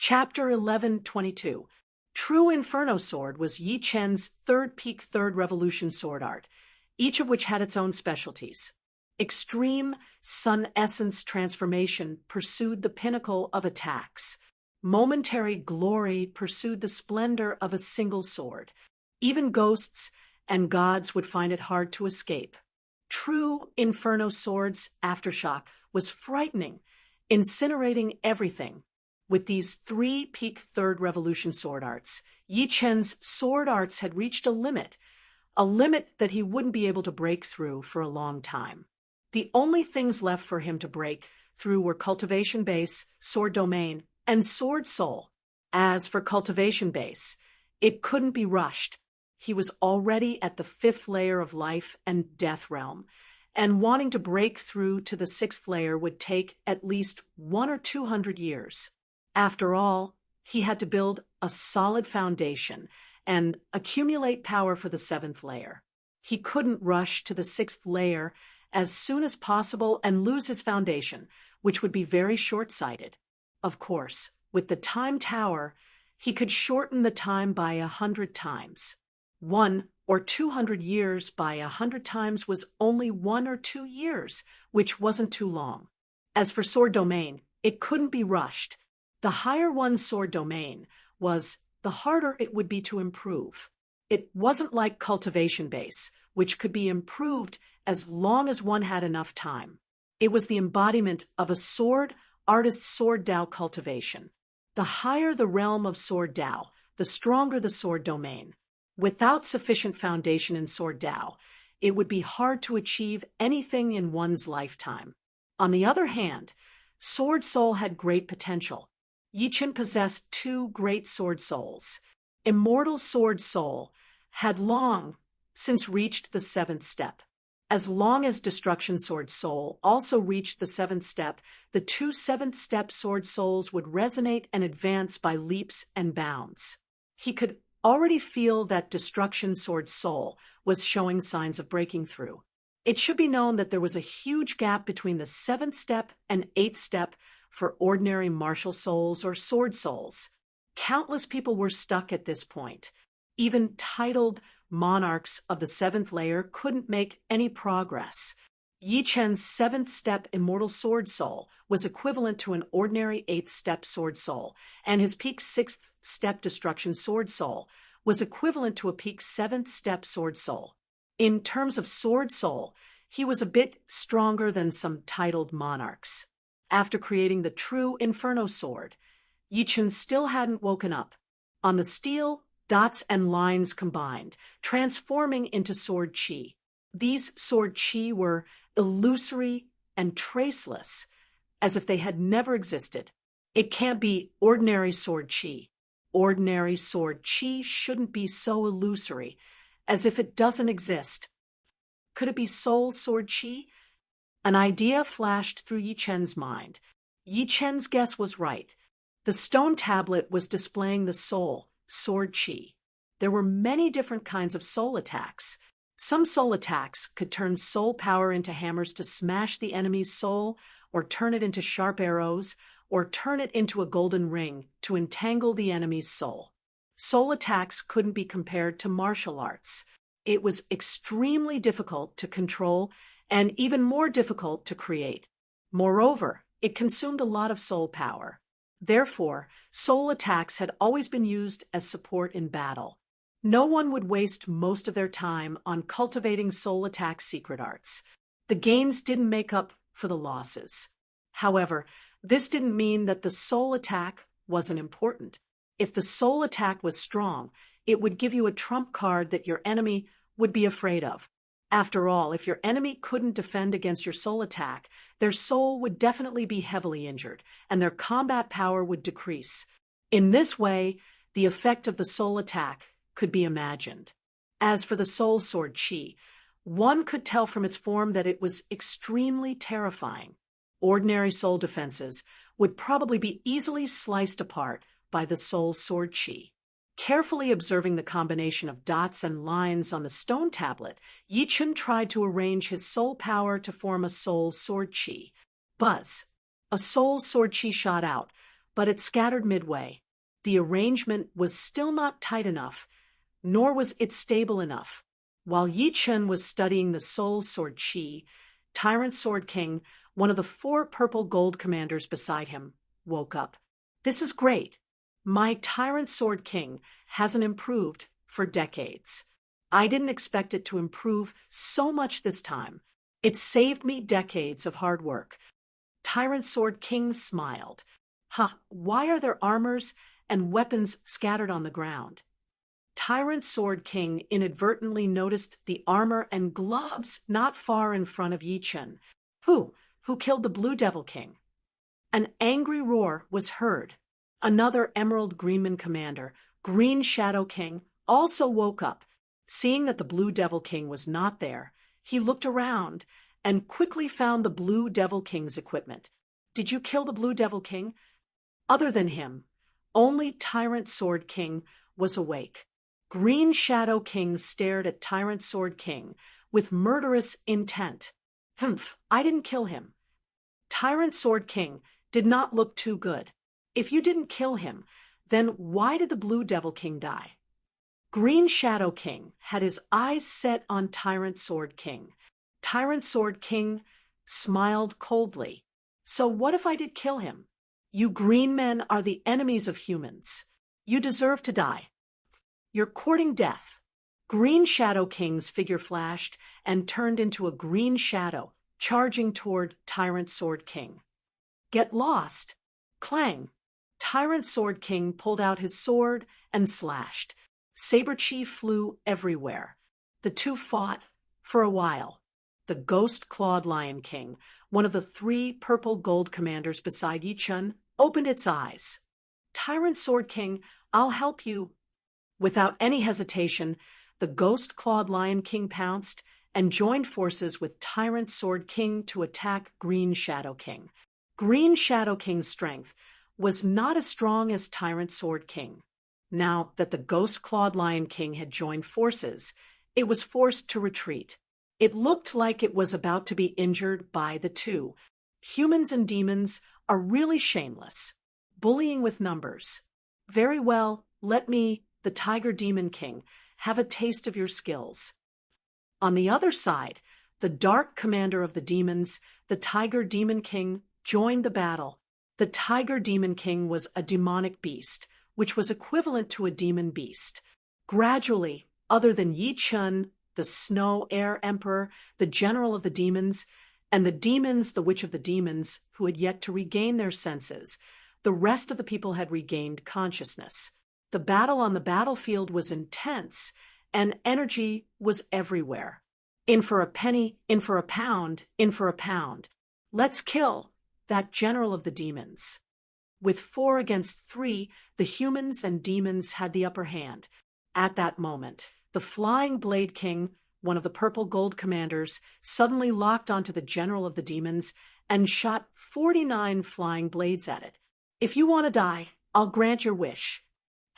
Chapter 11:22. True Inferno Sword was Yi Chen's third peak third revolution sword art, each of which had its own specialties. Extreme Sun Essence transformation pursued the pinnacle of attacks. Momentary glory pursued the splendor of a single sword. Even ghosts and gods would find it hard to escape. True Inferno Sword's aftershock was frightening, incinerating everything. With these three peak third revolution sword arts, Yi Chen's sword arts had reached a limit that he wouldn't be able to break through for a long time. The only things left for him to break through were Cultivation Base, Sword Domain, and Sword Soul. As for Cultivation Base, it couldn't be rushed. He was already at the 5th layer of Life and Death Realm, and wanting to break through to the 6th layer would take at least 100 or 200 years. After all, he had to build a solid foundation and accumulate power for the 7th layer. He couldn't rush to the 6th layer as soon as possible and lose his foundation, which would be very short-sighted. Of course, with the Time Tower, he could shorten the time by 100 times. 100 or 200 years by 100 times was only 1 or 2 years, which wasn't too long. As for Sword Domain, it couldn't be rushed. The higher one's sword domain was, the harder it would be to improve. It wasn't like Cultivation Base, which could be improved as long as one had enough time. It was the embodiment of a sword artist's sword Dao cultivation. The higher the realm of sword Dao, the stronger the sword domain. Without sufficient foundation in sword Dao, it would be hard to achieve anything in one's lifetime. On the other hand, Sword Soul had great potential. Yi Chen possessed 2 great sword souls. Immortal Sword Soul had long since reached the 7th step. As long as Destruction Sword Soul also reached the 7th step, the 2 7th step sword souls would resonate and advance by leaps and bounds. He could already feel that Destruction Sword Soul was showing signs of breaking through. It should be known that there was a huge gap between the 7th step and 8th step for ordinary martial souls or sword souls. Countless people were stuck at this point. Even titled monarchs of the 7th layer couldn't make any progress. Yi Chen's 7th step Immortal Sword Soul was equivalent to an ordinary 8th step Sword Soul, and his peak 6th step Destruction Sword Soul was equivalent to a peak 7th step Sword Soul. In terms of Sword Soul, he was a bit stronger than some titled monarchs. After creating the true Inferno Sword, Yi Chen still hadn't woken up. On the steel, dots and lines combined, transforming into sword chi. These sword chi were illusory and traceless, as if they had never existed. It can't be ordinary sword chi. Ordinary sword chi shouldn't be so illusory, as if it doesn't exist. Could it be soul sword chi? An idea flashed through Yi Chen's mind. Yi Chen's guess was right. The stone tablet was displaying the soul, sword chi. There were many different kinds of soul attacks. Some soul attacks could turn soul power into hammers to smash the enemy's soul, or turn it into sharp arrows, or turn it into a golden ring to entangle the enemy's soul. Soul attacks couldn't be compared to martial arts. It was extremely difficult to control and even more difficult to create. Moreover, it consumed a lot of soul power. Therefore, soul attacks had always been used as support in battle. No one would waste most of their time on cultivating soul attack secret arts. The gains didn't make up for the losses. However, this didn't mean that the soul attack wasn't important. If the soul attack was strong, it would give you a trump card that your enemy would be afraid of. After all, if your enemy couldn't defend against your soul attack, their soul would definitely be heavily injured, and their combat power would decrease. In this way, the effect of the soul attack could be imagined. As for the soul sword chi, one could tell from its form that it was extremely terrifying. Ordinary soul defenses would probably be easily sliced apart by the soul sword chi. Carefully observing the combination of dots and lines on the stone tablet, Yi Chen tried to arrange his soul power to form a soul sword chi. Buzz! A soul sword chi shot out, but it scattered midway. The arrangement was still not tight enough, nor was it stable enough. While Yi Chen was studying the Soul Sword Chi, Tyrant Sword King, one of the 4 purple gold commanders beside him, woke up. "This is great. My Tyrant Sword King hasn't improved for decades. I didn't expect it to improve so much this time. It saved me decades of hard work." Tyrant Sword King smiled. Why are there armors and weapons scattered on the ground?" Tyrant Sword King inadvertently noticed the armor and gloves not far in front of Yi Chen. Who killed the Blue Devil King? An angry roar was heard. Another Emerald Greenman commander, Green Shadow King, also woke up. Seeing that the Blue Devil King was not there, he looked around and quickly found the Blue Devil King's equipment. "Did you kill the Blue Devil King?" Other than him, only Tyrant Sword King was awake. Green Shadow King stared at Tyrant Sword King with murderous intent. I didn't kill him." Tyrant Sword King did not look too good. "If you didn't kill him, then why did the Blue Devil King die?" Green Shadow King had his eyes set on Tyrant Sword King. Tyrant Sword King smiled coldly. "So what if I did kill him? You green men are the enemies of humans. You deserve to die. You're courting death." Green Shadow King's figure flashed and turned into a green shadow, charging toward Tyrant Sword King. "Get lost." Clang! Tyrant Sword King pulled out his sword and slashed. Saber chi flew everywhere. The two fought for a while. The ghost-clawed Lion King, one of the 3 purple gold commanders beside Yi Chen, opened its eyes. "Tyrant Sword King, I'll help you." Without any hesitation, the ghost-clawed Lion King pounced and joined forces with Tyrant Sword King to attack Green Shadow King. Green Shadow King's strength was not as strong as Tyrant Sword King. Now that the ghost-clawed Lion King had joined forces, it was forced to retreat. It looked like it was about to be injured by the two. Humans and demons are really shameless, bullying with numbers. "Very well, let me, the Tiger Demon King, have a taste of your skills." On the other side, the dark commander of the demons, the Tiger Demon King, joined the battle. The Tiger Demon King was a demonic beast, which was equivalent to a demon beast. Gradually, other than Yi Chen, the Snow Air Emperor, the general of the demons, and the demons, the Witch of the Demons, who had yet to regain their senses, the rest of the people had regained consciousness. The battle on the battlefield was intense, and energy was everywhere. In for a penny, in for a pound, in for a pound. Let's kill that general of the demons. With 4 against 3, the humans and demons had the upper hand. At that moment, the Flying Blade King, one of the purple gold commanders, suddenly locked onto the general of the demons and shot 49 flying blades at it. "If you want to die, I'll grant your wish."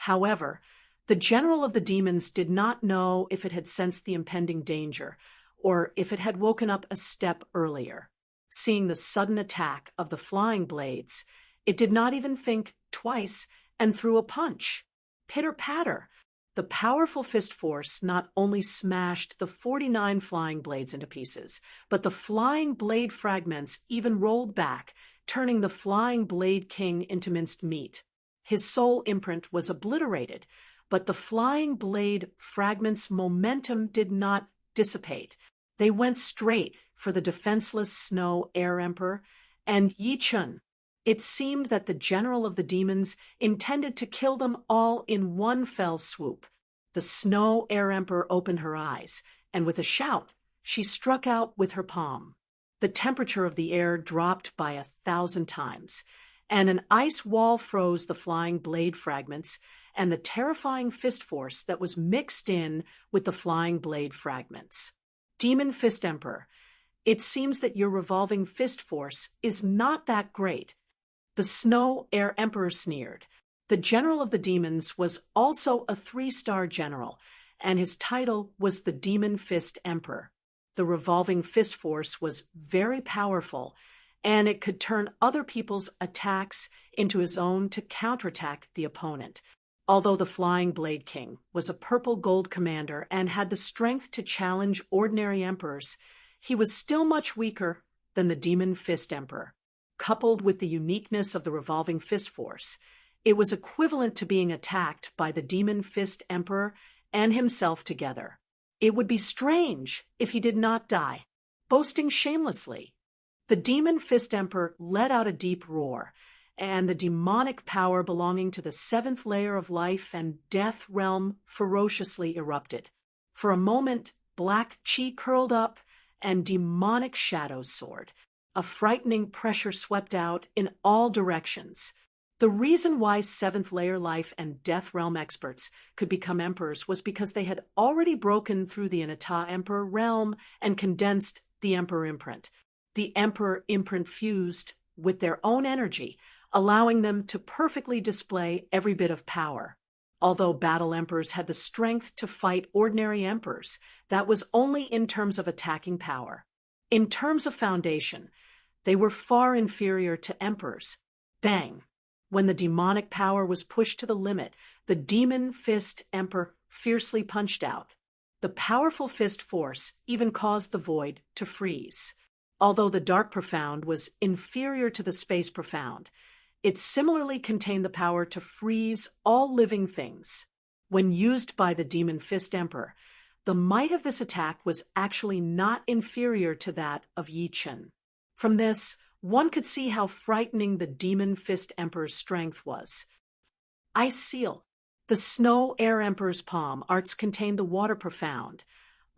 However, the general of the demons did not know if it had sensed the impending danger, or if it had woken up a step earlier. Seeing the sudden attack of the flying blades, it did not even think twice and threw a punch. Pitter-patter! The powerful fist force not only smashed the 49 flying blades into pieces, but the flying blade fragments even rolled back, turning the Flying Blade King into minced meat. His soul imprint was obliterated, but the flying blade fragments' momentum did not dissipate. They went straight for the defenseless Snow Air Emperor and Yi Chen. It seemed that the general of the demons intended to kill them all in one fell swoop. The Snow Air Emperor opened her eyes, and with a shout, she struck out with her palm. The temperature of the air dropped by 1,000 times, and an ice wall froze the flying blade fragments and the terrifying fist force that was mixed in with the flying blade fragments. Demon Fist Emperor, it seems that your revolving fist force is not that great. The Snow Air Emperor sneered. The general of the demons was also a 3-star general, and his title was the Demon Fist Emperor. The revolving fist force was very powerful, and it could turn other people's attacks into his own to counterattack the opponent. Although the Flying Blade King was a purple gold commander and had the strength to challenge ordinary emperors, he was still much weaker than the Demon Fist Emperor. Coupled with the uniqueness of the revolving fist force, it was equivalent to being attacked by the Demon Fist Emperor and himself together. It would be strange if he did not die, boasting shamelessly. The Demon Fist Emperor let out a deep roar, and the demonic power belonging to the seventh layer of life and death realm ferociously erupted. For a moment, black chi curled up and demonic shadows soared. A frightening pressure swept out in all directions. The reason why seventh layer life and death realm experts could become emperors was because they had already broken through the Inata Emperor realm and condensed the Emperor imprint. The Emperor imprint fused with their own energy, allowing them to perfectly display every bit of power. Although battle emperors had the strength to fight ordinary emperors, that was only in terms of attacking power. In terms of foundation, they were far inferior to emperors. Bang! When the demonic power was pushed to the limit, the Demon Fist Emperor fiercely punched out. The powerful fist force even caused the void to freeze. Although the Dark Profound was inferior to the Space Profound, it similarly contained the power to freeze all living things. When used by the Demon Fist Emperor, the might of this attack was actually not inferior to that of Yi Chen. From this, one could see how frightening the Demon Fist Emperor's strength was. Ice Seal. The Snow Air Emperor's palm arts contained the Water Profound,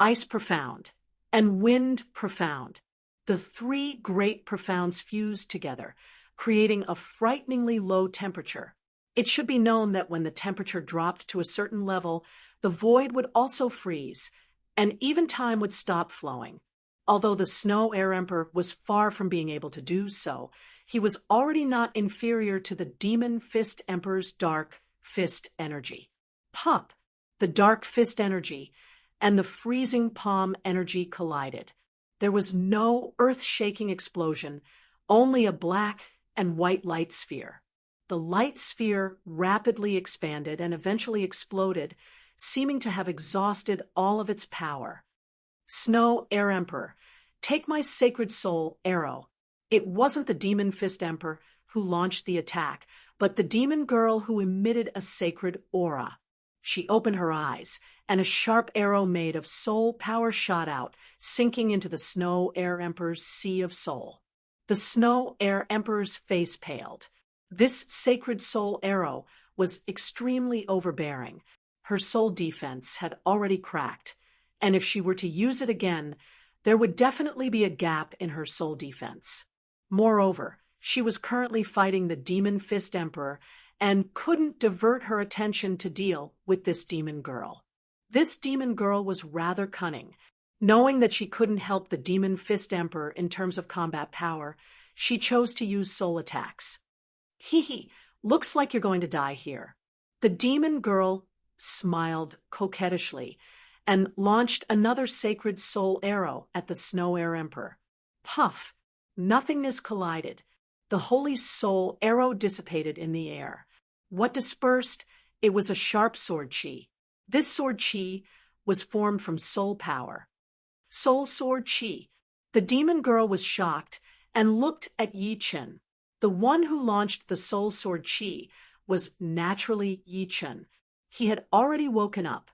Ice Profound, and Wind Profound. The three great profounds fused together, creating a frighteningly low temperature. It should be known that when the temperature dropped to a certain level, the void would also freeze, and even time would stop flowing. Although the Snow Air Emperor was far from being able to do so, he was already not inferior to the Demon Fist Emperor's Dark Fist energy. Pop! The Dark Fist energy and the freezing palm energy collided. There was no earth-shaking explosion, only a black and white light sphere. The light sphere rapidly expanded and eventually exploded, seeming to have exhausted all of its power. Snow Air Emperor, take my sacred soul arrow. It wasn't the Demon Fist Emperor who launched the attack, but the demon girl who emitted a sacred aura. She opened her eyes, and a sharp arrow made of soul power shot out, sinking into the Snow Air Emperor's sea of soul. The Snow Air Emperor's face paled. This sacred soul arrow was extremely overbearing. Her soul defense had already cracked, and if she were to use it again, there would definitely be a gap in her soul defense. Moreover, she was currently fighting the Demon Fist Emperor and couldn't divert her attention to deal with this demon girl. This demon girl was rather cunning. Knowing that she couldn't help the Demon Fist Emperor in terms of combat power, she chose to use soul attacks. Hee, looks like you're going to die here. The demon girl smiled coquettishly and launched another sacred soul arrow at the Snow Air Emperor. Puff! Nothingness collided. The holy soul arrow dissipated in the air. What dispersed? It was a sharp sword chi. This sword chi was formed from soul power. Soul sword chi. The demon girl was shocked and looked at Yi Chen. The one who launched the soul sword chi was naturally Yi Chen. He had already woken up.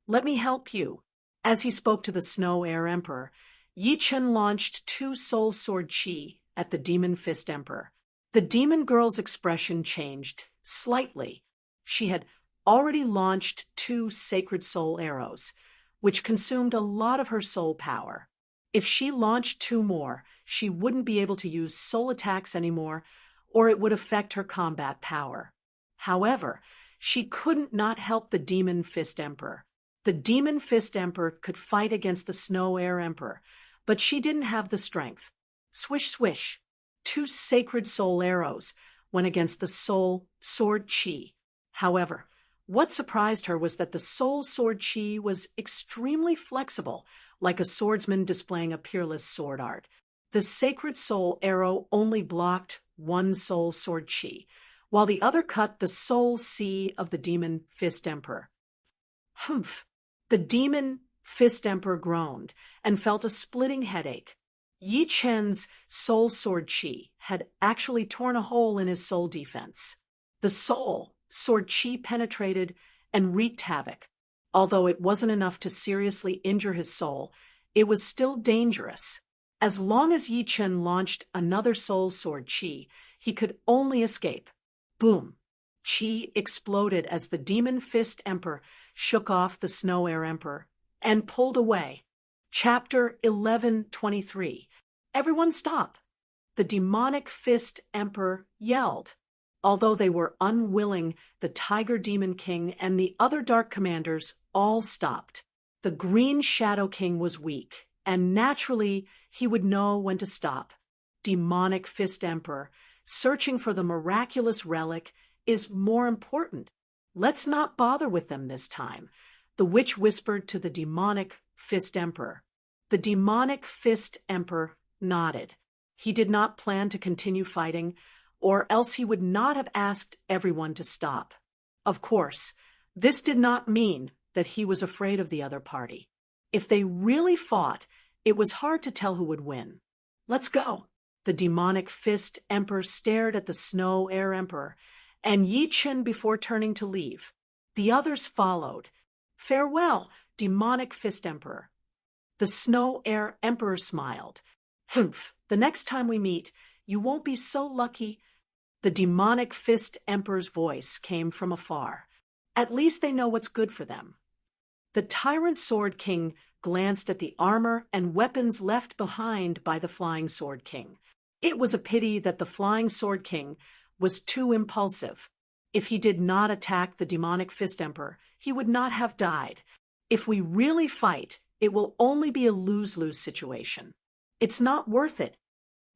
Let me help you. As he spoke to the Snow Air Emperor, Yi Chen launched 2 soul sword chi at the Demon Fist Emperor. The demon girl's expression changed slightly. She had already launched 2 sacred soul arrows, which consumed a lot of her soul power. If she launched 2 more, she wouldn't be able to use soul attacks anymore, or it would affect her combat power. However, she couldn't not help the Demon Fist Emperor. The Demon Fist Emperor could fight against the Snow Air Emperor, but she didn't have the strength. Swish, swish. 2 sacred soul arrows went against the soul sword chi. However, what surprised her was that the soul sword chi was extremely flexible, like a swordsman displaying a peerless sword art. The Sacred Soul arrow only blocked one soul sword chi, while the other cut the soul C of the Demon Fist Emperor. Humph! The Demon Fist Emperor groaned and felt a splitting headache. Yi Chen's soul sword chi had actually torn a hole in his soul defense. The soul sword chi penetrated and wreaked havoc. Although it wasn't enough to seriously injure his soul, it was still dangerous. As long as Yi Chen launched another soul sword chi, he could only escape. Boom! Chi exploded as the Demon Fist Emperor shook off the Snow Air Emperor and pulled away. Chapter 11:23. Everyone stop! The Demonic Fist Emperor yelled. Although they were unwilling, the Tiger Demon King and the other Dark Commanders all stopped. The Green Shadow King was weak, and naturally he would know when to stop. Demonic Fist Emperor, searching for the miraculous relic is more important. Let's not bother with them this time, the witch whispered to the Demonic Fist Emperor. The Demonic Fist Emperor nodded. He did not plan to continue fighting, or else he would not have asked everyone to stop. Of course, this did not mean that he was afraid of the other party. If they really fought, it was hard to tell who would win. Let's go. The Demonic Fist Emperor stared at the Snow Air Emperor and Yi Chen before turning to leave. The others followed. Farewell, Demonic Fist Emperor. The Snow Air Emperor smiled. Humph, the next time we meet, you won't be so lucky. The Demonic Fist Emperor's voice came from afar. At least they know what's good for them. The Tyrant Sword King glanced at the armor and weapons left behind by the Flying Sword King. It was a pity that the Flying Sword King was too impulsive. If he did not attack the Demonic Fist Emperor, he would not have died. If we really fight, it will only be a lose-lose situation. It's not worth it.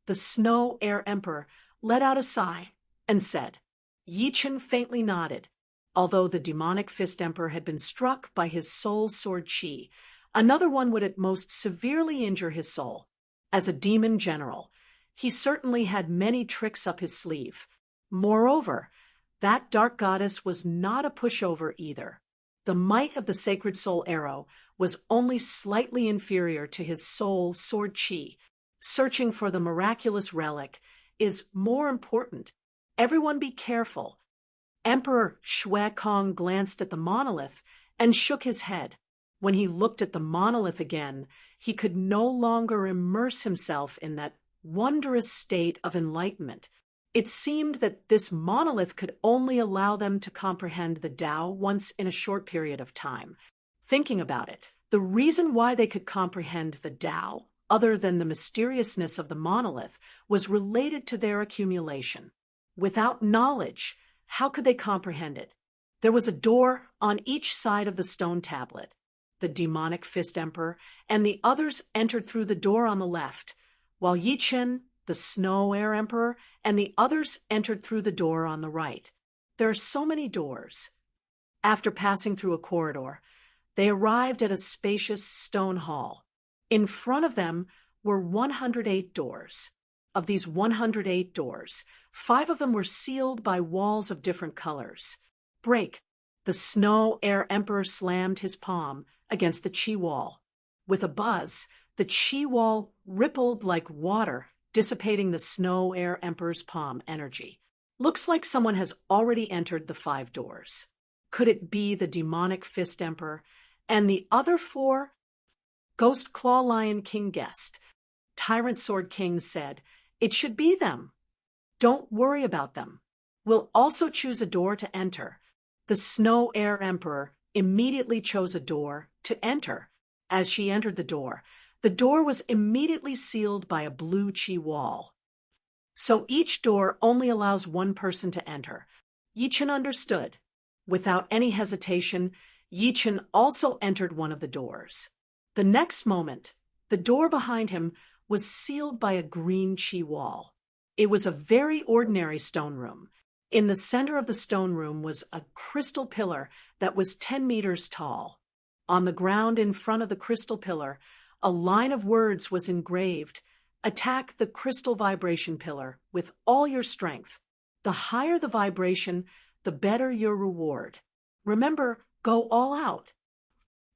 The Snow Air Emperor let out a sigh and said. Yi Chen faintly nodded. Although the Demonic Fist Emperor had been struck by his soul sword chi, another one would at most severely injure his soul. As a demon general, he certainly had many tricks up his sleeve. Moreover, that dark goddess was not a pushover either. The might of the Sacred Soul arrow was only slightly inferior to his soul sword chi. Searching for the miraculous relic is more important. Everyone be careful. Emperor Shui Kong glanced at the monolith and shook his head. When he looked at the monolith again, he could no longer immerse himself in that wondrous state of enlightenment. It seemed that this monolith could only allow them to comprehend the Tao once in a short period of time. Thinking about it, the reason why they could comprehend the Tao, other than the mysteriousness of the monolith, was related to their accumulation. Without knowledge, how could they comprehend it? There was a door on each side of the stone tablet. The Demonic Fist Emperor and the others entered through the door on the left, while Yi Chen, the Snow Air Emperor, and the others entered through the door on the right. There are so many doors. After passing through a corridor, they arrived at a spacious stone hall. In front of them were 108 doors. Of these 108 doors, 5 of them were sealed by walls of different colors. Break! The Snow Air Emperor slammed his palm against the chi wall. With a buzz, the chi wall rippled like water, dissipating the Snow Air Emperor's palm energy. Looks like someone has already entered the 5 doors. Could it be the Demonic Fist Emperor and the other 4? Ghost Claw Lion King guessed. Tyrant Sword King said, "It should be them. Don't worry about them. We'll also choose a door to enter." The Snow Air Emperor immediately chose a door to enter. As she entered the door was immediately sealed by a blue chi wall. So each door only allows one person to enter. Yi Chen understood. Without any hesitation, Yi Chen also entered one of the doors. The next moment, the door behind him was sealed by a green chi wall. It was a very ordinary stone room. In the center of the stone room was a crystal pillar that was 10 meters tall. On the ground in front of the crystal pillar, a line of words was engraved, Attack the crystal vibration pillar with all your strength. The higher the vibration, the better your reward. Remember, go all out.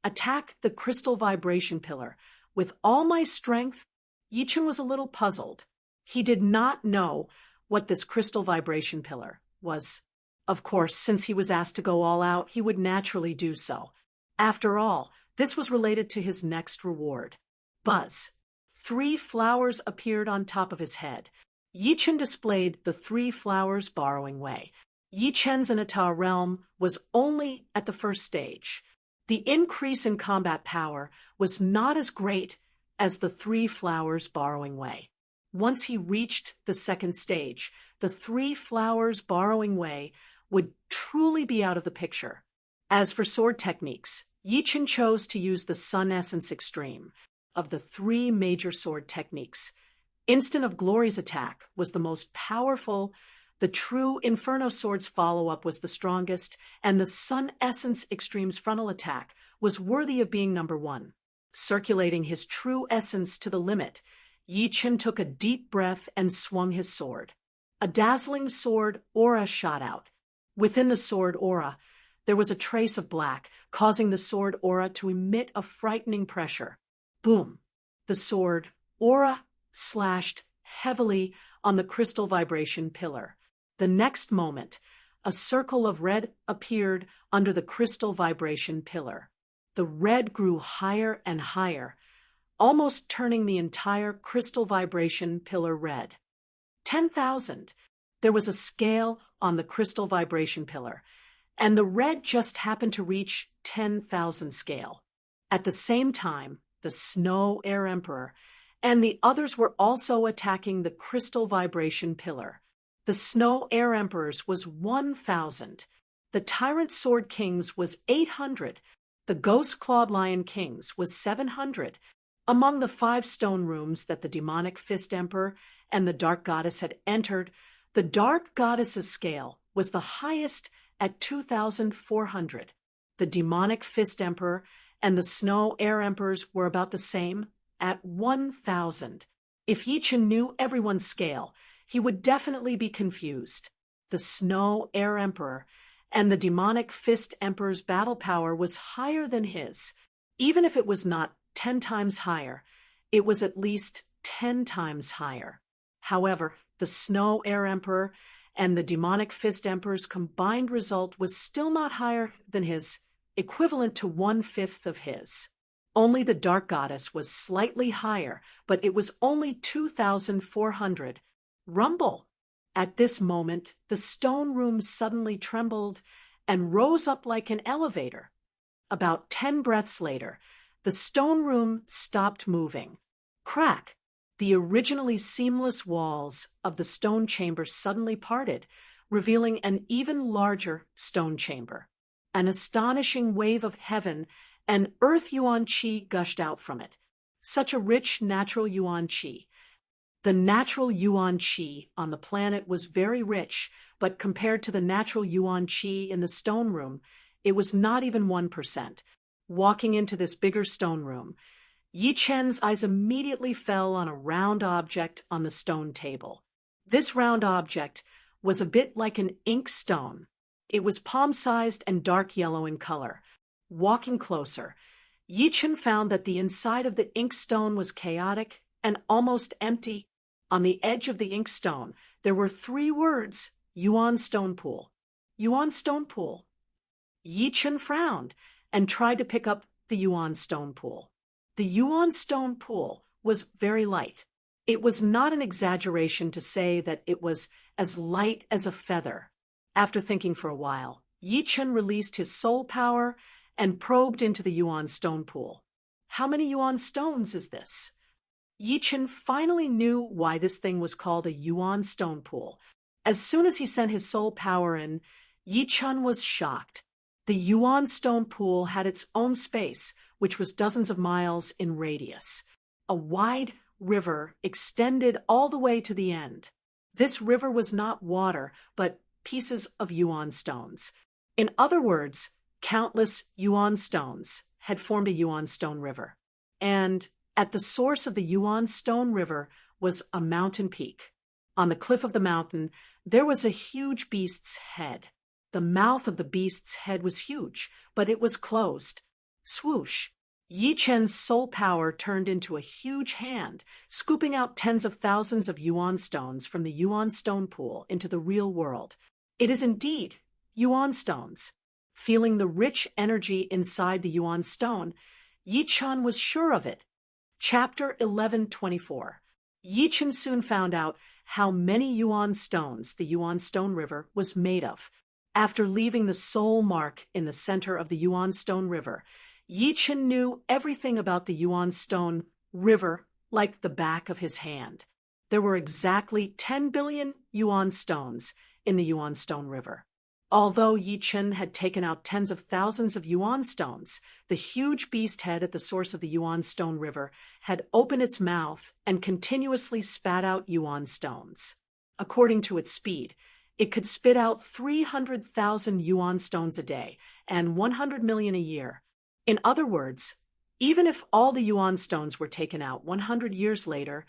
Attack the crystal vibration pillar with all my strength. Yichen was a little puzzled. He did not know what this crystal vibration pillar was. Of course, since he was asked to go all out, he would naturally do so. After all, this was related to his next reward. Buzz. 3 flowers appeared on top of his head. Yichen displayed the 3 flowers borrowing way. Yichen's Anatar realm was only at the first stage. The increase in combat power was not as great as the 3 flowers borrowing way. Once he reached the second stage, the 3 flowers borrowing way would truly be out of the picture. As for sword techniques, Yichen chose to use the Sun Essence Extreme. Of the 3 major sword techniques, Instant of Glory's attack was the most powerful, the true Inferno Sword's follow-up was the strongest, and the Sun Essence Extreme's frontal attack was worthy of being number 1. Circulating his true essence to the limit, Yichen took a deep breath and swung his sword. A dazzling sword aura shot out. Within the sword aura, there was a trace of black, causing the sword aura to emit a frightening pressure. Boom! The sword aura slashed heavily on the crystal vibration pillar. The next moment, a circle of red appeared under the crystal vibration pillar. The red grew higher and higher, almost turning the entire crystal vibration pillar red. 10,000. There was a scale on the crystal vibration pillar, and the red just happened to reach 10,000 scale. At the same time, the Snow Air Emperor and the others were also attacking the crystal vibration pillar. The Snow Air Emperor's was 1,000. The Tyrant Sword King's was 800. The Ghost Clawed Lion King's was 700. Among the 5 stone rooms that the Demonic Fist Emperor and the Dark Goddess had entered, the Dark Goddess's scale was the highest at 2,400. The Demonic Fist Emperor and the Snow Air Emperors were about the same, at 1,000. If Yichen knew everyone's scale, he would definitely be confused. The Snow Air Emperor and the Demonic Fist Emperor's battle power was higher than his. Even if it was not 10 times higher, it was at least 10 times higher. However, the Snow Air Emperor and the Demonic Fist Emperor's combined result was still not higher than his, equivalent to 1/5 of his. Only the Dark Goddess was slightly higher, but it was only 2,400. Rumble! At this moment, the stone room suddenly trembled and rose up like an elevator. About 10 breaths later, the stone room stopped moving. Crack! The originally seamless walls of the stone chamber suddenly parted, revealing an even larger stone chamber. An astonishing wave of heaven and earth yuan qi gushed out from it. Such a rich natural yuan qi. The natural yuan qi on the planet was very rich, but compared to the natural yuan qi in the stone room, it was not even 1%. Walking into this bigger stone room, Yichen's eyes immediately fell on a round object on the stone table. This round object was a bit like an ink stone. It was palm-sized and dark yellow in color. Walking closer, Yichen found that the inside of the inkstone was chaotic and almost empty. On the edge of the inkstone, there were 3 words, Yuan Stone Pool. Yuan Stone Pool. Yichen frowned and tried to pick up the Yuan Stone Pool. The Yuan Stone Pool was very light. It was not an exaggeration to say that it was as light as a feather. After thinking for a while, Yichen released his soul power and probed into the Yuan Stone Pool. How many Yuan stones is this? Yichen finally knew why this thing was called a Yuan Stone Pool. As soon as he sent his soul power in, Yichen was shocked. The Yuan Stone Pool had its own space, which was dozens of miles in radius. A wide river extended all the way to the end. This river was not water, but pieces of Yuan stones. In other words, countless Yuan stones had formed a Yuan Stone River. And at the source of the Yuan Stone River was a mountain peak. On the cliff of the mountain, there was a huge beast's head. The mouth of the beast's head was huge, but it was closed. Swoosh! Yi Chen's soul power turned into a huge hand, scooping out tens of thousands of yuan stones from the yuan stone pool into the real world. It is indeed yuan stones. Feeling the rich energy inside the yuan stone, Yi Chen was sure of it. Chapter 1124. Yi Chen soon found out how many yuan stones the Yuan Stone River was made of. After leaving the soul mark in the center of the Yuan Stone River, Yi Chen knew everything about the Yuan Stone River like the back of his hand. There were exactly 10 billion yuan stones in the Yuan Stone River. Although Yi Chen had taken out tens of thousands of yuan stones, the huge beast head at the source of the Yuan Stone River had opened its mouth and continuously spat out yuan stones. According to its speed, it could spit out 300,000 yuan stones a day and 100 million a year. In other words, even if all the yuan stones were taken out 100 years later,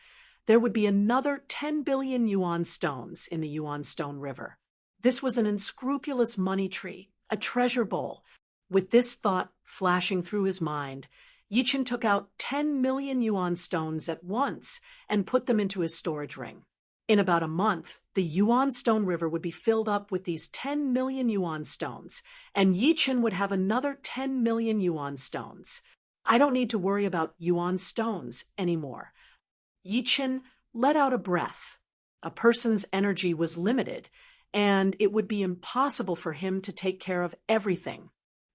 there would be another 10 billion yuan stones in the Yuan Stone River. This was an unscrupulous money tree, a treasure bowl. With this thought flashing through his mind, Yi Chen took out 10 million yuan stones at once and put them into his storage ring. In about a month, the Yuan Stone River would be filled up with these 10 million yuan stones, and Yi Chen would have another 10 million yuan stones. I don't need to worry about yuan stones anymore. Yi Chen let out a breath. A person's energy was limited, and it would be impossible for him to take care of everything.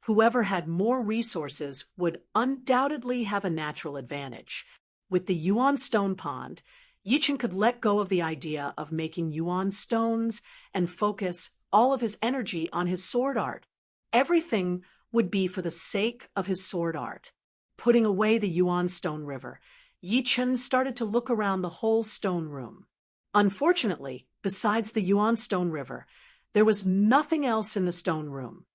Whoever had more resources would undoubtedly have a natural advantage. With the Yuan Stone Pond, Yi Chen could let go of the idea of making yuan stones and focus all of his energy on his sword art. Everything would be for the sake of his sword art. Putting away the Yuan Stone River, Yi Chen started to look around the whole stone room. Unfortunately, besides the Yuan Stone River, there was nothing else in the stone room.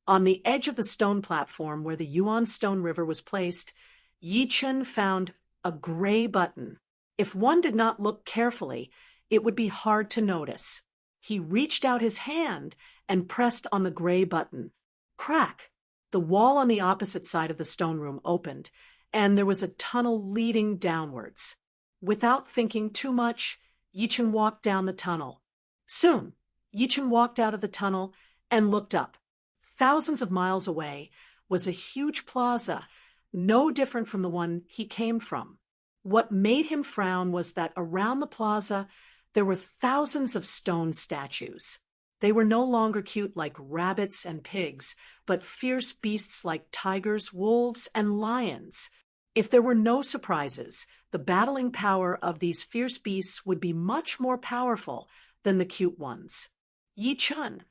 On the edge of the stone platform where the Yuan Stone River was placed, Yi Chen found a gray button. If one did not look carefully, it would be hard to notice. He reached out his hand and pressed on the gray button. Crack! The wall on the opposite side of the stone room opened, and there was a tunnel leading downwards. Without thinking too much, Yi Chen walked down the tunnel. Soon, Yi Chen walked out of the tunnel and looked up. Thousands of miles away was a huge plaza, no different from the one he came from. What made him frown was that around the plaza there were thousands of stone statues. They were no longer cute like rabbits and pigs, but fierce beasts like tigers, wolves, and lions. If there were no surprises, the battling power of these fierce beasts would be much more powerful than the cute ones. Yi Chen,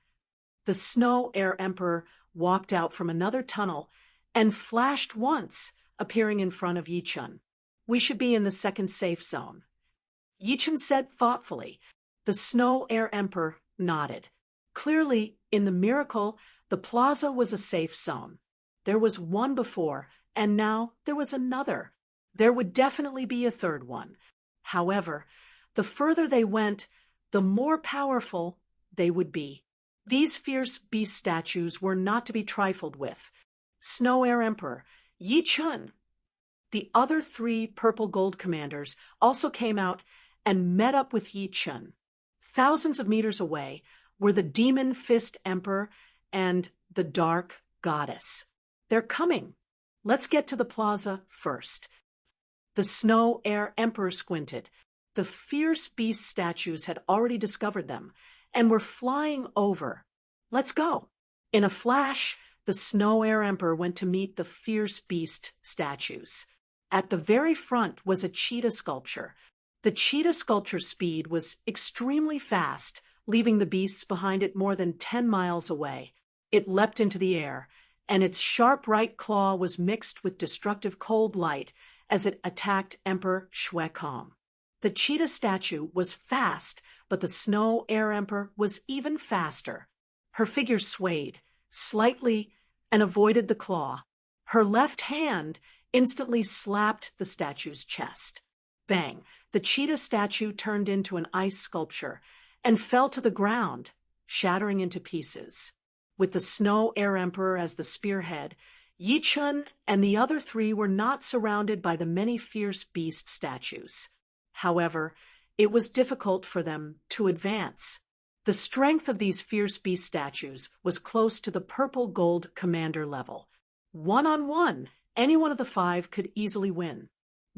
the Snow Air Emperor, walked out from another tunnel and flashed once, appearing in front of Yi Chen. We should be in the second safe zone. Yi Chen said thoughtfully. The Snow Air Emperor nodded. Clearly, in the miracle, the plaza was a safe zone. There was one before, and now there was another. There would definitely be a third one. However, the further they went, the more powerful they would be. These fierce beast statues were not to be trifled with. Snow Air Emperor, Yi Chen. The other 3 purple gold commanders also came out and met up with Yi Chen. Thousands of meters away were the Demon Fist Emperor and the Dark Goddess. They're coming. Let's get to the plaza first. The Snow Air Emperor squinted. The fierce beast statues had already discovered them and were flying over. Let's go. In a flash, the Snow Air Emperor went to meet the fierce beast statues. At the very front was a cheetah sculpture. The cheetah sculpture's speed was extremely fast, leaving the beasts behind it more than 10 miles away. It leapt into the air, and its sharp right claw was mixed with destructive cold light as it attacked Emperor Shui Kong. The cheetah statue was fast, but the Snow Air Emperor was even faster. Her figure swayed slightly and avoided the claw. Her left hand instantly slapped the statue's chest. Bang! The cheetah statue turned into an ice sculpture and fell to the ground, shattering into pieces. With the Snow Air Emperor as the spearhead, Yi Chun and the other three were not surrounded by the many fierce beast statues. However, it was difficult for them to advance. The strength of these fierce beast statues was close to the purple-gold commander level. 1-on-1, any one of the five could easily win.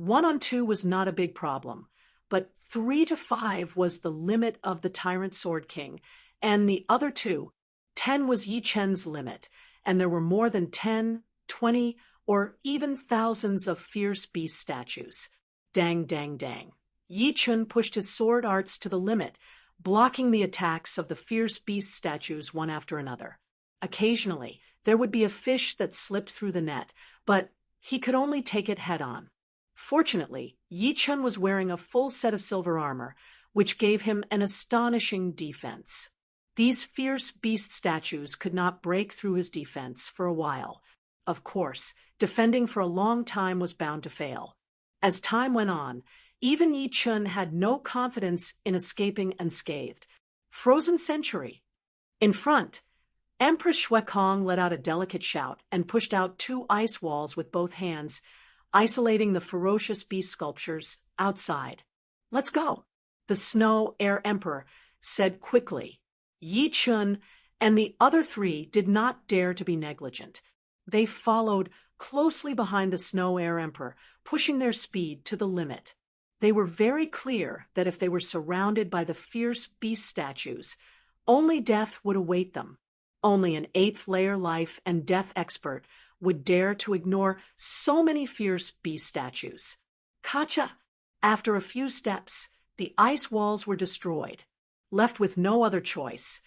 1-on-2 was not a big problem, but 3-5 was the limit of the Tyrant Sword King, and the other two, 10 was Yi Chen's limit, and there were more than 10, 20, or even thousands of fierce beast statues. Dang, dang, dang. Yi Chen pushed his sword arts to the limit, blocking the attacks of the fierce beast statues one after another. Occasionally, there would be a fish that slipped through the net, but he could only take it head-on. Fortunately, Yi Chen was wearing a full set of silver armor, which gave him an astonishing defense. These fierce beast statues could not break through his defense for a while. Of course, defending for a long time was bound to fail. As time went on, even Yi Chen had no confidence in escaping unscathed. Frozen Century. In front, Empress Shuekong let out a delicate shout and pushed out 2 ice walls with both hands, isolating the ferocious beast sculptures outside. Let's go, the Snow Air Emperor said quickly. Yi Chun and the other 3 did not dare to be negligent. They followed closely behind the Snow Air Emperor, pushing their speed to the limit. They were very clear that if they were surrounded by the fierce beast statues, only death would await them. Only an 8th layer life and death expert would dare to ignore so many fierce beast statues. Kacha! After a few steps, the ice walls were destroyed. Left with no other choice,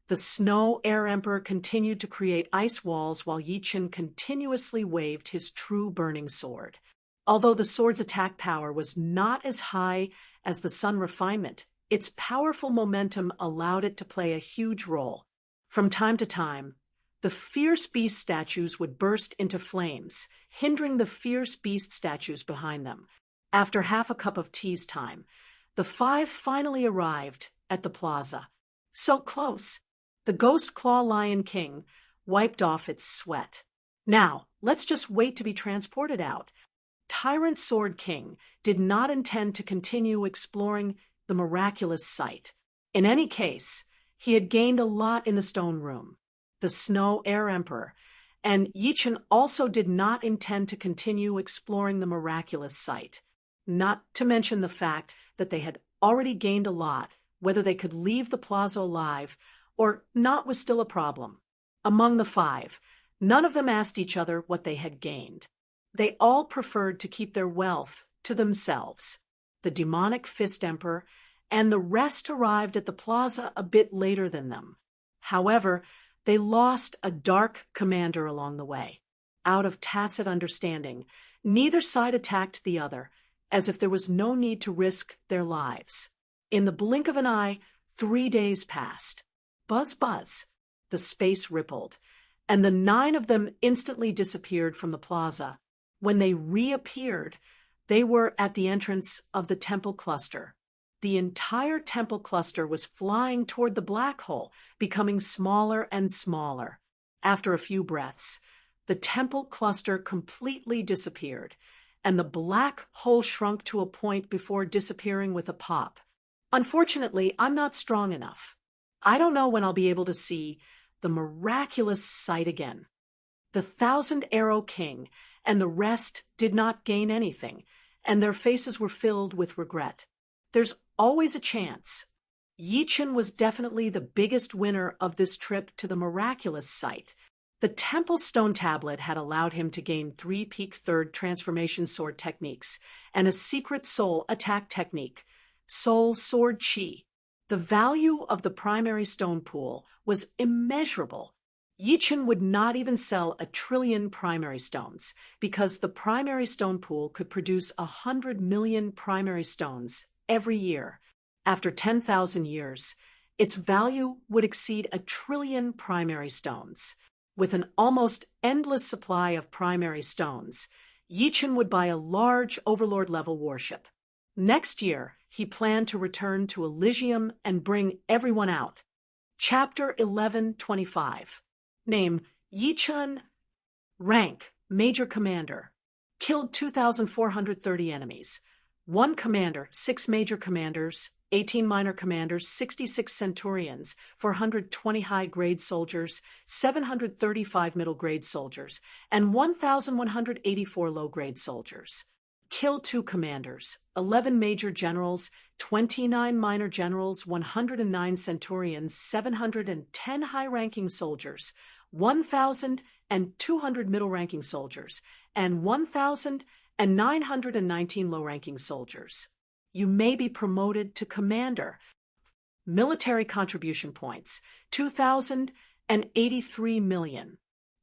the Snow Air Emperor continued to create ice walls while Yi Chen continuously waved his true burning sword. Although the sword's attack power was not as high as the Sun Refinement, its powerful momentum allowed it to play a huge role. From time to time, the fierce beast statues would burst into flames, hindering the fierce beast statues behind them. After half a cup of tea's time, the 5 finally arrived at the plaza. So close, the Ghost Claw Lion King wiped off its sweat. Now, let's just wait to be transported out. Tyrant Sword King did not intend to continue exploring the miraculous site. In any case, he had gained a lot in the stone room. The Snow Air Emperor and Yi Chen also did not intend to continue exploring the miraculous site. Not to mention the fact that they had already gained a lot. Whether they could leave the plaza alive or not was still a problem. Among the 5, none of them asked each other what they had gained. They all preferred to keep their wealth to themselves. The Demonic Fist Emperor and the rest arrived at the plaza a bit later than them. However, they lost a dark commander along the way. Out of tacit understanding, neither side attacked the other, as if there was no need to risk their lives. In the blink of an eye, 3 days passed. Buzz, buzz. The space rippled, and the 9 of them instantly disappeared from the plaza. When they reappeared, they were at the entrance of the temple cluster. The entire temple cluster was flying toward the black hole, becoming smaller and smaller. After a few breaths, the temple cluster completely disappeared, and the black hole shrunk to a point before disappearing with a pop. Unfortunately, I'm not strong enough. I don't know when I'll be able to see the miraculous sight again. The 1,000-Arrow King and the rest did not gain anything, and their faces were filled with regret. There's always a chance. Yi Chen was definitely the biggest winner of this trip to the miraculous site. The Temple Stone Tablet had allowed him to gain 3 peak 3rd transformation sword techniques and a secret soul attack technique, Soul Sword Chi. The value of the primary stone pool was immeasurable. Yi Chen would not even sell 1 trillion primary stones, because the primary stone pool could produce 100 million primary stones every year. After 10,000 years, its value would exceed 1 trillion primary stones. With an almost endless supply of primary stones, Yi Chen would buy a large Overlord-level warship. Next year, he planned to return to Elysium and bring everyone out. Chapter 1125. Name: Yichun. Rank: Major Commander. Killed 2,430 enemies. 1 commander, 6 major commanders, 18 minor commanders, 66 centurions, 420 high-grade soldiers, 735 middle-grade soldiers, and 1,184 low-grade soldiers. Kill 2 commanders, 11 major generals, 29 minor generals, 109 centurions, 710 high-ranking soldiers, 1,200 middle-ranking soldiers, and 1,919 low-ranking soldiers. You may be promoted to commander. Military contribution points: 2,083 million.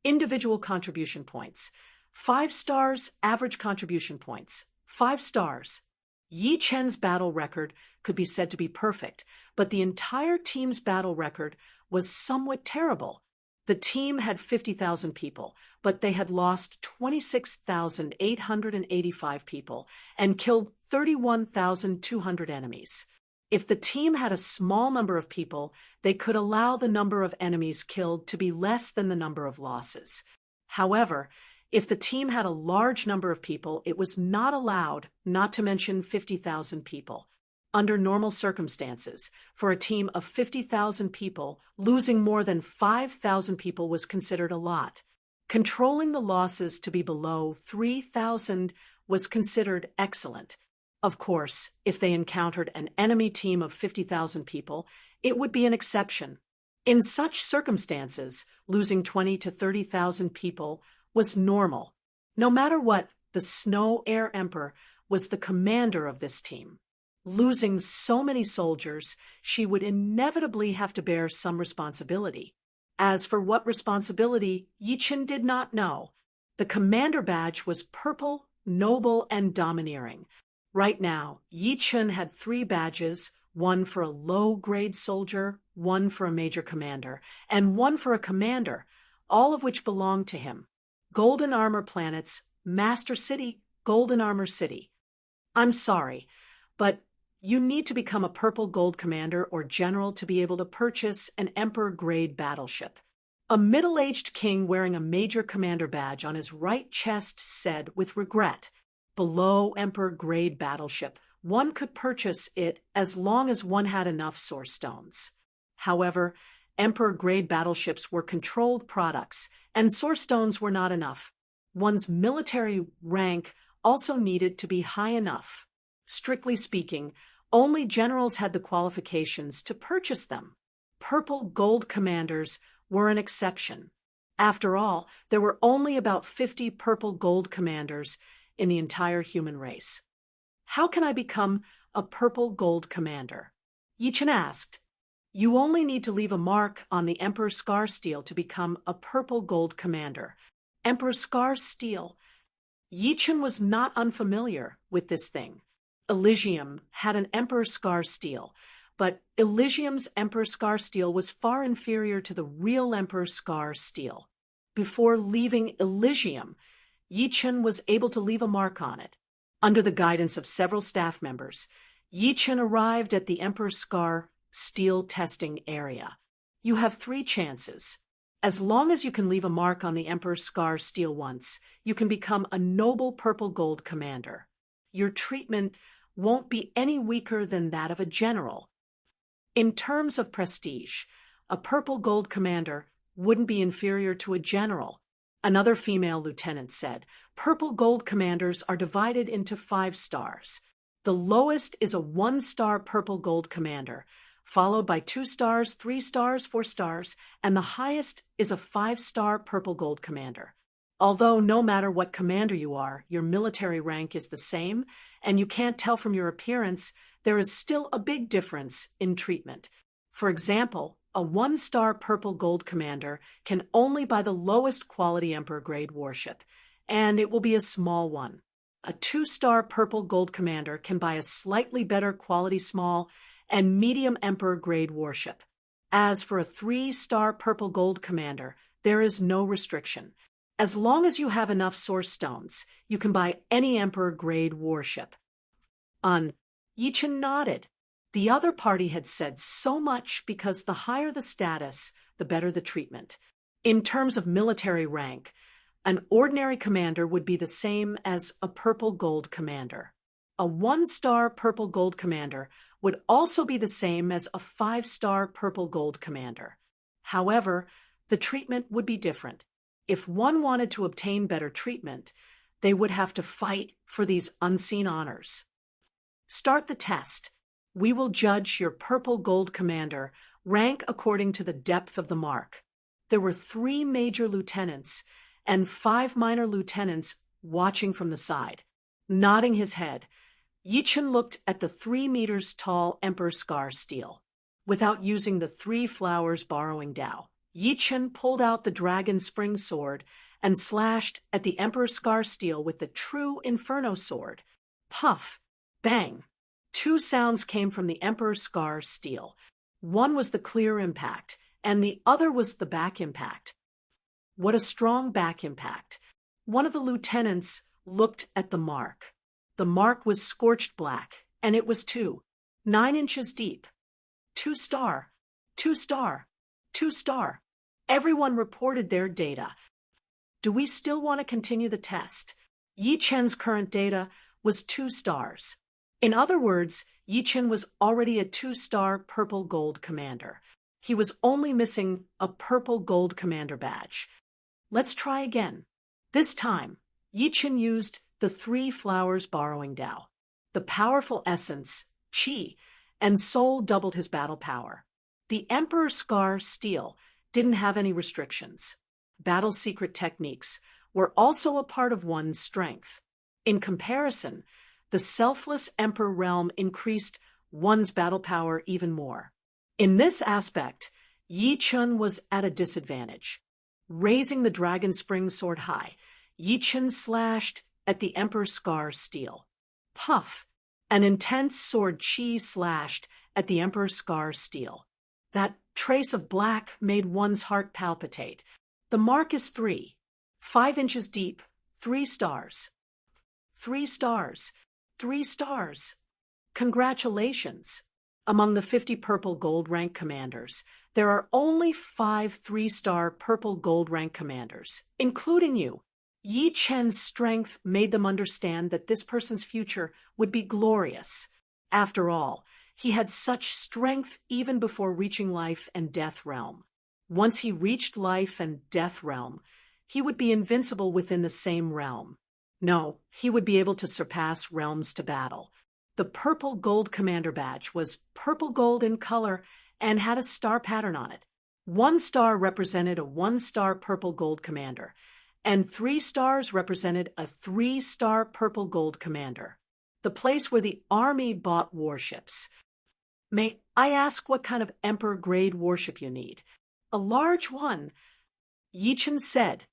Individual contribution points: 5 stars. Average contribution points: 5 stars. Yi Chen's battle record could be said to be perfect, but the entire team's battle record was somewhat terrible. The team had 50,000 people, but they had lost 26,885 people and killed 31,200 enemies. If the team had a small number of people, they could allow the number of enemies killed to be less than the number of losses. However, if the team had a large number of people, it was not allowed, not to mention 50,000 people. Under normal circumstances, for a team of 50,000 people, losing more than 5,000 people was considered a lot. Controlling the losses to be below 3,000 was considered excellent. Of course, if they encountered an enemy team of 50,000 people, it would be an exception. In such circumstances, losing 20 to 30,000 people was normal. No matter what, the Snow Air Emperor was the commander of this team. Losing so many soldiers, she would inevitably have to bear some responsibility. As for what responsibility, Yichun did not know. The commander badge was purple, noble, and domineering. Right now, Yichun had 3 badges, 1 for a low-grade soldier, 1 for a major commander, and 1 for a commander, all of which belonged to him. Golden Armor Planets, Master City, Golden Armor City. I'm sorry, but you need to become a purple gold commander or general to be able to purchase an Emperor-grade battleship. A middle-aged king wearing a major commander badge on his right chest said with regret, "Below Emperor-grade battleship, one could purchase it as long as one had enough source stones." However, Emperor-grade battleships were controlled products, and source stones were not enough. One's military rank also needed to be high enough. Strictly speaking, only generals had the qualifications to purchase them. Purple gold commanders were an exception. After all, there were only about 50 purple gold commanders in the entire human race. How can I become a purple gold commander? Yichun asked. You only need to leave a mark on the Emperor Scar Steel to become a purple gold commander. Emperor Scar Steel. Yichun was not unfamiliar with this thing. Elysium had an Emperor Scar Steel, but Elysium's Emperor Scar Steel was far inferior to the real Emperor Scar Steel. Before leaving Elysium, Yichun was able to leave a mark on it. Under the guidance of several staff members, Yichun arrived at the Emperor Scar Steel testing area. You have 3 chances. As long as you can leave a mark on the Emperor Scar Steel once, you can become a noble purple gold commander. Your treatment won't be any weaker than that of a general. In terms of prestige, a purple gold commander wouldn't be inferior to a general. Another female lieutenant said, purple gold commanders are divided into 5 stars. The lowest is a 1-star purple gold commander, followed by 2 stars, 3 stars, 4 stars, and the highest is a 5-star purple gold commander. Although no matter what commander you are, your military rank is the same, and you can't tell from your appearance, there is still a big difference in treatment. For example, a 1-star purple gold commander can only buy the lowest quality Emperor-grade warship, and it will be a small one. A 2-star purple gold commander can buy a slightly better quality small and medium Emperor-grade warship. As for a 3-star purple gold commander, there is no restriction. As long as you have enough source stones, you can buy any Emperor-grade warship. On Yi Chen nodded. The other party had said so much because the higher the status, the better the treatment. In terms of military rank, an ordinary commander would be the same as a purple gold commander. A 1-star purple gold commander would also be the same as a 5-star purple gold commander. However, the treatment would be different. If one wanted to obtain better treatment, they would have to fight for these unseen honors. Start the test. We will judge your purple gold commander rank according to the depth of the mark. There were 3 major lieutenants and 5 minor lieutenants watching from the side. Nodding his head, Yi Chen looked at the 3 meters tall Emperor Scar steel. Without using the 3 flowers borrowing Dao, Yi Chen pulled out the dragon spring sword and slashed at the Emperor Scar steel with the true Inferno sword. Puff! Bang! 2 sounds came from the Emperor Scar steel. One was the clear impact, and the other was the back impact. What a strong back impact! One of the lieutenants looked at the mark. The mark was scorched black, and it was 9 inches deep. 2-star, 2-star, 2-star. Everyone reported their data. Do we still want to continue the test? Yi Chen's current data was 2 stars. In other words, Yi Chen was already a 2-star purple gold commander. He was only missing a purple gold commander badge. Let's try again. This time, Yi Chen used the 3 flowers borrowing Dao. The powerful essence, Qi, and Soul doubled his battle power. The Emperor Scar steel didn't have any restrictions. Battle secret techniques were also a part of one's strength. In comparison, the selfless Emperor realm increased one's battle power even more. In this aspect, Yi Chen was at a disadvantage. Raising the dragon spring sword high, Yi Chen slashed at the Emperor Scar steel. Puff! An intense sword Qi slashed at the Emperor Scar steel. That trace of black made one's heart palpitate. The mark is 5 inches deep, 3 stars. 3 stars. 3 stars. Congratulations! Among the 50 purple gold rank commanders, there are only 5 3-star purple gold rank commanders, including you. Yi Chen's strength made them understand that this person's future would be glorious. After all, he had such strength even before reaching life and death realm. Once he reached life and death realm, he would be invincible within the same realm. No, he would be able to surpass realms to battle. The purple gold commander badge was purple gold in color and had a star pattern on it. 1 star represented a 1-star purple gold commander, and 3 stars represented a 3-star purple gold commander. The place where the army bought warships. May I ask what kind of Emperor-grade warship you need? A large one, Yi Chen said.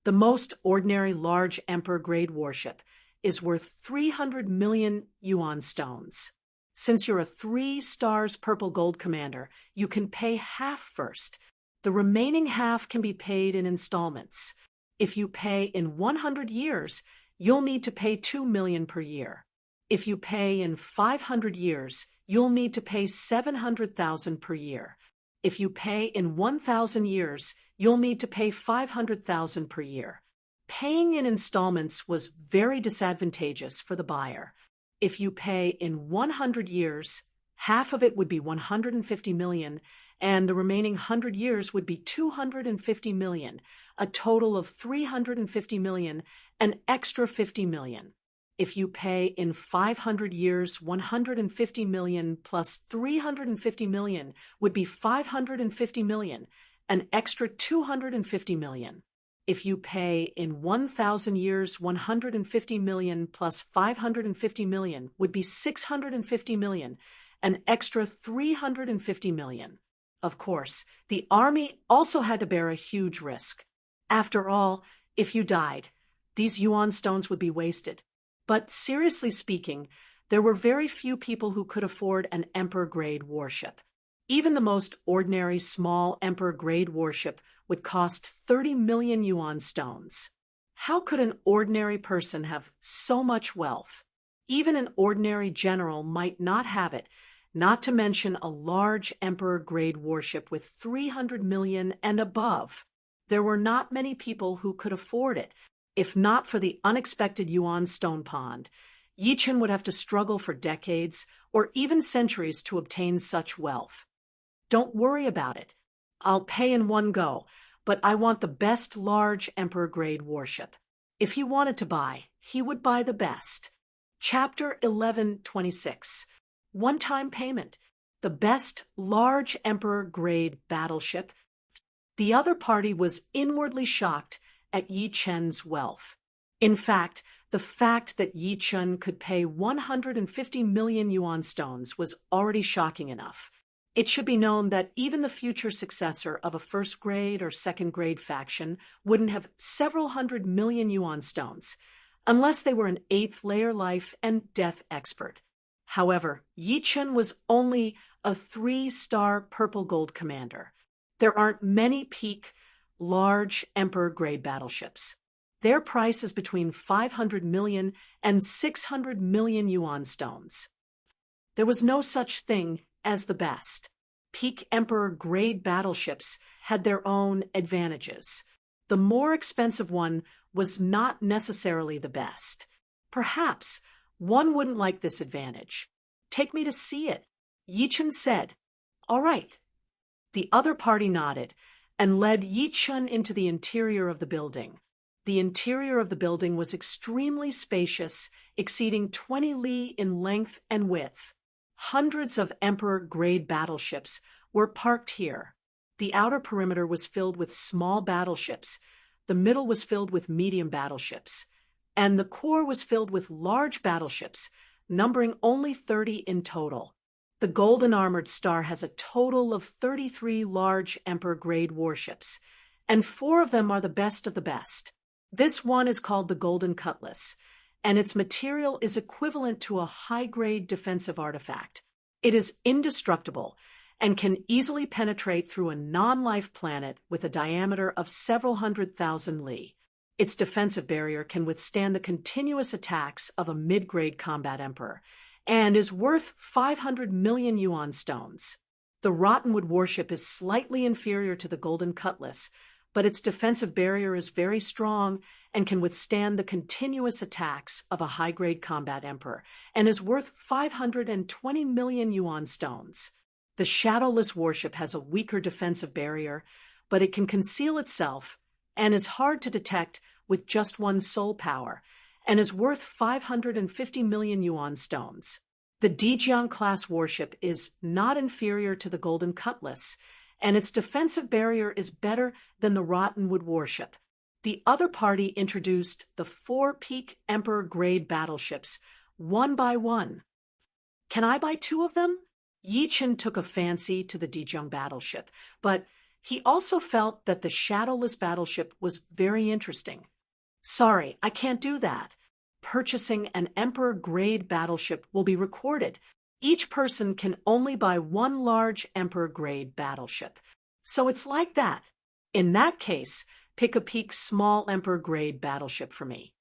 The most ordinary large Emperor-grade warship is worth 300 million yuan stones. Since you're a 3 stars purple gold commander, you can pay half first. The remaining half can be paid in installments. If you pay in 100 years, you'll need to pay 2 million per year. If you pay in 500 years, you'll need to pay 700,000 per year. If you pay in 1,000 years, you'll need to pay 500,000 per year. Paying in installments was very disadvantageous for the buyer. If you pay in 100 years, half of it would be 150 million, and the remaining 100 years would be 250 million, a total of 350 million, an extra 50 million. If you pay in 500 years, 150 million plus 350 million would be 550 million, an extra 250 million. If you pay in 1,000 years, 150 million plus 550 million would be 650 million, an extra 350 million. Of course, the army also had to bear a huge risk. After all, if you died, these yuan stones would be wasted. But seriously speaking, there were very few people who could afford an Emperor-grade warship. Even the most ordinary small Emperor-grade warship would cost 30 million yuan stones. How could an ordinary person have so much wealth? Even an ordinary general might not have it, not to mention a large Emperor-grade warship with 300 million and above. There were not many people who could afford it. If not for the unexpected Yuan Stone Pond, Yi Chen would have to struggle for decades or even centuries to obtain such wealth. Don't worry about it. I'll pay in one go, but I want the best large Emperor-grade warship. If he wanted to buy, he would buy the best. Chapter 1126. One-time payment. The best large Emperor-grade battleship. The other party was inwardly shocked at Yi Chen's wealth. In fact, the fact that Yi Chen could pay 150 million yuan stones was already shocking enough. It should be known that even the future successor of a first-grade or second-grade faction wouldn't have several hundred million yuan stones, unless they were an eighth-layer life and death expert. However, Yi Chen was only a 3-star purple gold commander. There aren't many peak, large Emperor-grade battleships. Their price is between 500 million and 600 million yuan stones. There was no such thing as the best. Peak Emperor-grade battleships had their own advantages. The more expensive one was not necessarily the best. Perhaps one wouldn't like this advantage. Take me to see it, Yi Chen said. All right. The other party nodded and led Yi Chen into the interior of the building. The interior of the building was extremely spacious, exceeding 20 li in length and width. Hundreds of Emperor-grade battleships were parked here. The outer perimeter was filled with small battleships, the middle was filled with medium battleships, and the core was filled with large battleships, numbering only 30 in total. The Golden Armored Star has a total of 33 large Emperor-grade warships, and 4 of them are the best of the best. This one is called the Golden Cutlass, and its material is equivalent to a high-grade defensive artifact. It is indestructible and can easily penetrate through a non-life planet with a diameter of several 100,000 li. Its defensive barrier can withstand the continuous attacks of a mid-grade combat emperor, and is worth 500 million yuan stones. The Rottenwood warship is slightly inferior to the Golden Cutlass, but its defensive barrier is very strong and can withstand the continuous attacks of a high-grade combat emperor, and is worth 520 million yuan stones. The Shadowless warship has a weaker defensive barrier, but it can conceal itself and is hard to detect with just one soul power, and is worth 550 million yuan stones. The Dijiang-class warship is not inferior to the Golden Cutlass, and its defensive barrier is better than the Rottenwood warship. The other party introduced the 4 peak Emperor-grade battleships, one by one. Can I buy 2 of them? Yi Chen took a fancy to the Dijiang battleship, but he also felt that the Shadowless battleship was very interesting. Sorry, I can't do that. Purchasing an Emperor-grade battleship will be recorded. Each person can only buy 1 large Emperor-grade battleship. So it's like that. In that case, pick a peak small Emperor-grade battleship for me.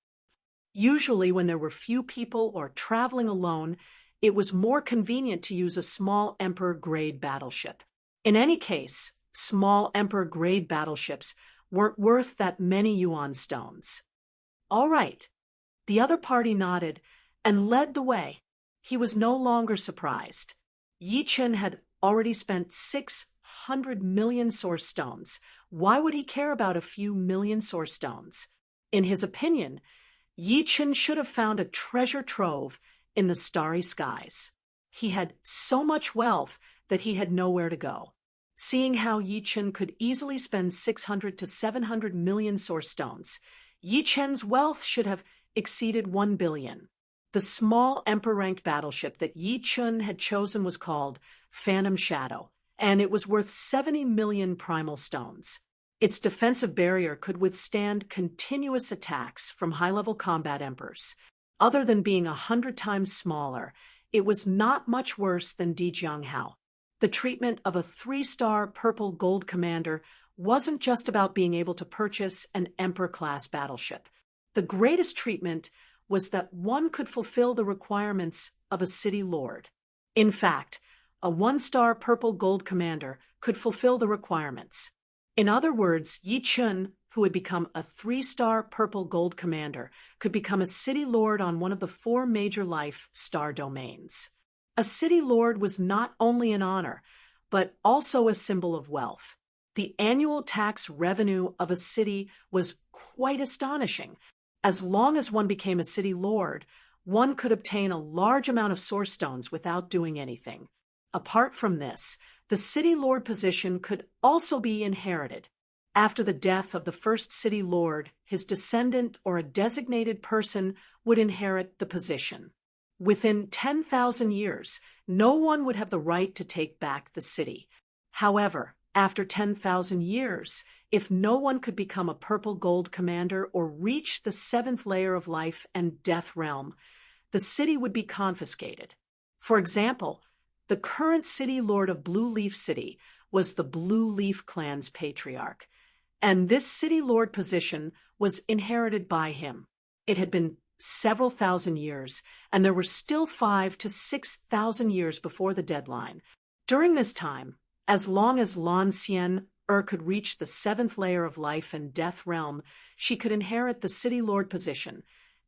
Usually when there were few people or traveling alone, it was more convenient to use a small Emperor-grade battleship. In any case, small Emperor-grade battleships weren't worth that many yuan stones. All right. The other party nodded and led the way. He was no longer surprised. Yi Chen had already spent 600 million source stones. Why would he care about a few million source stones? In his opinion, Yi Chen should have found a treasure trove in the starry skies. He had so much wealth that he had nowhere to go. Seeing how Yi Chen could easily spend 600 to 700 million source stones, Yi Chen's wealth should have exceeded 1 billion. The small Emperor-ranked battleship that Yi Chen had chosen was called Phantom Shadow, and it was worth 70 million primal stones. Its defensive barrier could withstand continuous attacks from high-level combat emperors. Other than being 100 times smaller, it was not much worse than Dijiang Hao. The treatment of a 3-star purple gold commander wasn't just about being able to purchase an Emperor-class battleship. The greatest treatment was that one could fulfill the requirements of a city lord. In fact, a 1-star purple gold commander could fulfill the requirements. In other words, Yi Chun, who had become a 3-star purple gold commander, could become a city lord on one of the 4 major life star domains. A city lord was not only an honor, but also a symbol of wealth. The annual tax revenue of a city was quite astonishing. As long as one became a city lord, one could obtain a large amount of source stones without doing anything. Apart from this, the city lord position could also be inherited. After the death of the first city lord, his descendant or a designated person would inherit the position. Within 10,000 years, no one would have the right to take back the city. However, after 10,000 years, if no one could become a purple gold commander or reach the 7th layer of life and death realm, the city would be confiscated. For example, the current city lord of Blue Leaf City was the Blue Leaf clan's patriarch, and this city lord position was inherited by him. It had been several thousand years, and there were still 5,000 to 6,000 years before the deadline. During this time, as long as Lan Xian could reach the 7th layer of life and death realm, she could inherit the city lord position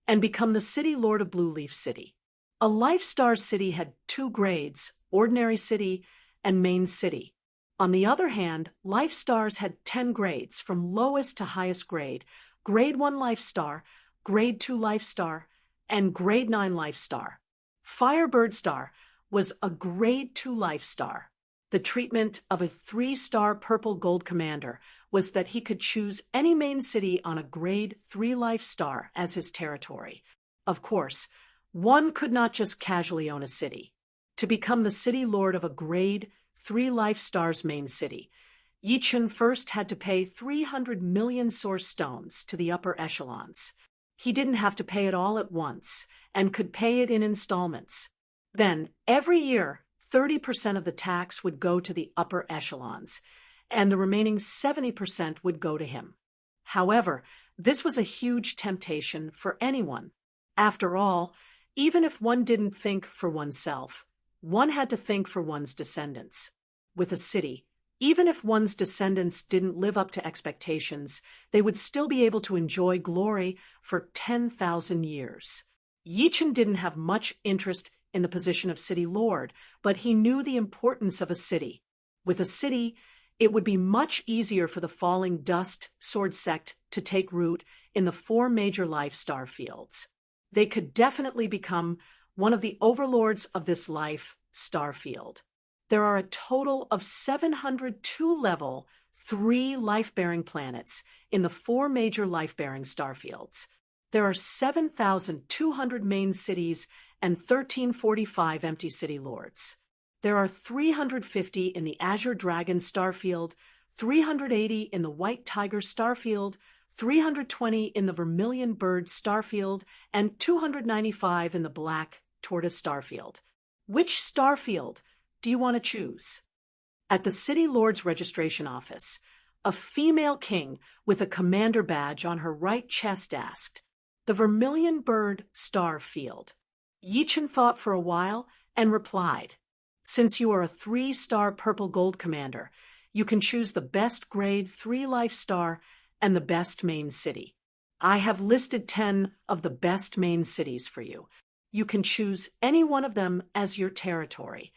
and become the city lord of Blue Leaf City. A life star city had 2 grades, ordinary city and main city. On the other hand, life stars had 10 grades from lowest to highest grade: grade 1 life star, grade 2 life star, and grade 9 life star. Firebird star was a grade 2 life star. The treatment of a 3-star purple gold commander was that he could choose any main city on a grade 3 life star as his territory. Of course, one could not just casually own a city. To become the city lord of a grade 3 life stars main city, Yi Chun first had to pay 300 million source stones to the upper echelons. He didn't have to pay it all at once and could pay it in installments. Then, every year, 30% of the tax would go to the upper echelons, and the remaining 70% would go to him. However, this was a huge temptation for anyone. After all, even if one didn't think for oneself, one had to think for one's descendants. With a city, even if one's descendants didn't live up to expectations, they would still be able to enjoy glory for 10,000 years. Yi Chun didn't have much interest in the position of city lord, but he knew the importance of a city. With a city, it would be much easier for the falling dust sword sect to take root in the 4 major life star fields. They could definitely become one of the overlords of this life star field. There are a total of 702 level 3 life-bearing planets in the 4 major life-bearing star fields. There are 7,200 main cities and 1,345 empty city lords. There are 350 in the Azure Dragon starfield, 380 in the White Tiger starfield, 320 in the Vermilion Bird starfield, and 295 in the Black Tortoise starfield. Which starfield do you want to choose? At the City Lord's registration office, a female king with a commander badge on her right chest asked, "The Vermilion Bird starfield." Yi Chun thought for a while and replied, "Since you are a 3-star purple gold commander, you can choose the best grade 3 life star and the best main city. I have listed 10 of the best main cities for you. You can choose any one of them as your territory."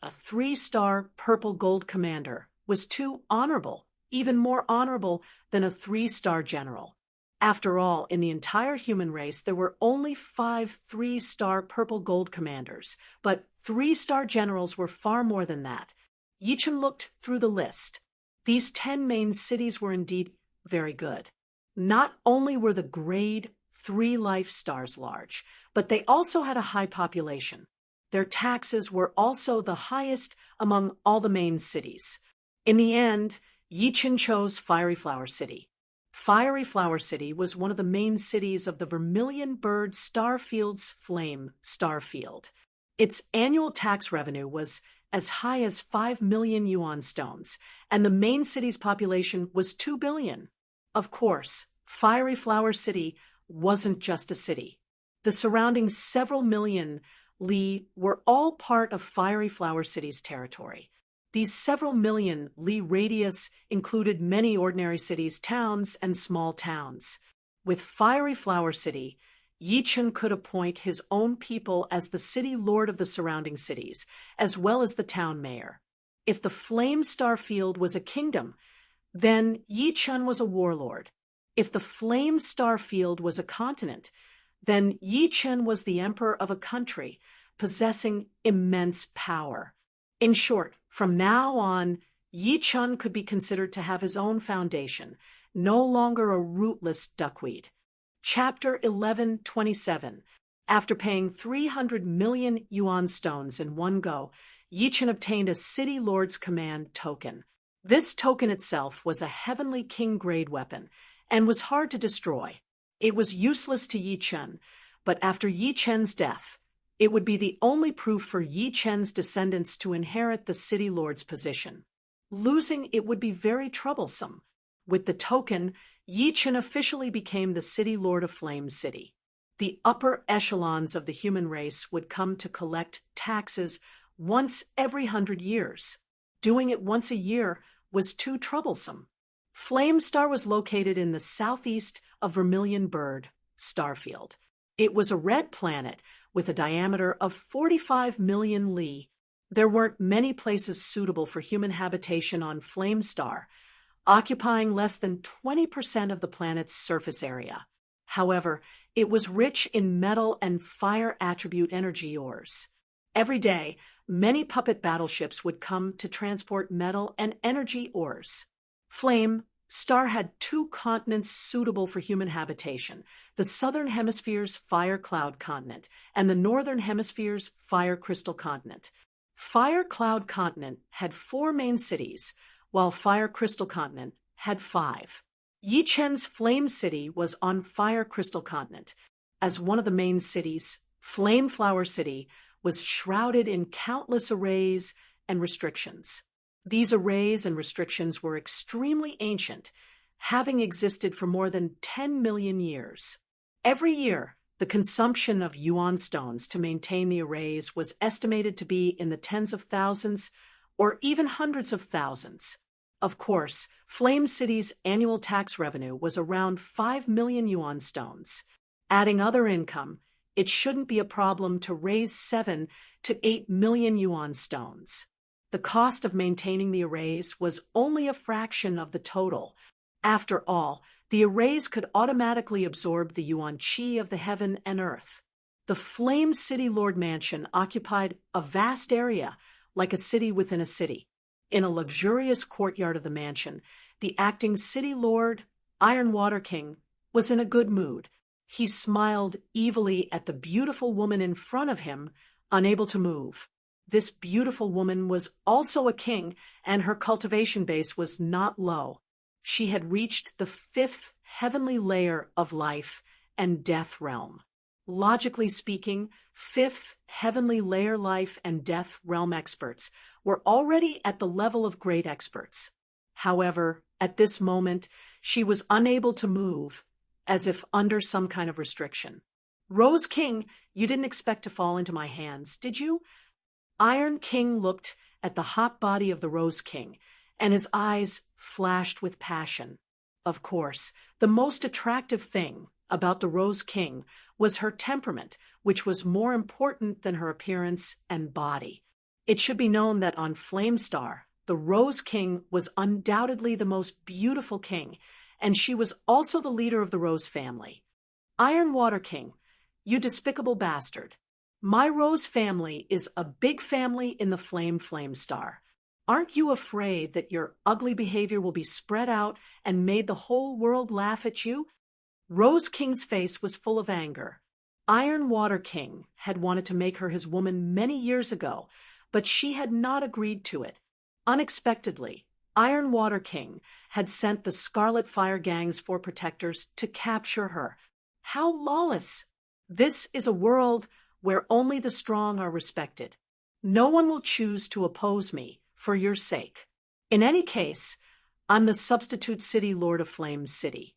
A 3-star purple gold commander was too honorable, even more honorable than a 3-star general. After all, in the entire human race, there were only 5 3-star purple gold commanders, but 3-star generals were far more than that. Yi Chun looked through the list. These 10 main cities were indeed very good. Not only were the grade 3 life stars large, but they also had a high population. Their taxes were also the highest among all the main cities. In the end, Yi Chun chose Fiery Flower City. Fiery Flower City was one of the main cities of the Vermilion Bird Starfield's Flame Starfield. Its annual tax revenue was as high as 5 million yuan stones, and the main city's population was 2 billion. Of course, Fiery Flower City wasn't just a city. The surrounding several million li were all part of Fiery Flower City's territory. These several million li radius included many ordinary cities, towns, and small towns. With Fiery Flower City, Yi Chen could appoint his own people as the city lord of the surrounding cities, as well as the town mayor. If the Flame Star Field was a kingdom, then Yi Chen was a warlord. If the Flame Star Field was a continent, then Yi Chen was the emperor of a country, possessing immense power. In short, from now on, Yi Chen could be considered to have his own foundation, no longer a rootless duckweed. Chapter 11:27. After paying 300 million yuan stones in one go, Yi Chen obtained a City Lord's Command token. This token itself was a heavenly king-grade weapon and was hard to destroy. It was useless to Yi Chen, but after Yi Chen's death, it would be the only proof for Yi Chen's descendants to inherit the City Lord's position. Losing it would be very troublesome. With the token, Yi Chen officially became the City Lord of Flame City. The upper echelons of the human race would come to collect taxes once every 100 years. Doing it once a year was too troublesome. Flame Star was located in the southeast of Vermilion Bird Starfield. It was a red planet with a diameter of 45 million li. There weren't many places suitable for human habitation on Flame Star, occupying less than 20% of the planet's surface area. However, it was rich in metal and fire attribute energy ores. Every day, many puppet battleships would come to transport metal and energy ores. Flame Star had 2 continents suitable for human habitation, the Southern Hemisphere's Fire Cloud Continent and the Northern Hemisphere's Fire Crystal Continent. Fire Cloud Continent had 4 main cities, while Fire Crystal Continent had 5. Yi Chen's Flame City was on Fire Crystal Continent. As one of the main cities, Flame Flower City was shrouded in countless arrays and restrictions. These arrays and restrictions were extremely ancient, having existed for more than 10 million years. Every year, the consumption of yuan stones to maintain the arrays was estimated to be in the tens of thousands or even hundreds of thousands. Of course, Flame City's annual tax revenue was around 5 million yuan stones. Adding other income, it shouldn't be a problem to raise 7 to 8 million yuan stones. The cost of maintaining the arrays was only a fraction of the total. After all, the arrays could automatically absorb the yuan qi of the heaven and earth. The Flame City Lord Mansion occupied a vast area, like a city within a city. In a luxurious courtyard of the mansion, the acting City Lord, Iron Water King, was in a good mood. He smiled evilly at the beautiful woman in front of him, unable to move. This beautiful woman was also a king, and her cultivation base was not low. She had reached the 5th heavenly layer of life and death realm. Logically speaking, 5th heavenly layer life and death realm experts were already at the level of great experts. However, at this moment, she was unable to move, as if under some kind of restriction. Rose King, you didn't expect to fall into my hands, did you? Iron King looked at the hot body of the Rose King, and his eyes flashed with passion. Of course, the most attractive thing about the Rose King was her temperament, which was more important than her appearance and body. It should be known that on Flame Star, the Rose King was undoubtedly the most beautiful king, and she was also the leader of the Rose family. Iron Water King, you despicable bastard. My Rose family is a big family in the Flame Star. Aren't you afraid that your ugly behavior will be spread out and made the whole world laugh at you? Rose King's face was full of anger. Iron Water King had wanted to make her his woman many years ago, but she had not agreed to it. Unexpectedly, Iron Water King had sent the Scarlet Fire Gang's 4 protectors to capture her. How lawless! This is a world where only the strong are respected. No one will choose to oppose me for your sake. In any case, I'm the substitute City Lord of Flame City.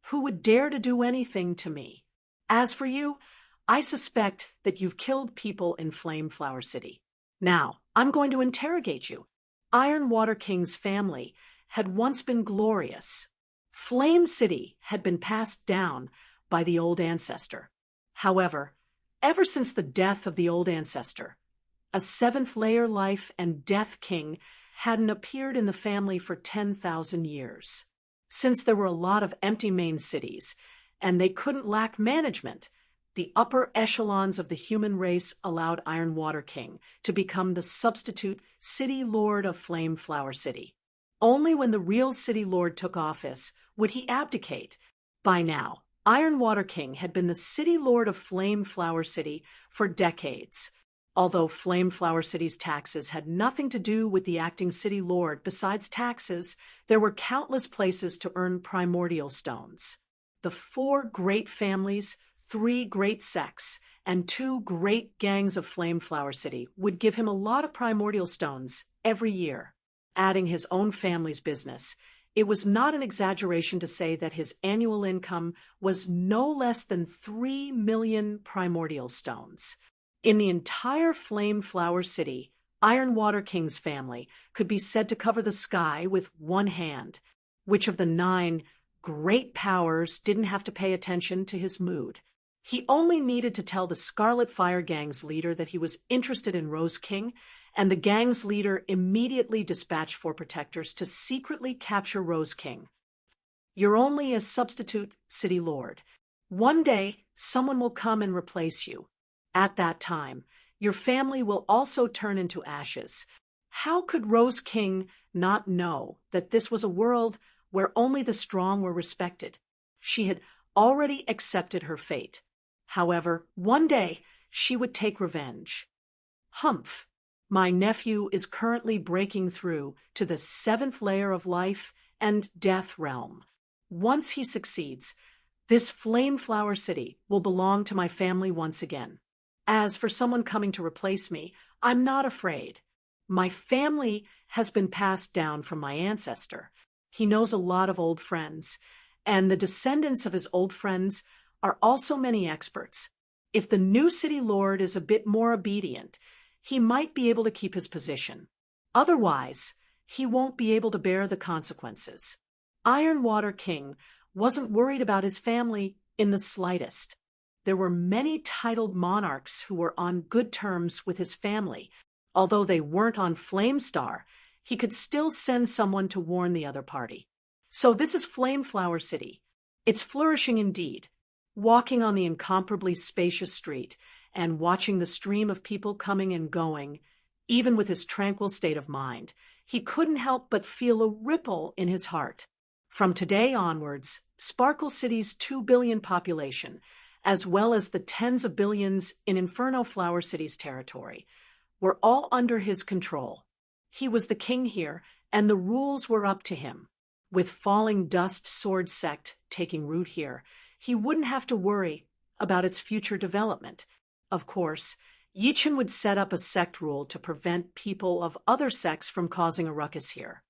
Who would dare to do anything to me? As for you, I suspect that you've killed people in Flame Flower City. Now, I'm going to interrogate you. Iron Water King's family had once been glorious. Flame City had been passed down by the old ancestor. However, ever since the death of the old ancestor, a seventh layer life and death king hadn't appeared in the family for 10,000 years. Since there were a lot of empty main cities, and they couldn't lack management, the upper echelons of the human race allowed Iron Water King to become the substitute city lord of Flame Flower City. Only when the real city lord took office would he abdicate. By now, Iron Water King had been the city lord of Flame Flower City for decades. Although Flame Flower City's taxes had nothing to do with the acting city lord besides taxes, there were countless places to earn primordial stones. The 4 great families, 3 great sects, and 2 great gangs of Flame Flower City would give him a lot of primordial stones every year. Adding his own family's business, it was not an exaggeration to say that his annual income was no less than 3 million primordial stones. In the entire Flame Flower City, Iron Water King's family could be said to cover the sky with one hand. Which of the 9 great powers didn't have to pay attention to his mood? He only needed to tell the Scarlet Fire Gang's leader that he was interested in Rose King, and the gang's leader immediately dispatched 4 protectors to secretly capture Rose King. You're only a substitute city lord. One day, someone will come and replace you. At that time, your family will also turn into ashes. How could Rose King not know that this was a world where only the strong were respected? She had already accepted her fate. However, one day she would take revenge. Humph! My nephew is currently breaking through to the 7th layer of life and death realm. Once he succeeds, this Flame Flower City will belong to my family once again. As for someone coming to replace me, I'm not afraid. My family has been passed down from my ancestor. He knows a lot of old friends, and the descendants of his old friends are also many experts. If the new city lord is a bit more obedient, he might be able to keep his position. Otherwise, he won't be able to bear the consequences. Iron Water King wasn't worried about his family in the slightest. There were many titled monarchs who were on good terms with his family. Although they weren't on Flame Star, he could still send someone to warn the other party. So this is Flame Flower City. It's flourishing indeed. Walking on the incomparably spacious street and watching the stream of people coming and going, even with his tranquil state of mind, he couldn't help but feel a ripple in his heart. From today onwards, Sparkle City's 2 billion population, as well as the tens of billions in Inferno Flower City's territory, were all under his control. He was the king here, and the rules were up to him. With Falling Dust Sword Sect taking root here, he wouldn't have to worry about its future development. Of course, Yichen would set up a sect rule to prevent people of other sects from causing a ruckus here.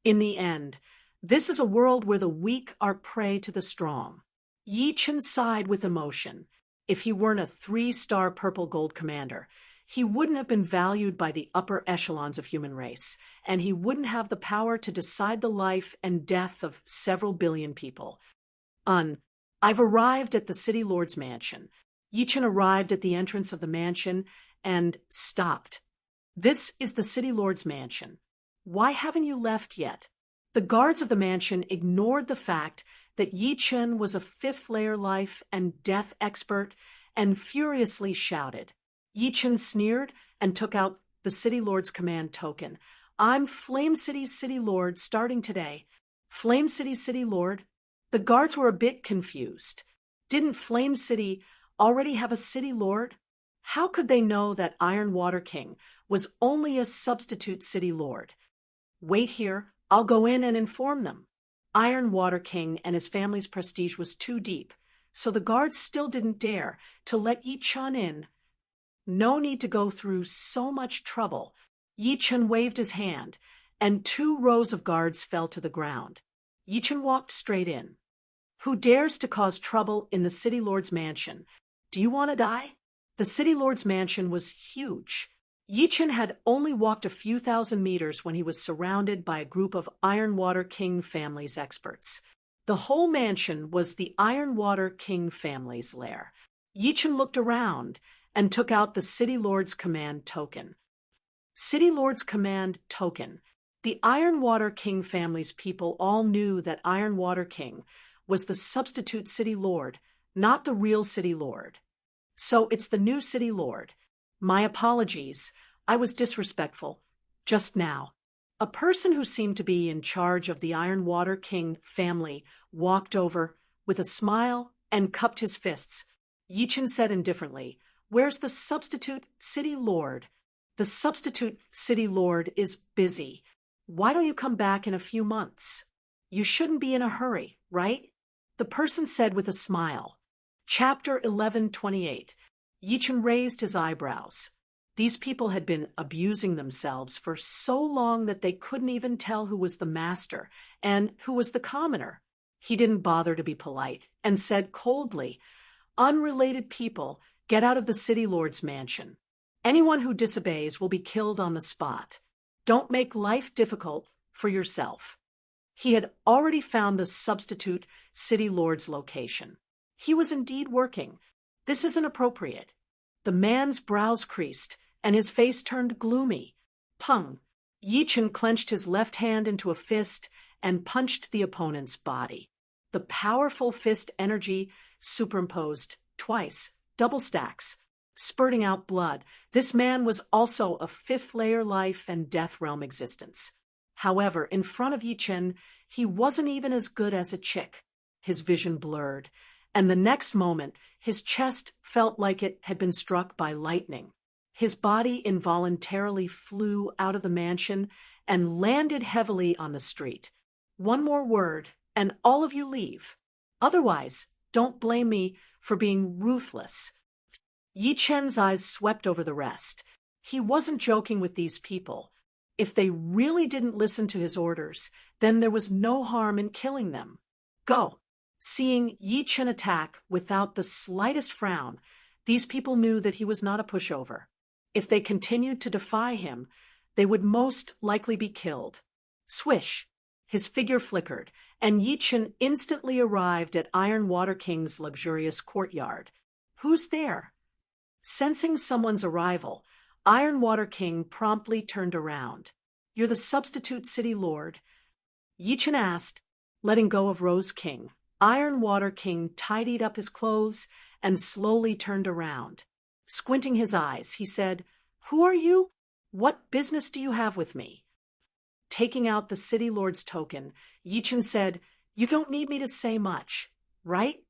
In the end, this is a world where the weak are prey to the strong. Yichen sighed with emotion. If he weren't a 3-star purple gold commander, he wouldn't have been valued by the upper echelons of human race, and he wouldn't have the power to decide the life and death of several billion people. I've arrived at the City Lord's mansion. Yichen arrived at the entrance of the mansion and stopped. This is the City Lord's mansion. Why haven't you left yet? The guards of the mansion ignored the fact that Yichen was a 5th layer life and death expert and furiously shouted. Yichen sneered and took out the City Lord's command token. I'm Flame City's City Lord starting today. Flame City's City Lord? The guards were a bit confused. Didn't Flame City already have a City Lord? How could they know that Iron Water King was only a substitute City Lord? Wait here, I'll go in and inform them. Iron Water King and his family's prestige was too deep, so the guards still didn't dare to let Yichen in. No need to go through so much trouble. Yichen waved his hand, and 2 rows of guards fell to the ground. Yichen walked straight in. Who dares to cause trouble in the City Lord's mansion? Do you want to die? The city lord's mansion was huge. Yi Chen had only walked a few thousand meters when he was surrounded by a group of Ironwater King family's experts. The whole mansion was the Ironwater King family's lair. Yi Chen looked around and took out the City Lord's Command token. City Lord's Command token. The Ironwater King family's people all knew that Ironwater King was the substitute City Lord, not the real City Lord. So it's the new City Lord. My apologies, I was disrespectful. Just now. A person who seemed to be in charge of the Ironwater King family walked over with a smile and cupped his fists. Yi Chen said indifferently, "Where's the substitute City Lord?" "The substitute City Lord is busy. Why don't you come back in a few months? You shouldn't be in a hurry, right?" The person said with a smile. Chapter 11:28. Yi Chen raised his eyebrows. These people had been abusing themselves for so long that they couldn't even tell who was the master and who was the commoner. He didn't bother to be polite and said coldly, "Unrelated people, get out of the City Lord's mansion. Anyone who disobeys will be killed on the spot. Don't make life difficult for yourself." He had already found the substitute City Lord's location. He was indeed working. "This isn't appropriate." The man's brows creased, and his face turned gloomy. Pung! Yi Chen clenched his left hand into a fist and punched the opponent's body. The powerful fist energy superimposed twice, double stacks, spurting out blood. This man was also a fifth-layer life and death realm existence. However, in front of Yi Chen, he wasn't even as good as a chick. His vision blurred, and the next moment, his chest felt like it had been struck by lightning. His body involuntarily flew out of the mansion and landed heavily on the street. "One more word, and all of you leave. Otherwise, don't blame me for being ruthless." Yi Chen's eyes swept over the rest. He wasn't joking with these people. If they really didn't listen to his orders, then there was no harm in killing them. "Go." Seeing Yi Chen attack without the slightest frown, these people knew that he was not a pushover. If they continued to defy him, they would most likely be killed. Swish! His figure flickered, and Yi Chen instantly arrived at Ironwater King's luxurious courtyard. "Who's there?" Sensing someone's arrival, Ironwater King promptly turned around. "You're the substitute City Lord?" Yi Chen asked, letting go of Rose King. Ironwater King tidied up his clothes and slowly turned around. Squinting his eyes, he said, "Who are you? What business do you have with me?" Taking out the City Lord's token, Yi Chen said, "You don't need me to say much, right?"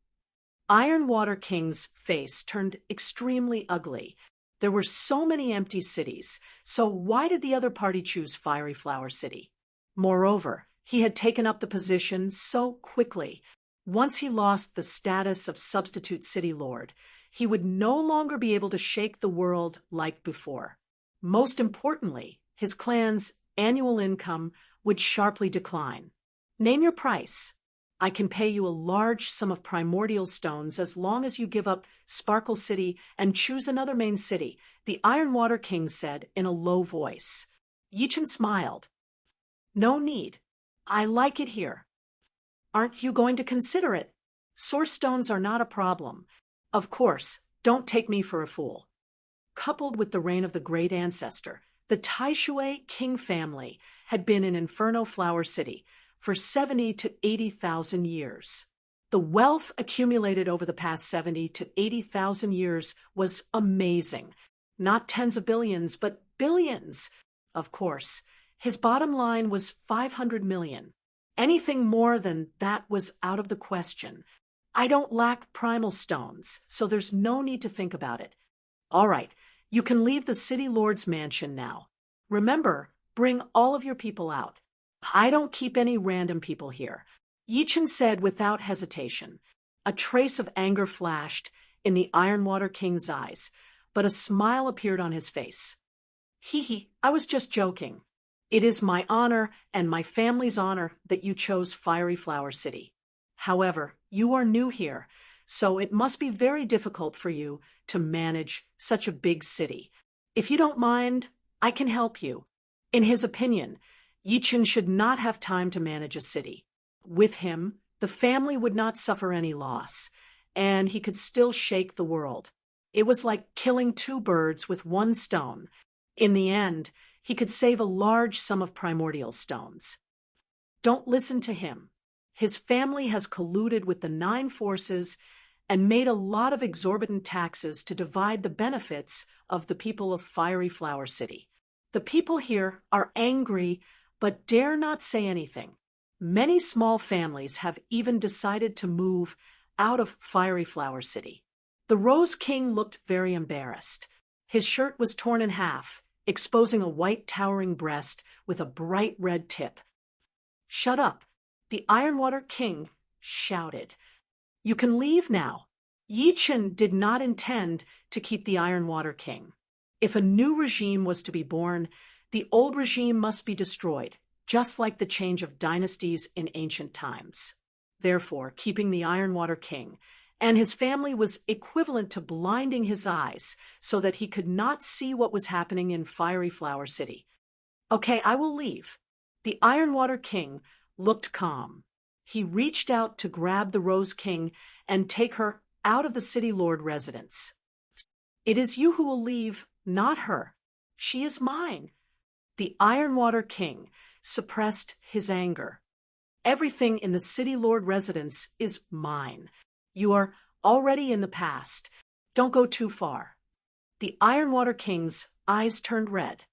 Ironwater King's face turned extremely ugly. There were so many empty cities, so why did the other party choose Fiery Flower City? Moreover, he had taken up the position so quickly. Once he lost the status of substitute City Lord, he would no longer be able to shake the world like before. Most importantly, his clan's annual income would sharply decline. "Name your price. I can pay you a large sum of primordial stones as long as you give up Sparkle City and choose another main city," the Ironwater King said in a low voice. Yi Chen smiled. "No need. I like it here." "Aren't you going to consider it? Source stones are not a problem. Of course, don't take me for a fool." Coupled with the reign of the great ancestor, the Taishui King family had been in Inferno Flower City for 70 to 80,000 years. The wealth accumulated over the past 70 to 80,000 years was amazing. Not tens of billions, but billions. Of course, his bottom line was 500 million. Anything more than that was out of the question. "I don't lack primal stones, so there's no need to think about it. All right, you can leave the City Lord's mansion now. Remember, bring all of your people out. I don't keep any random people here," Yi Chen said without hesitation. A trace of anger flashed in the Ironwater King's eyes, but a smile appeared on his face. "Hee, I was just joking. It is my honor and my family's honor that you chose Fiery Flower City. However, you are new here, so it must be very difficult for you to manage such a big city. If you don't mind, I can help you." In his opinion, Yi Chen should not have time to manage a city. With him, the family would not suffer any loss, and he could still shake the world. It was like killing two birds with one stone. In the end, he could save a large sum of primordial stones. Don't listen to him. His family has colluded with the 9 forces and made a lot of exorbitant taxes to divide the benefits of the people of Fiery Flower City. The people here are angry but dare not say anything. Many small families have even decided to move out of Fiery Flower City. The Rose King looked very embarrassed. His shirt was torn in half, exposing a white towering breast with a bright red tip. "Shut up," the Ironwater King shouted. "You can leave now." Yi Chen did not intend to keep the Ironwater King. If a new regime was to be born, the old regime must be destroyed, just like the change of dynasties in ancient times. Therefore, keeping the Ironwater King and his family was equivalent to blinding his eyes so that he could not see what was happening in Fiery Flower City. "Okay, I will leave." The Ironwater King looked calm. He reached out to grab the Rose King and take her out of the City Lord residence. "It is you who will leave, not her. She is mine." The Ironwater King suppressed his anger. "Everything in the City Lord residence is mine. You are already in the past. Don't go too far." The Ironwater King's eyes turned red.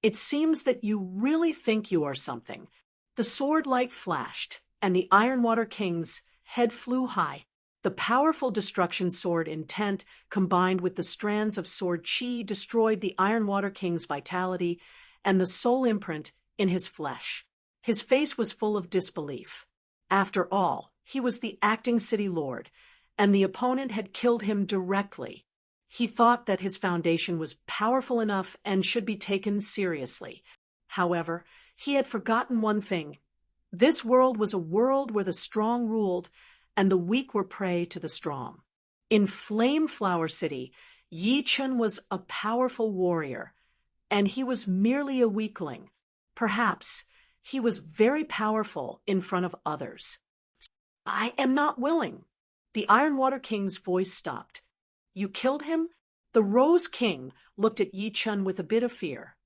"It seems that you really think you are something." The sword light flashed, and the Ironwater King's head flew high. The powerful destruction sword intent, combined with the strands of sword chi, destroyed the Ironwater King's vitality and the soul imprint in his flesh. His face was full of disbelief. After all, he was the acting City Lord, and the opponent had killed him directly. He thought that his foundation was powerful enough and should be taken seriously. However, he had forgotten one thing. This world was a world where the strong ruled and the weak were prey to the strong. In Flame Flower City, Yi Chen was a powerful warrior, and he was merely a weakling. Perhaps he was very powerful in front of others. "I am not willing." The Ironwater King's voice stopped. "You killed him?" The Rose King looked at Yi Chen with a bit of fear.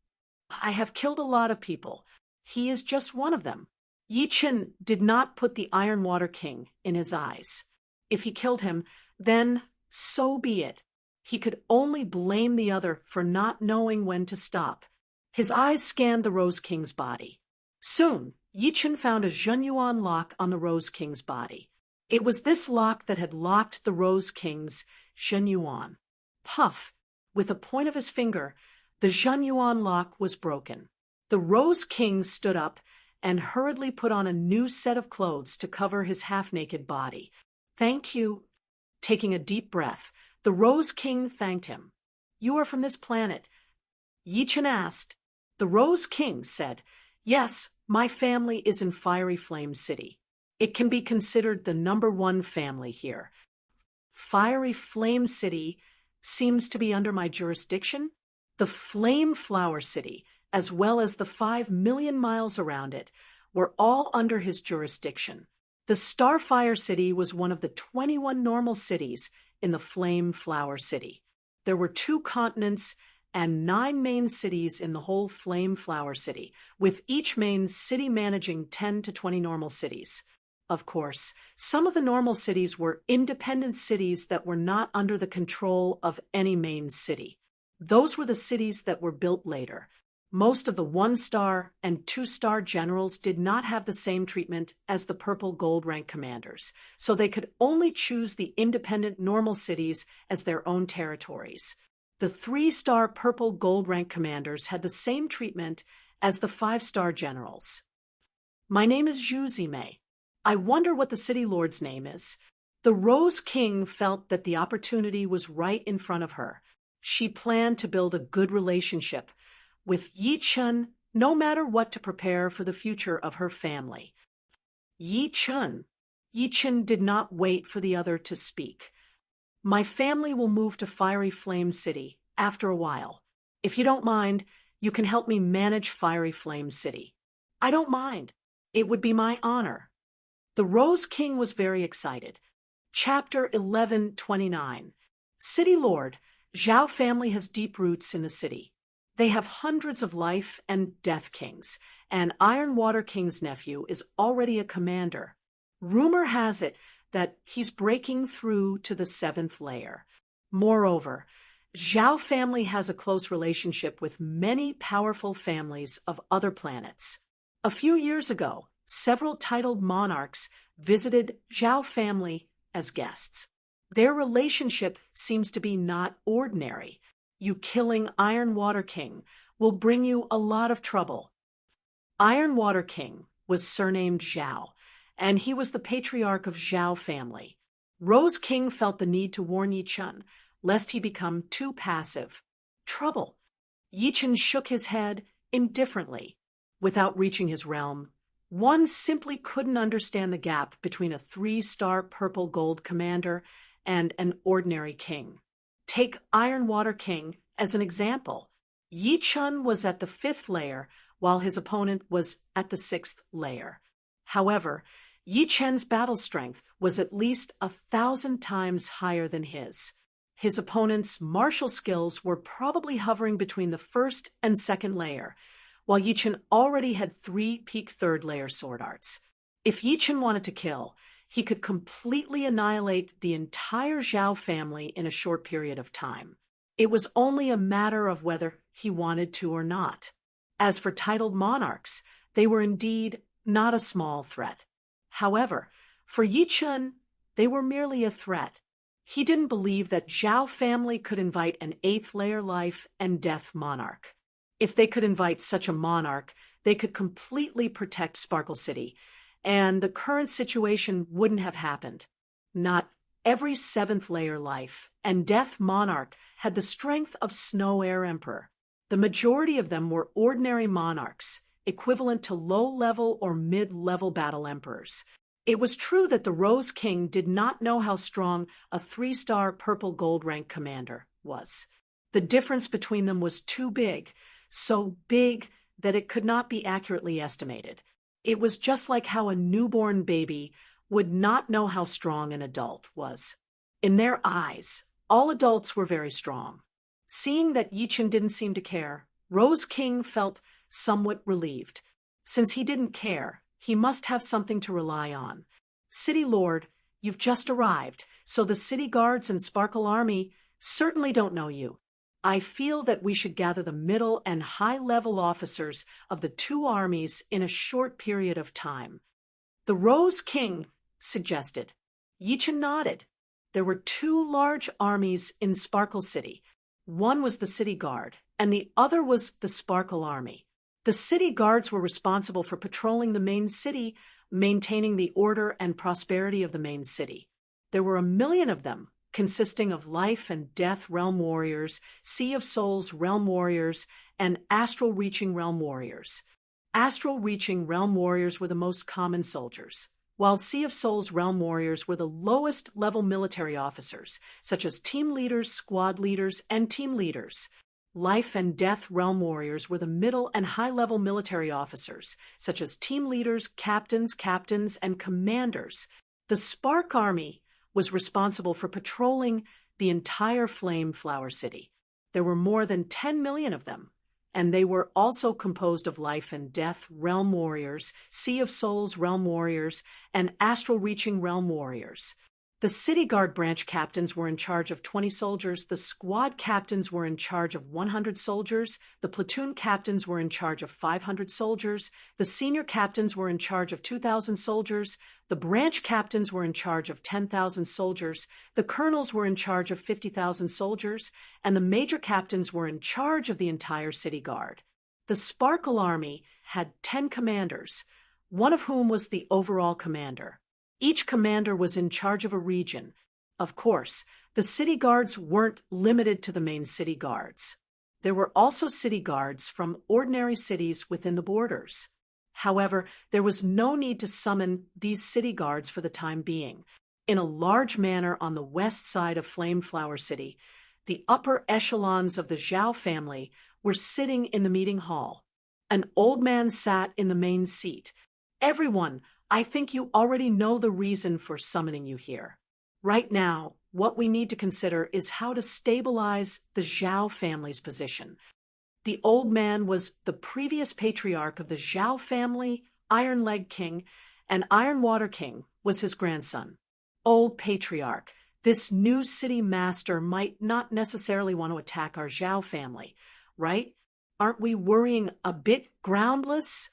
"I have killed a lot of people. He is just one of them." Yi Chen did not put the Ironwater King in his eyes. If he killed him, then so be it. He could only blame the other for not knowing when to stop. His eyes scanned the Rose King's body. Soon, Yi Chen found a Zhenyuan lock on the Rose King's body. It was this lock that had locked the Rose King's Zhenyuan. Puff! With a point of his finger, the Zhenyuan lock was broken. The Rose King stood up and hurriedly put on a new set of clothes to cover his half-naked body. "Thank you." Taking a deep breath, the Rose King thanked him. "You are from this planet?" Yi Chen asked. The Rose King said, "Yes, my family is in Fiery Flame City. It can be considered the #1 family here. Fiery Flame City seems to be under my jurisdiction. The Flame Flower City, as well as the 5 million miles around it, were all under his jurisdiction. The Starfire City was one of the 21 normal cities in the Flame Flower City. There were 2 continents and 9 main cities in the whole Flame Flower City, with each main city managing 10 to 20 normal cities. Of course, some of the normal cities were independent cities that were not under the control of any main city. Those were the cities that were built later. Most of the 1-star and 2-star generals did not have the same treatment as the purple gold rank commanders, so they could only choose the independent normal cities as their own territories. The 3-star purple gold rank commanders had the same treatment as the 5-star generals. "My name is Zhu Zimei. I wonder what the City Lord's name is." The Rose King felt that the opportunity was right in front of her. She planned to build a good relationship with Yi Chen, no matter what, to prepare for the future of her family. "Yi Chen," Yi Chen did not wait for the other to speak. My family will move to Fiery Flame City after a while. If you don't mind, you can help me manage Fiery Flame City. I don't mind. It would be my honor. The Rose King was very excited. Chapter 1129. City Lord, Zhao family has deep roots in the city. They have hundreds of life and death kings, and Iron Water King's nephew is already a commander. Rumor has it that he's breaking through to the 7th layer. Moreover, Zhao family has a close relationship with many powerful families of other planets. A few years ago, several titled monarchs visited Zhao family as guests. Their relationship seems to be not ordinary. You killing Iron Water King will bring you a lot of trouble. Iron Water King was surnamed Zhao, and he was the patriarch of Zhao family. Rose King felt the need to warn Yi Chen, lest he become too passive. Trouble. Yi Chen shook his head indifferently. Without reaching his realm, one simply couldn't understand the gap between a 3-star purple gold commander and an ordinary king. Take Iron Water King as an example. Yi Chen was at the 5th layer, while his opponent was at the 6th layer. However, Yi Chen's battle strength was at least 1,000 times higher than his. His opponent's martial skills were probably hovering between the 1st and 2nd layer, while Yi Chen already had 3 peak 3rd layer sword arts. If Yi Chen wanted to kill, he could completely annihilate the entire Zhao family in a short period of time. It was only a matter of whether he wanted to or not. As for titled monarchs, they were indeed not a small threat. However, for Yi Chen, they were merely a threat. He didn't believe that Zhao family could invite an 8th layer life and death monarch. If they could invite such a monarch, they could completely protect Sparkle City, and the current situation wouldn't have happened. Not every 7th layer life and death monarch had the strength of Snow Air Emperor. The majority of them were ordinary monarchs, equivalent to low-level or mid-level battle emperors. It was true that the Rose King did not know how strong a 3-star purple gold rank commander was. The difference between them was too big, so big that it could not be accurately estimated. It was just like how a newborn baby would not know how strong an adult was. In their eyes, all adults were very strong. Seeing that Yi Chen didn't seem to care, Rose King felt somewhat relieved. Since he didn't care, he must have something to rely on. City Lord, you've just arrived, so the city guards and Sparkle Army certainly don't know you. I feel that we should gather the middle and high-level officers of the 2 armies in a short period of time. The Rose King suggested. Yi Chen nodded. There were 2 large armies in Sparkle City. One was the City Guard, and the other was the Sparkle Army. The city guards were responsible for patrolling the main city, maintaining the order and prosperity of the main city. There were 1 million of them, consisting of Life and Death Realm Warriors, Sea of Souls Realm Warriors, and Astral Reaching Realm Warriors. Astral Reaching Realm Warriors were the most common soldiers, while Sea of Souls Realm Warriors were the lowest level military officers, such as team leaders, squad leaders, and team leaders. Life and Death Realm Warriors were the middle and high-level military officers, such as team leaders, captains, and commanders. The Spark Army was responsible for patrolling the entire Flame Flower City. There were more than 10 million of them, and they were also composed of Life and Death Realm Warriors, Sea of Souls Realm Warriors, and Astral Reaching Realm Warriors. The City Guard branch captains were in charge of 20 soldiers, the squad captains were in charge of 100 soldiers, the platoon captains were in charge of 500 soldiers, the senior captains were in charge of 2,000 soldiers, the branch captains were in charge of 10,000 soldiers, the colonels were in charge of 50,000 soldiers, and the major captains were in charge of the entire City Guard. The Sparkle Army had 10 commanders, one of whom was the overall commander. Each commander was in charge of a region. Of course, the city guards weren't limited to the main city guards. There were also city guards from ordinary cities within the borders. However, there was no need to summon these city guards for the time being. In a large manor on the west side of Flameflower City, the upper echelons of the Zhao family were sitting in the meeting hall. An old man sat in the main seat. "Everyone, I think you already know the reason for summoning you here. Right now, what we need to consider is how to stabilize the Zhao family's position." The old man was the previous patriarch of the Zhao family, Iron Leg King, and Iron Water King was his grandson. "Old patriarch, this new city master might not necessarily want to attack our Zhao family, right? Aren't we worrying a bit groundless?"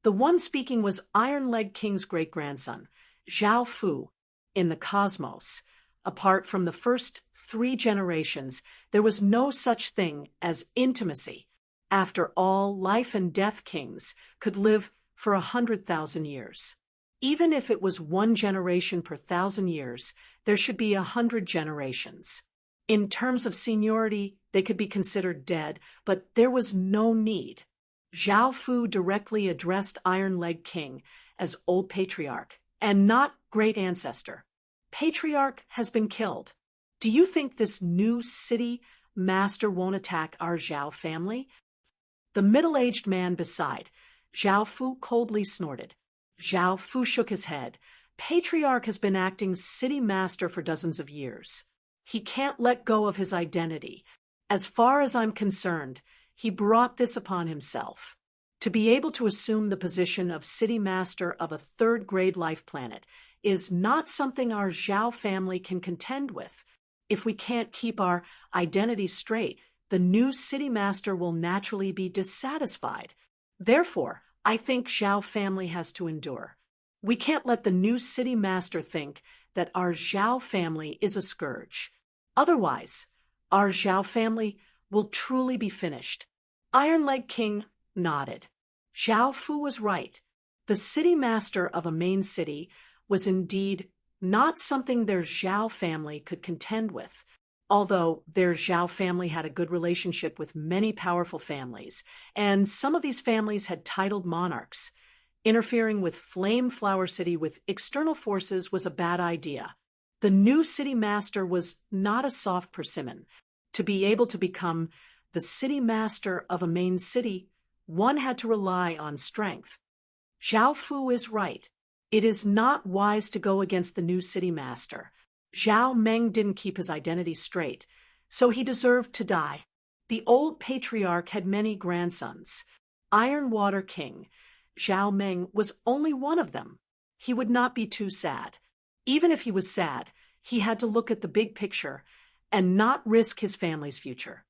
The one speaking was Iron Leg King's great-grandson, Zhao Fu. In the cosmos, apart from the first 3 generations, there was no such thing as intimacy. After all, life and death kings could live for 100,000 years. Even if it was 1 generation per 1,000 years, there should be 100 generations. In terms of seniority, they could be considered dead, but there was no need. Zhao Fu directly addressed Iron Leg King as Old Patriarch, and not Great Ancestor. "Patriarch has been killed. Do you think this new city master won't attack our Zhao family?" The middle-aged man beside Zhao Fu coldly snorted. Zhao Fu shook his head. "Patriarch has been acting city master for dozens of years. He can't let go of his identity. As far as I'm concerned, he brought this upon himself. To be able to assume the position of city master of a 3rd-grade life planet is not something our Zhao family can contend with. If we can't keep our identity straight, the new city master will naturally be dissatisfied. Therefore, I think Zhao family has to endure. We can't let the new city master think that our Zhao family is a scourge. Otherwise, our Zhao family will truly be finished." Iron Leg King nodded. Zhao Fu was right. The city master of a main city was indeed not something their Zhao family could contend with. Although their Zhao family had a good relationship with many powerful families, and some of these families had titled monarchs, interfering with Flameflower City with external forces was a bad idea. The new city master was not a soft persimmon. To be able to become the city master of a main city, one had to rely on strength. Zhao Fu is right. It is not wise to go against the new city master. Zhao Meng didn't keep his identity straight, so he deserved to die. The old patriarch had many grandsons. Iron Water King, Zhao Meng, was only one of them. He would not be too sad. Even if he was sad, he had to look at the big picture and not risk his family's future.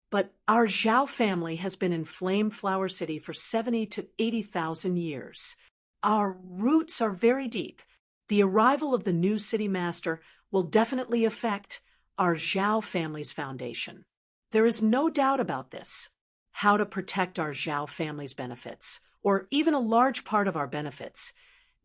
But our Zhao family has been in Flameflower City for 70 to 80,000 years. Our roots are very deep. The arrival of the new city master will definitely affect our Zhao family's foundation. There is no doubt about this. How to protect our Zhao family's benefits, or even a large part of our benefits,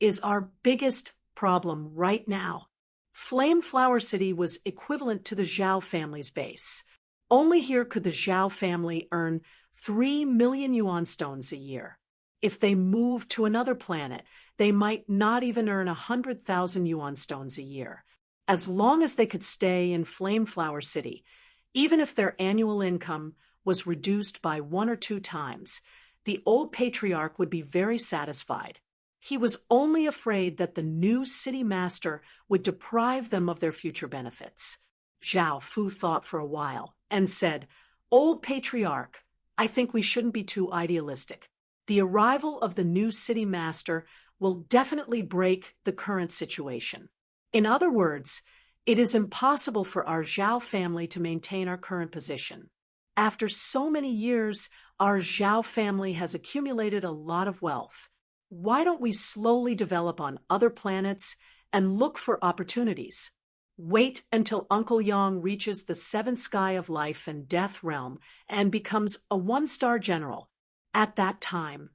is our biggest problem right now. Flameflower City was equivalent to the Zhao family's base. Only here could the Zhao family earn 3 million yuan stones a year. If they moved to another planet, they might not even earn 100,000 yuan stones a year. As long as they could stay in Flameflower City, even if their annual income was reduced by 1 or 2 times, the old patriarch would be very satisfied. He was only afraid that the new city master would deprive them of their future benefits. Zhao Fu thought for a while and said, "Old patriarch, I think we shouldn't be too idealistic. The arrival of the new city master will definitely break the current situation. In other words, it is impossible for our Zhao family to maintain our current position. After so many years, our Zhao family has accumulated a lot of wealth. Why don't we slowly develop on other planets and look for opportunities? Wait until Uncle Yang reaches the 7th sky of life and death realm and becomes a 1-star general. At that time,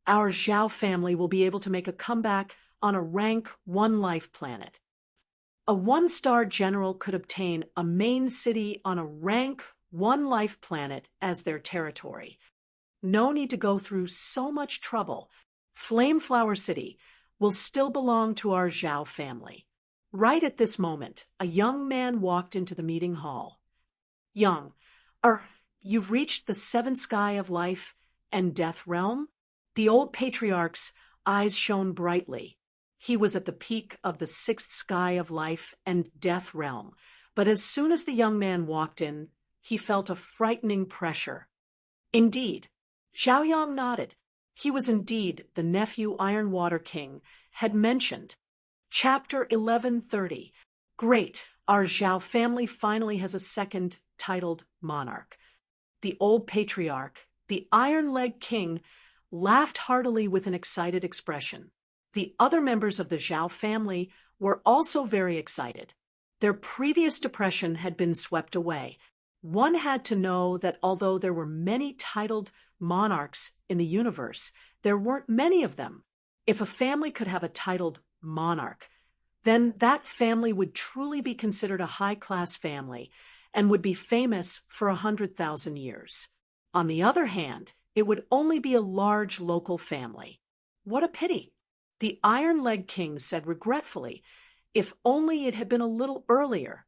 our Zhao family will be able to make a comeback on a rank 1 life planet. A 1-star general could obtain a main city on a rank 1 life planet as their territory. No need to go through so much trouble Flameflower City will still belong to our Zhao family. Right at this moment, a young man walked into the meeting hall. Young, you've reached the seventh sky of life and death realm? The old patriarch's eyes shone brightly. He was at the peak of the sixth sky of life and death realm, but as soon as the young man walked in, he felt a frightening pressure. Indeed, Xiaoyang nodded. He was indeed the nephew Iron Water King had mentioned. Chapter 1130. Great, our Zhao family finally has a second titled monarch. The old patriarch, the Iron Leg King, laughed heartily with an excited expression. The other members of the Zhao family were also very excited. Their previous depression had been swept away. One had to know that although there were many titled monarchs in the universe, there weren't many of them. If a family could have a titled monarch, then that family would truly be considered a high-class family and would be famous for 100,000 years. On the other hand, it would only be a large local family. What a pity! The Iron Leg King said regretfully, if only it had been a little earlier.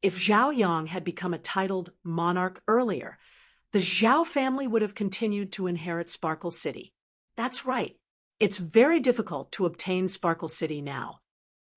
If Zhao Yang had become a titled monarch earlier, the Zhao family would have continued to inherit Sparkle City. That's right. It's very difficult to obtain Sparkle City now.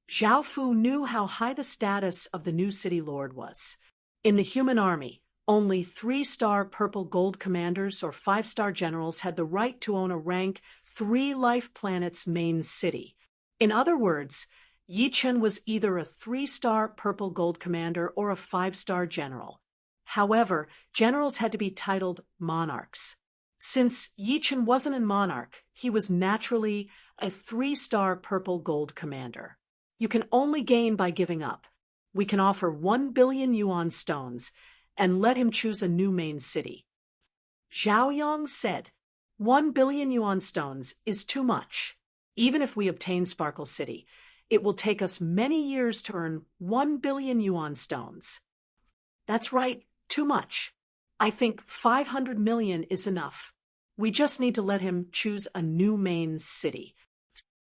Zhao Fu knew how high the status of the new city lord was. In the human army, only 3-star purple gold commanders or 5-star generals had the right to own a rank 3 life planet's main city. In other words, Yi Chen was either a 3-star purple gold commander or a 5-star general. However, generals had to be titled monarchs. Since Yi Chen wasn't a monarch, he was naturally a 3-star purple gold commander. You can only gain by giving up. We can offer 1 billion yuan stones and let him choose a new main city. Zhao Yang said, 1 billion yuan stones is too much. Even if we obtain Sparkle City, it will take us many years to earn 1 billion yuan stones. That's right, too much. I think 500 million is enough. We just need to let him choose a new main city.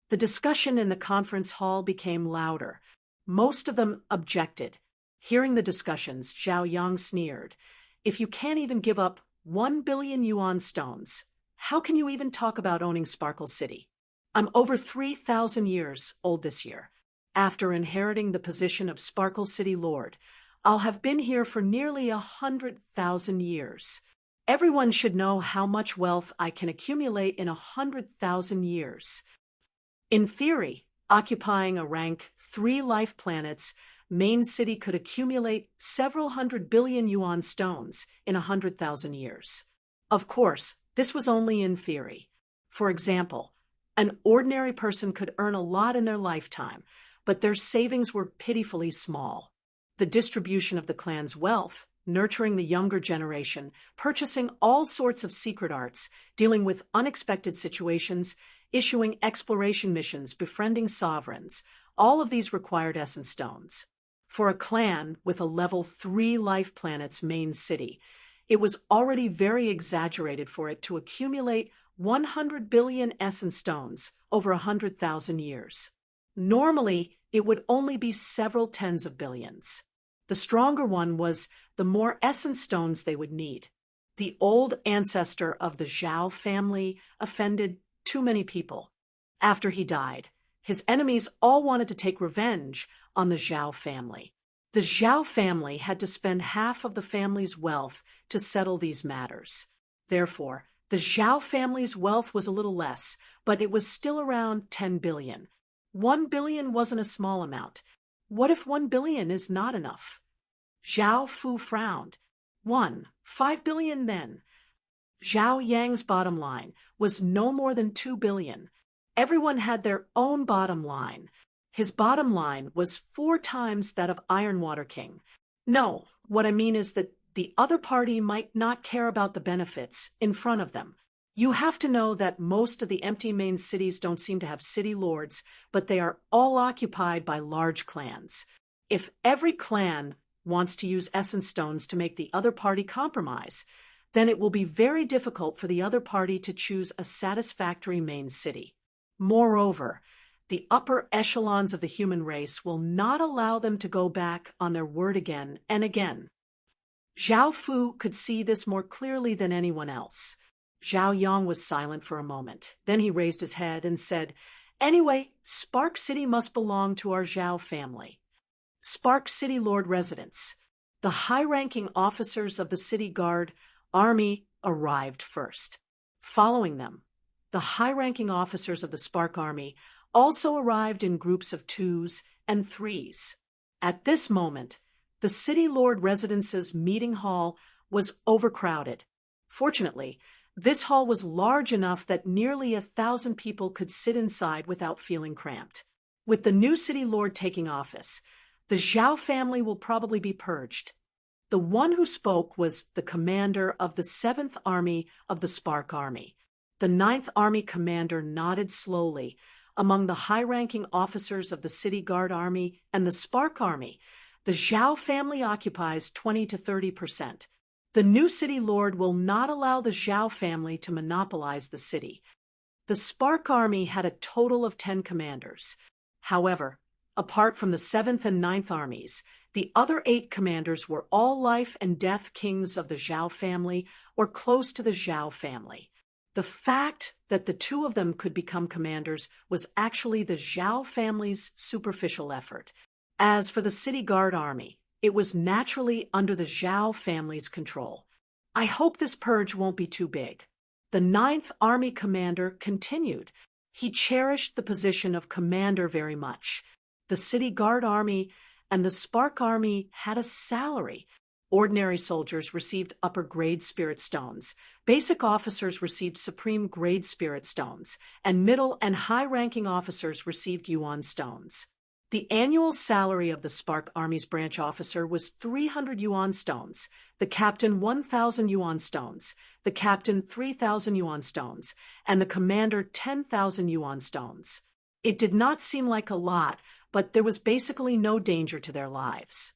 The discussion in the conference hall became louder. Most of them objected. Hearing the discussions, Zhao Yang sneered. If you can't even give up 1 billion yuan stones, how can you even talk about owning Sparkle City? I'm over 3,000 years old this year. After inheriting the position of Sparkle City Lord, I'll have been here for nearly 100,000 years. Everyone should know how much wealth I can accumulate in 100,000 years. In theory, occupying a rank 3 life planets, main city could accumulate several 100 billion yuan stones in 100,000 years. Of course, this was only in theory. For example, an ordinary person could earn a lot in their lifetime, but their savings were pitifully small. The distribution of the clan's wealth, nurturing the younger generation, purchasing all sorts of secret arts, dealing with unexpected situations, issuing exploration missions, befriending sovereigns, all of these required essence stones. For a clan with a level 3 life planet's main city, it was already very exaggerated for it to accumulate 100 billion essence stones over 100,000 years. Normally, it would only be several tens of billions. The stronger one was the more essence stones they would need. The old ancestor of the Zhao family offended too many people. After he died, his enemies all wanted to take revenge on the Zhao family. The Zhao family had to spend half of the family's wealth to settle these matters. Therefore, the Zhao family's wealth was a little less, but it was still around 10 billion. 1 billion wasn't a small amount. What if 1 billion is not enough? Zhao Fu frowned. 5 billion then. Zhao Yang's bottom line was no more than 2 billion. Everyone had their own bottom line. His bottom line was 4 times that of Iron Water King. No, what I mean is that the other party might not care about the benefits in front of them. You have to know that most of the empty main cities don't seem to have city lords, but they are all occupied by large clans. If every clan wants to use essence stones to make the other party compromise, then it will be very difficult for the other party to choose a satisfactory main city. Moreover, the upper echelons of the human race will not allow them to go back on their word again and again. Zhao Fu could see this more clearly than anyone else. Zhao Yang was silent for a moment. Then he raised his head and said, "Anyway, Spark City must belong to our Zhao family. Spark City Lord residents. The high-ranking officers of the City Guard Army arrived first. Following them, the high-ranking officers of the Spark Army also arrived in groups of 2s and 3s. At this moment, the City Lord Residence's meeting hall was overcrowded. Fortunately, this hall was large enough that nearly 1,000 people could sit inside without feeling cramped. With the new City Lord taking office, the Zhao family will probably be purged. The one who spoke was the commander of the 7th Army of the Spark Army. The 9th Army commander nodded slowly. Among the high-ranking officers of the City Guard Army and the Spark Army, the Zhao family occupies 20 to 30%. The new City Lord will not allow the Zhao family to monopolize the city. The Spark Army had a total of 10 commanders. However, apart from the 7th and 9th armies, the other 8 commanders were all life and death kings of the Zhao family or close to the Zhao family. The fact that the 2 of them could become commanders was actually the Zhao family's superficial effort. As for the City Guard Army, it was naturally under the Zhao family's control. I hope this purge won't be too big. The 9th Army commander continued. He cherished the position of commander very much. The City Guard Army and the Spark Army had a salary. Ordinary soldiers received upper-grade spirit stones. Basic officers received supreme-grade spirit stones, and middle and high-ranking officers received yuan stones. The annual salary of the Spark Army's branch officer was 300 yuan stones, the captain 1,000 yuan stones, the captain 3,000 yuan stones, and the commander 10,000 yuan stones. It did not seem like a lot, but there was basically no danger to their lives.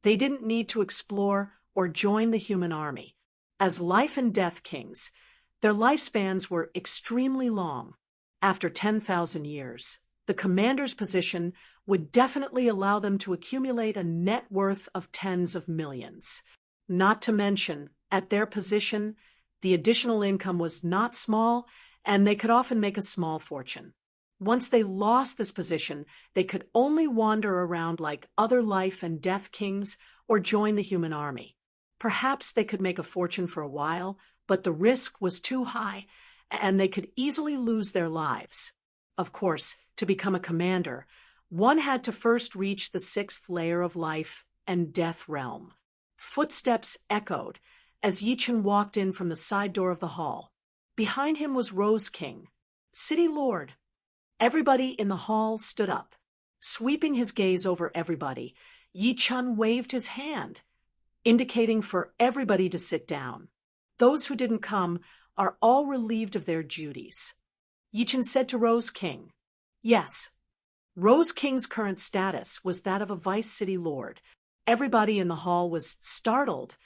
They didn't need to explore or join the human army. As life and death kings, their lifespans were extremely long. After 10,000 years, the commander's position would definitely allow them to accumulate a net worth of tens of millions. Not to mention, at their position, the additional income was not small, and they could often make a small fortune. Once they lost this position, they could only wander around like other life and death kings or join the human army. Perhaps they could make a fortune for a while, but the risk was too high, and they could easily lose their lives. Of course, to become a commander, one had to first reach the 6th layer of life and death realm. Footsteps echoed as Yichen walked in from the side door of the hall. Behind him was Rose King, City Lord. Everybody in the hall stood up. Sweeping his gaze over everybody, Yichen waved his hand, indicating for everybody to sit down. Those who didn't come are all relieved of their duties. Yichen said to Rose King, "Yes." Rose King's current status was that of a vice city lord. Everybody in the hall was startled,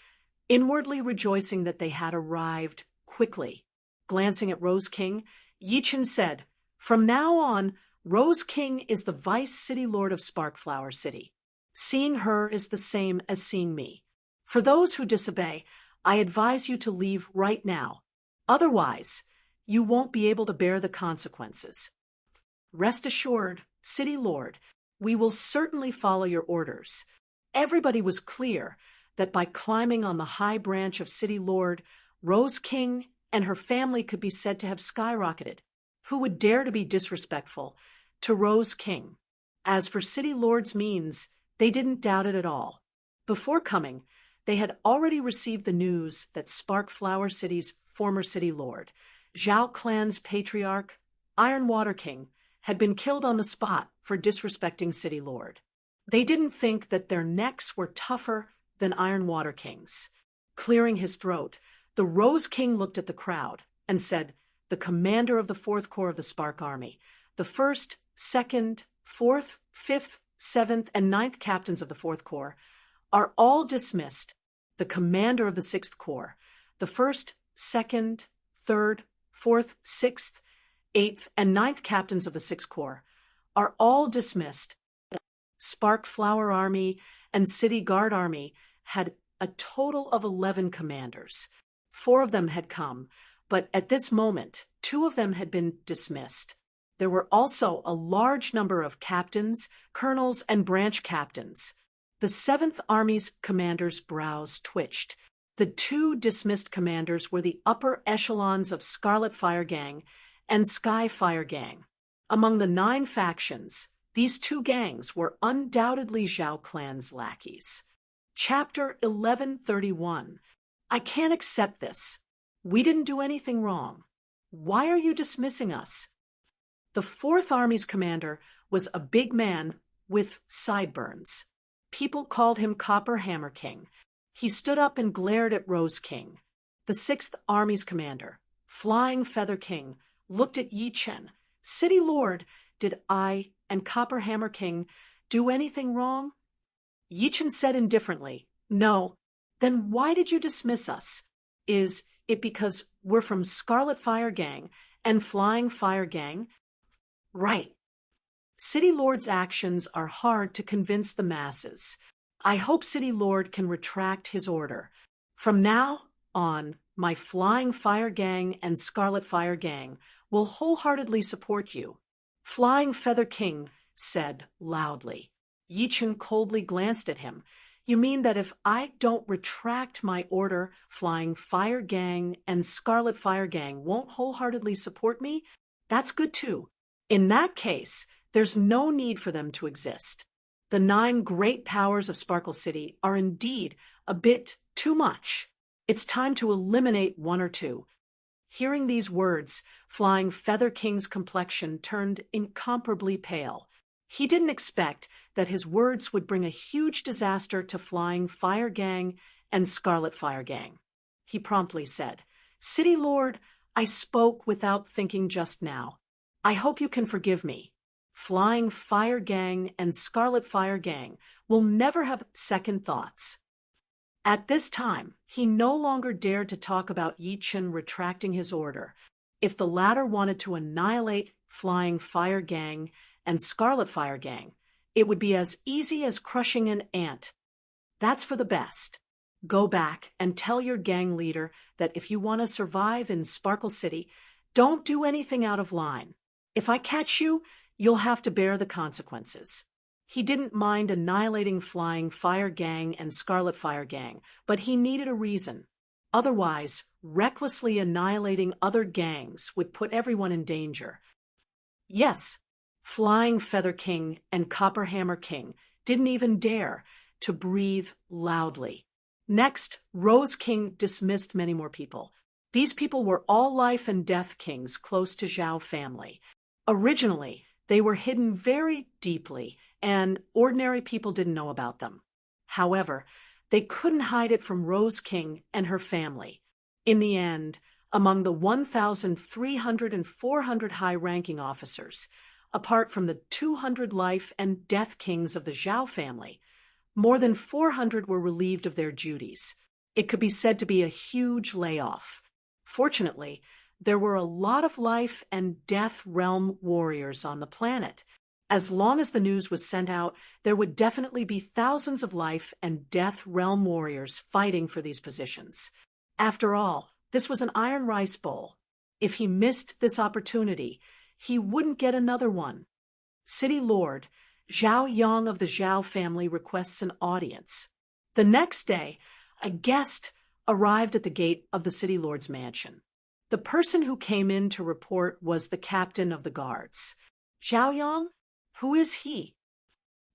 inwardly rejoicing that they had arrived quickly. Glancing at Rose King, Yichen said, "From now on, Rose King is the vice city lord of Sparkflower City. Seeing her is the same as seeing me. For those who disobey, I advise you to leave right now. Otherwise, you won't be able to bear the consequences. Rest assured, City Lord, we will certainly follow your orders." Everybody was clear that by climbing on the high branch of City Lord, Rose King and her family could be said to have skyrocketed. Who would dare to be disrespectful to Rose King? As for City Lord's means, they didn't doubt it at all. Before coming, they had already received the news that Sparkflower City's former City Lord, Zhao Clan's patriarch, Iron Water King, had been killed on the spot for disrespecting City Lord. They didn't think that their necks were tougher than Iron Water King's. Clearing his throat, the Rose King looked at the crowd and said, "The commander of the 4th Corps of the Spark Army, the 1st, 2nd, 4th, 5th, 7th, and 9th captains of the 4th Corps are all dismissed. The commander of the 6th Corps, The 1st, 2nd, 3rd, 4th, 6th, 8th, and 9th captains of the 6th Corps are all dismissed. Spark Flower Army and City Guard Army had a total of 11 commanders. 4 of them had come, but at this moment, 2 of them had been dismissed. There were also a large number of captains, colonels, and branch captains. The 7th Army's commanders' brows twitched. The 2 dismissed commanders were the upper echelons of Scarlet Fire Gang and Sky Fire Gang. Among the 9 factions, these 2 gangs were undoubtedly Zhao clan's lackeys. Chapter 1131. I can't accept this. We didn't do anything wrong. Why are you dismissing us? The 4th Army's commander was a big man with sideburns. People called him Copper Hammer King. He stood up and glared at Rose King. The 6th Army's commander, Flying Feather King, looked at Yi Chen. City Lord, did I and Copper Hammer King do anything wrong? Yi Chen said indifferently, No. Then why did you dismiss us? Is it because we're from Scarlet Fire Gang and Flying Fire Gang? Right. City Lord's actions are hard to convince the masses. I hope City Lord can retract his order. From now on, my Flying Fire Gang and Scarlet Fire Gang will wholeheartedly support you. Flying Feather King said loudly. Yi Chen coldly glanced at him. You mean that if I don't retract my order, Flying Fire Gang and Scarlet Fire Gang won't wholeheartedly support me? That's good too. In that case, there's no need for them to exist. The 9 great powers of Sparkle City are indeed a bit too much. It's time to eliminate 1 or 2. Hearing these words, Flying Feather King's complexion turned incomparably pale. He didn't expect that his words would bring a huge disaster to Flying Fire Gang and Scarlet Fire Gang. He promptly said, City Lord, I spoke without thinking just now. I hope you can forgive me. Flying Fire Gang and Scarlet Fire Gang will never have second thoughts. At this time, he no longer dared to talk about Yi Chen retracting his order. If the latter wanted to annihilate Flying Fire Gang and Scarlet Fire Gang, it would be as easy as crushing an ant. That's for the best. Go back and tell your gang leader that if you want to survive in Sparkle City, don't do anything out of line. If I catch you, you'll have to bear the consequences. He didn't mind annihilating Flying Fire Gang and Scarlet Fire Gang, but he needed a reason. Otherwise, recklessly annihilating other gangs would put everyone in danger. Yes, Flying Feather King and Copper Hammer King didn't even dare to breathe loudly. Next, Rose King dismissed many more people. These people were all life and death kings close to Zhao family. Originally, they were hidden very deeply, and ordinary people didn't know about them. However, they couldn't hide it from Rose King and her family. In the end, among the 1,300 and 400 high-ranking officers, apart from the 200 life and death kings of the Zhao family, more than 400 were relieved of their duties. It could be said to be a huge layoff. Fortunately, there were a lot of life and death realm warriors on the planet. As long as the news was sent out, there would definitely be thousands of life and death realm warriors fighting for these positions. After all, this was an iron rice bowl. If he missed this opportunity, he wouldn't get another one. City Lord, Zhao Yang of the Zhao family requests an audience. The next day, a guest arrived at the gate of the City Lord's mansion. The person who came in to report was the captain of the guards. Zhao Yang? Who is he?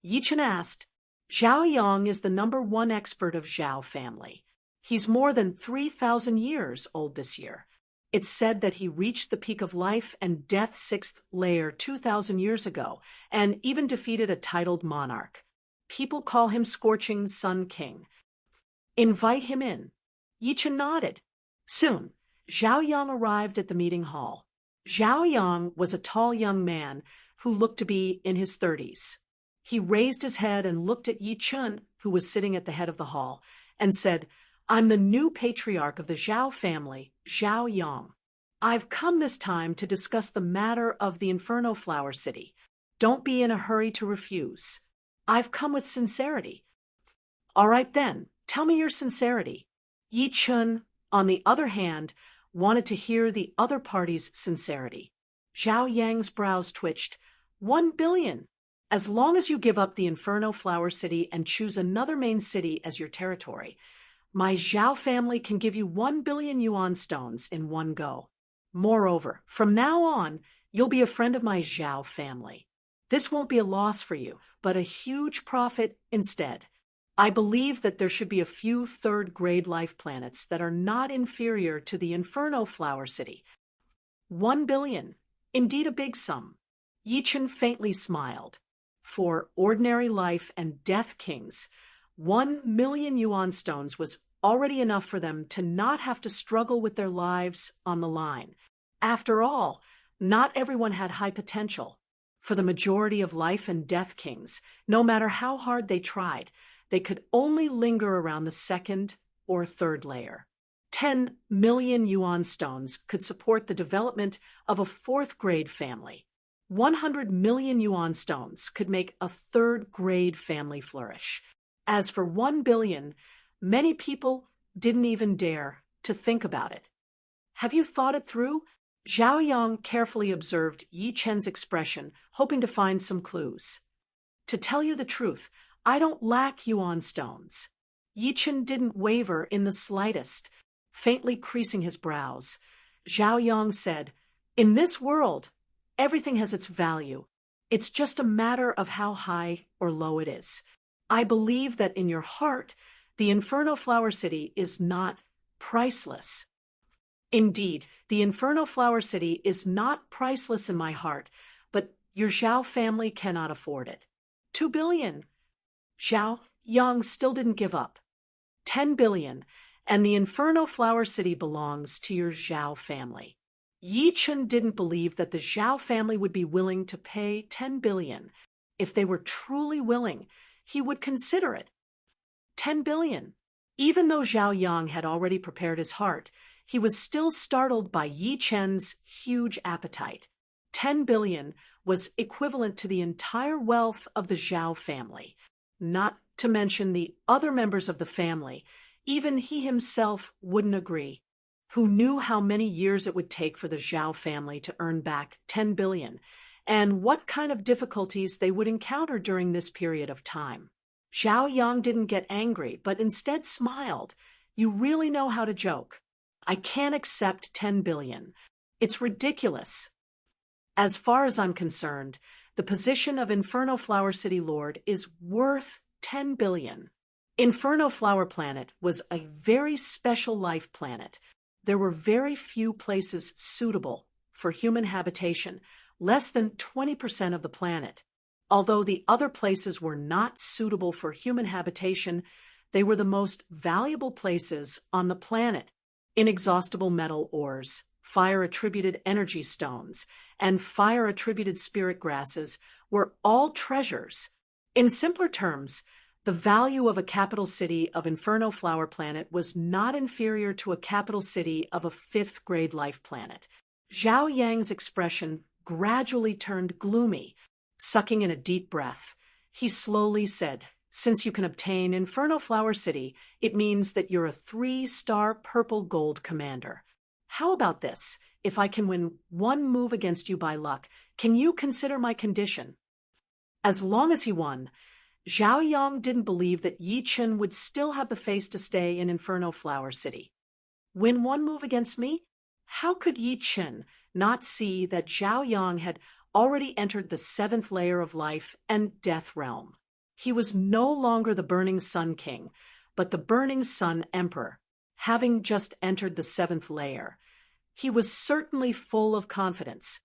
Yi Chen asked. Zhao Yang is the #1 expert of Zhao family. He's more than 3,000 years old this year. It's said that he reached the peak of life and death's 6th layer 2,000 years ago, and even defeated a titled monarch. People call him Scorching Sun King. Invite him in. Yi Chen nodded. Soon, Zhao Yang arrived at the meeting hall. Zhao Yang was a tall young man who looked to be in his 30s. He raised his head and looked at Yi Chen, who was sitting at the head of the hall, and said, I'm the new patriarch of the Zhao family, Zhao Yang. I've come this time to discuss the matter of the Inferno Flower City. Don't be in a hurry to refuse. I've come with sincerity. All right then, tell me your sincerity. Yi Chun, on the other hand, wanted to hear the other party's sincerity. Zhao Yang's brows twitched. 1 billion. As long as you give up the Inferno Flower City and choose another main city as your territory, my Zhao family can give you 1 billion yuan stones in one go. Moreover, from now on, you'll be a friend of my Zhao family. This won't be a loss for you, but a huge profit instead. I believe that there should be a few third-grade life planets that are not inferior to the Inferno Flower City. 1 billion. Indeed a big sum. Yi Chun faintly smiled. For ordinary life and death kings, 1 million yuan stones was already enough for them to not have to struggle with their lives on the line. After all, not everyone had high potential. For the majority of life and death kings, no matter how hard they tried, they could only linger around the second or third layer. 10 million yuan stones could support the development of a fourth-grade family. 100 million yuan stones could make a third-grade family flourish. As for 1 billion, many people didn't even dare to think about it. Have you thought it through? Zhao Yang carefully observed Yi Chen's expression, hoping to find some clues. To tell you the truth, I don't lack yuan stones. Yi Chen didn't waver in the slightest, faintly creasing his brows. Zhao Yang said, in this world, everything has its value. It's just a matter of how high or low it is. I believe that in your heart, the Inferno Flower City is not priceless. Indeed, the Inferno Flower City is not priceless in my heart, but your Zhao family cannot afford it. 2 billion. Zhao Yang still didn't give up. 10 billion, and the Inferno Flower City belongs to your Zhao family. Yi Chun didn't believe that the Zhao family would be willing to pay 10 billion. If they were truly willing, he would consider it. 10 billion. Even though Zhao Yang had already prepared his heart, he was still startled by Yi Chen's huge appetite. 10 billion was equivalent to the entire wealth of the Zhao family, not to mention the other members of the family. Even he himself wouldn't agree. Who knew how many years it would take for the Zhao family to earn back 10 billion, and what kind of difficulties they would encounter during this period of time. Zhao Yang didn't get angry, but instead smiled. You really know how to joke. I can't accept 10 billion. It's ridiculous. As far as I'm concerned, the position of Inferno Flower City Lord is worth 10 billion. Inferno Flower Planet was a very special life planet. There were very few places suitable for human habitation, less than 20% of the planet. Although the other places were not suitable for human habitation, they were the most valuable places on the planet. Inexhaustible metal ores, fire-attributed energy stones, and fire-attributed spirit grasses were all treasures. In simpler terms, the value of a capital city of Inferno Flower Planet was not inferior to a capital city of a fifth-grade life planet. Zhao Yang's expression gradually turned gloomy. Sucking in a deep breath, he slowly said, since you can obtain Inferno Flower City, it means that you're a 3-star purple gold commander. How about this? If I can win one move against you by luck, can you consider my condition? As long as he won, Zhao Yang didn't believe that Yi Chun would still have the face to stay in Inferno Flower City. Win one move against me? How could Yi Chun not see that Zhao Yang had already entered the 7th layer of life and death realm? He was no longer the Burning Sun King, but the Burning Sun Emperor, having just entered the 7th layer. He was certainly full of confidence.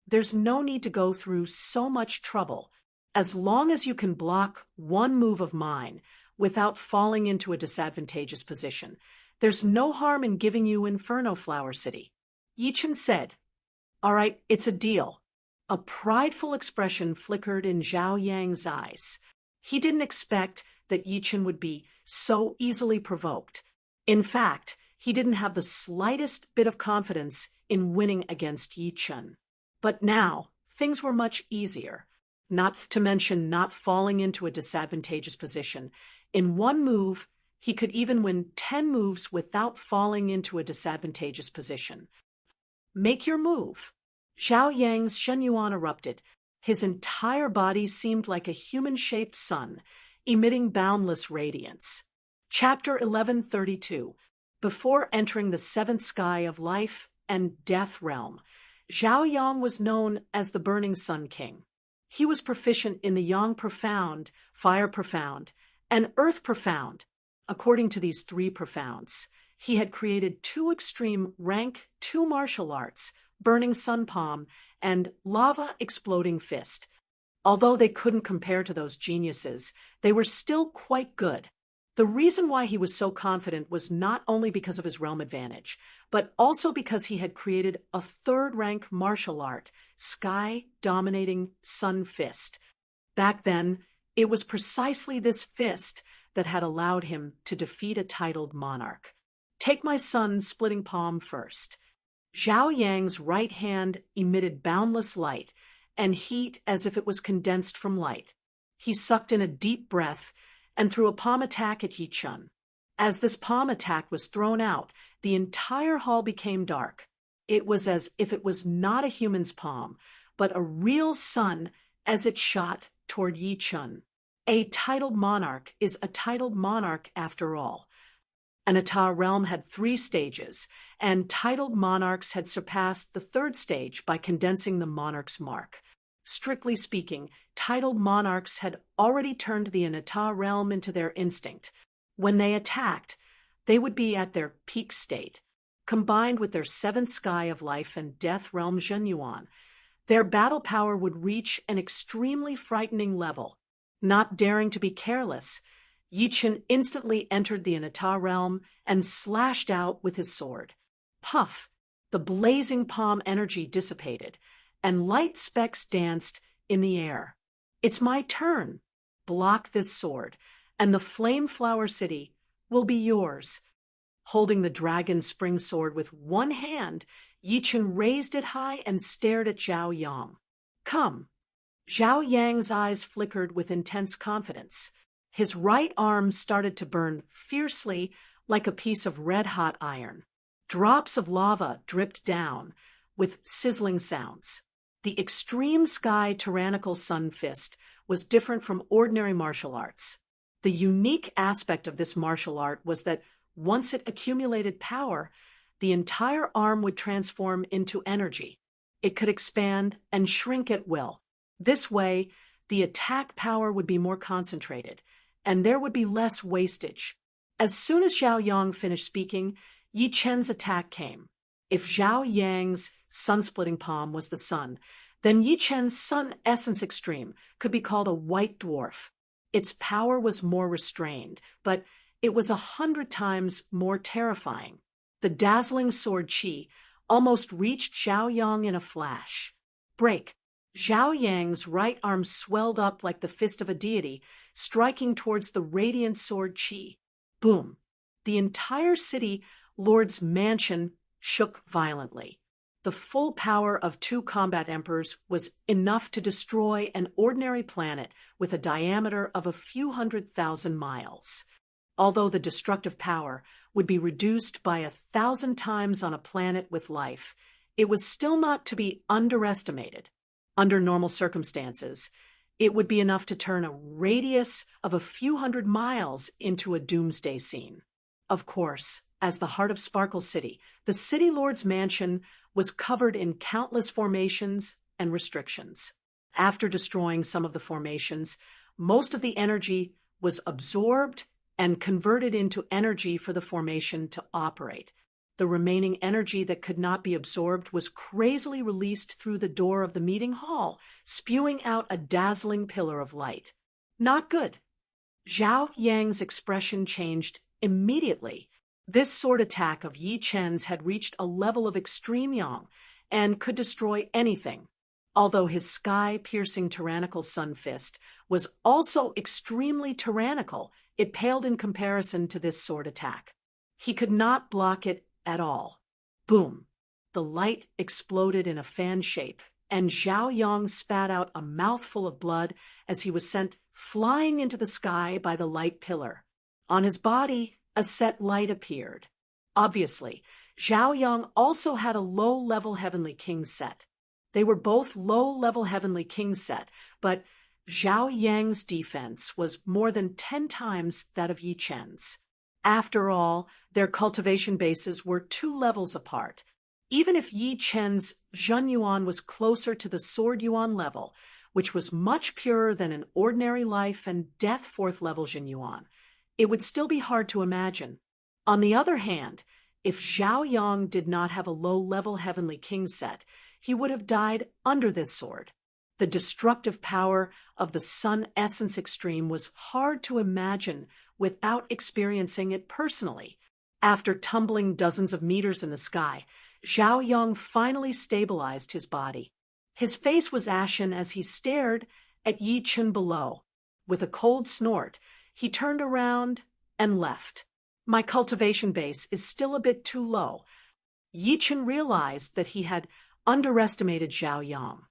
There's no need to go through so much trouble. As long as you can block one move of mine without falling into a disadvantageous position, there's no harm in giving you Inferno Flower City. Yi Chun said, all right, it's a deal. A prideful expression flickered in Zhao Yang's eyes. He didn't expect that Yi Chun would be so easily provoked. In fact, he didn't have the slightest bit of confidence in winning against Yi Chen. But now, things were much easier, not to mention not falling into a disadvantageous position. In one move, he could even win 10 moves without falling into a disadvantageous position. Make your move. Zhao Yang's Shenyuan erupted. His entire body seemed like a human-shaped sun, emitting boundless radiance. Chapter 1132. Before entering the seventh sky of life and death realm, Zhao Yang was known as the Burning Sun King. He was proficient in the Yang Profound, Fire Profound, and Earth Profound. According to these three profounds, he had created two extreme rank 2 martial arts, Burning Sun Palm and Lava Exploding Fist. Although they couldn't compare to those geniuses, they were still quite good. The reason why he was so confident was not only because of his realm advantage, but also because he had created a third-rank martial art, Sky-Dominating Sun Fist. Back then, it was precisely this fist that had allowed him to defeat a titled monarch. Take my sun-splitting palm first. Zhao Yang's right hand emitted boundless light and heat as if it was condensed from light. He sucked in a deep breath and threw a palm attack at Yi Chen. As this palm attack was thrown out, the entire hall became dark. It was as if it was not a human's palm, but a real sun as it shot toward Yi Chen. A titled monarch is a titled monarch after all. An Ata realm had 3 stages, and titled monarchs had surpassed the 3rd stage by condensing the monarch's mark. Strictly speaking, titled monarchs had already turned the Ata realm into their instinct. When they attacked, they would be at their peak state. Combined with their 7th sky of life and death realm Zhenyuan, their battle power would reach an extremely frightening level. Not daring to be careless, Yi Chen instantly entered the Ata realm and slashed out with his sword. Puff! The blazing palm energy dissipated, and light specks danced in the air. It's my turn. Block this sword, and the Flame Flower City will be yours. Holding the dragon spring sword with one hand, Yi Chen raised it high and stared at Zhao Yang. Come. Zhao Yang's eyes flickered with intense confidence. His right arm started to burn fiercely like a piece of red-hot iron. Drops of lava dripped down with sizzling sounds. The extreme sky tyrannical sun fist was different from ordinary martial arts. The unique aspect of this martial art was that once it accumulated power, the entire arm would transform into energy. It could expand and shrink at will. This way, the attack power would be more concentrated, and there would be less wastage. As soon as Zhao Yang finished speaking, Yi Chen's attack came. If Zhao Yang's sun-splitting palm was the sun, then Yi Chen's sun essence extreme could be called a white dwarf. Its power was more restrained, but it was 100 times more terrifying. The dazzling sword chi almost reached Zhao Yang in a flash. Break! Zhao Yang's right arm swelled up like the fist of a deity, striking towards the radiant sword chi. Boom! The entire city lord's mansion shook violently. The full power of 2 combat emperors was enough to destroy an ordinary planet with a diameter of a few 100,000 miles. Although the destructive power would be reduced by 1,000 times on a planet with life, it was still not to be underestimated. Under normal circumstances, it would be enough to turn a radius of a few 100 miles into a doomsday scene. Of course, as the heart of Sparkle City, the City Lord's mansion was covered in countless formations and restrictions. After destroying some of the formations, most of the energy was absorbed and converted into energy for the formation to operate. The remaining energy that could not be absorbed was crazily released through the door of the meeting hall, spewing out a dazzling pillar of light. Not good. Zhao Yang's expression changed immediately. This sword attack of Yi Chen's had reached a level of extreme yang and could destroy anything. Although his sky-piercing tyrannical sun fist was also extremely tyrannical, it paled in comparison to this sword attack. He could not block it at all. Boom! The light exploded in a fan shape, and Zhao Yong spat out a mouthful of blood as he was sent flying into the sky by the light pillar. On his body, a set light appeared. Obviously, Zhao Yong also had a low-level Heavenly King set. They were both low-level Heavenly King set, but Zhao Yang's defense was more than 10 times that of Yi Chen's. After all, their cultivation bases were 2 levels apart. Even if Yi Chen's Zhen Yuan was closer to the Sword Yuan level, which was much purer than an ordinary life and death 4th level Zhen Yuan, it would still be hard to imagine. On the other hand, if Zhao Yong did not have a low-level Heavenly King set, he would have died under this sword. The destructive power of the Sun Essence Extreme was hard to imagine without experiencing it personally. After tumbling dozens of meters in the sky, Zhao Yong finally stabilized his body. His face was ashen as he stared at Yi Chen below. With a cold snort, he turned around and left. My cultivation base is still a bit too low. Yi Chen realized that he had underestimated Zhao Yong.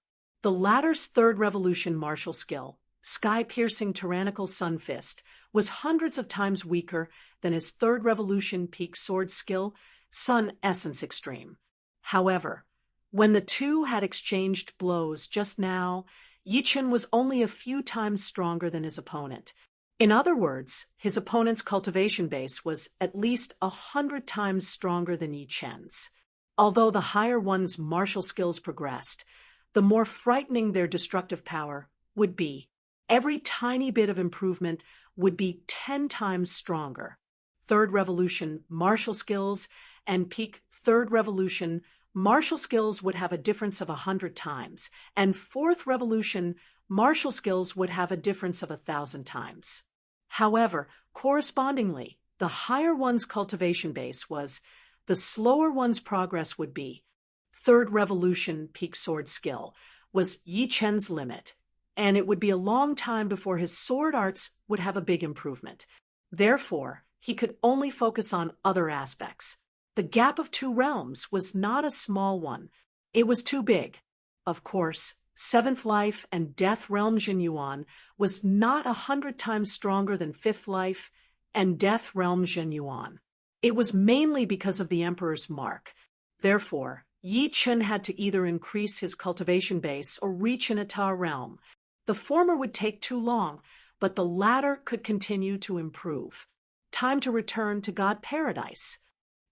The latter's 3rd revolution martial skill, sky-piercing tyrannical sun fist, was hundreds of times weaker than his 3rd revolution peak sword skill, Sun Essence Extreme. However, when the two had exchanged blows just now, Yi Chen was only a few times stronger than his opponent. In other words, his opponent's cultivation base was at least 100 times stronger than Yi Chen's. Although the higher one's martial skills progressed, the more frightening their destructive power would be. Every tiny bit of improvement would be 10 times stronger. 3rd revolution martial skills and peak 3rd revolution martial skills would have a difference of 100 times, and 4th revolution martial skills would have a difference of 1,000 times. However, correspondingly, the higher one's cultivation base was, the slower one's progress would be. 3rd revolution peak sword skill was Yi Chen's limit, and it would be a long time before his sword arts would have a big improvement. Therefore, he could only focus on other aspects. The gap of 2 realms was not a small one. It was too big. Of course, 7th life and death realm Zhen Yuan was not 100 times stronger than 5th life and death realm Zhen Yuan. It was mainly because of the Emperor's mark. Therefore, Yi Chen had to either increase his cultivation base or reach an Etar realm. The former would take too long, but the latter could continue to improve. Time to return to God Paradise.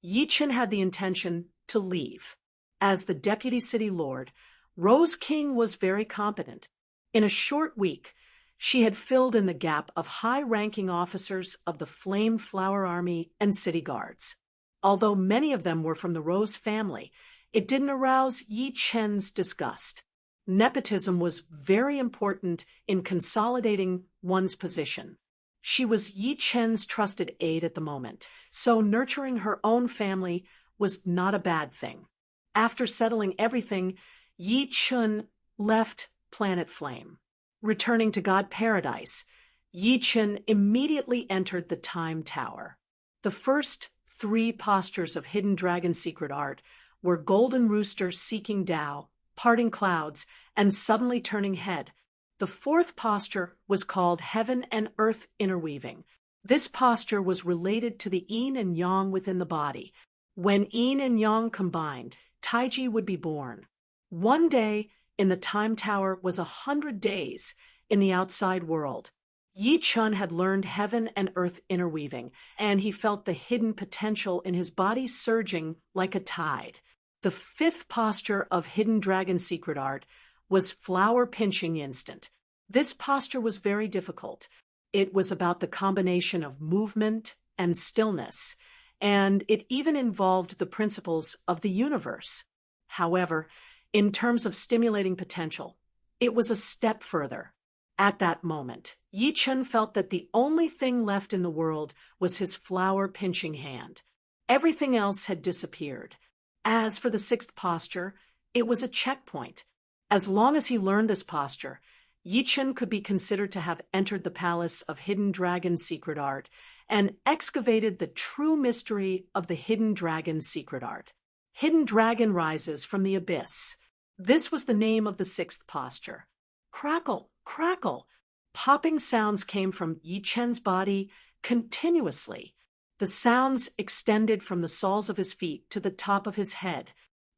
Yi Chen had the intention to leave. As the deputy city lord, Rose King was very competent. In a short week, she had filled in the gap of high-ranking officers of the Flame Flower Army and city guards. Although many of them were from the Rose family, it didn't arouse Yi Chen's disgust. Nepotism was very important in consolidating one's position. She was Yi Chen's trusted aide at the moment, so nurturing her own family was not a bad thing. After settling everything, Yi Chen left Planet Flame. Returning to God Paradise, Yi Chen immediately entered the Time Tower. The first 3 postures of Hidden Dragon Secret Art were Golden Rooster seeking Tao, parting clouds, and suddenly turning head. The 4th posture was called Heaven and Earth Interweaving. This posture was related to the yin and yang within the body. When yin and yang combined, Taiji would be born. One day in the Time Tower was 100 days in the outside world. Yi Chen had learned Heaven and Earth Interweaving, and he felt the hidden potential in his body surging like a tide. The 5th posture of Hidden Dragon Secret Art was Flower Pinching Instant. This posture was very difficult. It was about the combination of movement and stillness, and it even involved the principles of the universe. However, in terms of stimulating potential, it was a step further. At that moment, Yi Chen felt that the only thing left in the world was his flower-pinching hand. Everything else had disappeared. As for the 6th posture, it was a checkpoint. As long as he learned this posture, Yi Chen could be considered to have entered the palace of Hidden Dragon's secret art and excavated the true mystery of the Hidden Dragon's secret art. Hidden Dragon rises from the abyss. This was the name of the sixth posture. Crackle, crackle. Popping sounds came from Yi Chen's body continuously. The sounds extended from the soles of his feet to the top of his head.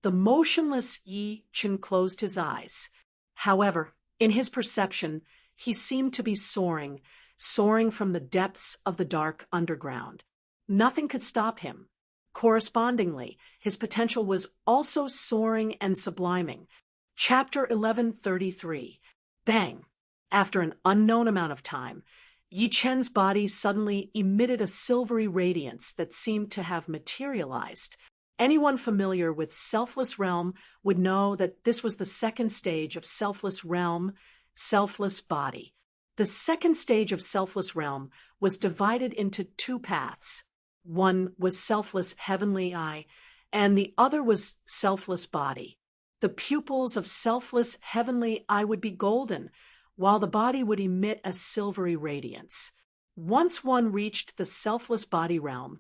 The motionless Yi Chen closed his eyes. However, in his perception, he seemed to be soaring from the depths of the dark underground. Nothing could stop him. Correspondingly, his potential was also soaring and subliming. Chapter 1133. Bang! After an unknown amount of time, Yi Chen's body suddenly emitted a silvery radiance that seemed to have materialized. Anyone familiar with Selfless Realm would know that this was the second stage of Selfless Realm, Selfless Body. The second stage of Selfless Realm was divided into two paths. One was Selfless Heavenly Eye, and the other was Selfless Body. The pupils of Selfless Heavenly Eye would be golden, while the body would emit a silvery radiance. Once one reached the Selfless Body realm,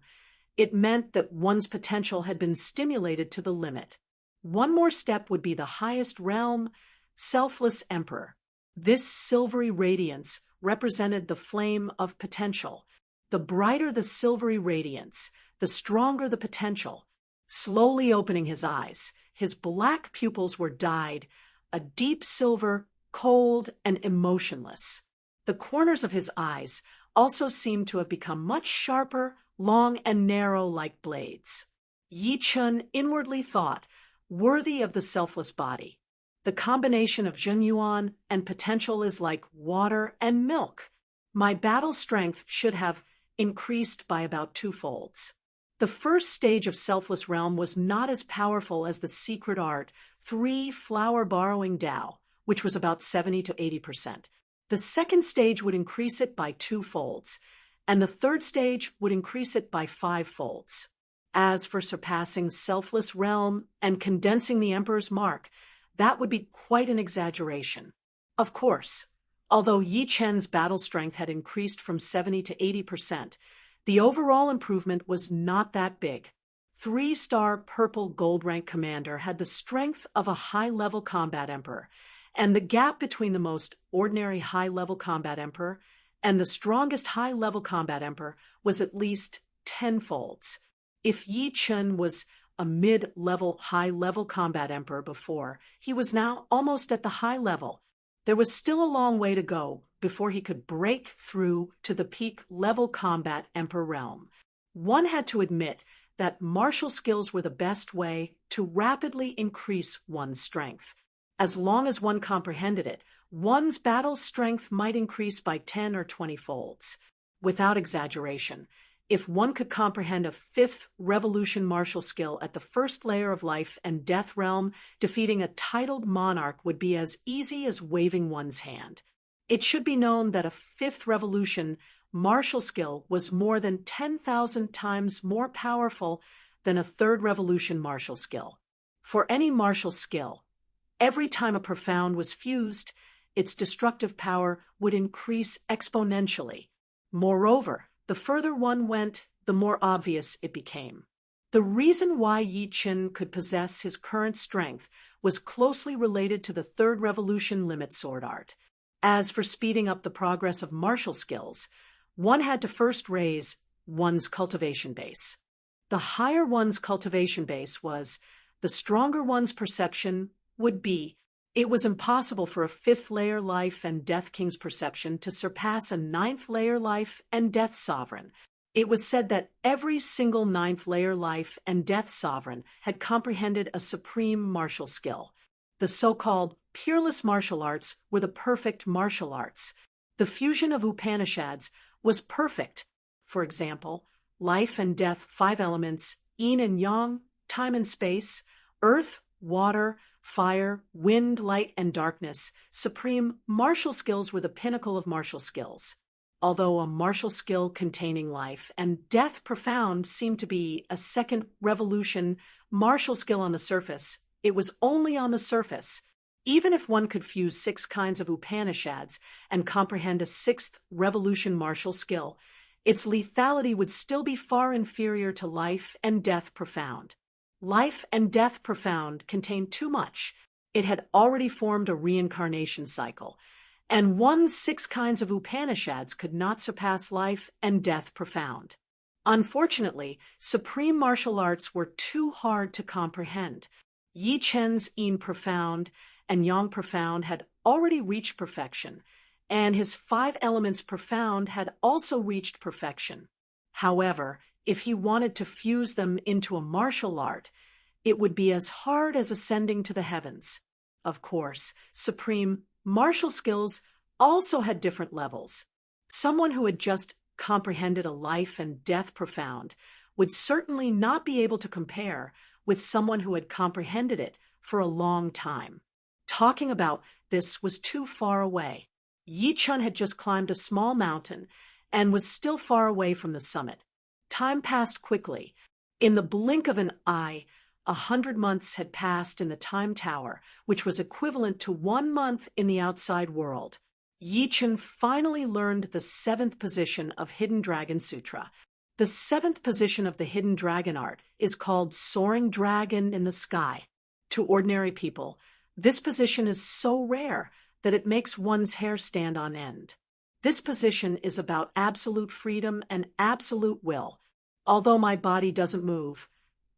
it meant that one's potential had been stimulated to the limit. One more step would be the highest realm, Selfless Emperor. This silvery radiance represented the flame of potential. The brighter the silvery radiance, the stronger the potential. Slowly opening his eyes, his black pupils were dyed a deep silver, cold and emotionless. The corners of his eyes also seemed to have become much sharper, long and narrow like blades. Yi Chen inwardly thought, worthy of the Selfless Body. The combination of Zhenyuan and potential is like water and milk. My battle strength should have increased by about 2-folds. The first stage of Selfless Realm was not as powerful as the secret art 3 flower borrowing Dao, which was about 70 to 80%. The second stage would increase it by 2-folds, and the third stage would increase it by 5-folds. As for surpassing Selfless Realm and condensing the Emperor's mark, that would be quite an exaggeration. Of course, although Yi Chen's battle strength had increased from 70 to 80%, the overall improvement was not that big. 3-star purple gold rank commander had the strength of a high-level combat emperor, and the gap between the most ordinary high-level combat emperor and the strongest high-level combat emperor was at least 10-folds. If Yi Chen was a mid-level high-level combat emperor before, he was now almost at the high level. There was still a long way to go before he could break through to the peak level combat emperor realm. One had to admit that martial skills were the best way to rapidly increase one's strength. As long as one comprehended it, one's battle strength might increase by 10 or 20 folds. Without exaggeration, if one could comprehend a 5th revolution martial skill at the first layer of life and death realm, defeating a titled monarch would be as easy as waving one's hand. It should be known that a 5th revolution martial skill was more than 10,000 times more powerful than a 3rd revolution martial skill. For any martial skill, every time a profound was fused, its destructive power would increase exponentially. Moreover, the further one went, the more obvious it became. The reason why Yi Chen could possess his current strength was closely related to the 3rd revolution limit sword art. As for speeding up the progress of martial skills, one had to first raise one's cultivation base. The higher one's cultivation base was, the stronger one's perception would be. It was impossible for a 5th layer life and death king's perception to surpass a 9th layer life and death sovereign. It was said that every single 9th layer life and death sovereign had comprehended a supreme martial skill. The so-called peerless martial arts were the perfect martial arts. The fusion of Upanishads was perfect. For example, life and death 5 elements, yin and yang, time and space, earth, water, fire, wind, light, and darkness. Supreme martial skills were the pinnacle of martial skills. Although a martial skill containing life and death profound seemed to be a 2nd revolution martial skill on the surface, it was only on the surface. Even if one could fuse 6 kinds of Upanishads and comprehend a 6th revolution martial skill, its lethality would still be far inferior to Life and Death Profound. Life and Death Profound contained too much. It had already formed a reincarnation cycle, and one's 6 kinds of Upanishads could not surpass Life and Death Profound. Unfortunately, supreme martial arts were too hard to comprehend. Yi Chen's Yin Profound and Yang Profound had already reached perfection, and his 5 elements profound had also reached perfection. However, if he wanted to fuse them into a martial art, it would be as hard as ascending to the heavens. Of course, supreme martial skills also had different levels. Someone who had just comprehended a Life and Death Profound would certainly not be able to compare with someone who had comprehended it for a long time. Talking about this was too far away. Yi Chen had just climbed a small mountain and was still far away from the summit. Time passed quickly. In the blink of an eye, 100 months had passed in the Time Tower, which was equivalent to 1 month in the outside world. Yi Chen finally learned the 7th position of Hidden Dragon Sutra. The 7th position of the Hidden Dragon art is called Soaring Dragon in the Sky. To ordinary people, this position is so rare that it makes one's hair stand on end. This position is about absolute freedom and absolute will. Although my body doesn't move,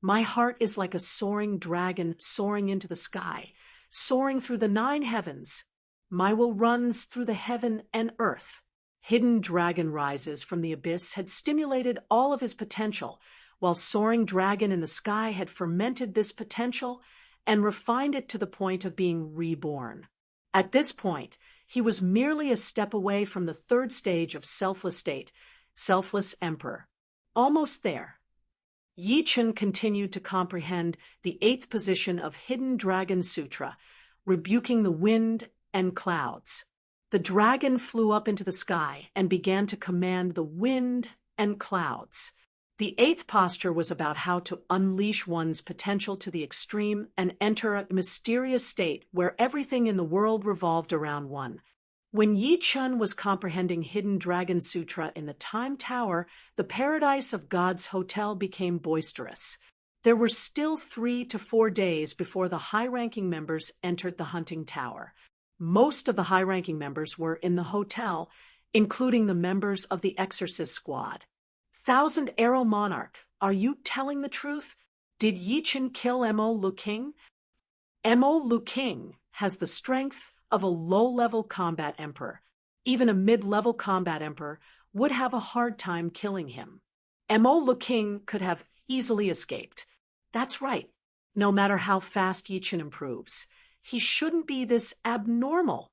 my heart is like a soaring dragon soaring into the sky, soaring through the 9 heavens. My will runs through the heaven and earth. Hidden Dragon Rises from the Abyss had stimulated all of his potential, while Soaring Dragon in the Sky had fermented this potential and refined it to the point of being reborn. At this point, he was merely a step away from the 3rd stage of selfless state, Selfless Emperor. Almost there. Yi Chen continued to comprehend the 8th position of Hidden Dragon Sutra, rebuking the wind and clouds. The dragon flew up into the sky and began to command the wind and clouds. The 8th posture was about how to unleash one's potential to the extreme and enter a mysterious state where everything in the world revolved around one. When Yi Chen was comprehending Hidden Dragon Sutra in the Time Tower, the Paradise of God's Hotel became boisterous. There were still 3 to 4 days before the high-ranking members entered the hunting tower. Most of the high-ranking members were in the hotel, including the members of the Exorcist Squad. Thousand Arrow Monarch, are you telling the truth? Did Yi Chen kill Mo Lu King? Mo Lu King has the strength of a low-level combat emperor. Even a mid-level combat emperor would have a hard time killing him. Mo Lu King could have easily escaped. That's right. No matter how fast Yi Chen improves, he shouldn't be this abnormal.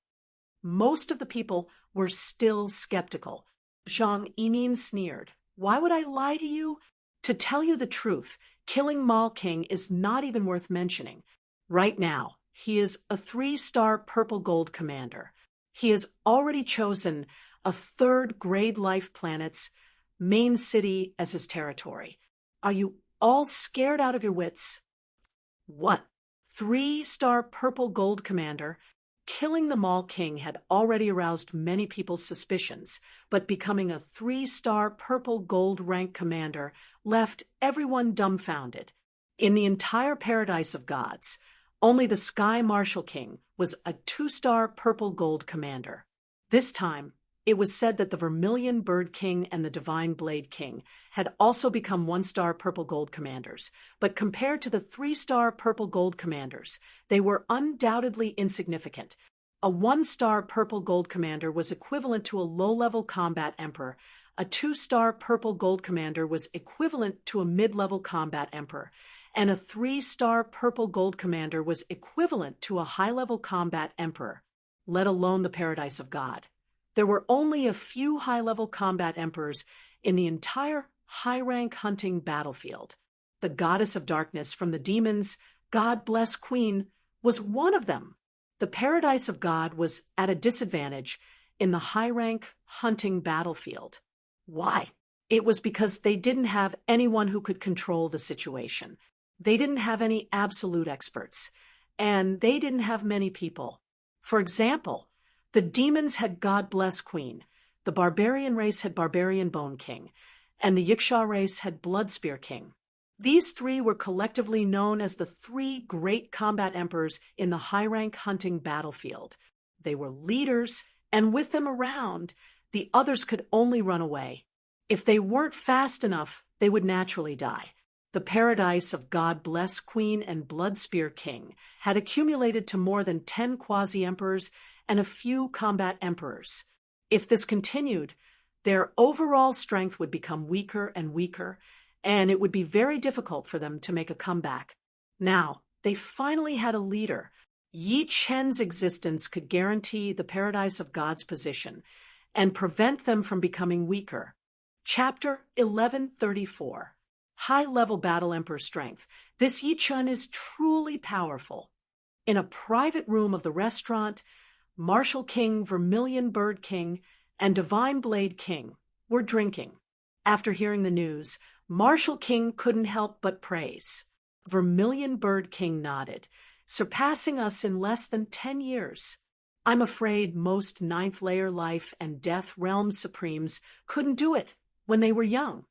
Most of the people were still skeptical. Zhang Yimin sneered. Why would I lie to you? To tell you the truth, killing Mal King is not even worth mentioning. Right now, he is a 3-star purple gold commander. He has already chosen a 3rd grade life planet's main city as his territory. Are you all scared out of your wits? What? 3-star purple gold commander? Killing the Mal King had already aroused many people's suspicions, but becoming a 3-star purple gold rank commander left everyone dumbfounded. In the entire Paradise of Gods, only the Sky Marshal King was a 2-star purple gold commander. This time, it was said that the Vermilion Bird King and the Divine Blade King had also become 1-star purple gold commanders, but compared to the 3-star purple gold commanders, they were undoubtedly insignificant. A 1-star purple gold commander was equivalent to a low-level combat emperor. A 2-star purple gold commander was equivalent to a mid-level combat emperor, and a 3-star purple gold commander was equivalent to a high-level combat emperor, let alone the Paradise of God. There were only a few high-level combat emperors in the entire high-rank hunting battlefield. The goddess of darkness from the demons, God Bless Queen, was one of them. The Paradise of God was at a disadvantage in the high-rank hunting battlefield. Why? It was because they didn't have anyone who could control the situation. They didn't have any absolute experts, and they didn't have many people. For example, the demons had God Bless Queen, the barbarian race had Barbarian Bone King, and the Yiksha race had Bloodspear King. These three were collectively known as the three great combat emperors in the high-rank hunting battlefield. They were leaders, and with them around, the others could only run away. If they weren't fast enough, they would naturally die. The paradise of God Bless Queen and Bloodspear King had accumulated to more than 10 quasi-emperors and a few combat emperors. If this continued, their overall strength would become weaker and weaker, and it would be very difficult for them to make a comeback. Now, they finally had a leader. Yi Chen's existence could guarantee the paradise of God's position and prevent them from becoming weaker. Chapter 1134. High-level Battle Emperor Strength. This Yi Chen is truly powerful. In a private room of the restaurant, Martial King, Vermilion Bird King, and Divine Blade King were drinking. After hearing the news, Martial King couldn't help but praise. Vermilion Bird King nodded, surpassing us in less than 10 years. I'm afraid most ninth layer life and death realm supremes couldn't do it when they were young.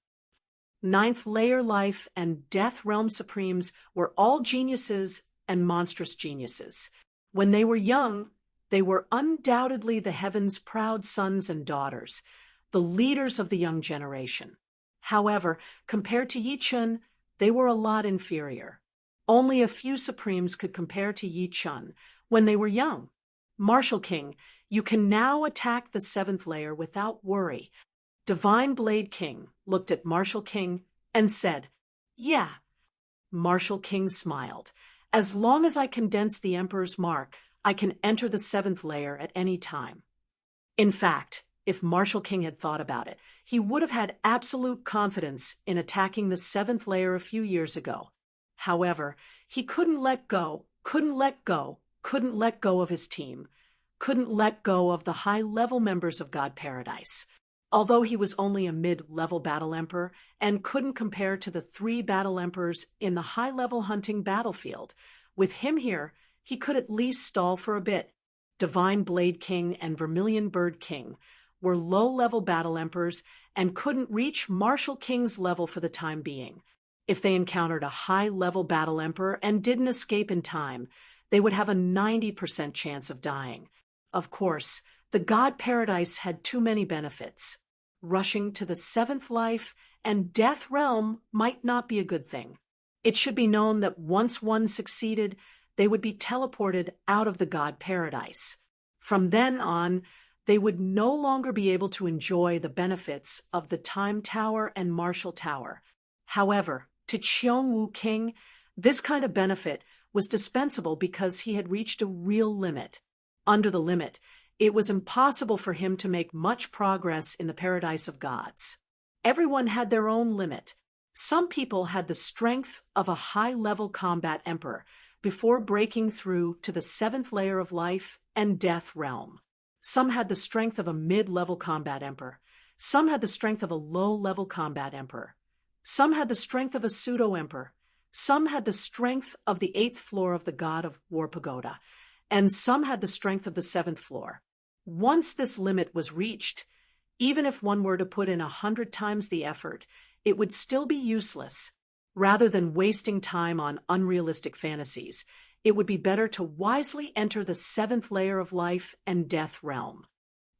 Ninth layer life and death realm supremes were all geniuses and monstrous geniuses. When they were young, they were undoubtedly the heaven's proud sons and daughters, the leaders of the young generation. However, compared to Yi Chen, they were a lot inferior. Only a few supremes could compare to Yi Chen when they were young. Martial King, you can now attack the seventh layer without worry. Divine Blade King looked at Martial King and said, "Yeah." Martial King smiled. "As long as I condense the Emperor's mark, I can enter the seventh layer at any time." In fact, if Martial King had thought about it, he would have had absolute confidence in attacking the seventh layer a few years ago. However, he couldn't let go of his team, couldn't let go of the high-level members of God Paradise. Although he was only a mid-level battle emperor and couldn't compare to the three battle emperors in the high-level hunting battlefield, with him here, he could at least stall for a bit. Divine Blade King and Vermilion Bird King were low-level battle emperors and couldn't reach Martial King's level for the time being. If they encountered a high-level battle emperor and didn't escape in time, they would have a 90% chance of dying. Of course, the God Paradise had too many benefits. Rushing to the seventh life and death realm might not be a good thing. It should be known that once one succeeded, they would be teleported out of the God Paradise. From then on, they would no longer be able to enjoy the benefits of the Time Tower and Martial Tower. However, to Qiongwu King, this kind of benefit was dispensable because he had reached a real limit. Under the limit, it was impossible for him to make much progress in the paradise of gods. Everyone had their own limit. Some people had the strength of a high-level combat emperor before breaking through to the seventh layer of life and death realm. Some had the strength of a mid-level combat emperor. Some had the strength of a low-level combat emperor. Some had the strength of a pseudo-emperor. Some had the strength of the 8th floor of the God of War Pagoda. And some had the strength of the 7th floor. Once this limit was reached, even if one were to put in 100 times the effort, it would still be useless. Rather than wasting time on unrealistic fantasies, it would be better to wisely enter the 7th layer of life and death realm.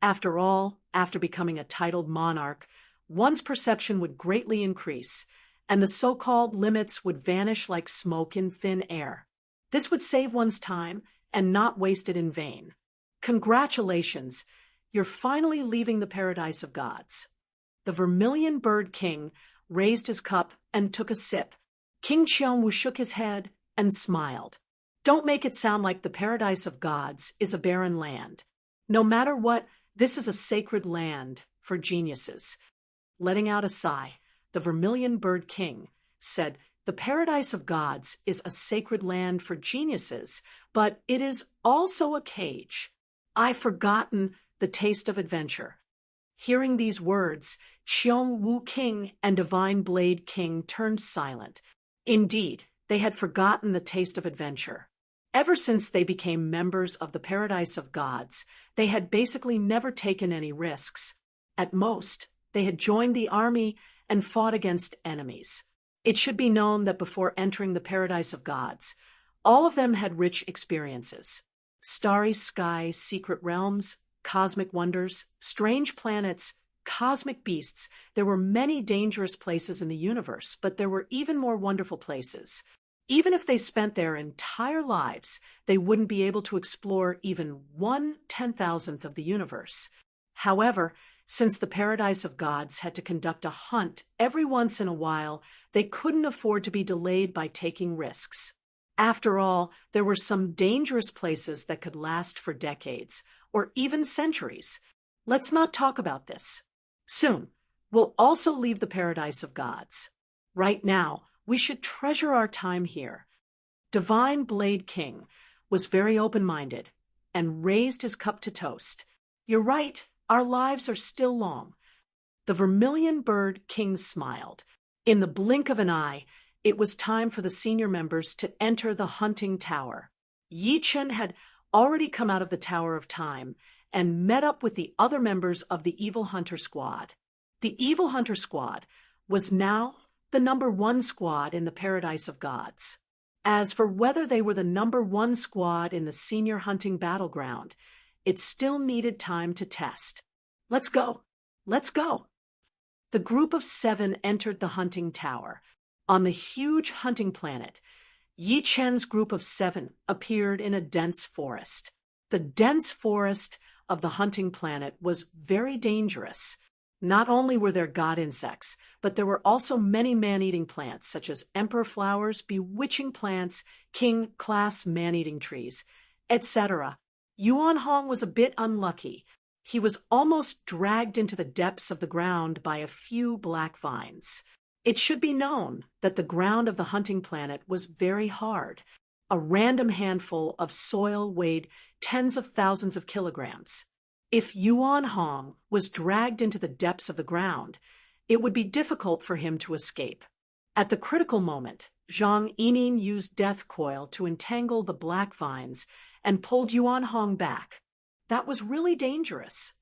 After all, after becoming a titled monarch, one's perception would greatly increase, and the so-called limits would vanish like smoke in thin air. This would save one's time and not waste it in vain. Congratulations, you're finally leaving the paradise of gods. The Vermilion Bird King raised his cup and took a sip. King Qiongwu shook his head and smiled. Don't make it sound like the paradise of gods is a barren land. No matter what, this is a sacred land for geniuses. Letting out a sigh, the Vermilion Bird King said, "The paradise of gods is a sacred land for geniuses, but it is also a cage. I've forgotten the taste of adventure." Hearing these words, Qiongwu King and Divine Blade King turned silent. Indeed, they had forgotten the taste of adventure. Ever since they became members of the Paradise of Gods, they had basically never taken any risks. At most, they had joined the army and fought against enemies. It should be known that before entering the Paradise of Gods, all of them had rich experiences. Starry sky, secret realms, cosmic wonders, strange planets, cosmic beasts. There were many dangerous places in the universe, but there were even more wonderful places. Even if they spent their entire lives, they wouldn't be able to explore even 1/10,000th of the universe. However, since the Paradise of Gods had to conduct a hunt every once in a while, they couldn't afford to be delayed by taking risks. After all, there were some dangerous places that could last for decades, or even centuries. Let's not talk about this. Soon, we'll also leave the Paradise of Gods. Right now, we should treasure our time here. Divine Blade King was very open-minded and raised his cup to toast. You're right, our lives are still long. The Vermilion Bird King smiled. In the blink of an eye, it was time for the senior members to enter the hunting tower. Yi Chen had already come out of the Tower of Time and met up with the other members of the Evil Hunter Squad. The Evil Hunter Squad was now the #1 squad in the Paradise of Gods. As for whether they were the #1 squad in the senior hunting battleground, it still needed time to test. Let's go. Let's go. The group of 7 entered the hunting tower. On the huge hunting planet, Yi Chen's group of 7 appeared in a dense forest. The dense forest of the hunting planet was very dangerous. Not only were there god insects, but there were also many man-eating plants, such as emperor flowers, bewitching plants, king-class man-eating trees, etc. Yuan Hong was a bit unlucky. He was almost dragged into the depths of the ground by a few black vines. It should be known that the ground of the hunting planet was very hard. A random handful of soil weighed tens of thousands of kilograms. If Yuan Hong was dragged into the depths of the ground, it would be difficult for him to escape. At the critical moment, Zhang Yining used Death Coil to entangle the black vines and pulled Yuan Hong back. That was really dangerous.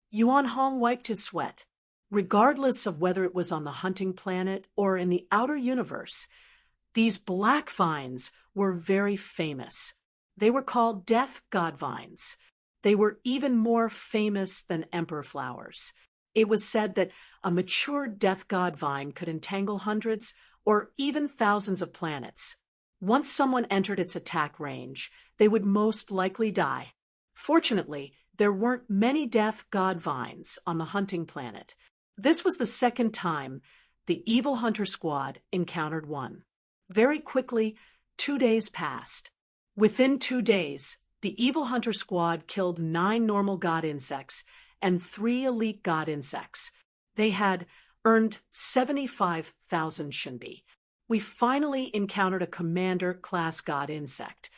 Yuan Hong wiped his sweat. Regardless of whether it was on the hunting planet or in the outer universe, these black vines were very famous. They were called death god vines. They were even more famous than emperor flowers. It was said that a mature death god vine could entangle hundreds or even thousands of planets. Once someone entered its attack range, they would most likely die. Fortunately, there weren't many death god vines on the hunting planet. This was the second time the Evil Hunter Squad encountered one. Very quickly, 2 days passed. Within 2 days, the Evil Hunter Squad killed 9 normal god insects and 3 elite god insects. They had earned 75,000 Shinbi. We finally encountered a commander-class god insect.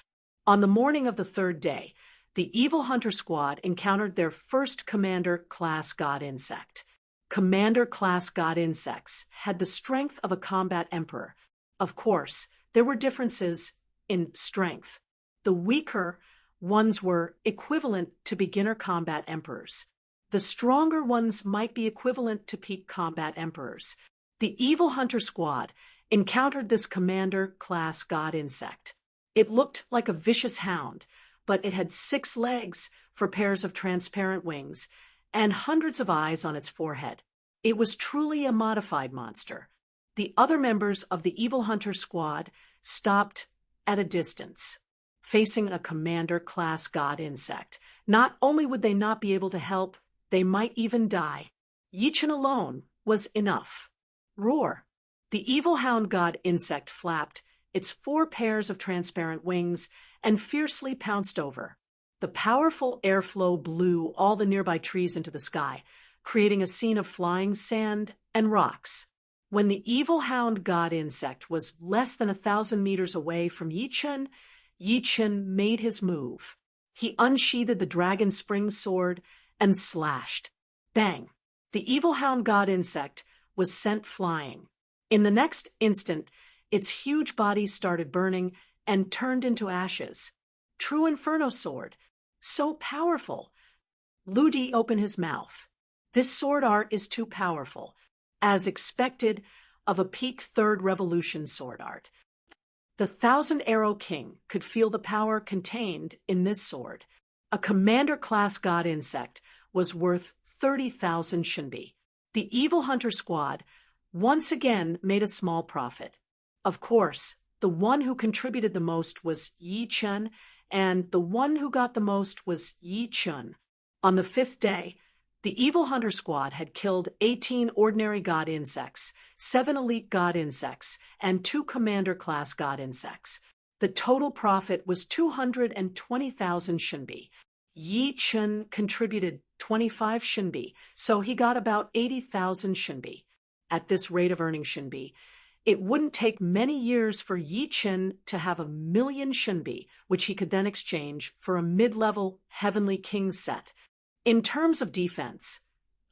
On the morning of the 3rd day, the Evil Hunter Squad encountered their first commander-class god insect. Commander-class god insects had the strength of a combat emperor. Of course, there were differences in strength. The weaker ones were equivalent to beginner combat emperors. The stronger ones might be equivalent to peak combat emperors. The Evil Hunter Squad encountered this commander-class god insect. It looked like a vicious hound, but it had 6 legs for pairs of transparent wings and hundreds of eyes on its forehead. It was truly a modified monster. The other members of the Evil Hunter Squad stopped at a distance, facing a commander-class god insect. Not only would they not be able to help, they might even die. Yi Chen alone was enough. Roar! The evil hound god insect flapped its 4 pairs of transparent wings and fiercely pounced over. The powerful airflow blew all the nearby trees into the sky, creating a scene of flying sand and rocks. When the evil hound god insect was less than 1,000 meters away from Yi Chen made his move. He unsheathed the dragon spring sword and slashed. Bang! The evil hound god insect was sent flying. In the next instant, its huge body started burning and turned into ashes. True Inferno sword. So powerful. Ludi opened his mouth. This sword art is too powerful, as expected of a peak third revolution sword art. The Thousand Arrow King could feel the power contained in this sword. A commander-class god insect was worth 30,000 shinbi. The Evil Hunter Squad once again made a small profit. Of course, the one who contributed the most was Yi Chun, and the one who got the most was Yi Chun. On the fifth day, the Evil Hunter Squad had killed 18 ordinary god insects, 7 elite god insects, and 2 commander-class god insects. The total profit was 220,000 shinbi. Yi Chun contributed 25 shinbi, so he got about 80,000 shinbi. At this rate of earning shinbi, it wouldn't take many years for Yi Chun to have 1,000,000 shinbi, which he could then exchange for a mid-level Heavenly King set. In terms of defense,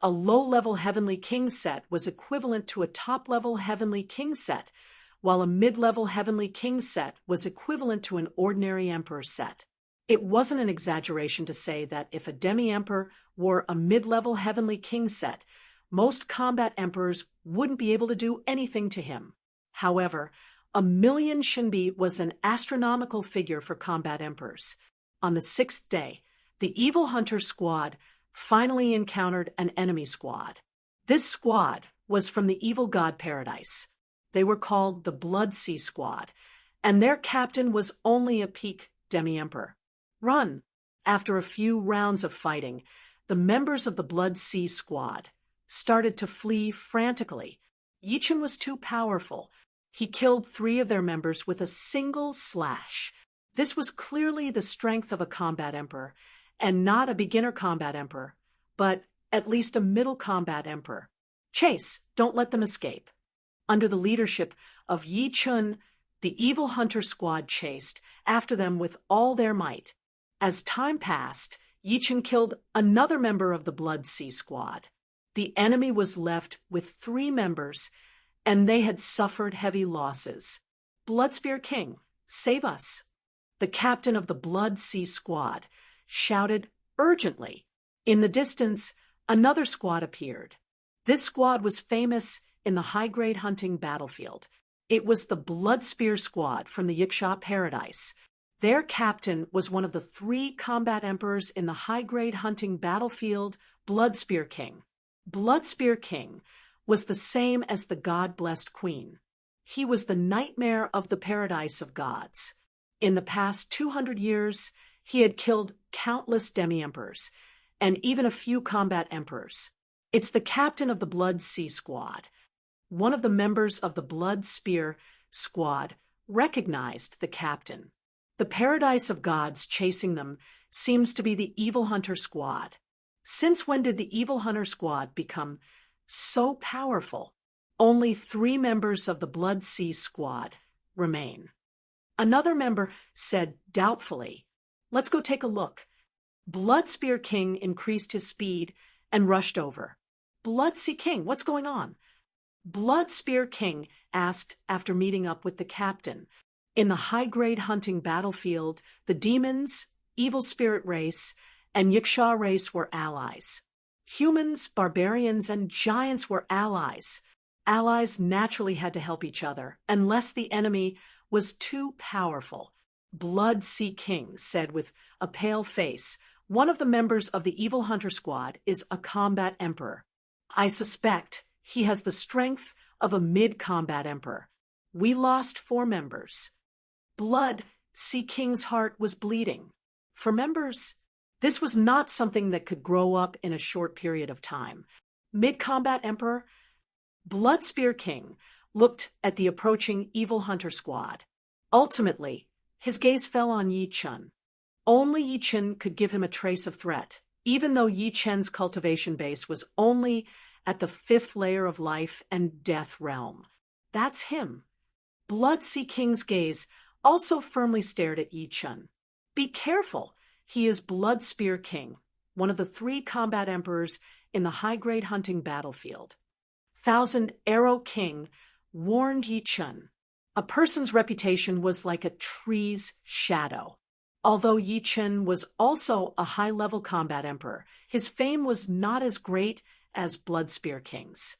a low-level Heavenly King set was equivalent to a top-level Heavenly King set, while a mid-level Heavenly King set was equivalent to an ordinary Emperor set. It wasn't an exaggeration to say that if a demi-emperor wore a mid-level Heavenly King set, most combat emperors wouldn't be able to do anything to him. However, 1,000,000 shinbi was an astronomical figure for combat emperors. On the 6th day, the Evil Hunter Squad finally encountered an enemy squad. This squad was from the Evil God Paradise. They were called the Blood Sea Squad, and their captain was only a peak demi-emperor. Run! After a few rounds of fighting, the members of the Blood Sea Squad started to flee frantically. Yi Chun was too powerful. He killed 3 of their members with a single slash. This was clearly the strength of a combat emperor, and not a beginner combat emperor, but at least a middle combat emperor. Chase, don't let them escape. Under the leadership of Yi Chun, the Evil Hunter Squad chased after them with all their might. As time passed, Yi Chun killed another member of the Blood Sea Squad. The enemy was left with 3 members, and they had suffered heavy losses. Bloodspear King, save us! The captain of the Blood Sea Squad shouted urgently. In the distance, another squad appeared. This squad was famous in the high-grade hunting battlefield. It was the Bloodspear Squad from the Yiksha Paradise. Their captain was one of the 3 combat emperors in the high-grade hunting battlefield, Bloodspear King. Bloodspear King was the same as the God-blessed queen. He was the nightmare of the paradise of gods. In the past 200 years, he had killed countless demi-emperors, and even a few combat emperors. It's the captain of the Blood Sea Squad. One of the members of the Blood Spear Squad recognized the captain. The paradise of gods chasing them seems to be the Evil Hunter Squad. Since when did the Evil Hunter Squad become so powerful? Only 3 members of the Blood Sea Squad remain. Another member said doubtfully, "Let's go take a look." Bloodspear King increased his speed and rushed over. "Bloodsea King, what's going on?" Bloodspear King asked after meeting up with the captain. In the high-grade hunting battlefield, the demons, evil spirit race, and Yiksha race were allies. Humans, barbarians, and giants were allies. Allies naturally had to help each other, unless the enemy was too powerful. Bloodsea King said with a pale face, "One of the members of the Evil Hunter Squad is a combat emperor. I suspect he has the strength of a mid-combat emperor. We lost 4 members." Bloodsea King's heart was bleeding. For members, this was not something that could grow up in a short period of time. Mid-combat emperor? Bloodspear King looked at the approaching Evil Hunter Squad. Ultimately, his gaze fell on Yi Chun. Only Yi Chun could give him a trace of threat, even though Yi Chun's cultivation base was only at the 5th layer of life and death realm. That's him. Bloodsea King's gaze also firmly stared at Yi Chun. Be careful. He is Bloodspear King, one of the 3 combat emperors in the high-grade hunting battlefield. Thousand Arrow King warned Yi Chun. A person's reputation was like a tree's shadow. Although Yi Chen was also a high-level combat emperor, his fame was not as great as Blood Spear King's.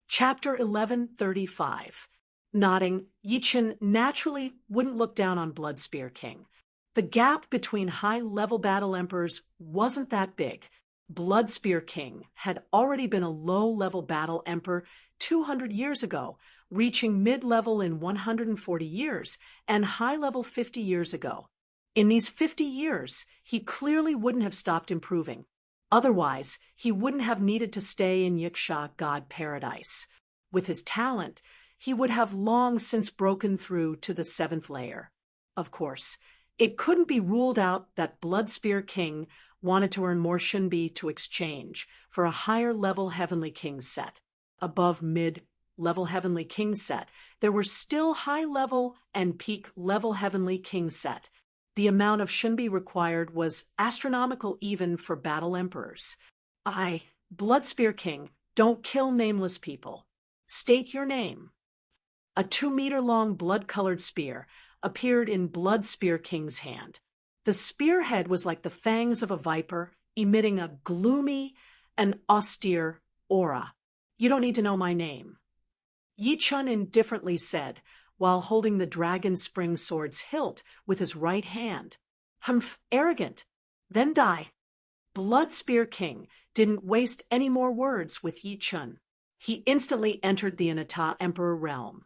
Chapter 1135. Nodding, Yi Chen naturally wouldn't look down on Blood Spear King. The gap between high-level battle emperors wasn't that big. Blood Spear King had already been a low-level battle emperor 200 years ago, reaching mid-level in 140 years and high-level 50 years ago. In these 50 years, he clearly wouldn't have stopped improving. Otherwise, he wouldn't have needed to stay in Yiksha God Paradise. With his talent, he would have long since broken through to the 7th layer. Of course, it couldn't be ruled out that Blood Spear King wanted to earn more Shunbi to exchange for a higher-level Heavenly King set. Above mid-level Heavenly King set, there were still high-level and peak-level Heavenly King set. The amount of Shunbi required was astronomical even for battle emperors. Blood Spear King, don't kill nameless people. State your name. A 2-meter-long blood-colored spear appeared in Blood Spear King's hand. The spearhead was like the fangs of a viper, emitting a gloomy and austere aura. You don't need to know my name. Yi Chen indifferently said, while holding the dragon spring sword's hilt with his right hand. Humph, arrogant. Then die. Blood Spear King didn't waste any more words with Yi Chen. He instantly entered the Anata Emperor realm,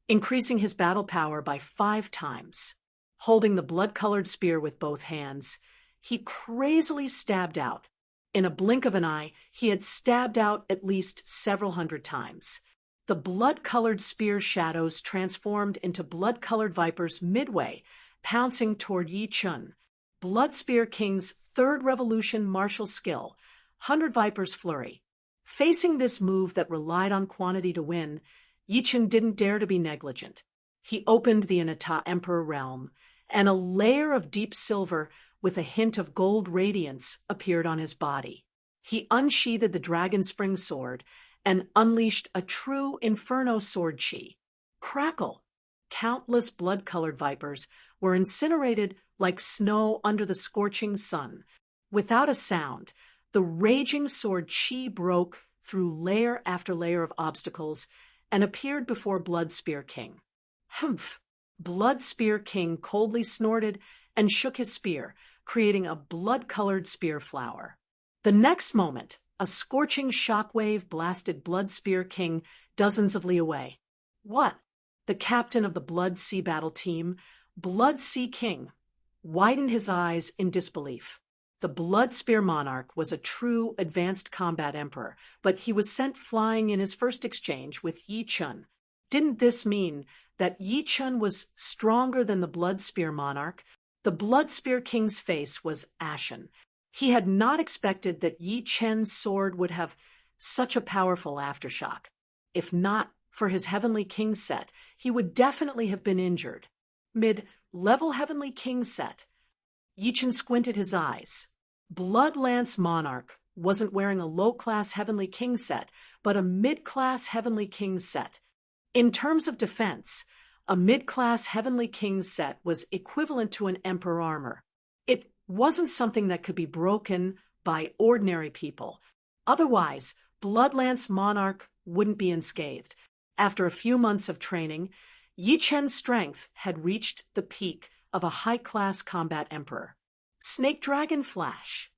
increasing his battle power by 5 times. Holding the blood-colored spear with both hands, he crazily stabbed out. In a blink of an eye, he had stabbed out at least several hundred times. The blood-colored spear shadows transformed into blood-colored vipers midway, pouncing toward Yi Chen. Blood Spear King's 3rd revolution martial skill, 100 Vipers Flurry. Facing this move that relied on quantity to win, Yi Chen didn't dare to be negligent. He opened the Anata Emperor realm, and a layer of deep silver with a hint of gold radiance appeared on his body. He unsheathed the dragon spring sword and unleashed a true inferno sword chi. Crackle! Countless blood-colored vipers were incinerated like snow under the scorching sun. Without a sound, the raging sword chi broke through layer after layer of obstacles and appeared before Blood Spear King. Humph! Blood Spear King coldly snorted and shook his spear, creating a blood-colored spear flower. The next moment, a scorching shockwave blasted Blood Spear King dozens of li away. What? The captain of the Blood Sea battle team, Blood Sea King, widened his eyes in disbelief. The Blood Spear Monarch was a true advanced combat emperor, but he was sent flying in his first exchange with Yi Chen. Didn't this mean that Yi Chen was stronger than the Blood Spear Monarch? The Blood Spear King's face was ashen. He had not expected that Yi Chen's sword would have such a powerful aftershock. If not for his Heavenly King set, he would definitely have been injured. Mid-level Heavenly King set. Yi Chen squinted his eyes. Blood Lance Monarch wasn't wearing a low-class Heavenly King set, but a mid-class Heavenly King set. In terms of defense, a mid-class Heavenly King set was equivalent to an Emperor armor. It wasn't something that could be broken by ordinary people. Otherwise, Bloodlance Monarch wouldn't be unscathed. After a few months of training, Yi Chen's strength had reached the peak of a high-class combat emperor. Snake Dragon Flash.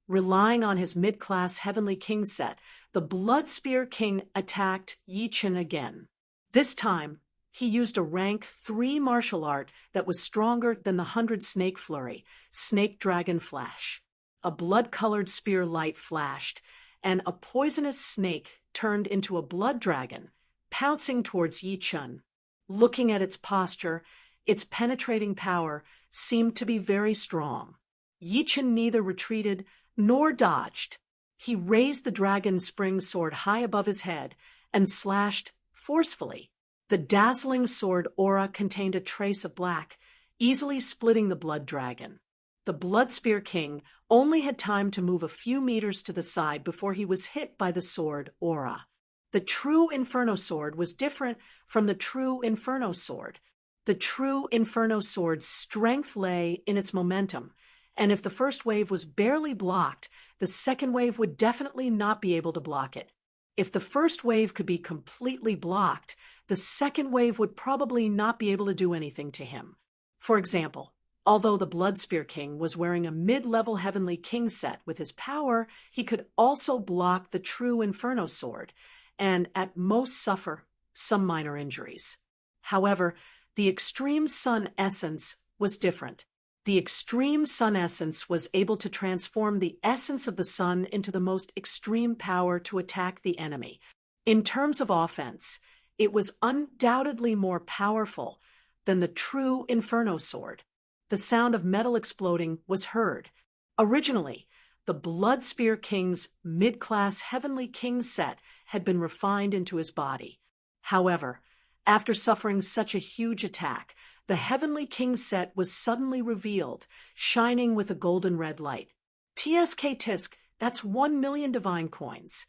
Relying on his mid-class Heavenly King set, the Blood Spear King attacked Yi Chen again. This time, he used a rank 3 martial art that was stronger than the 100 Snake Flurry, Snake Dragon Flash. A blood-colored spear light flashed, and a poisonous snake turned into a blood dragon, pouncing towards Yi Chen. Looking at its posture, its penetrating power seemed to be very strong. Yi Chen neither retreated nor dodged. He raised the dragon spring sword high above his head and slashed forcefully. The dazzling sword aura contained a trace of black, easily splitting the blood dragon. The Blood Spear King only had time to move a few meters to the side before he was hit by the sword aura. The true Inferno sword was different from the true Inferno sword. The true Inferno sword's strength lay in its momentum, and if the first wave was barely blocked, the second wave would definitely not be able to block it. If the first wave could be completely blocked, the second wave would probably not be able to do anything to him. For example, although the Bloodspear King was wearing a mid-level Heavenly King set with his power, he could also block the true Inferno sword, and at most suffer some minor injuries. However, the Extreme Sun Essence was different. The Extreme Sun Essence was able to transform the essence of the sun into the most extreme power to attack the enemy. In terms of offense, it was undoubtedly more powerful than the true Inferno sword. The sound of metal exploding was heard. Originally, the Bloodspear King's mid-class Heavenly King set had been refined into his body. However, after suffering such a huge attack, the Heavenly King set was suddenly revealed, shining with a golden red light. TSK Tisk, that's 1 million divine coins.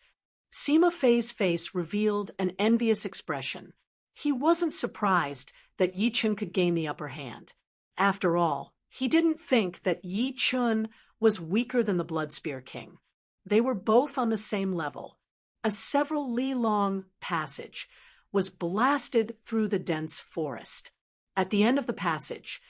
Sima Fei's face revealed an envious expression. He wasn't surprised that Yi Chun could gain the upper hand. After all, he didn't think that Yi Chun was weaker than the Bloodspear King. They were both on the same level. A several li-long passage was blasted through the dense forest. At the end of the passage,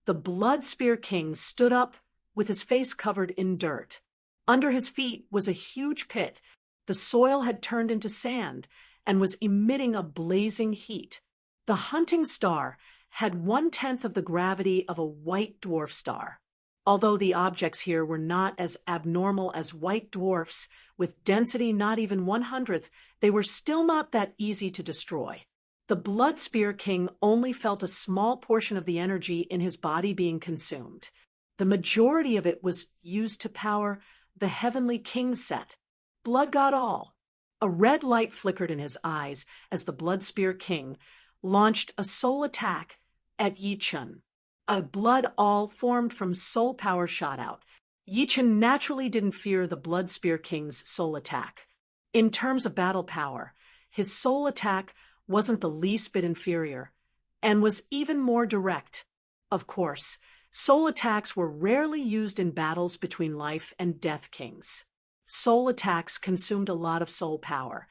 the Bloodspear King stood up with his face covered in dirt. Under his feet was a huge pit. The soil had turned into sand and was emitting a blazing heat. The hunting star had 1/10 of the gravity of a white dwarf star. Although the objects here were not as abnormal as white dwarfs, with density not even 1/100th, they were still not that easy to destroy. The Bloodspear King only felt a small portion of the energy in his body being consumed. The majority of it was used to power the Heavenly King set. Blood got all. A red light flickered in his eyes as the Bloodspear King launched a soul attack at Yi Chun. A blood all formed from soul power shot out. Yi Chun naturally didn't fear the Bloodspear King's soul attack. In terms of battle power, his soul attack wasn't the least bit inferior, and was even more direct. Of course, soul attacks were rarely used in battles between life and death kings. Soul attacks consumed a lot of soul power,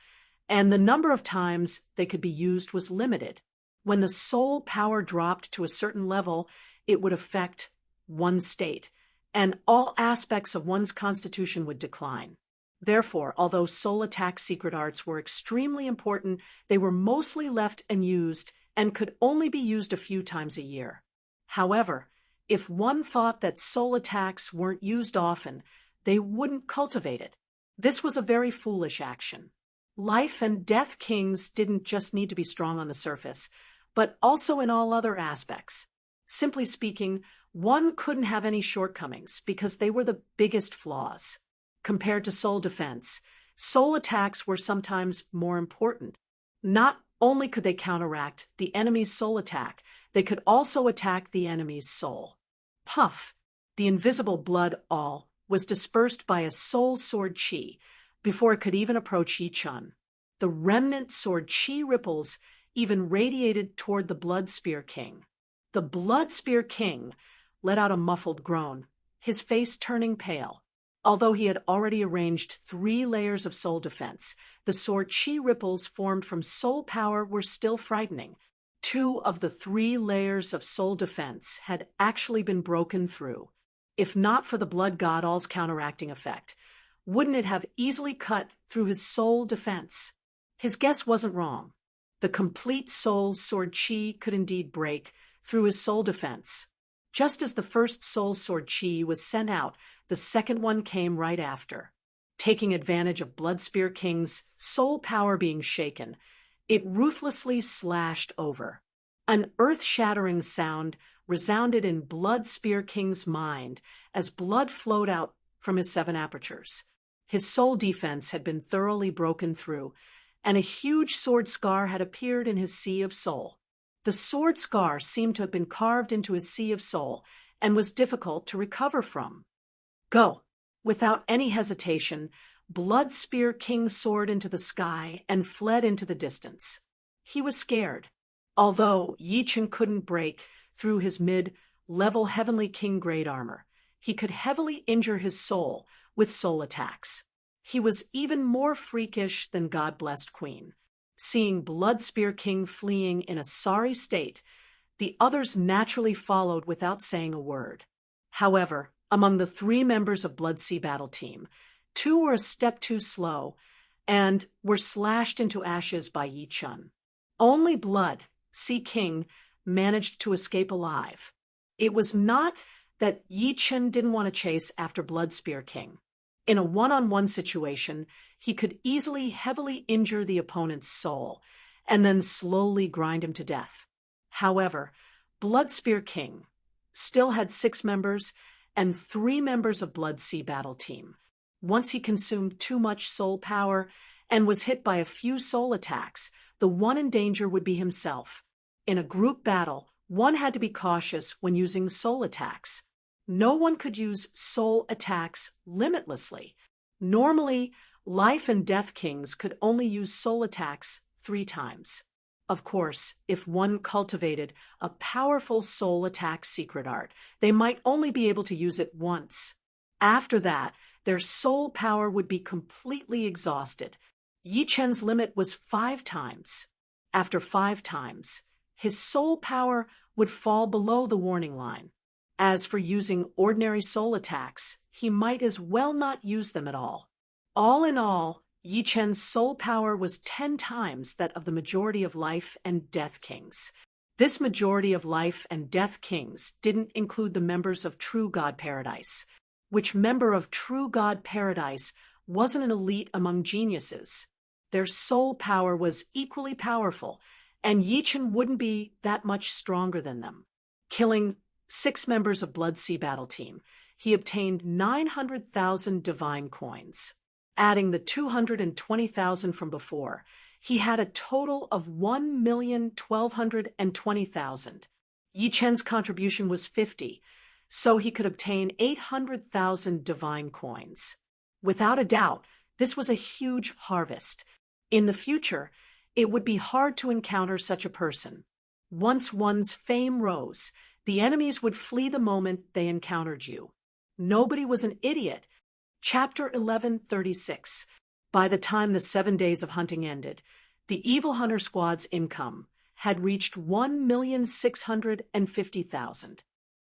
and the number of times they could be used was limited. When the soul power dropped to a certain level, it would affect one state, and all aspects of one's constitution would decline. Therefore, although soul attack secret arts were extremely important, they were mostly left unused and could only be used a few times a year. However, if one thought that soul attacks weren't used often, they wouldn't cultivate it. This was a very foolish action. Life and death kings didn't just need to be strong on the surface, but also in all other aspects. Simply speaking, one couldn't have any shortcomings because they were the biggest flaws. Compared to soul defense, soul attacks were sometimes more important. Not only could they counteract the enemy's soul attack, they could also attack the enemy's soul. Puff, the invisible blood all, was dispersed by a soul sword chi before it could even approach Yi Chun. The remnant sword chi ripples even radiated toward the Bloodspear King. The Bloodspear King let out a muffled groan, his face turning pale. Although he had already arranged 3 layers of soul defense, the sword chi ripples formed from soul power were still frightening. 2 of the 3 layers of soul defense had actually been broken through. If not for the Blood God All's counteracting effect, wouldn't it have easily cut through his soul defense? His guess wasn't wrong. The complete soul sword chi could indeed break through his soul defense. Just as the first soul sword chi was sent out, the second one came right after. Taking advantage of Bloodspear King's soul power being shaken, it ruthlessly slashed over. An earth-shattering sound resounded in Bloodspear King's mind as blood flowed out from his 7 apertures. His soul defense had been thoroughly broken through, and a huge sword scar had appeared in his sea of soul. The sword scar seemed to have been carved into his sea of soul and was difficult to recover from. Go! Without any hesitation, Bloodspear King soared into the sky and fled into the distance. He was scared. Although Yi Chen couldn't break through his mid-level Heavenly King grade armor, he could heavily injure his soul with soul attacks. He was even more freakish than God-blessed Queen. Seeing Bloodspear King fleeing in a sorry state, the others naturally followed without saying a word. However, among the 3 members of Blood Sea Battle Team, 2 were a step too slow and were slashed into ashes by Yi Chen. Only Blood Sea King managed to escape alive. It was not that Yi Chen didn't want to chase after Bloodspear King. In a one-on-one situation, he could easily heavily injure the opponent's soul and then slowly grind him to death. However, Bloodspear King still had 6 members and 3 members of Blood Sea Battle Team. Once he consumed too much soul power and was hit by a few soul attacks, the one in danger would be himself. In a group battle, one had to be cautious when using soul attacks. No one could use soul attacks limitlessly. Normally, Life and Death Kings could only use soul attacks 3 times. Of course, if one cultivated a powerful soul attack secret art, they might only be able to use it once. After that, their soul power would be completely exhausted. Yi Chen's limit was 5 times. After 5 times, his soul power would fall below the warning line. As for using ordinary soul attacks, he might as well not use them at all. All in all, Yi Chen's soul power was 10 times that of the majority of Life and Death Kings. This majority of Life and Death Kings didn't include the members of True God Paradise. Which member of True God Paradise wasn't an elite among geniuses? Their soul power was equally powerful, and Yi Chen wouldn't be that much stronger than them. Killing 6 members of Blood Sea Battle Team, he obtained 900,000 divine coins. Adding the 220,000 from before, he had a total of 1,120,000. Yi Chen's contribution was 50, so he could obtain 800,000 divine coins. Without a doubt, this was a huge harvest. In the future, it would be hard to encounter such a person. Once one's fame rose, the enemies would flee the moment they encountered you. Nobody was an idiot. Chapter 1136. By the time the 7 days of hunting ended, the Evil Hunter Squad's income had reached 1,650,000.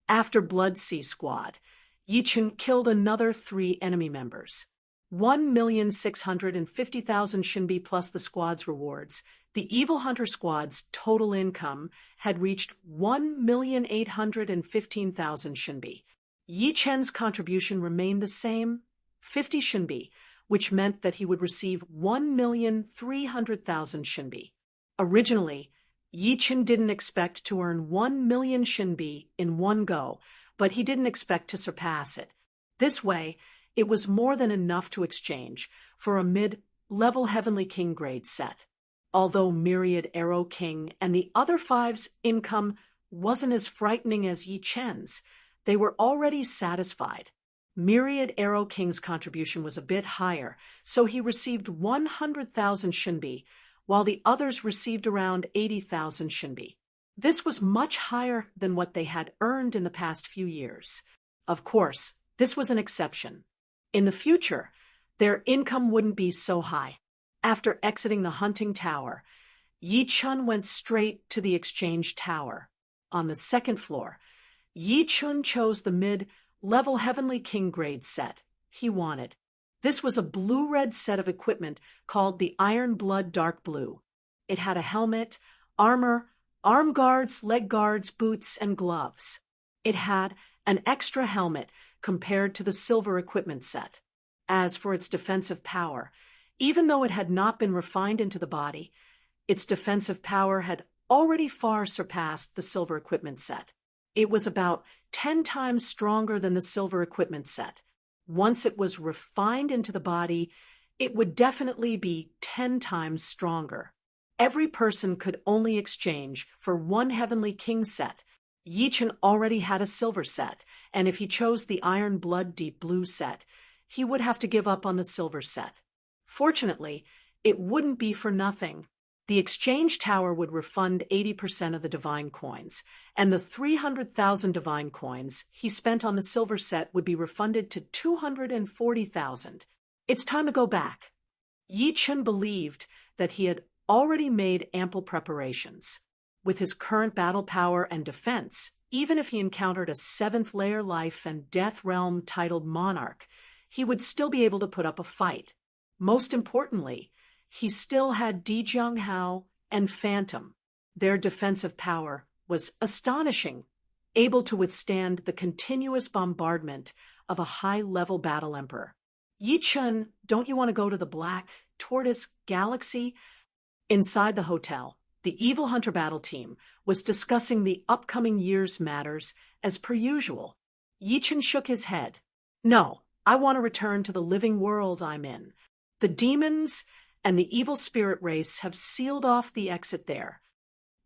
After Blood Sea Squad, Yi Chen killed another 3 enemy members. 1,650,000 Shinbi plus the squad's rewards. The Evil Hunter Squad's total income had reached 1,815,000 Shinbi. Yi Chen's contribution remained the same, 50 Shinbi, which meant that he would receive 1,300,000 Shinbi. Originally, Yi Chen didn't expect to earn 1 million Shinbi in one go, but he didn't expect to surpass it. This way, it was more than enough to exchange for a mid-level Heavenly King grade set. Although Myriad Arrow King and the other 5's income wasn't as frightening as Yi Chen's, they were already satisfied. Myriad Arrow King's contribution was a bit higher, so he received 100,000 Shinbi, while the others received around 80,000 Shinbi. This was much higher than what they had earned in the past few years. Of course, this was an exception. In the future, their income wouldn't be so high. After exiting the hunting tower, Yi Chen went straight to the exchange tower. On the 2nd floor, Yi Chen chose the mid-level Heavenly King grade set he wanted. This was a blue-red set of equipment called the Iron Blood Dark Blue. It had a helmet, armor, arm guards, leg guards, boots, and gloves. It had an extra helmet compared to the silver equipment set. As for its defensive power, even though it had not been refined into the body, its defensive power had already far surpassed the silver equipment set. It was about 10 times stronger than the silver equipment set. Once it was refined into the body, it would definitely be 10 times stronger. Every person could only exchange for 1 Heavenly King set. Yi Chen already had a silver set, and if he chose the Iron Blood Deep Blue set, he would have to give up on the silver set. Fortunately, it wouldn't be for nothing. The exchange tower would refund 80% of the divine coins, and the 300,000 divine coins he spent on the silver set would be refunded to 240,000. It's time to go back. Yi Chen believed that he had already made ample preparations. With his current battle power and defense, even if he encountered a seventh-layer life and death realm titled monarch, he would still be able to put up a fight. Most importantly, he still had Dijiang Hao and Phantom. Their defensive power was astonishing, able to withstand the continuous bombardment of a high-level battle emperor. Yi Chen, don't you want to go to the Black Tortoise Galaxy? Inside the hotel, the Evil Hunter battle team was discussing the upcoming year's matters as per usual. Yi Chen shook his head. No, I want to return to the living world I'm in. The demons and the evil spirit race have sealed off the exit there.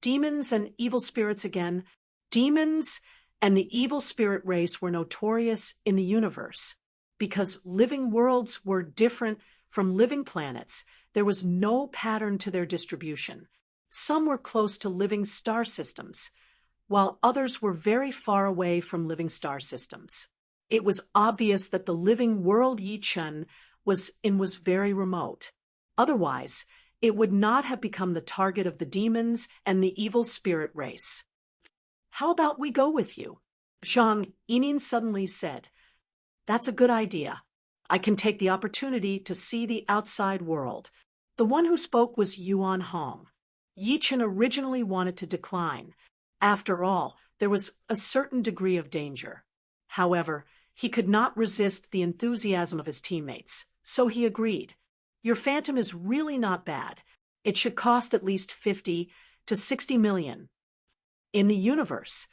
Demons and evil spirits again. Demons and the evil spirit race were notorious in the universe. Because living worlds were different from living planets, there was no pattern to their distribution. Some were close to living star systems, while others were very far away from living star systems. It was obvious that the living world Yi Chen was in was very remote. Otherwise, it would not have become the target of the demons and the evil spirit race. How about we go with you? Zhang Yining suddenly said. That's a good idea. I can take the opportunity to see the outside world. The one who spoke was Yuan Hong. Yi Chen originally wanted to decline. After all, there was a certain degree of danger. However, he could not resist the enthusiasm of his teammates, so he agreed. Your Phantom is really not bad. It should cost at least 50 to 60 million. In the universe,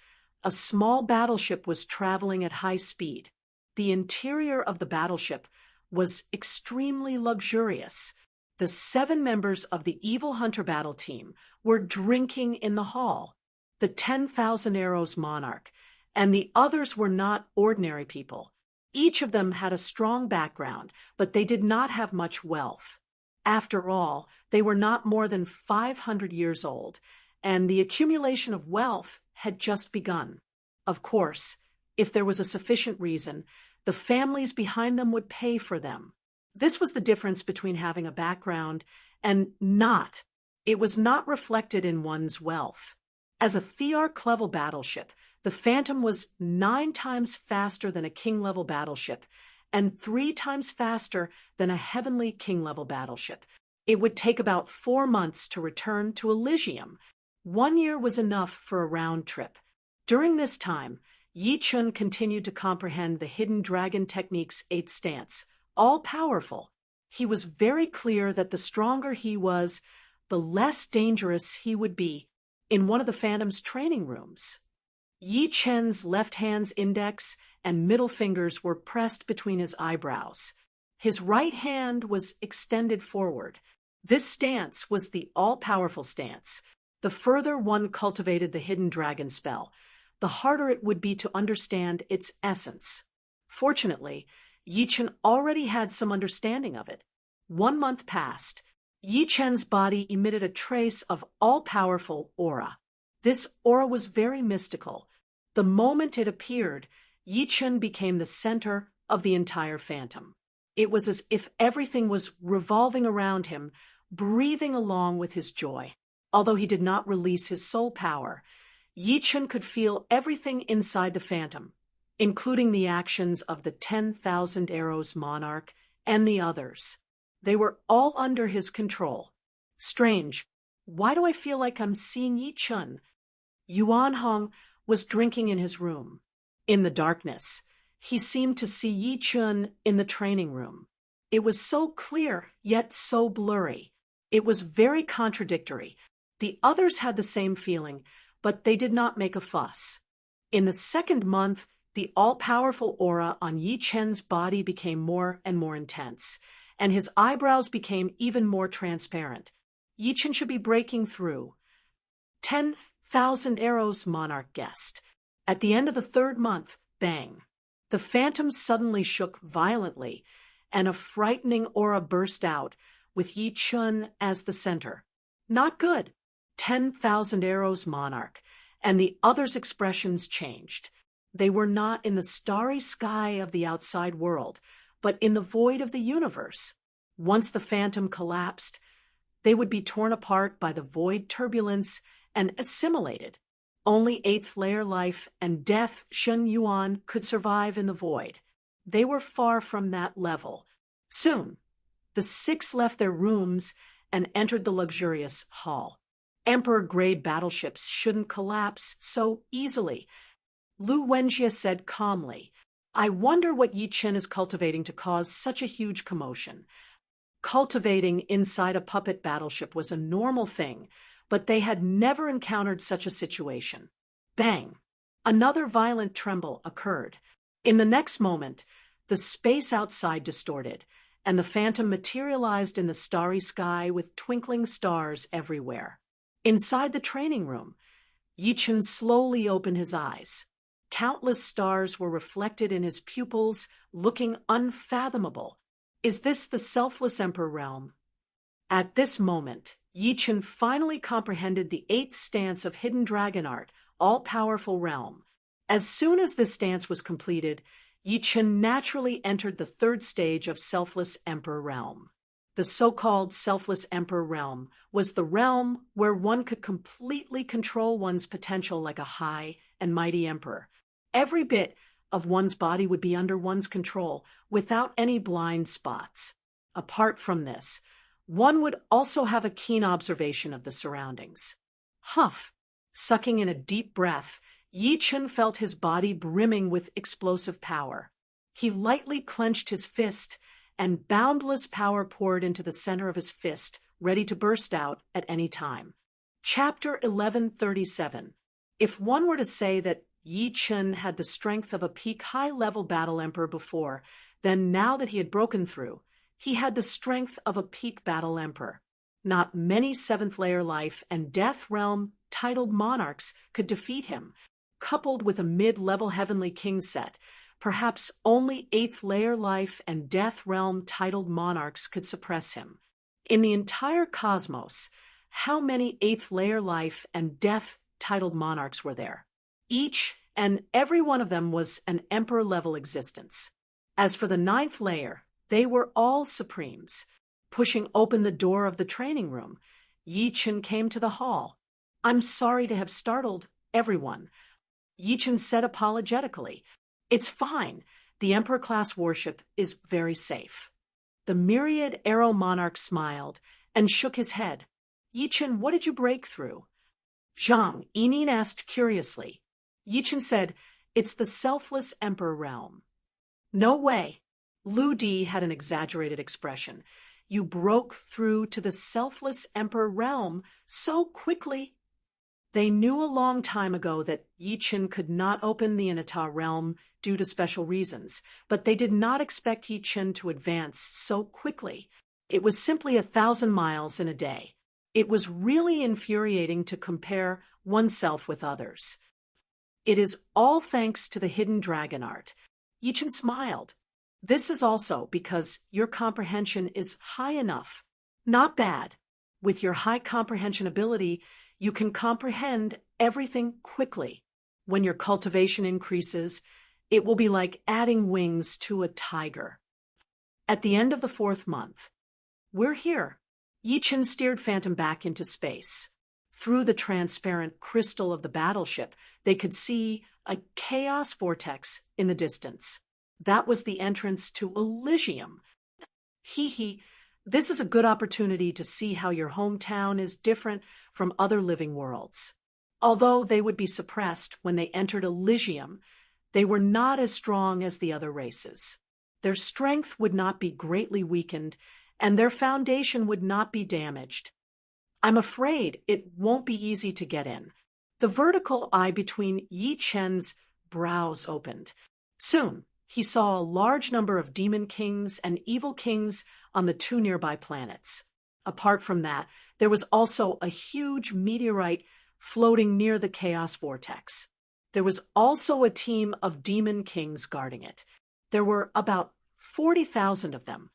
a small battleship was traveling at high speed. The interior of the battleship was extremely luxurious. The 7 members of the Evil Hunter battle team were drinking in the hall. The 10,000 Arrows monarch and the others were not ordinary people. Each of them had a strong background, but they did not have much wealth. After all, they were not more than 500 years old, and the accumulation of wealth had just begun. Of course, if there was a sufficient reason, the families behind them would pay for them. This was the difference between having a background and not. It was not reflected in one's wealth. As a Thearch-level battleship, the Phantom was 9 times faster than a King-level battleship and 3 times faster than a Heavenly King-level battleship. It would take about 4 months to return to Elysium. 1 year was enough for a round trip. During this time, Yi Chen continued to comprehend the Hidden Dragon Technique's 8th stance, all-powerful. He was very clear that the stronger he was, the less dangerous he would be. In one of the Phantom's training rooms, Yi Chen's left hand's index and middle fingers were pressed between his eyebrows. His right hand was extended forward. This stance was the all-powerful stance. The further one cultivated the hidden dragon spell, the harder it would be to understand its essence. Fortunately, Yi Chen already had some understanding of it. 1 month passed. Yi Chen's body emitted a trace of all-powerful aura. This aura was very mystical. The moment it appeared, Yi Chen became the center of the entire Phantom. It was as if everything was revolving around him, breathing along with his joy. Although he did not release his soul power, Yi Chen could feel everything inside the Phantom, including the actions of the 10,000 Arrows monarch and the others. They were all under his control. Strange. Why do I feel like I'm seeing Yi Chen? Yuan Hong was drinking in his room. In the darkness, he seemed to see Yi Chen in the training room. It was so clear, yet so blurry. It was very contradictory. The others had the same feeling, but they did not make a fuss. In the 2nd month, the all-powerful aura on Yi Chen's body became more and more intense, and his eyebrows became even more transparent. Yi Chen should be breaking through. 10,000 Arrows monarch guessed. At the end of the 3rd month, bang. The Phantom suddenly shook violently, and a frightening aura burst out, with Yi Chen as the center. Not good. 10,000 arrows, monarch. And the other's expressions changed. They were not in the starry sky of the outside world, but in the void of the universe. Once the phantom collapsed, they would be torn apart by the void turbulence and assimilated. Only eighth layer life and death Shen Yuan could survive in the void. They were far from that level. Soon, the six left their rooms and entered the luxurious hall. Emperor-grade battleships shouldn't collapse so easily. Lu Wenjie said calmly, I wonder what Yi Chen is cultivating to cause such a huge commotion. Cultivating inside a puppet battleship was a normal thing, but they had never encountered such a situation. Bang! Another violent tremble occurred. In the next moment, the space outside distorted, and the phantom materialized in the starry sky with twinkling stars everywhere. Inside the training room, Yi Chen slowly opened his eyes. Countless stars were reflected in his pupils, looking unfathomable. Is this the selfless emperor realm? At this moment, Yi Chen finally comprehended the eighth stance of hidden dragon art, all-powerful realm. As soon as this stance was completed, Yi Chen naturally entered the third stage of selfless emperor realm. The so-called selfless emperor realm was the realm where one could completely control one's potential like a high and mighty emperor. Every bit of one's body would be under one's control without any blind spots. Apart from this, one would also have a keen observation of the surroundings. Huff! Sucking in a deep breath, Yi Chen felt his body brimming with explosive power. He lightly clenched his fist, and boundless power poured into the center of his fist, ready to burst out at any time. Chapter 1137. If one were to say that Yi Chen had the strength of a peak high-level battle emperor before, then now that he had broken through, he had the strength of a peak battle emperor. Not many seventh-layer life and death realm titled monarchs could defeat him. Coupled with a mid-level heavenly king set, perhaps only eighth-layer life and death realm titled monarchs could suppress him. In the entire cosmos, how many eighth-layer life and death titled monarchs were there? Each and every one of them was an emperor-level existence. As for the ninth layer, they were all supremes. Pushing open the door of the training room, Yi Chen came to the hall. I'm sorry to have startled everyone. Yi Chen said apologetically, It's fine. The Emperor-class warship is very safe. The myriad arrow monarch smiled and shook his head. Yi Chen, what did you break through? Zhang Yining asked curiously. Yi Chen said, It's the selfless emperor realm. No way. Lu Di had an exaggerated expression. You broke through to the selfless emperor realm so quickly. They knew a long time ago that Yi Chen could not open the Inata realm due to special reasons, but they did not expect Yi Chen to advance so quickly. It was simply 1,000 miles in a day. It was really infuriating to compare oneself with others. It is all thanks to the hidden dragon art. Yi Chen smiled. This is also because your comprehension is high enough. Not bad. With your high comprehension ability, you can comprehend everything quickly. When your cultivation increases, it will be like adding wings to a tiger. At the end of the 4th month, we're here. Yi Chen steered Phantom back into space. Through the transparent crystal of the battleship, they could see a chaos vortex in the distance. That was the entrance to Elysium. Hee. This is a good opportunity to see how your hometown is different from other living worlds. Although they would be suppressed when they entered Elysium, they were not as strong as the other races. Their strength would not be greatly weakened, and their foundation would not be damaged. I'm afraid it won't be easy to get in. The vertical eye between Yi Chen's brows opened. Soon, he saw a large number of demon kings and evil kings on the 2 nearby planets. Apart from that, there was also a huge meteorite floating near the chaos vortex. There was also a team of demon kings guarding it. There were about 40,000 of them.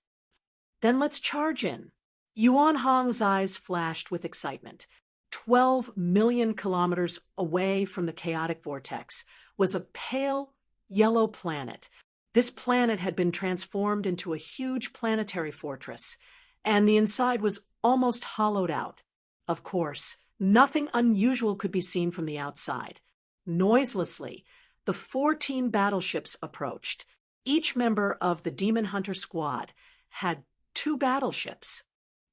Then let's charge in. Yuan Hong's eyes flashed with excitement. 12 million kilometers away from the chaotic vortex was a pale yellow planet. This planet had been transformed into a huge planetary fortress, and the inside was almost hollowed out. Of course, nothing unusual could be seen from the outside. Noiselessly, the 14 battleships approached. Each member of the Demon Hunter squad had 2 battleships.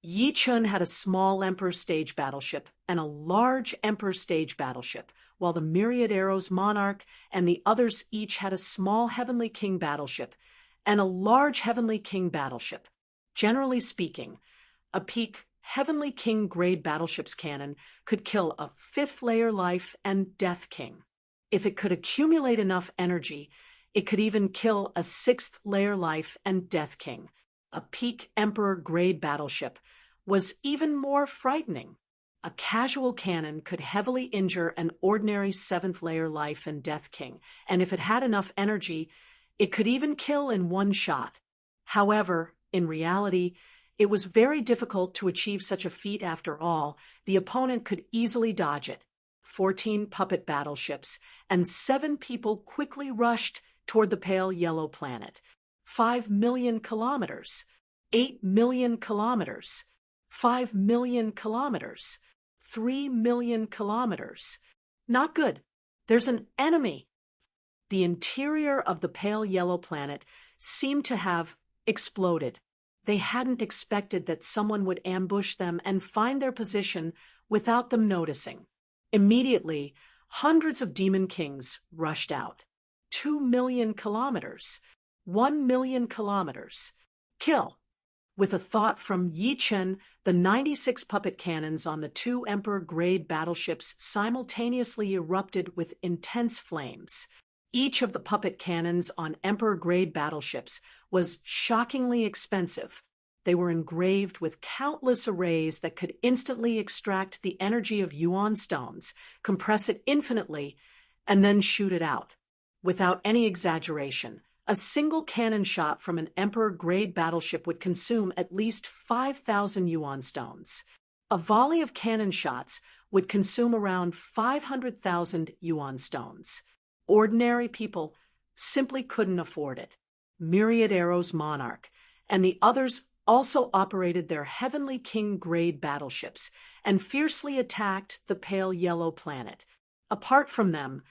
Yi Chun had a small Emperor stage battleship and a large Emperor stage battleship, while the Myriad Arrows Monarch and the others each had a small Heavenly King battleship and a large Heavenly King battleship. Generally speaking, a peak Heavenly King grade battleship's cannon could kill a 5th layer life and Death King. If it could accumulate enough energy, it could even kill a 6th layer life and Death King. A peak Emperor grade battleship was even more frightening. A casual cannon could heavily injure an ordinary 7th layer life and Death King, and if it had enough energy, it could even kill in one shot. However, in reality, it was very difficult to achieve such a feat after all. The opponent could easily dodge it. 14 puppet battleships and 7 people quickly rushed toward the pale yellow planet. 5 million kilometers, 8 million kilometers, 5 million kilometers, 3 million kilometers. Not good. There's an enemy. The interior of the pale yellow planet seemed to have exploded. They hadn't expected that someone would ambush them and find their position without them noticing. Immediately, hundreds of demon kings rushed out. 2 million kilometers, 1 million kilometers. Kill. With a thought from Yi Chen, the 96 puppet cannons on the 2 Emperor-grade battleships simultaneously erupted with intense flames. Each of the puppet cannons on Emperor-grade battleships was shockingly expensive. They were engraved with countless arrays that could instantly extract the energy of Yuan stones, compress it infinitely, and then shoot it out. Without any exaggeration, a single cannon shot from an Emperor-grade battleship would consume at least 5,000 Yuan stones. A volley of cannon shots would consume around 500,000 Yuan stones. Ordinary people simply couldn't afford it. Myriad Arrows Monarch and the others also operated their Heavenly King-grade battleships and fiercely attacked the pale yellow planet. Apart from them,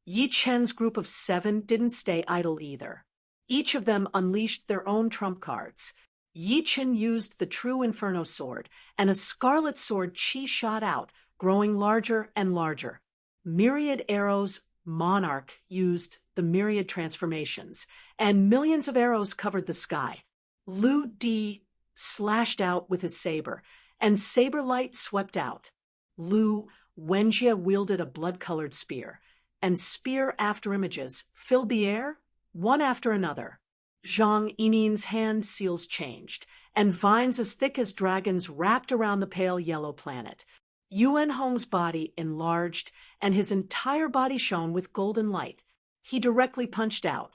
Yi Chen's group of 7 didn't stay idle either. Each of them unleashed their own trump cards. Yi Chen used the True Inferno Sword, and a scarlet sword Qi shot out, growing larger and larger. Myriad Arrows Monarch used the myriad transformations, and millions of arrows covered the sky. Lu Di slashed out with his saber, and saber light swept out. Lu Wenjie wielded a blood-colored spear, and spear after images filled the air, one after another. Zhang Yinin's hand seals changed, and vines as thick as dragons wrapped around the pale yellow planet. Yuan Hong's body enlarged, and his entire body shone with golden light. He directly punched out.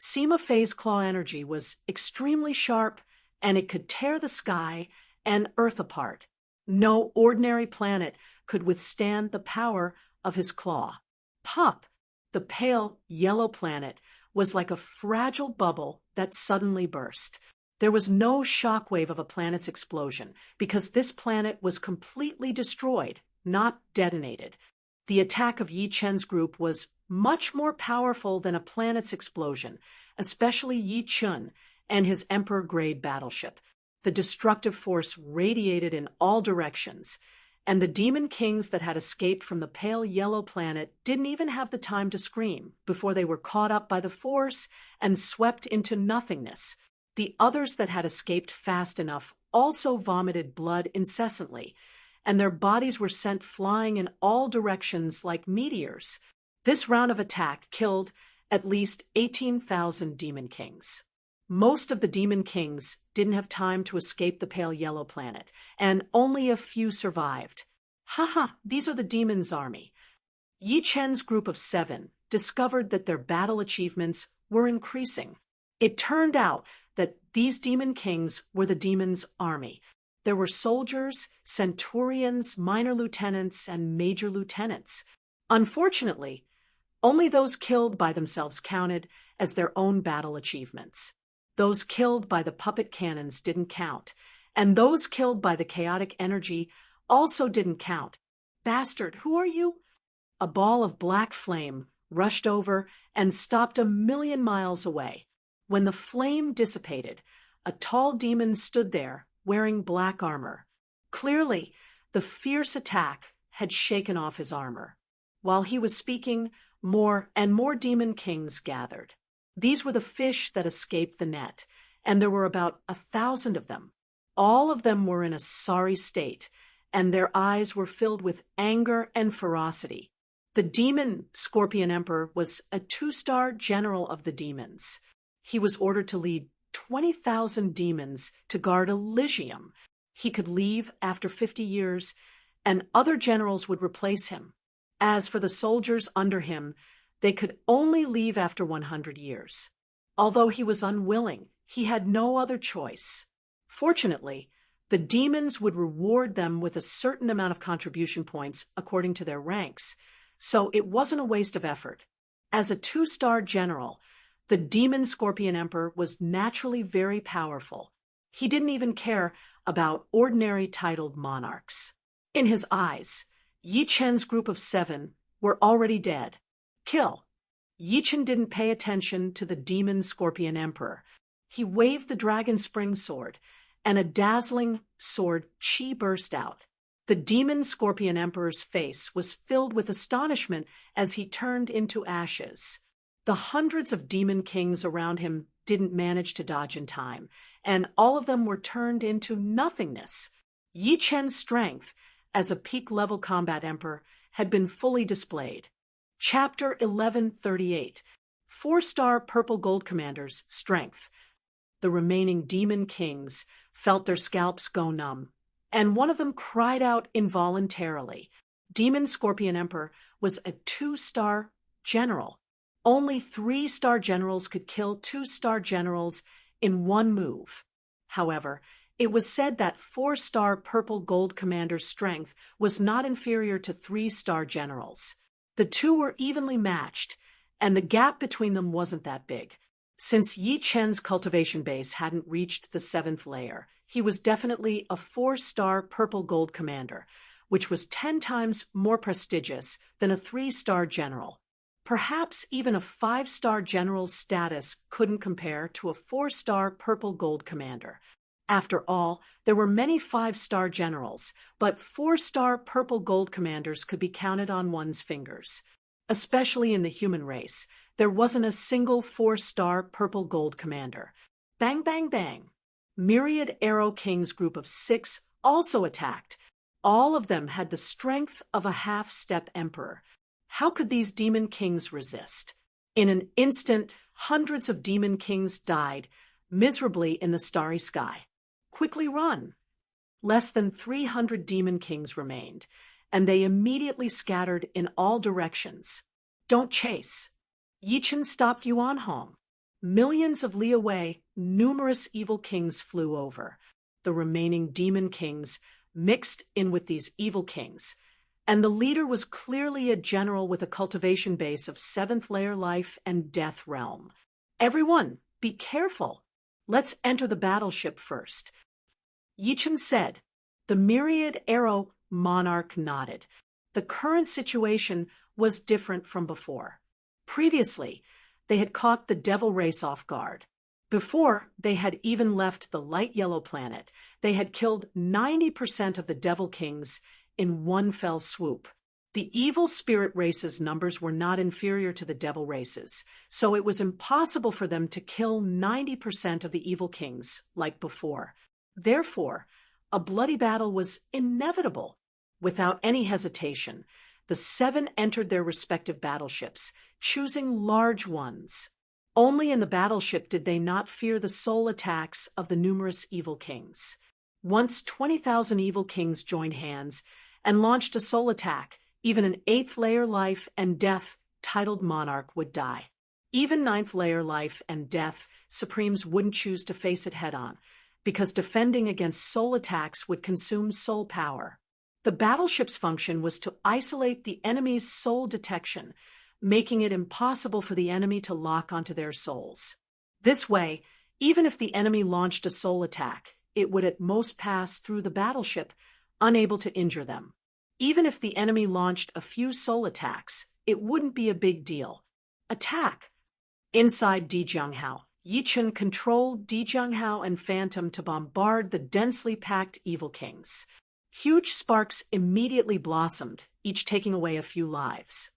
Sima Fei's claw energy was extremely sharp, and it could tear the sky and earth apart. No ordinary planet could withstand the power of his claw. Pop! The pale yellow planet was like a fragile bubble that suddenly burst. There was no shockwave of a planet's explosion, because this planet was completely destroyed, not detonated. The attack of Yi Chen's group was much more powerful than a planet's explosion, especially Yi Chun and his Emperor-grade battleship. The destructive force radiated in all directions, and the demon kings that had escaped from the pale yellow planet didn't even have the time to scream before they were caught up by the force and swept into nothingness. The others that had escaped fast enough also vomited blood incessantly, and their bodies were sent flying in all directions like meteors. This round of attack killed at least 18,000 demon kings. Most of the demon kings didn't have time to escape the pale yellow planet, and only a few survived. Haha, these are the demons' army. Yi Chen's group of 7 discovered that their battle achievements were increasing. It turned out that these demon kings were the demons' army. There were soldiers, centurions, minor lieutenants, and major lieutenants. Unfortunately, only those killed by themselves counted as their own battle achievements. Those killed by the puppet cannons didn't count, and those killed by the chaotic energy also didn't count. Bastard, who are you? A ball of black flame rushed over and stopped 1,000,000 miles away. When the flame dissipated, a tall demon stood there, wearing black armor. Clearly, the fierce attack had shaken off his armor. While he was speaking, more and more demon kings gathered. These were the fish that escaped the net, and there were about 1,000 of them. All of them were in a sorry state, and their eyes were filled with anger and ferocity. The demon Scorpion Emperor was a 2-star general of the demons. He was ordered to lead 20,000 demons to guard Elysium. He could leave after 50 years, and other generals would replace him. As for the soldiers under him, they could only leave after 100 years. Although he was unwilling, he had no other choice. Fortunately, the demons would reward them with a certain amount of contribution points according to their ranks, so it wasn't a waste of effort. As a 2-star general, the demon Scorpion Emperor was naturally very powerful. He didn't even care about ordinary titled monarchs. In his eyes, Yi Chen's group of 7 were already dead. Kill. Yi Chen didn't pay attention to the demon Scorpion Emperor. He waved the dragon spring sword, and a dazzling sword chi burst out. The demon Scorpion Emperor's face was filled with astonishment as he turned into ashes. The hundreds of demon kings around him didn't manage to dodge in time, and all of them were turned into nothingness. Yi Chen's strength as a peak-level combat emperor had been fully displayed. Chapter 1138. 4-star Purple Gold Commander's Strength. The remaining demon kings felt their scalps go numb, and one of them cried out involuntarily. Demon Scorpion Emperor was a 2-star general. Only 3-star generals could kill 2-star generals in one move. However, it was said that 4-star Purple Gold Commander's strength was not inferior to 3-star generals. The two were evenly matched, and the gap between them wasn't that big. Since Yi Chen's cultivation base hadn't reached the 7th layer, he was definitely a 4-star Purple Gold Commander, which was 10 times more prestigious than a 3-star general. Perhaps even a 5-star general's status couldn't compare to a 4-star Purple Gold Commander. After all, there were many 5-star generals, but 4-star Purple Gold Commanders could be counted on one's fingers. Especially in the human race, there wasn't a single 4-star Purple Gold Commander. Bang, bang, bang. Myriad Arrow King's group of 6 also attacked. All of them had the strength of a half-step emperor. How could these demon kings resist? In an instant, hundreds of demon kings died miserably in the starry sky. Quickly run! Less than 300 demon kings remained, and they immediately scattered in all directions. Don't chase. Yi Chen stopped Yuan Hong. Millions of li away, numerous evil kings flew over. The remaining demon kings mixed in with these evil kings, and the leader was clearly a general with a cultivation base of 7th layer life and death realm. Everyone, be careful. Let's enter the battleship first. Yi Chen said. The Myriad Arrow monarch nodded. The current situation was different from before. Previously, they had caught the devil race off guard. Before they had even left the light yellow planet, they had killed 90% of the devil kings in one fell swoop. The evil spirit race's numbers were not inferior to the devil races, so it was impossible for them to kill 90% of the evil kings like before. Therefore, a bloody battle was inevitable. Without any hesitation, the 7 entered their respective battleships, choosing large ones. Only in the battleship did they not fear the soul attacks of the numerous evil kings. Once 20,000 evil kings joined hands and launched a soul attack, even an 8th layer life and death titled monarch would die. Even 9th layer life and death supremes wouldn't choose to face it head on, because defending against soul attacks would consume soul power. The battleship's function was to isolate the enemy's soul detection, making it impossible for the enemy to lock onto their souls. This way, even if the enemy launched a soul attack, it would at most pass through the battleship, unable to injure them. Even if the enemy launched a few soul attacks, it wouldn't be a big deal. Attack! Inside Dijianghao, Yi Chen controlled Dijianghao and Phantom to bombard the densely packed evil kings. Huge sparks immediately blossomed, each taking away a few lives.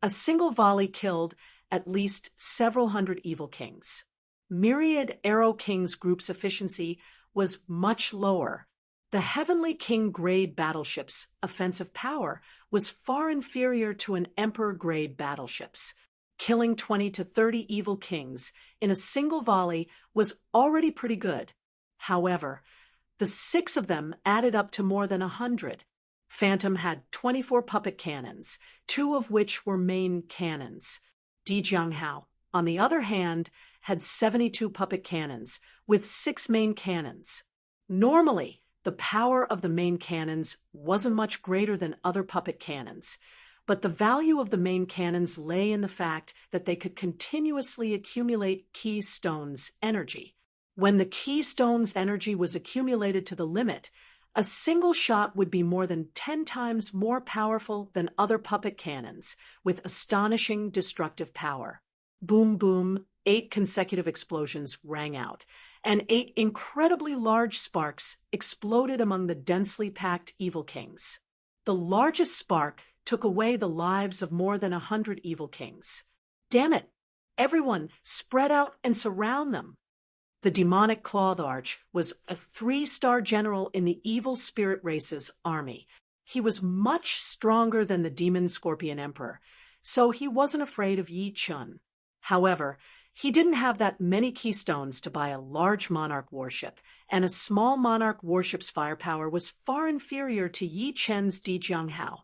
A single volley killed at least several hundred evil kings. Myriad Arrow King's group's efficiency was much lower. The Heavenly King-grade battleship's offensive power was far inferior to an Emperor-grade battleship's. Killing 20 to 30 evil kings in a single volley was already pretty good. However, the 6 of them added up to more than 100. Phantom had 24 puppet cannons, 2 of which were main cannons. Dijianghao, on the other hand, had 72 puppet cannons, with 6 main cannons. Normally, the power of the main cannons wasn't much greater than other puppet cannons, but the value of the main cannons lay in the fact that they could continuously accumulate keystones' energy. When the keystone's energy was accumulated to the limit, a single shot would be more than 10 times more powerful than other puppet cannons, with astonishing destructive power. Boom, boom, 8 consecutive explosions rang out, and 8 incredibly large sparks exploded among the densely packed evil kings. The largest spark took away the lives of more than 100 evil kings. Damn it! Everyone, spread out and surround them! The demonic Cloth Arch was a 3-star general in the evil spirit race's army. He was much stronger than the demon Scorpion Emperor, so he wasn't afraid of Yi Chen. However, he didn't have that many keystones to buy a large monarch warship, and a small monarch warship's firepower was far inferior to Yi Chen's Dijianghao.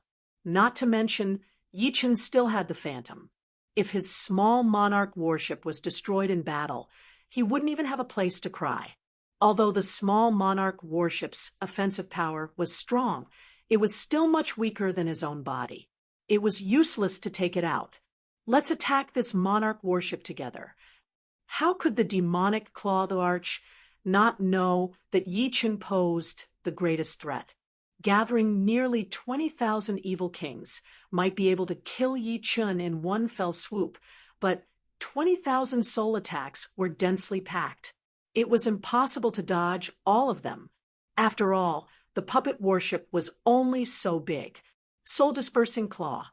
Not to mention, Yi Chen still had the Phantom. If his small monarch warship was destroyed in battle, he wouldn't even have a place to cry. Although the small monarch warship's offensive power was strong, it was still much weaker than his own body. It was useless to take it out. Let's attack this monarch warship together. How could the demonic Cloth Arch not know that Yi Chen posed the greatest threat? Gathering nearly 20,000 evil kings might be able to kill Yi Chen in one fell swoop, but 20,000 soul attacks were densely packed. It was impossible to dodge all of them. After all, the puppet warship was only so big. Soul-dispersing claw.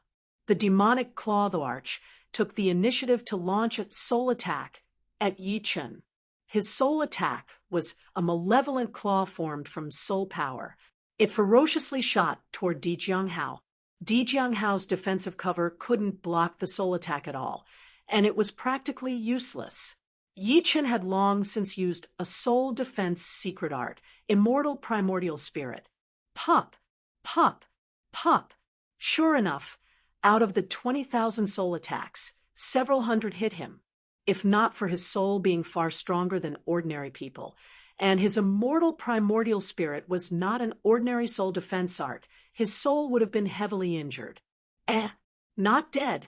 The demonic Cloth Arch took the initiative to launch a soul attack at Yi Chen. His soul attack was a malevolent claw formed from soul power. It ferociously shot toward Dijianghao. Dijianghao's defensive cover couldn't block the soul attack at all, and it was practically useless. Yi Chen had long since used a soul defense secret art, Immortal Primordial Spirit. Pop, pop, pop. Sure enough, out of the 20,000 soul attacks, several hundred hit him. If not for his soul being far stronger than ordinary people, and his immortal primordial spirit was not an ordinary soul defense art, his soul would have been heavily injured. Not dead.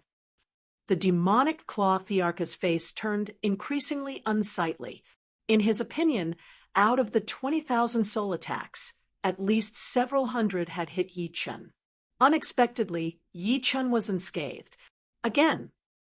The demonic claw Thearcha's face turned increasingly unsightly. In his opinion, out of the 20,000 soul attacks, at least several hundred had hit Yi Chen. Unexpectedly, Yi Chen was unscathed. Again,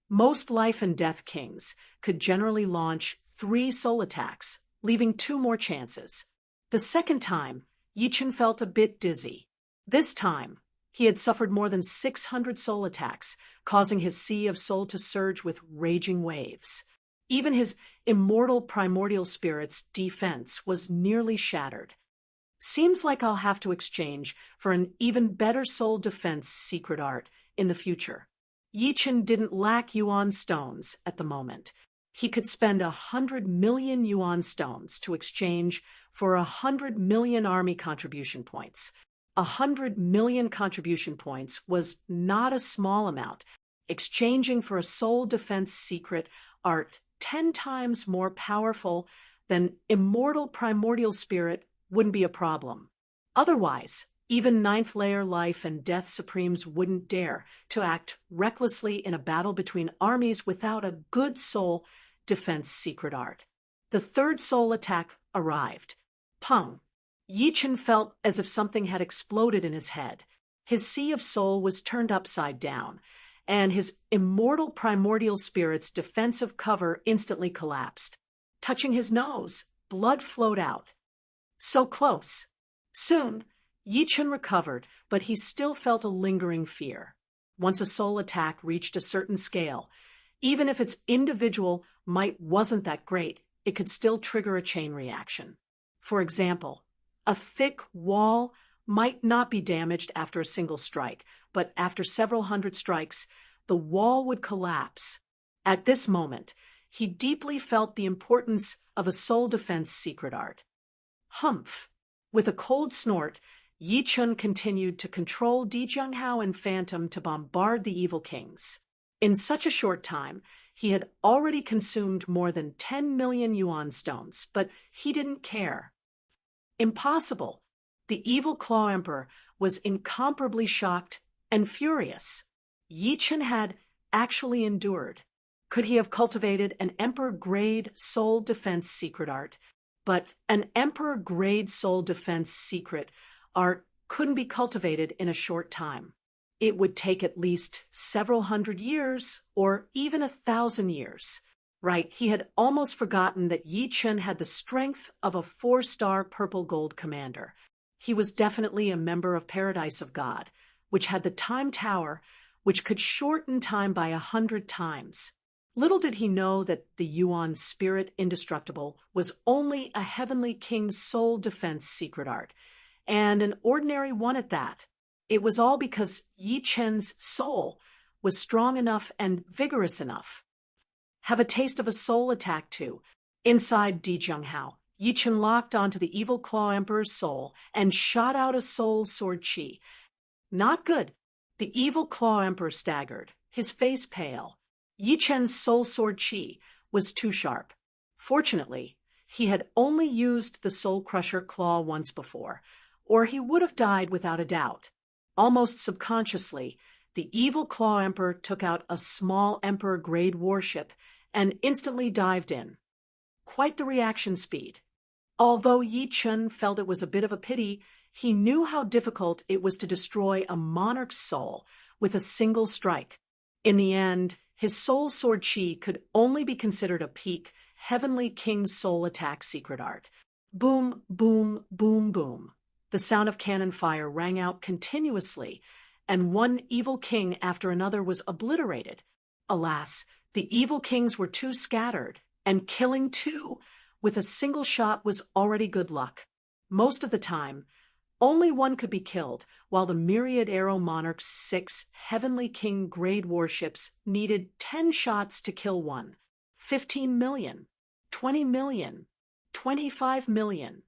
most life and death kings could generally launch 3 soul attacks, leaving 2 more chances. The second time, Yi Chen felt a bit dizzy. This time, he had suffered more than 600 soul attacks, causing his sea of soul to surge with raging waves. Even his immortal primordial spirit's defense was nearly shattered. Seems like I'll have to exchange for an even better soul defense secret art in the future. Yi Chen didn't lack yuan stones at the moment. He could spend 100 million yuan stones to exchange for 100 million army contribution points. 100 million contribution points was not a small amount. Exchanging for a soul defense secret art 10 times more powerful then immortal primordial spirit wouldn't be a problem. Otherwise, even ninth layer life and death supremes wouldn't dare to act recklessly in a battle between armies without a good soul defense secret art. The third soul attack arrived. Pung. Yi Chen felt as if something had exploded in his head. His sea of soul was turned upside down, and his immortal primordial spirit's defensive cover instantly collapsed. Touching his nose, blood flowed out. So close. Soon, Yi Chen recovered, but he still felt a lingering fear. Once a soul attack reached a certain scale, even if its individual might wasn't that great, it could still trigger a chain reaction. For example, a thick wall might not be damaged after a single strike, but after several hundred strikes, the wall would collapse. At this moment, he deeply felt the importance of a soul defense secret art. Humph! With a cold snort, Yi Chen continued to control Di Jianghao and Phantom to bombard the evil kings. In such a short time, he had already consumed more than 10 million yuan stones, but he didn't care. Impossible! The evil Claw Emperor was incomparably shocked and furious. Yi Chen had actually endured. Could he have cultivated an Emperor-grade soul defense secret art? But an Emperor-grade soul defense secret art couldn't be cultivated in a short time. It would take at least several hundred years, or even 1,000 years. Right, he had almost forgotten that Yi Chen had the strength of a 4-star purple gold commander. He was definitely a member of Paradise of God, which had the Time Tower, which could shorten time by 100 times. Little did he know that the Yuan Spirit Indestructible was only a Heavenly King's soul defense secret art, and an ordinary one at that. It was all because Yi Chen's soul was strong enough and vigorous enough. Have a taste of a soul attack, too. Inside Di Jianghao, Yi Chen locked onto the evil Claw Emperor's soul and shot out a soul sword chi. Not good. The evil Claw Emperor staggered, his face pale. Yi Chen's soul sword chi was too sharp. Fortunately, he had only used the soul crusher claw once before, or he would have died without a doubt. Almost subconsciously, the evil Claw Emperor took out a small Emperor-grade warship and instantly dived in. Quite the reaction speed. Although Yi Chen felt it was a bit of a pity, he knew how difficult it was to destroy a monarch's soul with a single strike. In the end, his soul sword chi could only be considered a peak Heavenly King's soul attack secret art. Boom, boom, boom, boom. The sound of cannon fire rang out continuously, and one evil king after another was obliterated. Alas, the evil kings were too scattered, and killing two with a single shot was already good luck. Most of the time, only one could be killed, while the Myriad Arrow Monarch's 6 Heavenly King grade warships needed 10 shots to kill one. 15 million, 20 million, 25 million,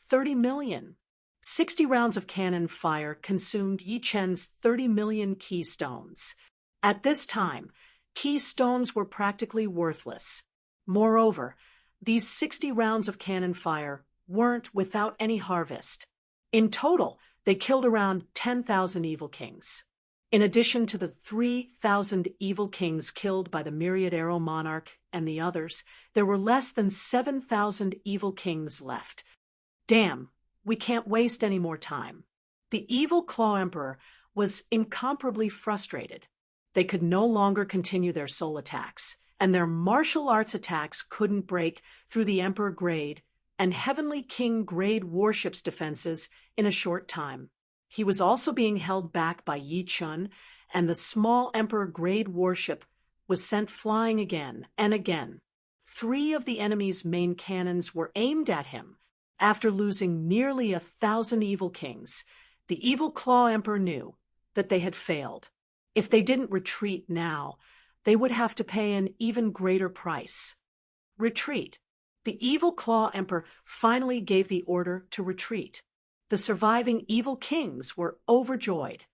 30 million. 60 rounds of cannon fire consumed Yi Chen's 30 million keystones. At this time, keystones were practically worthless. Moreover, these 60 rounds of cannon fire weren't without any harvest. In total, they killed around 10,000 evil kings. In addition to the 3,000 evil kings killed by the Myriad Arrow Monarch and the others, there were less than 7,000 evil kings left. Damn, we can't waste any more time. The evil Claw Emperor was incomparably frustrated. They could no longer continue their soul attacks, and their martial arts attacks couldn't break through the Emperor grade and Heavenly King grade warships' defenses in a short time. He was also being held back by Yi Chen, and the small Emperor grade warship was sent flying again and again. 3 of the enemy's main cannons were aimed at him. After losing nearly 1,000 evil kings, the evil Claw Emperor knew that they had failed. If they didn't retreat now, they would have to pay an even greater price. Retreat. The evil Claw Emperor finally gave the order to retreat. The surviving evil kings were overjoyed.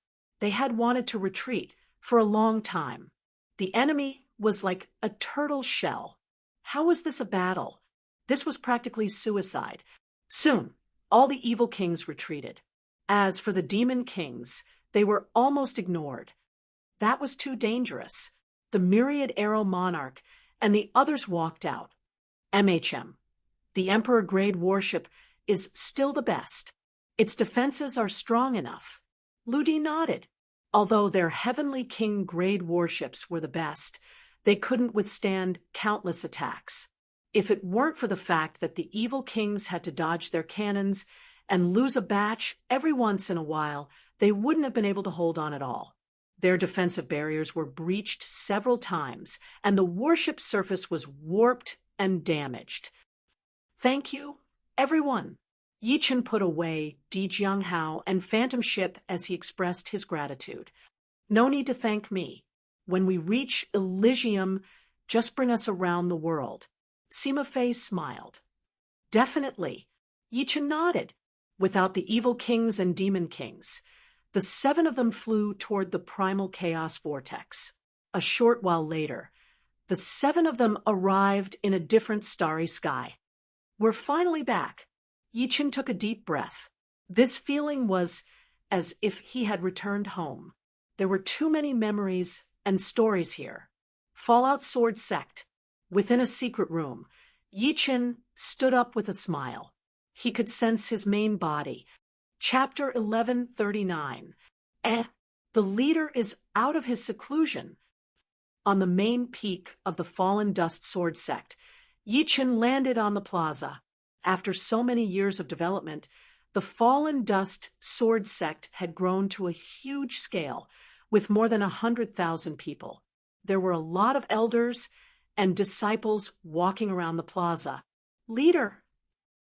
They had wanted to retreat for a long time. The enemy was like a turtle shell. How was this a battle? This was practically suicide. Soon, all the evil kings retreated. As for the demon kings, they were almost ignored. That was too dangerous. The myriad arrow monarch and the others walked out. The Emperor Grade warship is still the best. Its defenses are strong enough. Ludi nodded. Although their Heavenly King Grade warships were the best, they couldn't withstand countless attacks. If it weren't for the fact that the evil kings had to dodge their cannons and lose a batch every once in a while, they wouldn't have been able to hold on at all. Their defensive barriers were breached several times, and the warship's surface was warped and damaged. Thank you, everyone. Yi Chen put away Di Jianghao and Phantom Ship as he expressed his gratitude. No need to thank me. When we reach Elysium, just bring us around the world. Sima Fei smiled. Definitely. Yi Chen nodded. Without the evil kings and demon kings, the 7 of them flew toward the primal chaos vortex. A short while later, the 7 of them arrived in a different starry sky. We're finally back. Yi Chen took a deep breath. This feeling was as if he had returned home. There were too many memories and stories here. Fallout Sword Sect. Within a secret room, Yi Chen stood up with a smile. He could sense his main body. Chapter 1139. The leader is out of his seclusion. On the main peak of the Fallen Dust Sword Sect, Yi Chen landed on the plaza. After so many years of development, the Fallen Dust Sword Sect had grown to a huge scale, with more than 100,000 people. There were a lot of elders and disciples walking around the plaza. Leader!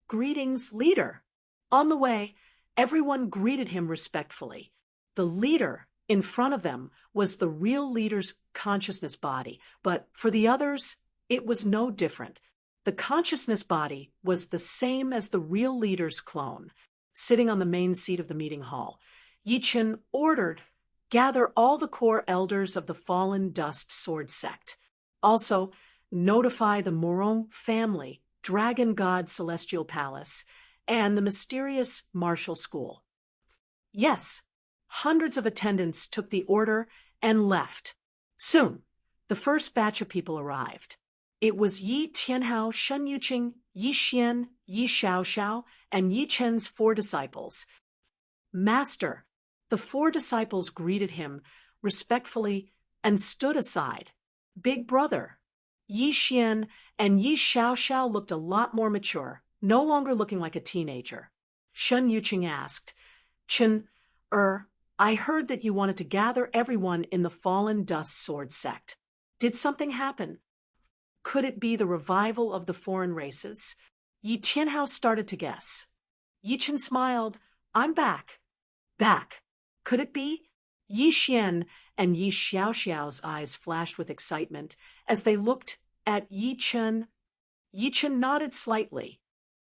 Greetings, leader! On the way, everyone greeted him respectfully. The leader, in front of them, was the real leader's consciousness body, but for the others, it was no different. The consciousness body was the same as the real leader's clone. Sitting on the main seat of the meeting hall, Yi Chen ordered, "Gather all the core elders of the Fallen Dust Sword Sect. Also, notify the Morong family, Dragon God Celestial Palace, and the mysterious Martial School." Yes, hundreds of attendants took the order and left. Soon, the first batch of people arrived. It was Yi Tianhao, Shen Yuqing, Yi Xian, Yi Xiaoxiao, and Yi Chen's 4 disciples. Master, the 4 disciples greeted him respectfully and stood aside. Big brother, Yi Xian and Yi Xiaoxiao looked a lot more mature, no longer looking like a teenager. Shen Yuqing asked, Chen, I heard that you wanted to gather everyone in the Fallen Dust Sword Sect. Did something happen? Could it be the revival of the foreign races? Yi Tianhao started to guess. Yi Chen smiled. I'm back. Back. Could it be? Yi Xian and Yi Xiaoxiao's eyes flashed with excitement as they looked at Yi Chen. Yi Chen nodded slightly.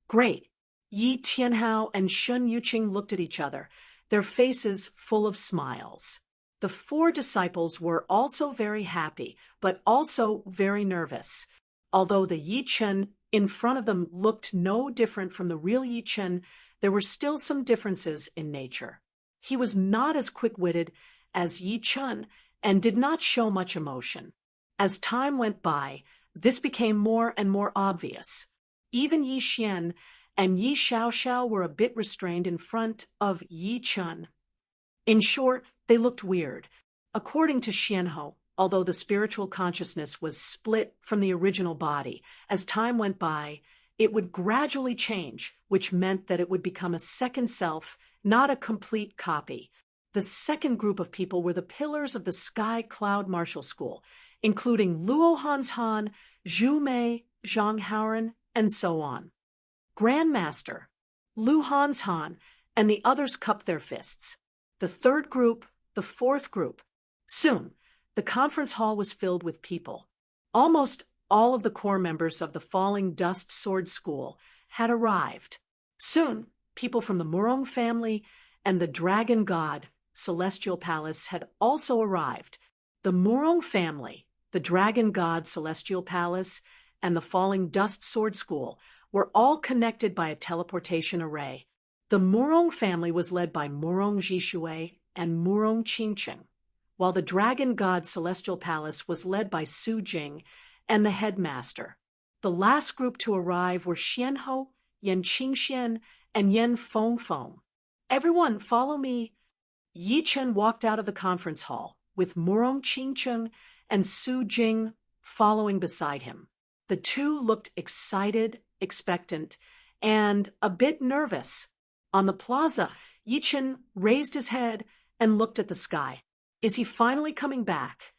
Great. Yi Tianhao and Shen Yuqing looked at each other, their faces full of smiles. The 4 disciples were also very happy, but also very nervous. Although the Yi Chen in front of them looked no different from the real Yi Chen, there were still some differences in nature. He was not as quick-witted as Yi Chen and did not show much emotion. As time went by, this became more and more obvious. Even Yi Xian and Yi Xiaoxiao were a bit restrained in front of Yi Chen. In short, they looked weird. According to Xianhou, although the spiritual consciousness was split from the original body, as time went by, it would gradually change, which meant that it would become a second self, not a complete copy. The second group of people were the pillars of the Sky Cloud Martial School, including Luo Hanshan, Zhu Mei, Zhang Haoren, and so on. Grandmaster, Lu Hanshan, and the others cupped their fists. The third group, the fourth group. Soon, the conference hall was filled with people. Almost all of the core members of the Falling Dust Sword School had arrived. Soon, people from the Morong family and the Dragon God Celestial Palace had also arrived. The Morong family, the Dragon God Celestial Palace, and the Falling Dust Sword School were all connected by a teleportation array. The Murong family was led by Murong Jishui and Murong Qingcheng, while the Dragon God Celestial Palace was led by Su Jing and the headmaster. The last group to arrive were Xianhou, Yan Qingxian, and Yan Fengfeng. "Everyone, follow me." Yi Chen walked out of the conference hall, with Murong Qingcheng and Su Jing following beside him. The two looked excited, expectant, and a bit nervous. On the plaza, Yi Chen raised his head and looked at the sky. Is he finally coming back?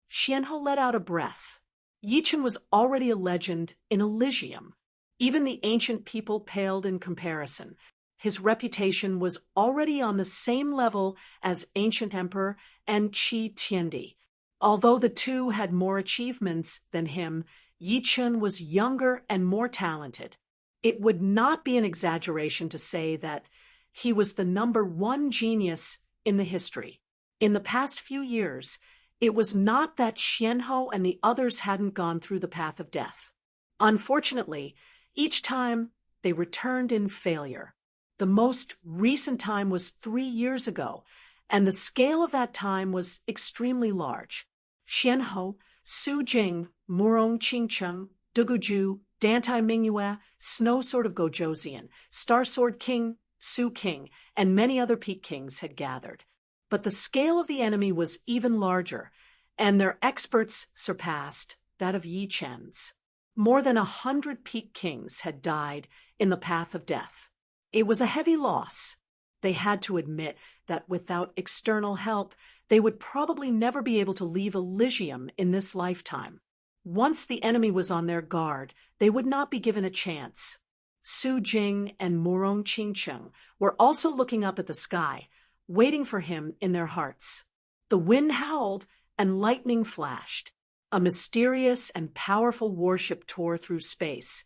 Xianhou let out a breath. Yi Chen was already a legend in Elysium. Even the ancient people paled in comparison. His reputation was already on the same level as ancient emperor and Qi Tiandi. Although the two had more achievements than him, Yi Chen was younger and more talented. It would not be an exaggeration to say that he was the #1 genius in the history. In the past few years, it was not that Xianhou and the others hadn't gone through the path of death. Unfortunately, each time they returned in failure. The most recent time was 3 years ago, and the scale of that time was extremely large. Xianhou, Su Jing, Murong Qingcheng, Duguju, Dantai Mingyue, Snow Sword of Gojoseon, Star Sword King, Su King, and many other peak kings had gathered. But the scale of the enemy was even larger, and their experts surpassed that of Yi Chen's. More than 100 peak kings had died in the path of death. It was a heavy loss. They had to admit that without external help, they would probably never be able to leave Elysium in this lifetime. Once the enemy was on their guard, they would not be given a chance. Su Jing and Murong Qingcheng were also looking up at the sky, waiting for him in their hearts. The wind howled and lightning flashed. A mysterious and powerful warship tore through space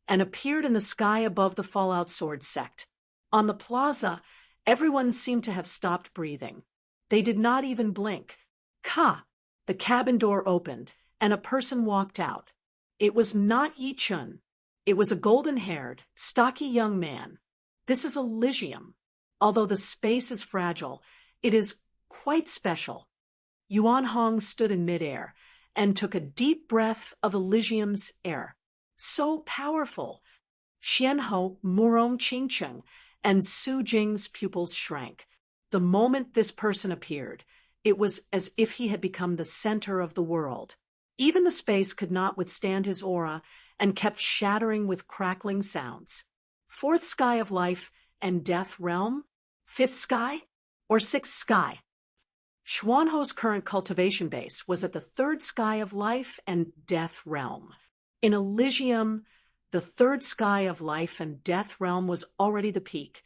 and appeared in the sky above the Fallout Sword sect. On the plaza, everyone seemed to have stopped breathing. They did not even blink. Ka! The cabin door opened, and a person walked out. It was not Yi Chen. It was a golden-haired, stocky young man. This is Elysium. Although the space is fragile, it is quite special. Yuan Hong stood in midair and took a deep breath of Elysium's air. So powerful. Xianhou, Murong Qingcheng, and Su Jing's pupils shrank. The moment this person appeared, it was as if he had become the center of the world. Even the space could not withstand his aura and kept shattering with crackling sounds. Fourth sky of life and death realm? Fifth sky? Or sixth sky? Xuanho's current cultivation base was at the third sky of life and death realm. In Elysium, the third sky of life and death realm was already the peak,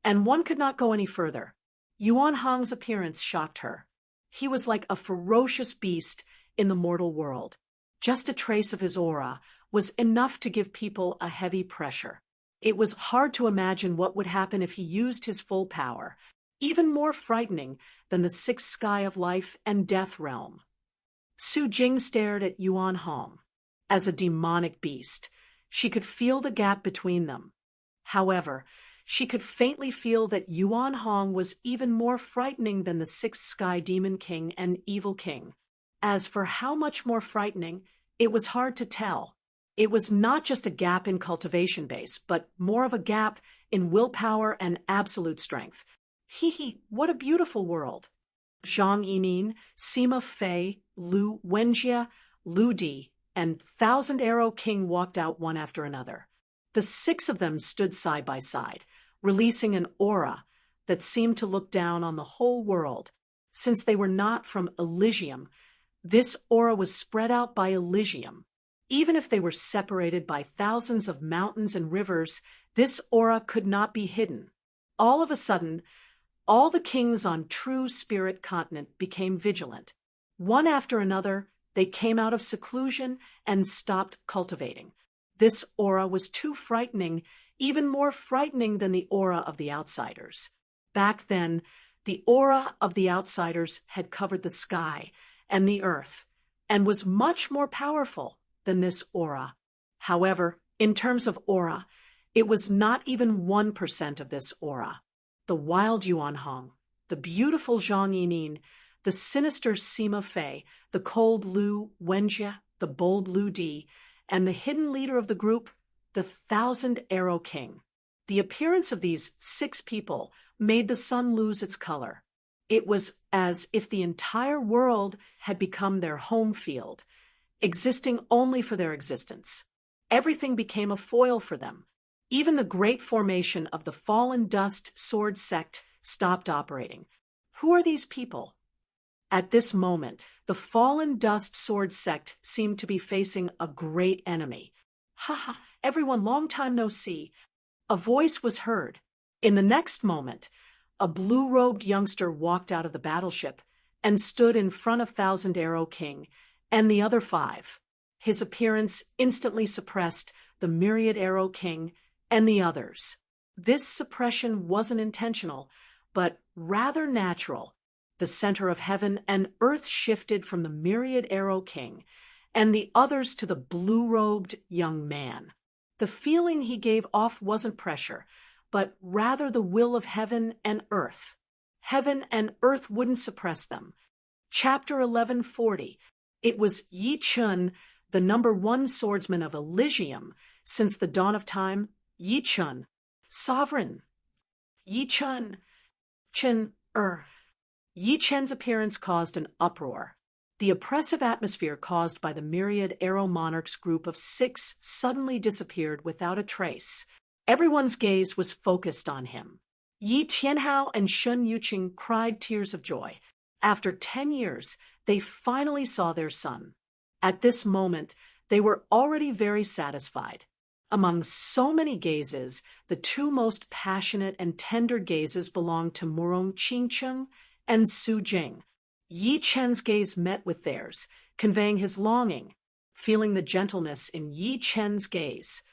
and one could not go any further. Yuan Hong's appearance shocked her. He was like a ferocious beast in the mortal world. Just a trace of his aura was enough to give people a heavy pressure. It was hard to imagine what would happen if he used his full power, even more frightening than the sixth sky of life and death realm. Su Jing stared at Yuan Hong. As a demonic beast, she could feel the gap between them. However, she could faintly feel that Yuan Hong was even more frightening than the sixth sky demon king and evil king. As for how much more frightening, it was hard to tell. It was not just a gap in cultivation base, but more of a gap in willpower and absolute strength. What a beautiful world. Zhang Yimin, Sima Fei, Lu Wenjie, Lu Di, and Thousand Arrow King walked out one after another. The 6 of them stood side by side, releasing an aura that seemed to look down on the whole world. Since they were not from Elysium, this aura was spread out by Elysium. Even if they were separated by thousands of mountains and rivers, this aura could not be hidden. All of a sudden, all the kings on True Spirit Continent became vigilant. One after another, they came out of seclusion and stopped cultivating. This aura was too frightening, even more frightening than the aura of the outsiders. Back then, the aura of the outsiders had covered the sky and the earth, and was much more powerful than this aura. However, in terms of aura, it was not even 1% of this aura. The wild Yuan Hong, the beautiful Zhang Yining, the sinister Sima Fei, the cold Lu Wenjie, the bold Lu Di, and the hidden leader of the group, the Thousand Arrow King. The appearance of these 6 people made the sun lose its color. It was as if the entire world had become their home field, existing only for their existence. Everything became a foil for them. Even the great formation of the Fallen Dust Sword Sect stopped operating. Who are these people? At this moment, the Fallen Dust Sword Sect seemed to be facing a great enemy. Ha ha, everyone, long time no see. A voice was heard. In the next moment, a blue-robed youngster walked out of the battleship and stood in front of Thousand Arrow King and the other 5. His appearance instantly suppressed the Myriad Arrow King and the others. This suppression wasn't intentional, but rather natural. The center of heaven and earth shifted from the Myriad Arrow King and the others to the blue-robed young man. The feeling he gave off wasn't pressure, but rather the will of heaven and earth. Heaven and earth wouldn't suppress them. Chapter 1140. It was Yi Chun, the number 1 swordsman of Elysium since the dawn of time. Yi Chun, sovereign. Yi Chun, Yi Chen's appearance caused an uproar. The oppressive atmosphere caused by the Myriad Arrow Monarchs group of 6 suddenly disappeared without a trace. Everyone's gaze was focused on him. Yi Tianhao and Shun Yuqing cried tears of joy. After 10 years, they finally saw their son. At this moment, they were already very satisfied. Among so many gazes, the 2 most passionate and tender gazes belonged to Murong Qingcheng and Su Jing. Yi Chen's gaze met with theirs, conveying his longing. Feeling the gentleness in Yi Chen's gaze,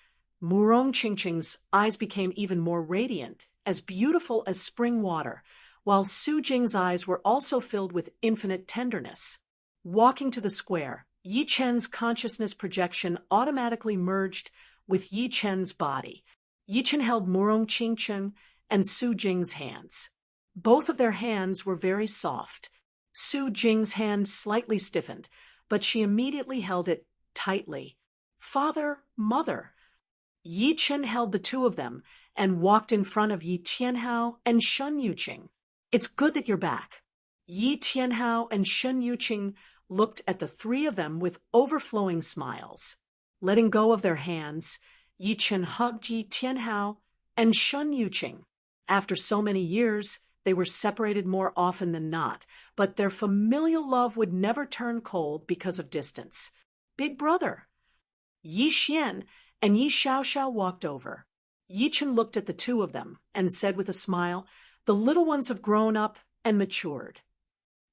Murong Qingcheng's eyes became even more radiant, as beautiful as spring water, while Su Jing's eyes were also filled with infinite tenderness. Walking to the square, Yi Chen's consciousness projection automatically merged with Yi Chen's body. Yi Chen held Murong Qingcheng and Su Jing's hands. Both of their hands were very soft. Su Jing's hand slightly stiffened, but she immediately held it tightly. Father, mother. Yi Chen held the 2 of them and walked in front of Yi Tianhao and Shun Yuqing. It's good that you're back. Yi Tianhao and Shun Yuqing looked at the 3 of them with overflowing smiles. Letting go of their hands, Yi Chen hugged Yi Tianhao and Shun Yuqing. After so many years, they were separated more often than not, but their familial love would never turn cold because of distance. Big brother. Yi Xian and Yi Xiaoxiao walked over. Yi Chen looked at the 2 of them and said with a smile, "The little ones have grown up and matured."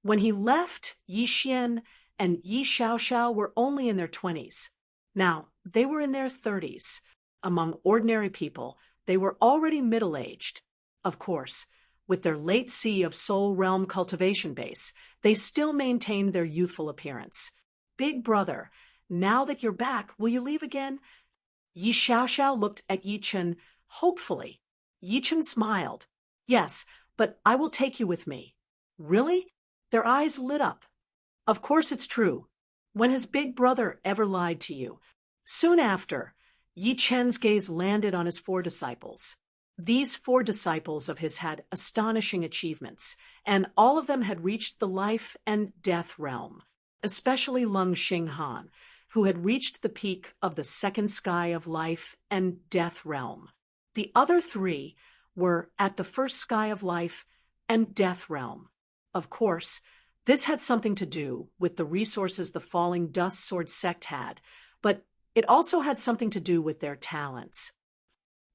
When he left, Yi Xian and Yi Xiaoxiao were only in their 20s. Now, they were in their 30s. Among ordinary people, they were already middle-aged. Of course, with their late sea of soul realm cultivation base, they still maintained their youthful appearance. Big brother, now that you're back, will you leave again? Yi Xiaoxiao looked at Yi Chen hopefully. Yi Chen smiled. Yes, but I will take you with me. Really? Their eyes lit up. Of course it's true. When has Big Brother ever lied to you? Soon after, Yi Chen's gaze landed on his 4 disciples. These 4 disciples of his had astonishing achievements, and all of them had reached the life and death realm, especially Lung Xinghan, who had reached the peak of the 2nd sky of life and death realm. The other 3 were at the 1st sky of life and death realm. Of course, this had something to do with the resources the Falling Dust Sword Sect had, but it also had something to do with their talents.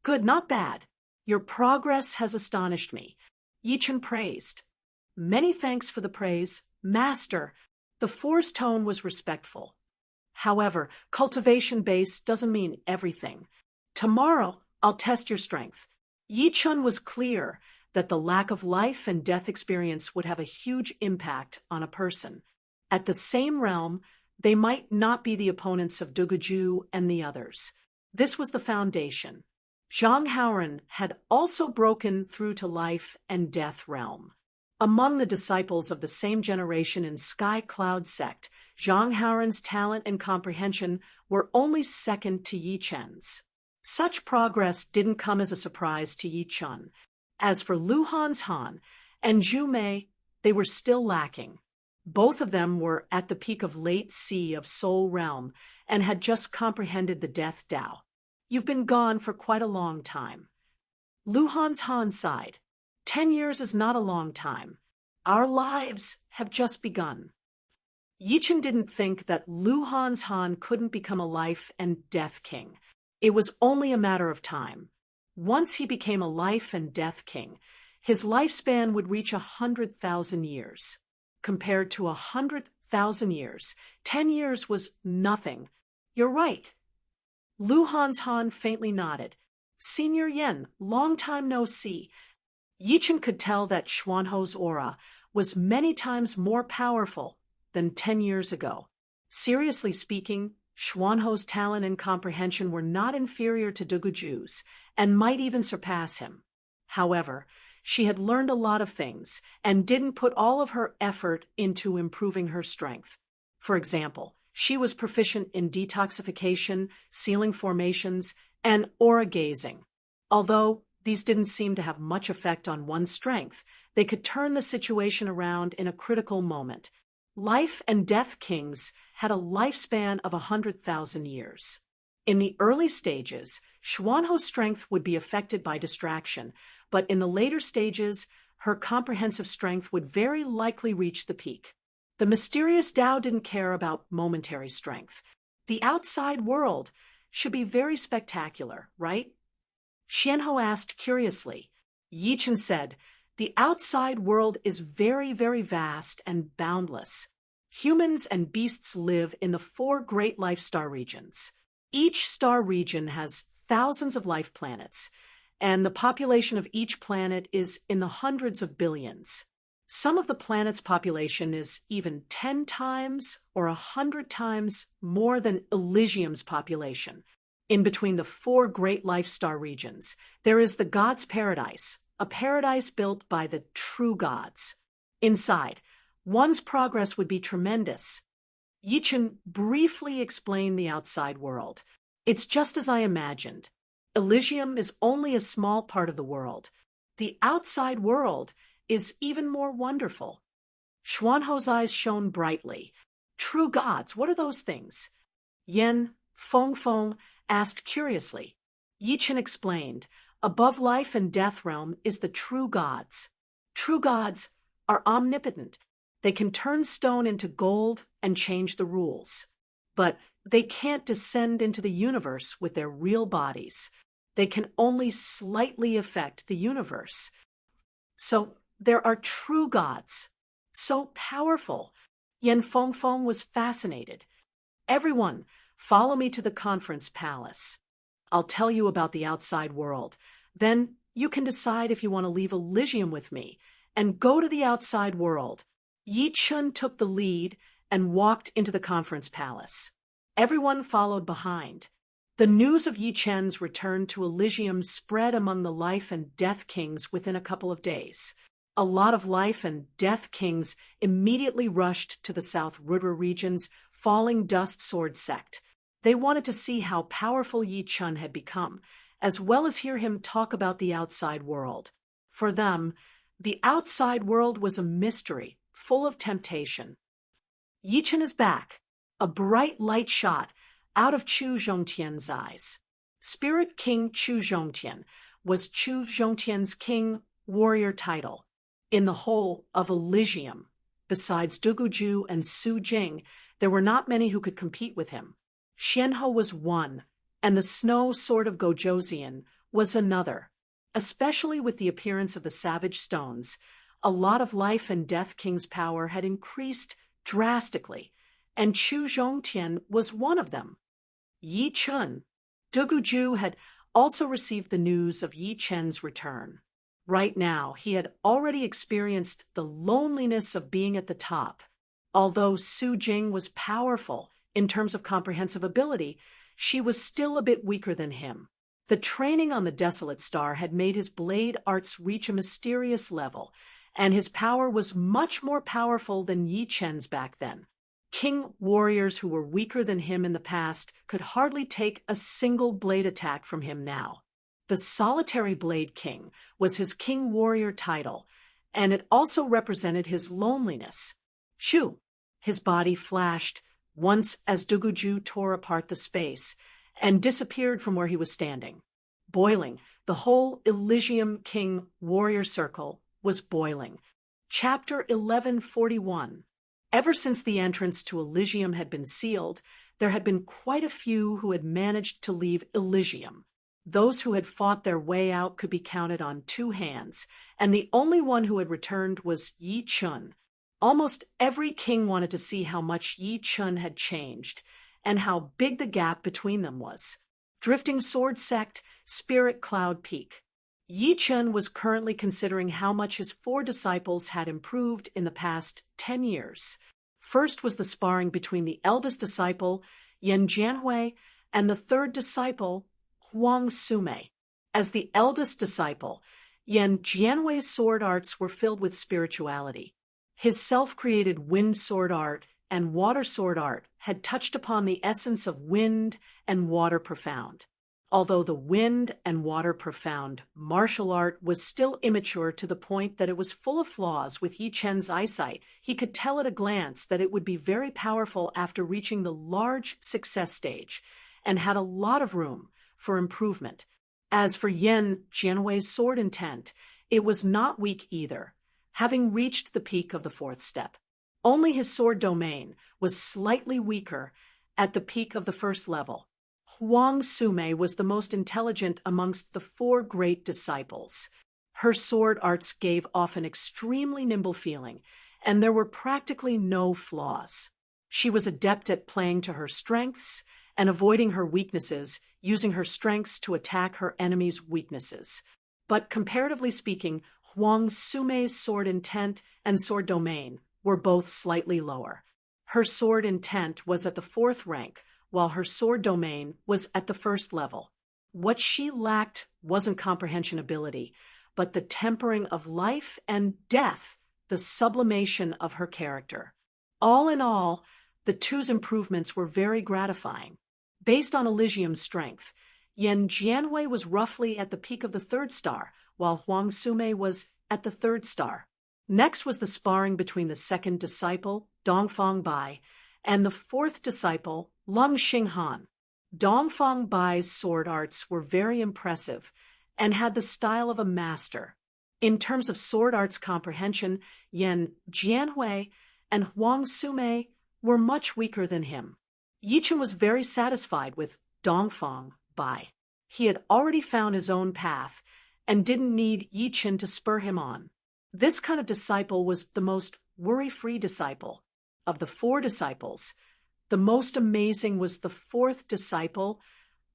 Good, not bad. Your progress has astonished me. Yi Chen praised. Many thanks for the praise, Master. The 4's tone was respectful. However, cultivation base doesn't mean everything. Tomorrow, I'll test your strength. Yi Chen was clear that the lack of life and death experience would have a huge impact on a person. At the same realm, They might not be the opponents of Duguju and the others. This was the foundation. Zhang Haoran had also broken through to life and death realm. Among the disciples of the same generation in Sky Cloud sect, Zhang Haoran's talent and comprehension were only second to Yi Chen's. Such progress didn't come as a surprise to Yi Chen. As for Lu Han and Zhu Mei, they were still lacking. Both of them were at the peak of late sea of Soul Realm and had just comprehended the Death Tao. You've been gone for quite a long time. Lu Han sighed. 10 years is not a long time. Our lives have just begun. Yi Chen didn't think that Lu Han couldn't become a life and death king. It was only a matter of time. Once he became a life and death king, his lifespan would reach 100,000 years. Compared to 100,000 years, 10 years was nothing. You're right. Lu Han faintly nodded. Senior Yen, long time no see. Yi Chen could tell that Xuanho's aura was many times more powerful than 10 years ago. Seriously speaking, Xuanho's talent and comprehension were not inferior to Duguju's, and might even surpass him. However, she had learned a lot of things, and didn't put all of her effort into improving her strength. For example, she was proficient in detoxification, sealing formations, and aura gazing. Although these didn't seem to have much effect on one's strength, they could turn the situation around in a critical moment. Life and death kings had a lifespan of 100,000 years. In the early stages, Xuanho's strength would be affected by distraction, but in the later stages, her comprehensive strength would very likely reach the peak. The mysterious Tao didn't care about momentary strength. The outside world should be very spectacular, right? Xianhou asked curiously. Yi Chen said, the outside world is very, very vast and boundless. Humans and beasts live in the 4 great life star regions. Each star region has thousands of life planets, and the population of each planet is in the hundreds of billions. Some of the planet's population is even 10 times or 100 times more than Elysium's population. In between the 4 great life star regions, there is the God's Paradise, a paradise built by the true gods. Inside, one's progress would be tremendous. Yi Chen briefly explained the outside world. It's just as I imagined. Elysium is only a small part of the world. The outside world is even more wonderful. Xuanho's eyes shone brightly. True gods, what are those things? Yen Feng asked curiously. Yi Chen explained, above life and death realm is the true gods. True gods are omnipotent. They can turn stone into gold and change the rules. But they can't descend into the universe with their real bodies. They can only slightly affect the universe. So there are true gods. So powerful. Yen Feng was fascinated. Everyone, follow me to the conference palace. I'll tell you about the outside world. Then you can decide if you want to leave Elysium with me and go to the outside world. Yi Chen took the lead and walked into the conference palace. Everyone followed behind. The news of Yi Chen's return to Elysium spread among the life and death kings within a couple of days. A lot of life and death kings immediately rushed to the South River region's Falling Dust Sword sect. They wanted to see how powerful Yi Chen had become, as well as hear him talk about the outside world. For them, the outside world was a mystery, full of temptation. Yi Chen is back. A bright light shot out of Chu Zhongtian's eyes. Spirit King Chu Zhongtian was Chu Zhongtian's king warrior title. In the whole of Elysium, besides Duguju and Su Jing, there were not many who could compete with him. Xianhou was one, and the snow sword of Gojoseon was another. Especially with the appearance of the savage stones, a lot of life and death king's power had increased drastically, and Chu Zhongtian was one of them. Yi Chen. Duguju had also received the news of Yi Chen's return. Right now, he had already experienced the loneliness of being at the top. Although Su Jing was powerful in terms of comprehensive ability, she was still a bit weaker than him. The training on the Desolate Star had made his blade arts reach a mysterious level, and his power was much more powerful than Yi Chen's back then. King warriors who were weaker than him in the past could hardly take a single blade attack from him now. The Solitary Blade King was his king warrior title, and it also represented his loneliness. Shoo! His body flashed once as Duguju tore apart the space and disappeared from where he was standing. Boiling, the whole Elysium King warrior circle was boiling. Chapter 1141. Ever since the entrance to Elysium had been sealed, there had been quite a few who had managed to leave Elysium. Those who had fought their way out could be counted on 2 hands, and the only one who had returned was Yi Chun. Almost every king wanted to see how much Yi Chun had changed, and how big the gap between them was. Drifting Sword Sect, Spirit Cloud Peak. Yi Chun was currently considering how much his 4 disciples had improved in the past 10 years. First was the sparring between the eldest disciple, Yan Jianhui, and the 3rd disciple, Huang Sume. As the eldest disciple, Yan Jianhui's sword arts were filled with spirituality. His self-created wind sword art and water sword art had touched upon the essence of wind and water profound. Although the wind and water profound martial art was still immature to the point that it was full of flaws with Yi Chen's eyesight, he could tell at a glance that it would be very powerful after reaching the large success stage, and had a lot of room for improvement. As for Yan Jianhui's sword intent, it was not weak either, having reached the peak of the 4th step. Only his sword domain was slightly weaker at the peak of the 1st level. Huang Sume was the most intelligent amongst the 4 great disciples. Her sword arts gave off an extremely nimble feeling, and there were practically no flaws. She was adept at playing to her strengths and avoiding her weaknesses, using her strengths to attack her enemies' weaknesses. But comparatively speaking, Huang Sume's sword intent and sword domain were both slightly lower. Her sword intent was at the 4th rank, while her sword domain was at the 1st level. What she lacked wasn't comprehension ability, but the tempering of life and death, the sublimation of her character. All in all, the 2's improvements were very gratifying. Based on Elysium's strength, Yan Jianhui was roughly at the peak of the 3rd star, while Huang Sume was at the 3rd star. Next was the sparring between the 2nd disciple, Dongfang Bai, and the 4th disciple, Lung Xinghan. Dongfang Bai's sword arts were very impressive and had the style of a master. In terms of sword arts comprehension, Yan Jianhui and Huang Sume were much weaker than him. Yi Chen was very satisfied with Dongfang Bai. He had already found his own path and didn't need Yi Chen to spur him on. This kind of disciple was the most worry-free disciple. Of the 4 disciples, the most amazing was the 4th disciple,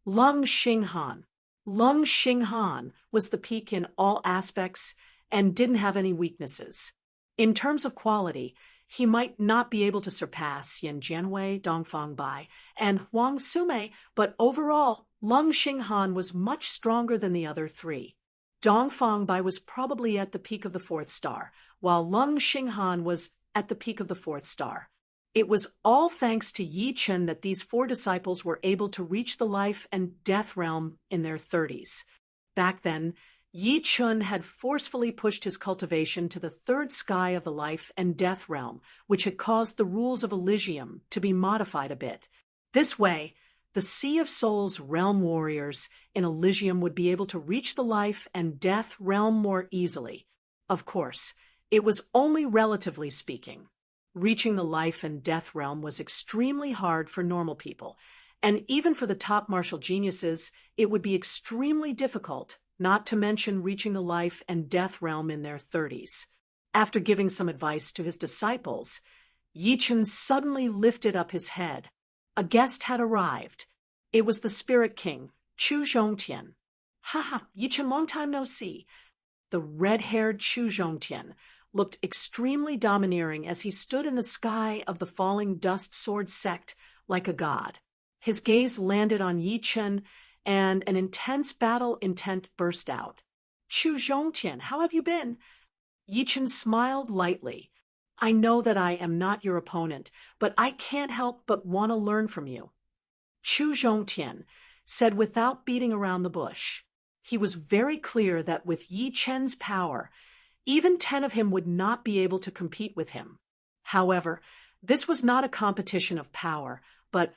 Lung Xinghan. Lung Xinghan was the peak in all aspects and didn't have any weaknesses. In terms of quality, he might not be able to surpass Yan Jianhui, Dongfang Bai, and Huang Sume, but overall, Lung Xinghan was much stronger than the other 3. Dongfang Bai was probably at the peak of the 4th star, while Lung Xinghan was at the peak of the 4th star. It was all thanks to Yi Chen that these 4 disciples were able to reach the life and death realm in their 30s. Back then, Yi Chen had forcefully pushed his cultivation to the 3rd sky of the life and death realm, which had caused the rules of Elysium to be modified a bit. This way, the Sea of Souls realm warriors in Elysium would be able to reach the life and death realm more easily. Of course, it was only relatively speaking. Reaching the life and death realm was extremely hard for normal people, and even for the top martial geniuses, it would be extremely difficult, not to mention reaching the life and death realm in their 30s. After giving some advice to his disciples, Yi Chen suddenly lifted up his head. A guest had arrived. It was the Spirit King, Chu Zhongtian. Ha ha, Yi Chen, long time no see. The red-haired Chu Zhongtian looked extremely domineering as he stood in the sky of the falling dust sword sect like a god. His gaze landed on Yi Chen, and an intense battle intent burst out. "Chu Zhongtian, how have you been?" Yi Chen smiled lightly. "I know that I am not your opponent, but I can't help but want to learn from you," Chu Zhongtian said without beating around the bush. He was very clear that with Yi Chen's power, even 10 of him would not be able to compete with him. However, this was not a competition of power, but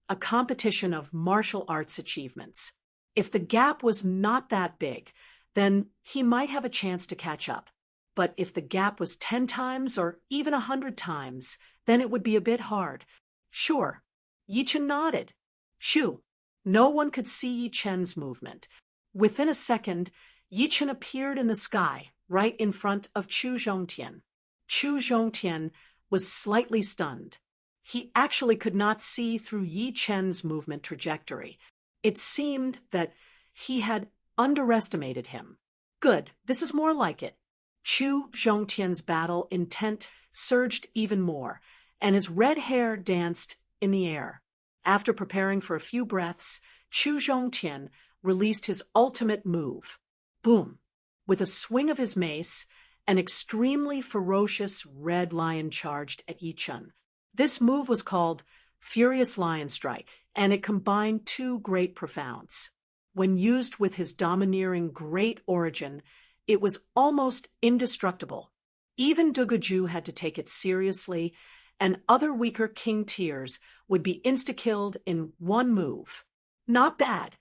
a competition of martial arts achievements. If the gap was not that big, then he might have a chance to catch up. But if the gap was 10 times or even 100 times, then it would be a bit hard. "Sure." Yi Chen nodded. "Shoo." No one could see Yi Chen's movement. Within a second, Yi Chen appeared in the sky, right in front of Chu Zhongtian. Chu Zhongtian was slightly stunned. He actually could not see through Yi Chen's movement trajectory. It seemed that he had underestimated him. Good, this is more like it. Chu Zhongtian's battle intent surged even more, and his red hair danced in the air. After preparing for a few breaths, Chu Zhongtian released his ultimate move. Boom! With a swing of his mace, an extremely ferocious red lion charged at Yi Chen. This move was called Furious Lion Strike, and it combined two great profounds. When used with his domineering great origin, it was almost indestructible. Even Duguju had to take it seriously, and other weaker king tiers would be insta-killed in one move. Not bad.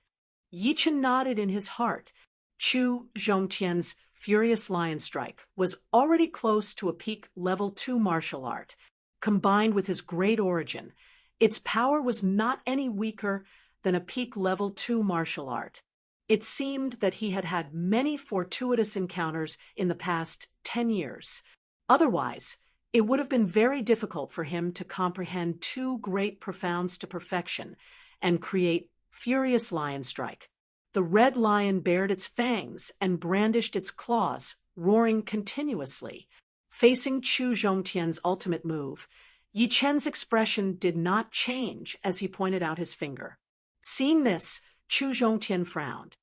Yi Chen nodded in his heart. Chu Zhongtian's Furious Lion Strike was already close to a peak level 2 martial art. Combined with his great origin, its power was not any weaker than a peak level 2 martial art. It seemed that he had had many fortuitous encounters in the past 10 years. Otherwise, it would have been very difficult for him to comprehend two great profounds to perfection and create Furious Lion Strike. The red lion bared its fangs and brandished its claws, roaring continuously. Facing Chu Zhongtian's ultimate move, Yi Chen's expression did not change as he pointed out his finger. Seeing this, Chu Zhongtian frowned.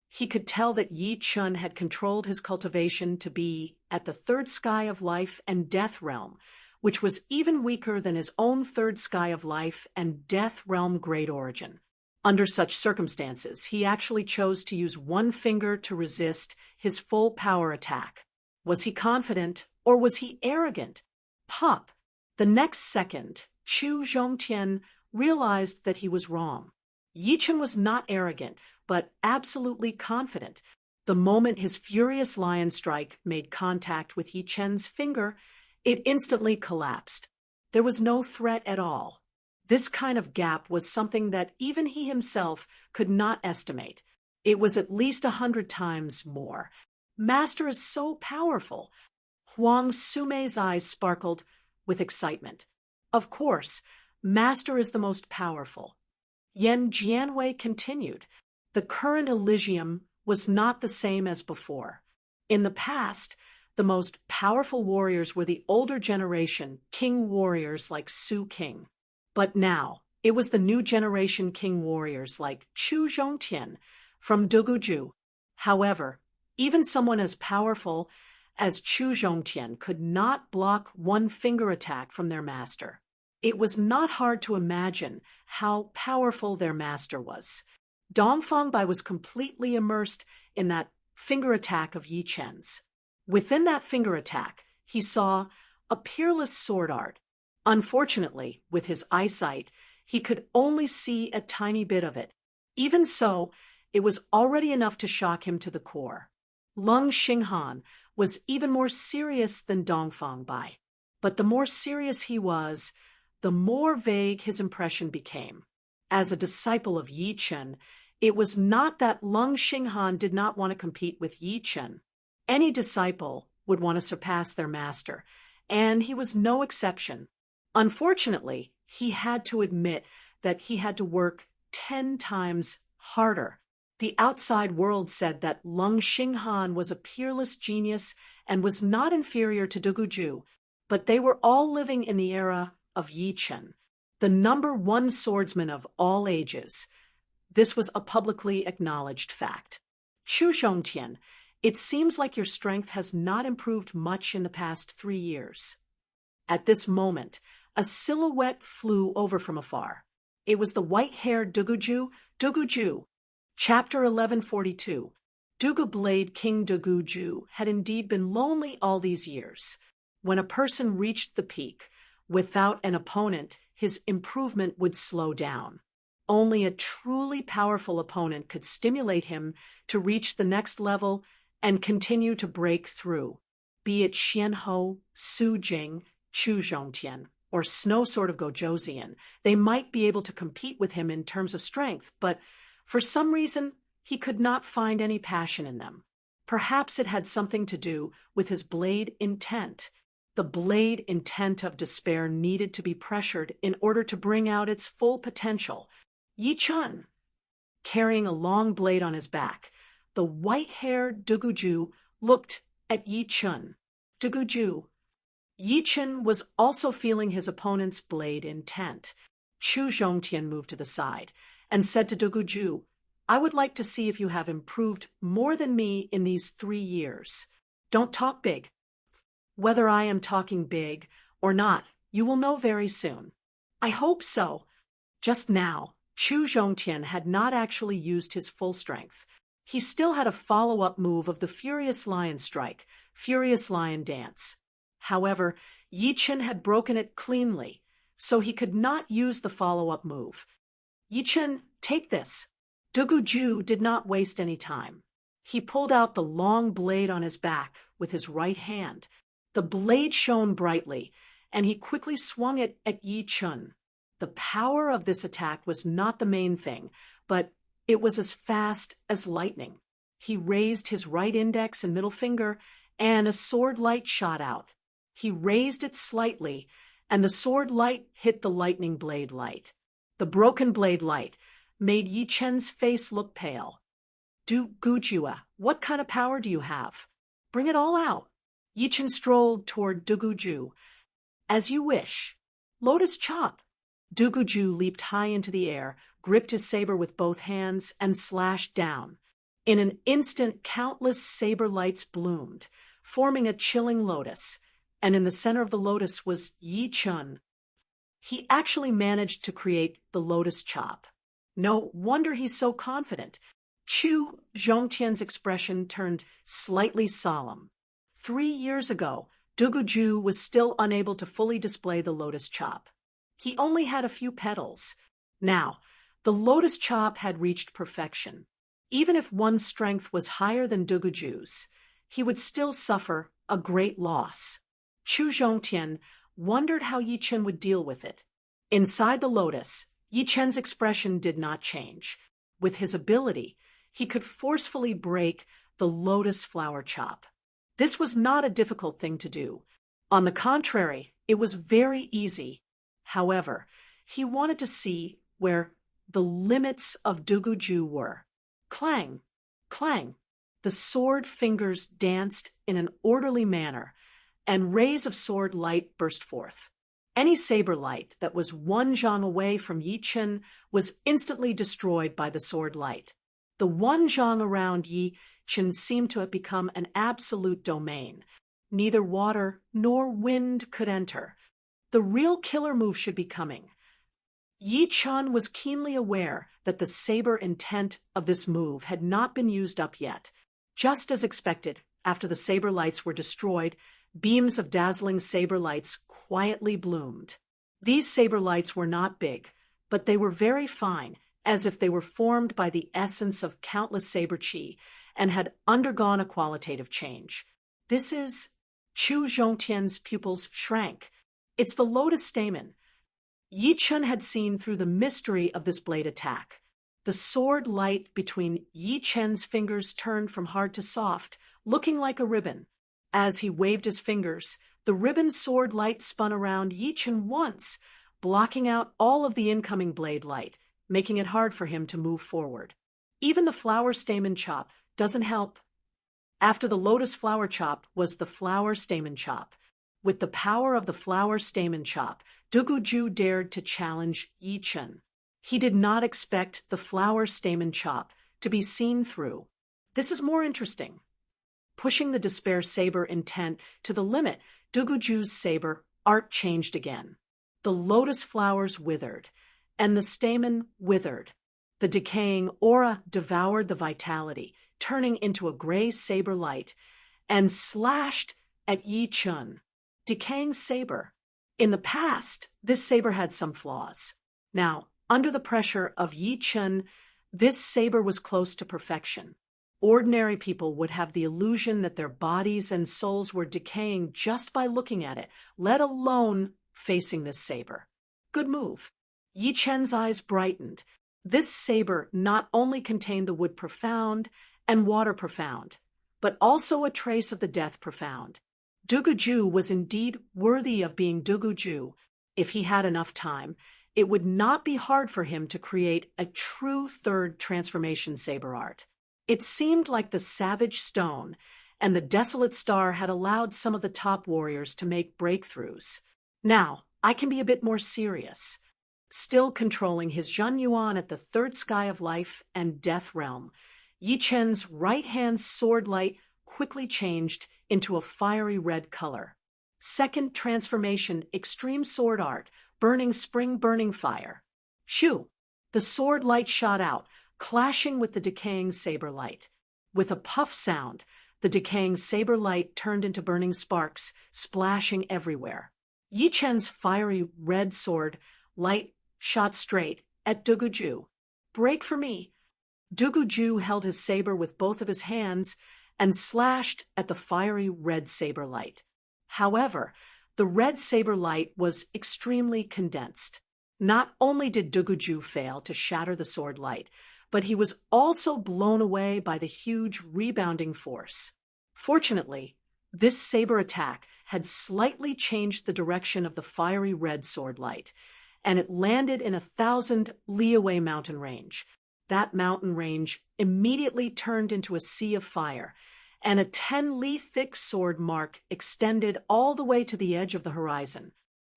He could tell that Yi Chen had controlled his cultivation to be at the third sky of life and death realm, which was even weaker than his own third sky of life and death realm great origin. Under such circumstances, he actually chose to use one finger to resist his full power attack. Was he confident, or was he arrogant? Pop! The next second, Chu Zhongtian realized that he was wrong. Yi Chen was not arrogant, but absolutely confident. The moment his Furious Lion Strike made contact with Yi Chen's finger, it instantly collapsed. There was no threat at all. This kind of gap was something that even he himself could not estimate. It was at least 100 times more. Master is so powerful. Huang Sumei's eyes sparkled with excitement. Of course, Master is the most powerful. Yan Jianwei continued. The current Elysium was not the same as before. In the past, the most powerful warriors were the older generation king warriors like Su King. But now, it was the new generation king warriors like Chu Zhongtian from Duguju. However, even someone as powerful as Chu Zhongtian could not block one finger attack from their master. It was not hard to imagine how powerful their master was. Dongfang Bai was completely immersed in that finger attack of Yi Chen's. Within that finger attack, he saw a peerless sword art. Unfortunately, with his eyesight, he could only see a tiny bit of it. Even so, it was already enough to shock him to the core. Lung Xinghan was even more serious than Dongfang Bai. But the more serious he was, the more vague his impression became. As a disciple of Yi Chen, it was not that Lung Xinghan did not want to compete with Yi Chen. Any disciple would want to surpass their master, and he was no exception. Unfortunately, he had to admit that he had to work 10 times harder. The outside world said that Lung Xinghan was a peerless genius and was not inferior to Duguju, but they were all living in the era of Yi Chen, the #1 swordsman of all ages. This was a publicly acknowledged fact. Chu Zhongtian, it seems like your strength has not improved much in the past 3 years. At this moment, a silhouette flew over from afar. It was the white-haired Duguju. Duguju. Chapter 1142. Dugu Blade King Duguju had indeed been lonely all these years. When a person reached the peak, without an opponent, his improvement would slow down. Only a truly powerful opponent could stimulate him to reach the next level and continue to break through, be it Xianhou, Su Jing, Chu Zhongtian, or Snow Sword of Gojoseon. They might be able to compete with him in terms of strength, but for some reason, he could not find any passion in them. Perhaps it had something to do with his blade intent. The blade intent of despair needed to be pressured in order to bring out its full potential. Yi Chen, carrying a long blade on his back, the white-haired Duguju looked at Yi Chen. Duguju. Yi Chen was also feeling his opponent's blade intent. Chu Zhongtian moved to the side and said to Duguju, I would like to see if you have improved more than me in these 3 years. Don't talk big. Whether I am talking big or not, you will know very soon. I hope so. Just now, Chu Zhongtian had not actually used his full strength. He still had a follow-up move of the Furious Lion Strike, Furious Lion Dance. However, Yi Chen had broken it cleanly, so he could not use the follow-up move. Yi Chen, take this. Duguju did not waste any time. He pulled out the long blade on his back with his right hand. The blade shone brightly, and he quickly swung it at Yi Chen. The power of this attack was not the main thing, but it was as fast as lightning. He raised his right index and middle finger, and a sword light shot out. He raised it slightly, and the sword light hit the lightning blade light. The broken blade light made Yi Chen's face look pale. Dugujua, what kind of power do you have? Bring it all out. Yi Chen strolled toward Duguju. As you wish. Lotus Chop. Duguju leaped high into the air, gripped his saber with both hands, and slashed down. In an instant, countless saber lights bloomed, forming a chilling lotus, and in the center of the lotus was Yi Chen. He actually managed to create the Lotus Chop. No wonder he's so confident. Chu Zhongtian's expression turned slightly solemn. 3 years ago, Duguju was still unable to fully display the Lotus Chop. He only had a few petals. Now, the Lotus Chop had reached perfection. Even if one's strength was higher than Duguju's, he would still suffer a great loss. Chu Zhongtian wondered how Yi Chen would deal with it. Inside the lotus, Yi Chen's expression did not change. With his ability, he could forcefully break the lotus flower chop. This was not a difficult thing to do. On the contrary, it was very easy. However, he wanted to see where the limits of Duguju were. Clang, clang. The sword fingers danced in an orderly manner, and rays of sword light burst forth. Any saber light that was 1 zhang away from Yi Chen was instantly destroyed by the sword light. The 1 zhang around Yi Chen seemed to have become an absolute domain. Neither water nor wind could enter. The real killer move should be coming. Yi Chen was keenly aware that the saber intent of this move had not been used up yet. Just as expected, after the saber lights were destroyed, beams of dazzling saber lights quietly bloomed. These saber lights were not big, but they were very fine, as if they were formed by the essence of countless saber chi and had undergone a qualitative change. This is... Chu Zhongtian's pupils shrank. It's the lotus stamen. Yi Chen had seen through the mystery of this blade attack. The sword light between Yi Chen's fingers turned from hard to soft, looking like a ribbon. As he waved his fingers, the ribbon sword light spun around Yi Chen once, blocking out all of the incoming blade light, making it hard for him to move forward. Even the flower stamen chop doesn't help. After the lotus flower chop was the flower stamen chop. With the power of the flower stamen chop, Duguju dared to challenge Yi Chen. He did not expect the flower stamen chop to be seen through. This is more interesting. Pushing the despair saber intent to the limit, Duguju's saber art changed again. The lotus flowers withered, and the stamen withered. The decaying aura devoured the vitality, turning into a gray saber light, and slashed at Yi Chen. Decaying saber. In the past, this saber had some flaws. Now, under the pressure of Yi Chen, this saber was close to perfection. Ordinary people would have the illusion that their bodies and souls were decaying just by looking at it, let alone facing this saber. Good move. Yi Chen's eyes brightened. This saber not only contained the wood profound and water profound, but also a trace of the death profound. Duguju was indeed worthy of being Duguju. If he had enough time, it would not be hard for him to create a true third transformation saber art. It seemed like the savage stone and the desolate star had allowed some of the top warriors to make breakthroughs. Now, I can be a bit more serious. Still controlling his Zhen Yuan at the third sky of life and death realm, Yi Chen's right-hand sword light quickly changed into a fiery red color. Second transformation, extreme sword art, burning spring, burning fire. Shoo! The sword light shot out, clashing with the decaying saber light. With a puff sound, the decaying saber light turned into burning sparks, splashing everywhere. Yi Chen's fiery red sword light shot straight at Duguju. Break for me! Duguju held his saber with both of his hands and slashed at the fiery red saber light. However, the red saber light was extremely condensed. Not only did Duguju fail to shatter the sword light, but he was also blown away by the huge rebounding force. Fortunately, this saber attack had slightly changed the direction of the fiery red sword light, and it landed in 1,000 li away mountain range. That mountain range immediately turned into a sea of fire, and a 10 li thick sword mark extended all the way to the edge of the horizon.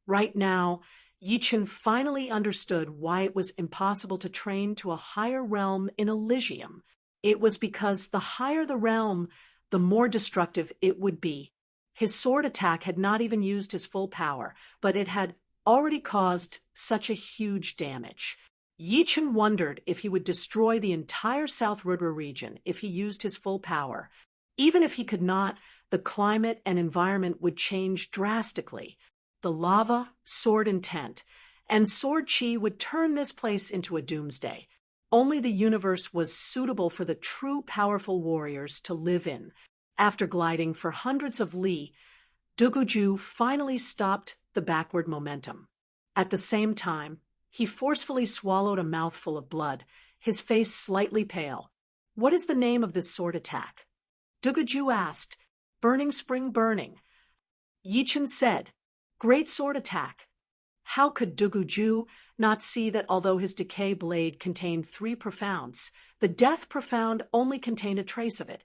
Right now, Yi Chen finally understood why it was impossible to train to a higher realm in Elysium. It was because the higher the realm, the more destructive it would be. His sword attack had not even used his full power, but it had already caused such a huge damage. Yi Chen wondered if he would destroy the entire South Rudra region if he used his full power. Even if he could not, the climate and environment would change drastically. The lava, sword intent, and sword chi would turn this place into a doomsday. Only the universe was suitable for the true powerful warriors to live in. After gliding for hundreds of li, Duguju finally stopped the backward momentum. At the same time, he forcefully swallowed a mouthful of blood, his face slightly pale. What is the name of this sword attack? Duguju asked. Burning spring burning. Yi Chen said, Great sword attack. How could Duguju not see that although his decay blade contained 3 profounds, the death profound only contained a trace of it,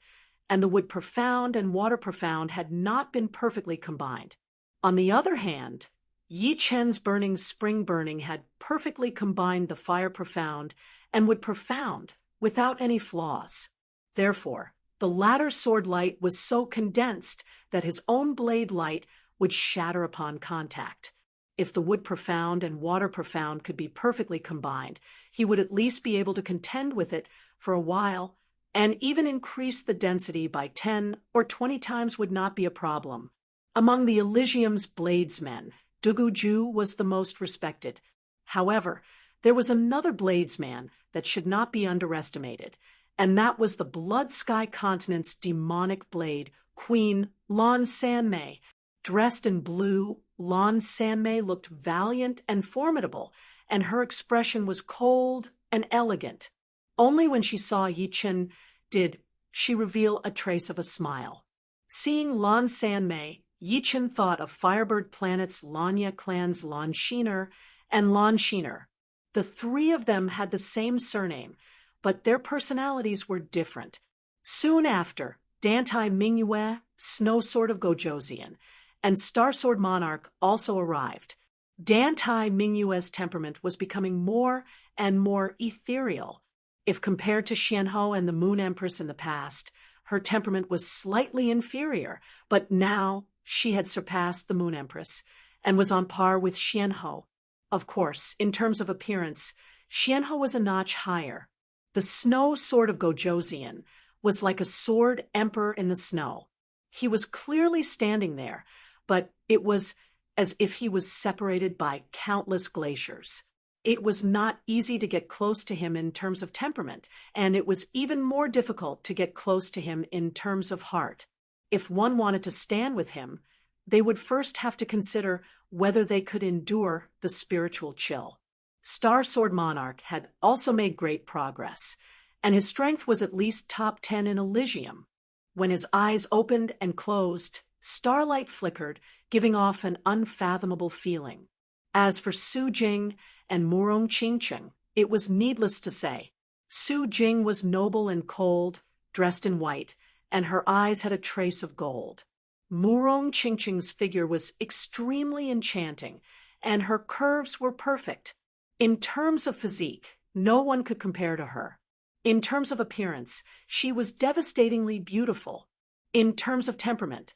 and the wood profound and water profound had not been perfectly combined. On the other hand, Yi Chen's burning spring burning had perfectly combined the fire profound and wood profound without any flaws. Therefore, the latter's sword light was so condensed that his own blade light would shatter upon contact. If the wood profound and water profound could be perfectly combined, he would at least be able to contend with it for a while, and even increase the density by 10 or 20 times would not be a problem. Among the Elysium's bladesmen, Duguju was the most respected. However, there was another bladesman that should not be underestimated, and that was the Blood Sky Continent's demonic blade, Queen Lan Sanmei. Dressed in blue, Lan Sanmei looked valiant and formidable, and her expression was cold and elegant. Only when she saw Yi Chen did she reveal a trace of a smile. Seeing Lan Sanmei, Yi Chen thought of Firebird Planet's Lanya clan's Lan Shiner and Lan Shiner. The 3 of them had the same surname, but their personalities were different. Soon after, Dantai Mingyue, Snow Sword of Gojoseon, and Star Sword Monarch also arrived. Dantai Mingyue's temperament was becoming more and more ethereal. If compared to Xianhou and the Moon Empress in the past, her temperament was slightly inferior, but now she had surpassed the Moon Empress and was on par with Xianhou. Of course, in terms of appearance, Xianhou was a notch higher. The Snow Sword of Gojoseon was like a sword emperor in the snow. He was clearly standing there, but it was as if he was separated by countless glaciers. It was not easy to get close to him in terms of temperament, and it was even more difficult to get close to him in terms of heart. If one wanted to stand with him, they would first have to consider whether they could endure the spiritual chill. Star Sword Monarch had also made great progress, and his strength was at least top 10 in Elysium. When his eyes opened and closed, starlight flickered, giving off an unfathomable feeling. As for Su Jing and Murong Qingcheng, it was needless to say. Su Jing was noble and cold, dressed in white, and her eyes had a trace of gold. Murong Qingcheng's figure was extremely enchanting, and her curves were perfect. In terms of physique, no one could compare to her. In terms of appearance, she was devastatingly beautiful. In terms of temperament,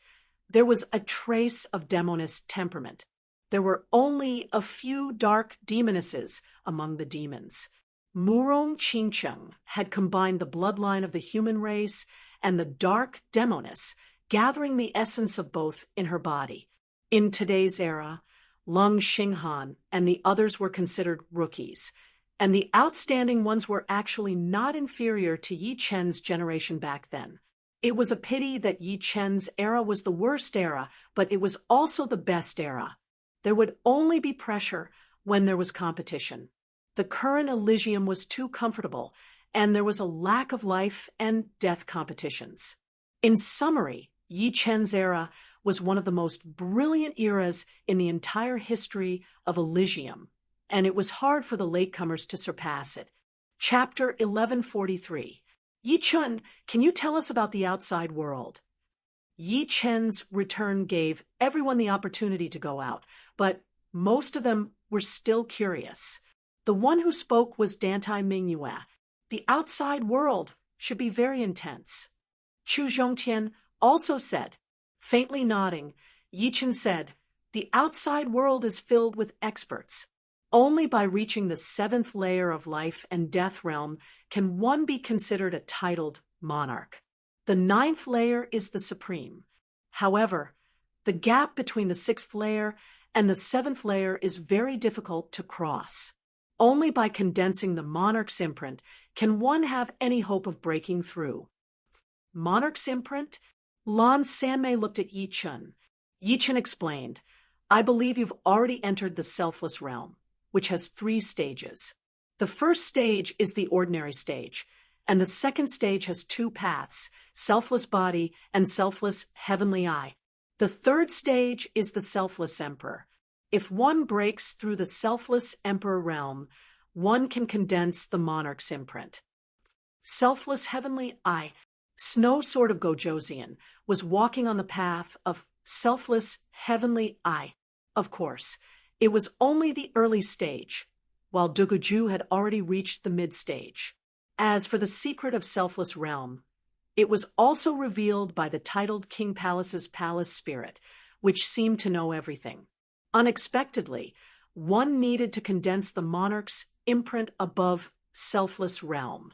there was a trace of demoness temperament. There were only a few dark demonesses among the demons. Murong Qingcheng had combined the bloodline of the human race and the dark demoness, gathering the essence of both in her body. In today's era, Lung Xinghan and the others were considered rookies, and the outstanding ones were actually not inferior to Yi Chen's generation back then. It was a pity that Yi Chen's era was the worst era, but it was also the best era. There would only be pressure when there was competition. The current Elysium was too comfortable, and there was a lack of life and death competitions. In summary, Yi Chen's era was one of the most brilliant eras in the entire history of Elysium, and it was hard for the latecomers to surpass it. Chapter 1143. Yi Chen, can you tell us about the outside world? Yi Chen's return gave everyone the opportunity to go out, but most of them were still curious. The one who spoke was Dantai Mingyue. The outside world should be very intense. Chu Zhongtian also said, faintly nodding, Yi Chen said, the outside world is filled with experts. Only by reaching the 7th layer of life and death realm can one be considered a titled monarch. The 9th layer is the supreme. However, the gap between the 6th layer and the 7th layer is very difficult to cross. Only by condensing the monarch's imprint can one have any hope of breaking through. Monarch's imprint? Lan Sanmei looked at Yi Chen. Yi Chen explained, I believe you've already entered the selfless realm, which has 3 stages. The first stage is the ordinary stage, and the second stage has 2 paths, selfless body and selfless heavenly eye. The third stage is the selfless emperor. If one breaks through the selfless emperor realm, one can condense the monarch's imprint. Selfless heavenly eye. Snow Sword of Gojoseon was walking on the path of selfless heavenly eye. Of course, it was only the early stage, while Duguju had already reached the mid-stage. As for the secret of selfless realm, it was also revealed by the titled King Palace's palace spirit, which seemed to know everything. Unexpectedly, one needed to condense the monarch's imprint above selfless realm.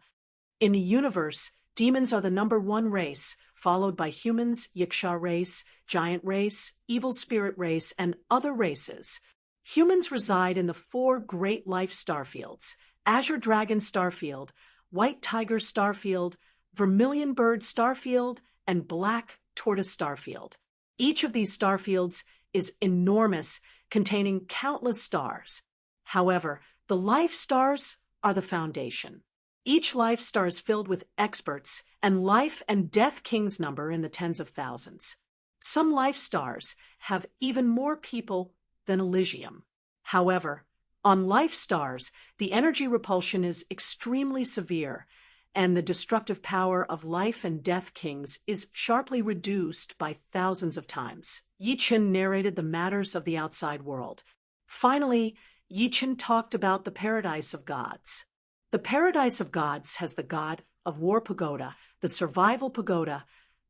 In the universe, demons are the #1 race, followed by humans, Yiksha race, giant race, evil spirit race, and other races. Humans reside in the 4 great life starfields: Azure Dragon Starfield, White Tiger Starfield, Vermilion Bird Starfield, and Black Tortoise Starfield. Each of these starfields is enormous, containing countless stars. However, the life stars are the foundation. Each life star is filled with experts, and life and death kings number in the tens of thousands. Some life stars have even more people than Elysium. However, on life stars, the energy repulsion is extremely severe, and the destructive power of life and death kings is sharply reduced by thousands of times. Yi Chen narrated the matters of the outside world. Finally, Yi Chen talked about the paradise of gods. The paradise of gods has the god of war pagoda, the survival pagoda,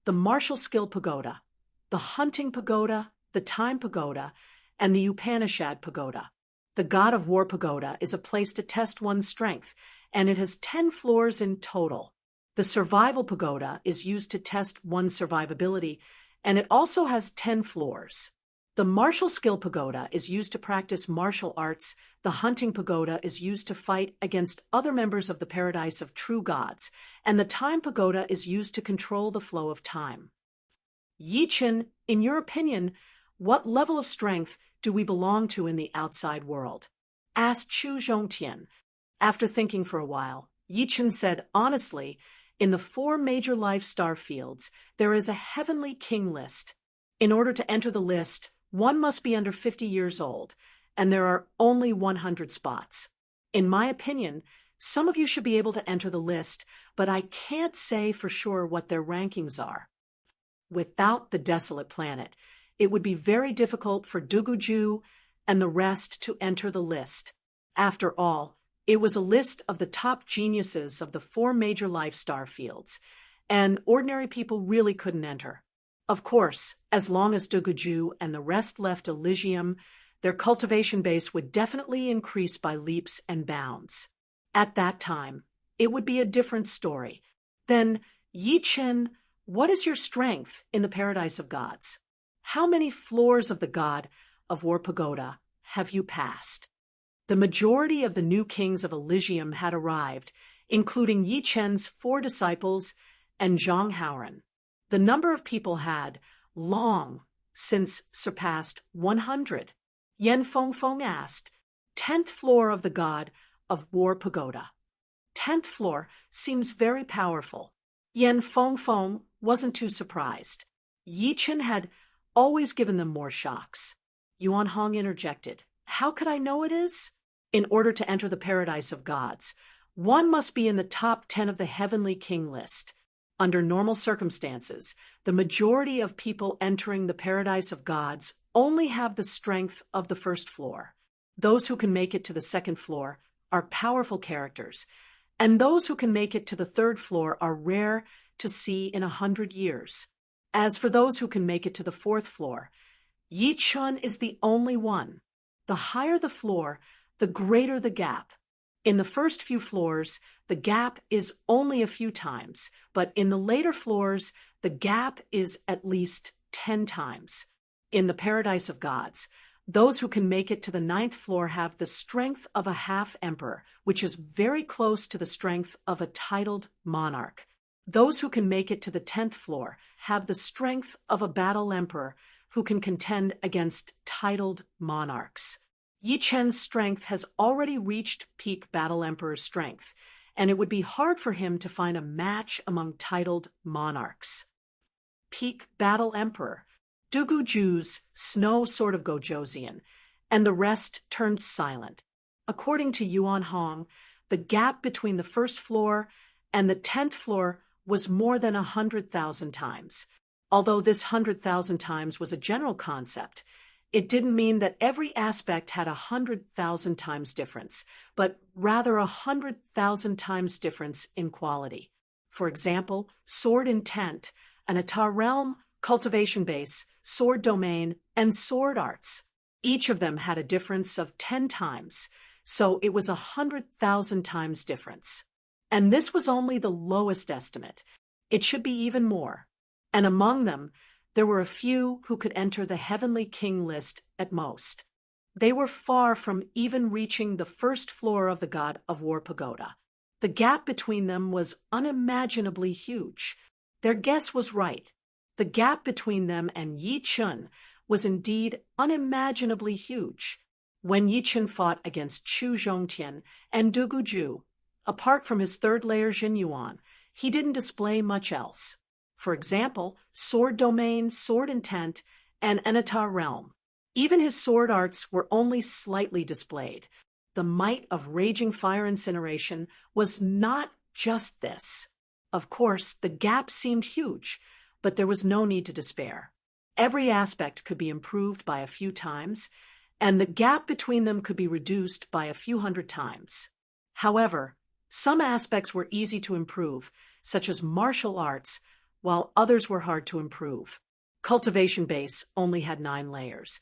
the martial skill pagoda, the hunting pagoda, the time pagoda, and the Upanishad pagoda. The god of war pagoda is a place to test one's strength, and it has 10 floors in total. The survival pagoda is used to test one's survivability, and it also has 10 floors. The martial skill pagoda is used to practice martial arts. The hunting pagoda is used to fight against other members of the paradise of true gods, and the time pagoda is used to control the flow of time. Yi Chen, in your opinion, what level of strength do we belong to in the outside world? Asked Chu Zhongtian. After thinking for a while, Yi Chen said, honestly, in the 4 major life star fields, there is a heavenly king list. In order to enter the list, one must be under 50 years old, and there are only 100 spots. In my opinion, some of you should be able to enter the list, but I can't say for sure what their rankings are. Without the desolate planet, it would be very difficult for Duguju and the rest to enter the list. After all, it was a list of the top geniuses of the 4 major life star fields, and ordinary people really couldn't enter. Of course, as long as Duguju and the rest left Elysium, their cultivation base would definitely increase by leaps and bounds. At that time, it would be a different story. Then, Yi Chen, what is your strength in the paradise of gods? How many floors of the god of war pagoda have you passed? The majority of the new kings of Elysium had arrived, including Yi Chen's 4 disciples and Zhang Haoran. The number of people had, long since, surpassed 100. Yan Fengfeng asked, 10th floor of the god of war pagoda. 10th floor seems very powerful. Yan Fengfeng wasn't too surprised. Yi Chen had always given them more shocks. Yuan Hong interjected, how could I know it is? In order to enter the paradise of gods, one must be in the top 10 of the heavenly king list. Under normal circumstances, the majority of people entering the paradise of gods only have the strength of the 1st floor. Those who can make it to the 2nd floor are powerful characters, and those who can make it to the 3rd floor are rare to see in 100 years. As for those who can make it to the 4th floor, Yi Chen is the only one. The higher the floor, the greater the gap. In the first few floors, the gap is only a few times, but in the later floors, the gap is at least 10 times. In the paradise of gods, those who can make it to the 9th floor have the strength of a half-emperor, which is very close to the strength of a titled monarch. Those who can make it to the 10th floor have the strength of a battle emperor who can contend against titled monarchs. Yi Chen's strength has already reached peak battle emperor's strength, and it would be hard for him to find a match among titled monarchs. Peak battle emperor, Duguju's snow sort of Gojosian, and the rest turned silent. According to Yuan Hong, the gap between the 1st floor and the 10th floor was more than 100,000 times. Although this 100,000 times was a general concept, it didn't mean that every aspect had 100,000 times difference, but rather 100,000 times difference in quality. For example, sword intent, an Atar realm, cultivation base, sword domain, and sword arts. Each of them had a difference of 10 times, so it was 100,000 times difference. And this was only the lowest estimate. It should be even more. And among them, there were a few who could enter the heavenly king list at most. They were far from even reaching the 1st floor of the god of war pagoda. The gap between them was unimaginably huge. Their guess was right. The gap between them and Yi Chen was indeed unimaginably huge. When Yi Chen fought against Chu Zhongtian and Duguju, apart from his 3rd layer Jinyuan, he didn't display much else. For example, sword domain, sword intent, and Anatar realm. Even his sword arts were only slightly displayed. The might of raging fire incineration was not just this. Of course, the gap seemed huge, but there was no need to despair. Every aspect could be improved by a few times, and the gap between them could be reduced by a few hundred times. However, some aspects were easy to improve, such as martial arts, while others were hard to improve. Cultivation base only had 9 layers,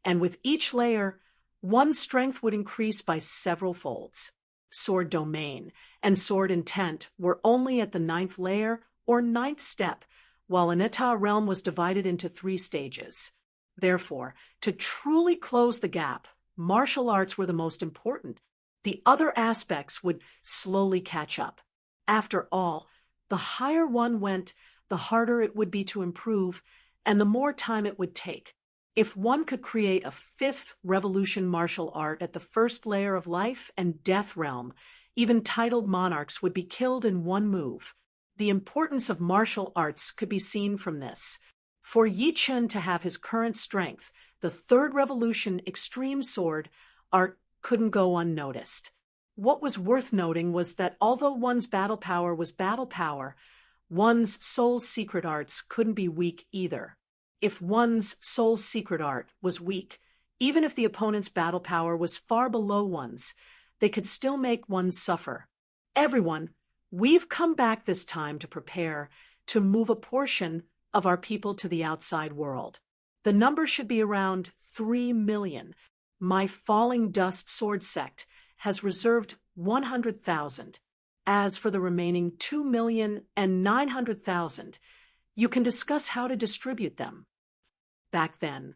and with each layer, one's strength would increase by several folds. Sword domain and sword intent were only at the 9th layer or 9th step, while an Etah realm was divided into 3 stages. Therefore, to truly close the gap, martial arts were the most important. The other aspects would slowly catch up. After all, the higher one went, the harder it would be to improve, and the more time it would take. If one could create a 5th revolution martial art at the 1st layer of life and death realm, even titled monarchs would be killed in one move. The importance of martial arts could be seen from this. For Yi Chen to have his current strength, the 3rd revolution extreme sword art couldn't go unnoticed. What was worth noting was that although one's battle power was battle power, one's soul's secret arts couldn't be weak either. If one's soul's secret art was weak, even if the opponent's battle power was far below one's, they could still make one suffer. Everyone, we've come back this time to prepare to move a portion of our people to the outside world. The number should be around 3 million. My falling dust sword sect has reserved 100,000. As for the remaining 2,900,000, you can discuss how to distribute them. Back then,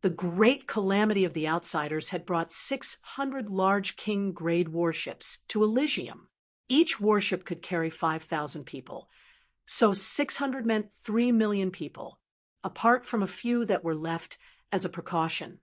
the great calamity of the outsiders had brought 600 large king-grade warships to Elysium. Each warship could carry 5,000 people, so 600 meant 3 million people, apart from a few that were left as a precaution.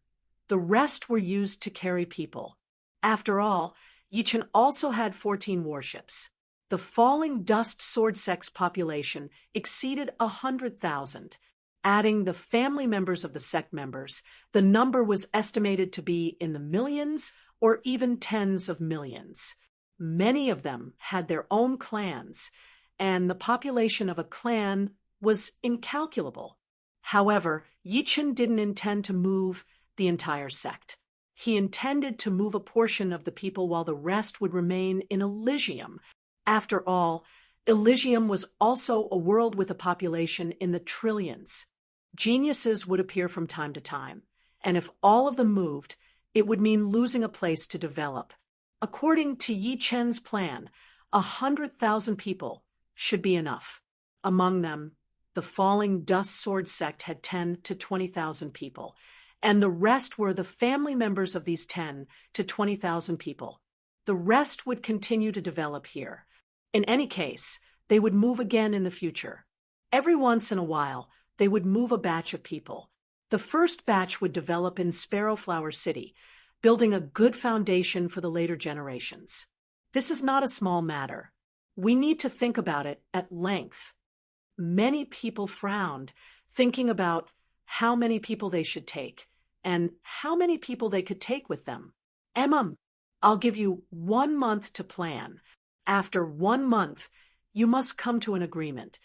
The rest were used to carry people. After all, Yi Chen also had 14 warships. The falling dust sword sect's population exceeded 100,000. Adding the family members of the sect members, the number was estimated to be in the millions or even tens of millions. Many of them had their own clans, and the population of a clan was incalculable. However, Yi Chen didn't intend to move the entire sect. He intended to move a portion of the people while the rest would remain in Elysium. After all, Elysium was also a world with a population in the trillions. Geniuses would appear from time to time, and if all of them moved, it would mean losing a place to develop. According to Yi Chen's plan, 100,000 people should be enough. Among them, the falling dust sword sect had 10 to 20,000 people, and the rest were the family members of these 10 to 20,000 people. The rest would continue to develop here. In any case, they would move again in the future. Every once in a while, they would move a batch of people. The first batch would develop in Sparrowflower City, building a good foundation for the later generations. This is not a small matter. We need to think about it at length. Many people frowned, thinking about how many people they should take and how many people they could take with them. I'll give you 1 month to plan. After 1 month, you must come to an agreement.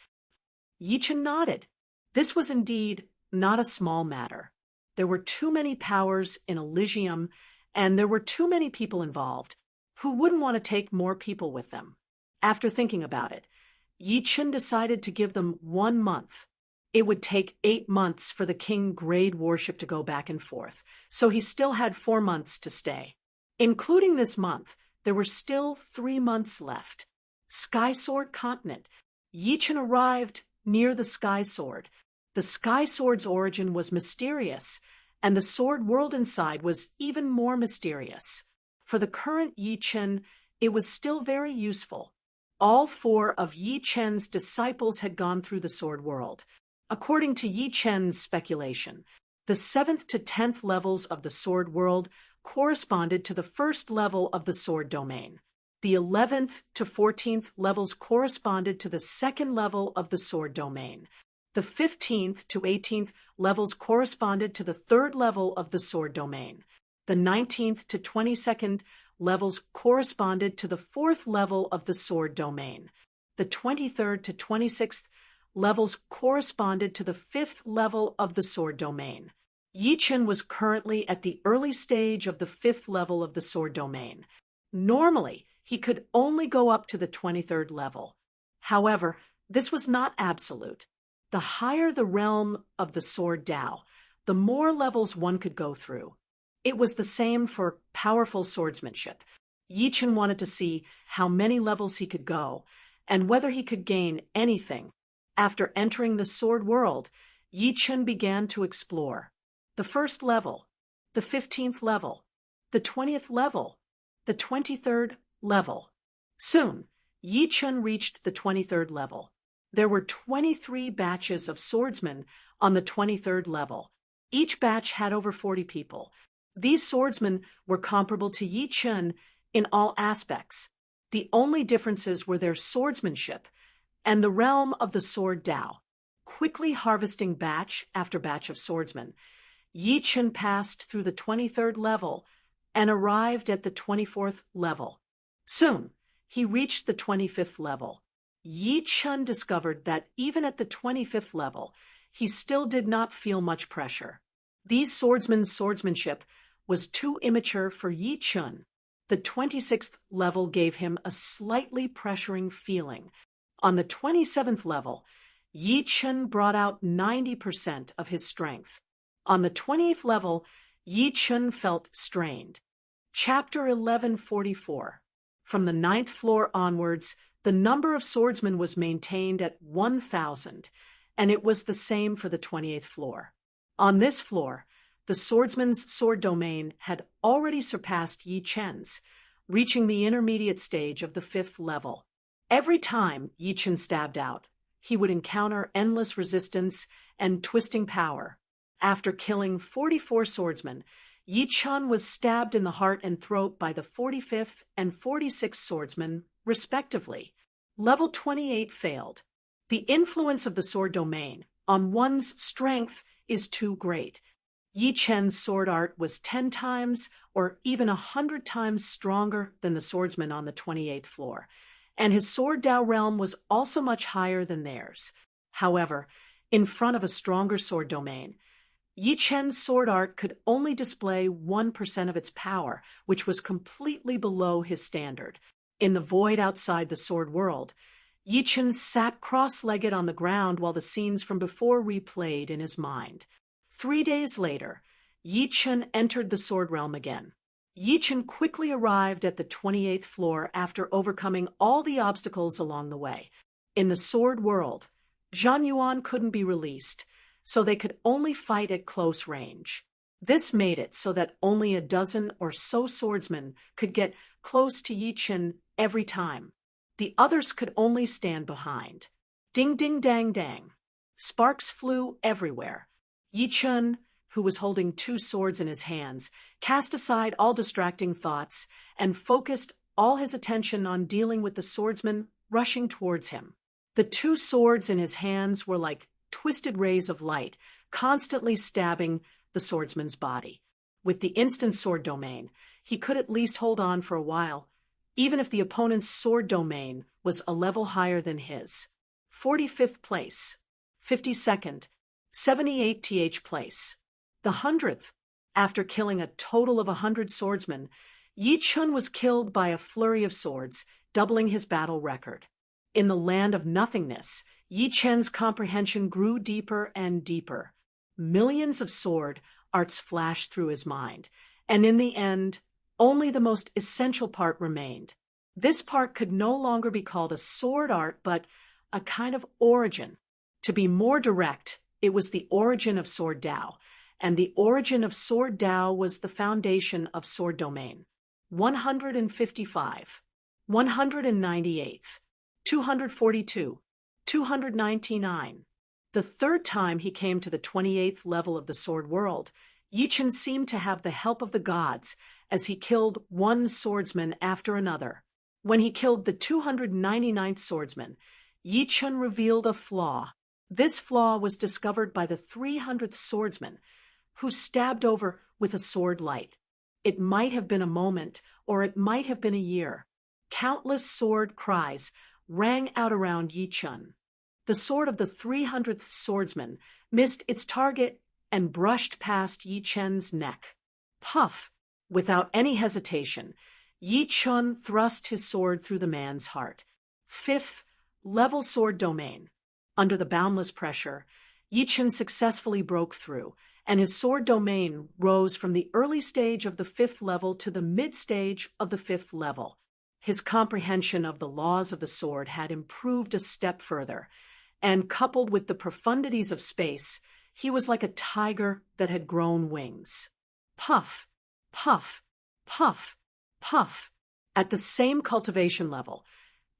Yi Chen nodded. This was indeed not a small matter. There were too many powers in Elysium, and there were too many people involved. Who wouldn't want to take more people with them? After thinking about it, Yi Chen decided to give them 1 month. It would take 8 months for the king-grade warship to go back and forth, so he still had 4 months to stay. Including this month, there were still 3 months left. Sky Sword Continent. Yi Chen arrived near the Sky Sword. The Sky Sword's origin was mysterious, and the sword world inside was even more mysterious. For the current Yi Chen, it was still very useful. All 4 of Yi Chen's disciples had gone through the sword world. According to Yi Chen's speculation, the 7th to 10th levels of the sword world corresponded to the 1st level of the sword domain. The 11th to 14th levels corresponded to the 2nd level of the sword domain. The 15th to 18th levels corresponded to the 3rd level of the sword domain. The 19th to 22nd levels corresponded to the 4th level of the sword domain. The 23rd to 26th levels corresponded to the 5th level of the sword domain. Yi Chen was currently at the early stage of the 5th level of the sword domain. Normally, he could only go up to the 23rd level. However, this was not absolute. The higher the realm of the sword Dao, the more levels one could go through. It was the same for powerful swordsmanship. Yi Chen wanted to see how many levels he could go, and whether he could gain anything. After entering the sword world, Yi Chen began to explore. The 1st level, the 15th level, the 20th level, the 23rd level. Soon, Yi Chen reached the 23rd level. There were 23 batches of swordsmen on the 23rd level. Each batch had over 40 people. These swordsmen were comparable to Yi Chen in all aspects. The only differences were their swordsmanship and the realm of the sword Dao. Quickly harvesting batch after batch of swordsmen, Yi Chen passed through the 23rd level and arrived at the 24th level. Soon, he reached the 25th level. Yi Chen discovered that even at the 25th level, he still did not feel much pressure. These swordsmen's swordsmanship was too immature for Yi Chen. The 26th level gave him a slightly pressuring feeling. On the 27th level, Yi Chen brought out 90% of his strength. On the 28th level, Yi Chen felt strained. Chapter 1144. From the 9th floor onwards, the number of swordsmen was maintained at 1,000, and it was the same for the 28th floor. On this floor, the swordsman's sword domain had already surpassed Yi Chen's, reaching the intermediate stage of the 5th level. Every time Yi Chen stabbed out, he would encounter endless resistance and twisting power. After killing 44 swordsmen, Yi Chen was stabbed in the heart and throat by the 45th and 46th swordsmen, respectively. Level 28 failed. The influence of the sword domain on one's strength is too great. Yi Chen's sword art was 10 times or even 100 times stronger than the swordsman on the 28th floor, and his sword Dao realm was also much higher than theirs. However, in front of a stronger sword domain, Yi Chen's sword art could only display 1% of its power, which was completely below his standard. In the void outside the sword world, Yi Chen sat cross-legged on the ground while the scenes from before replayed in his mind. 3 days later, Yi Chen entered the sword realm again. Yi Chen quickly arrived at the 28th floor after overcoming all the obstacles along the way. In the sword world, Zhang Yuan couldn't be released, so they could only fight at close range. This made it so that only a dozen or so swordsmen could get close to Yi Chen every time. The others could only stand behind. Ding ding dang dang. Sparks flew everywhere. Yi Chen, who was holding 2 swords in his hands, cast aside all distracting thoughts and focused all his attention on dealing with the swordsman rushing towards him. The 2 swords in his hands were like twisted rays of light, constantly stabbing the swordsman's body. With the instant sword domain, he could at least hold on for a while, even if the opponent's sword domain was a level higher than his. 45th place, 52nd, 78th place. The 100th, after killing a total of 100 swordsmen, Yi Chen was killed by a flurry of swords, doubling his battle record. In the land of nothingness, Yi Chen's comprehension grew deeper and deeper. Millions of sword arts flashed through his mind, and in the end, only the most essential part remained. This part could no longer be called a sword art, but a kind of origin. To be more direct, it was the origin of sword Dao, and the origin of sword Dao was the foundation of sword domain. 155, 198th, 242, 299. The 3rd time he came to the 28th level of the sword world, Yi Chen seemed to have the help of the gods as he killed one swordsman after another. When he killed the 299th swordsman, Yi Chen revealed a flaw. This flaw was discovered by the 300th swordsman, who stabbed over with a sword light. It might have been a moment or it might have been a year. Countless sword cries rang out around Yi Chun. The sword of the 300th swordsman missed its target and brushed past Yi Chen's neck. Puff! Without any hesitation, Yi Chun thrust his sword through the man's heart. 5th level sword domain. Under the boundless pressure, Yi Chun successfully broke through, and his sword domain rose from the early stage of the 5th level to the mid-stage of the 5th level. His comprehension of the laws of the sword had improved a step further, and coupled with the profundities of space, he was like a tiger that had grown wings. Puff, puff, puff, puff. At the same cultivation level,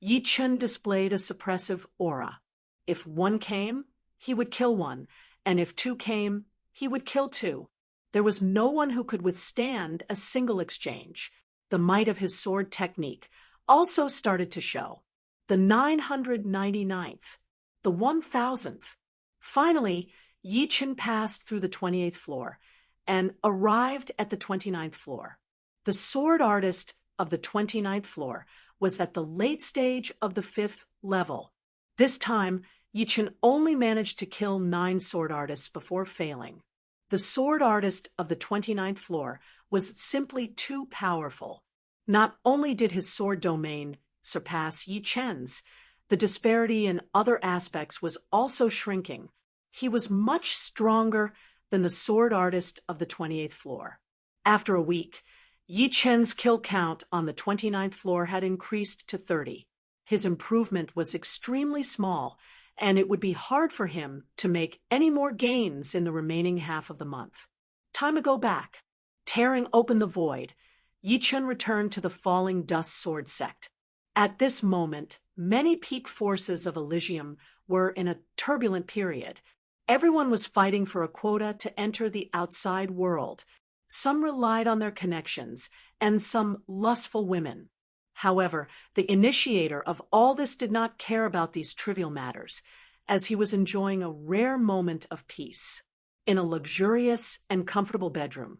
Yi Chun displayed a suppressive aura. If one came, he would kill one, and if two came, he would kill two. There was no one who could withstand a single exchange. The might of his sword technique also started to show. The 999th, the 1000th. Finally, Yi Chun passed through the 28th floor and arrived at the 29th floor. The sword artist of the 29th floor was at the late stage of the 5th level. This time, Yi Chun only managed to kill 9 sword artists before failing. The sword artist of the 29th floor was simply too powerful. Not only did his sword domain surpass Yi Chen's, the disparity in other aspects was also shrinking. He was much stronger than the sword artist of the 28th floor. After a week, Yi Chen's kill count on the 29th floor had increased to 30. His improvement was extremely small, and it would be hard for him to make any more gains in the remaining half of the month. Time to go back. Tearing open the void, Yi Chun returned to the Falling Dust Sword Sect. At this moment, many peak forces of Elysium were in a turbulent period. Everyone was fighting for a quota to enter the outside world. Some relied on their connections, and some lustful women. However, the initiator of all this did not care about these trivial matters, as he was enjoying a rare moment of peace. In a luxurious and comfortable bedroom,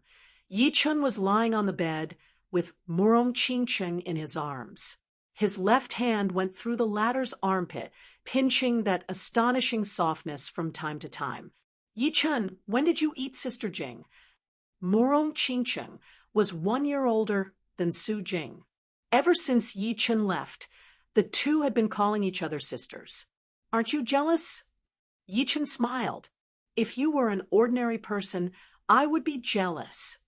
Yi Chun was lying on the bed with Murong Qingcheng in his arms. His left hand went through the latter's armpit, pinching that astonishing softness from time to time. Yi Chun, when did you eat Sister Jing? Murong Qingcheng was 1 year older than Su Jing. Ever since Yi Chun left, the two had been calling each other sisters. Aren't you jealous? Yi Chun smiled. If you were an ordinary person, I would be jealous.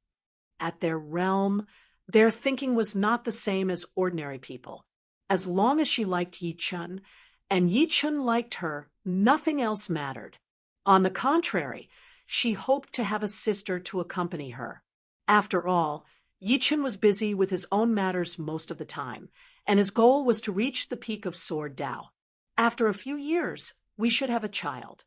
At their realm, their thinking was not the same as ordinary people. As long as she liked Yi Chun, and Yi Chun liked her, nothing else mattered. On the contrary, she hoped to have a sister to accompany her. After all, Yi Chun was busy with his own matters most of the time, and his goal was to reach the peak of Sword Dao. After a few years, we should have a child.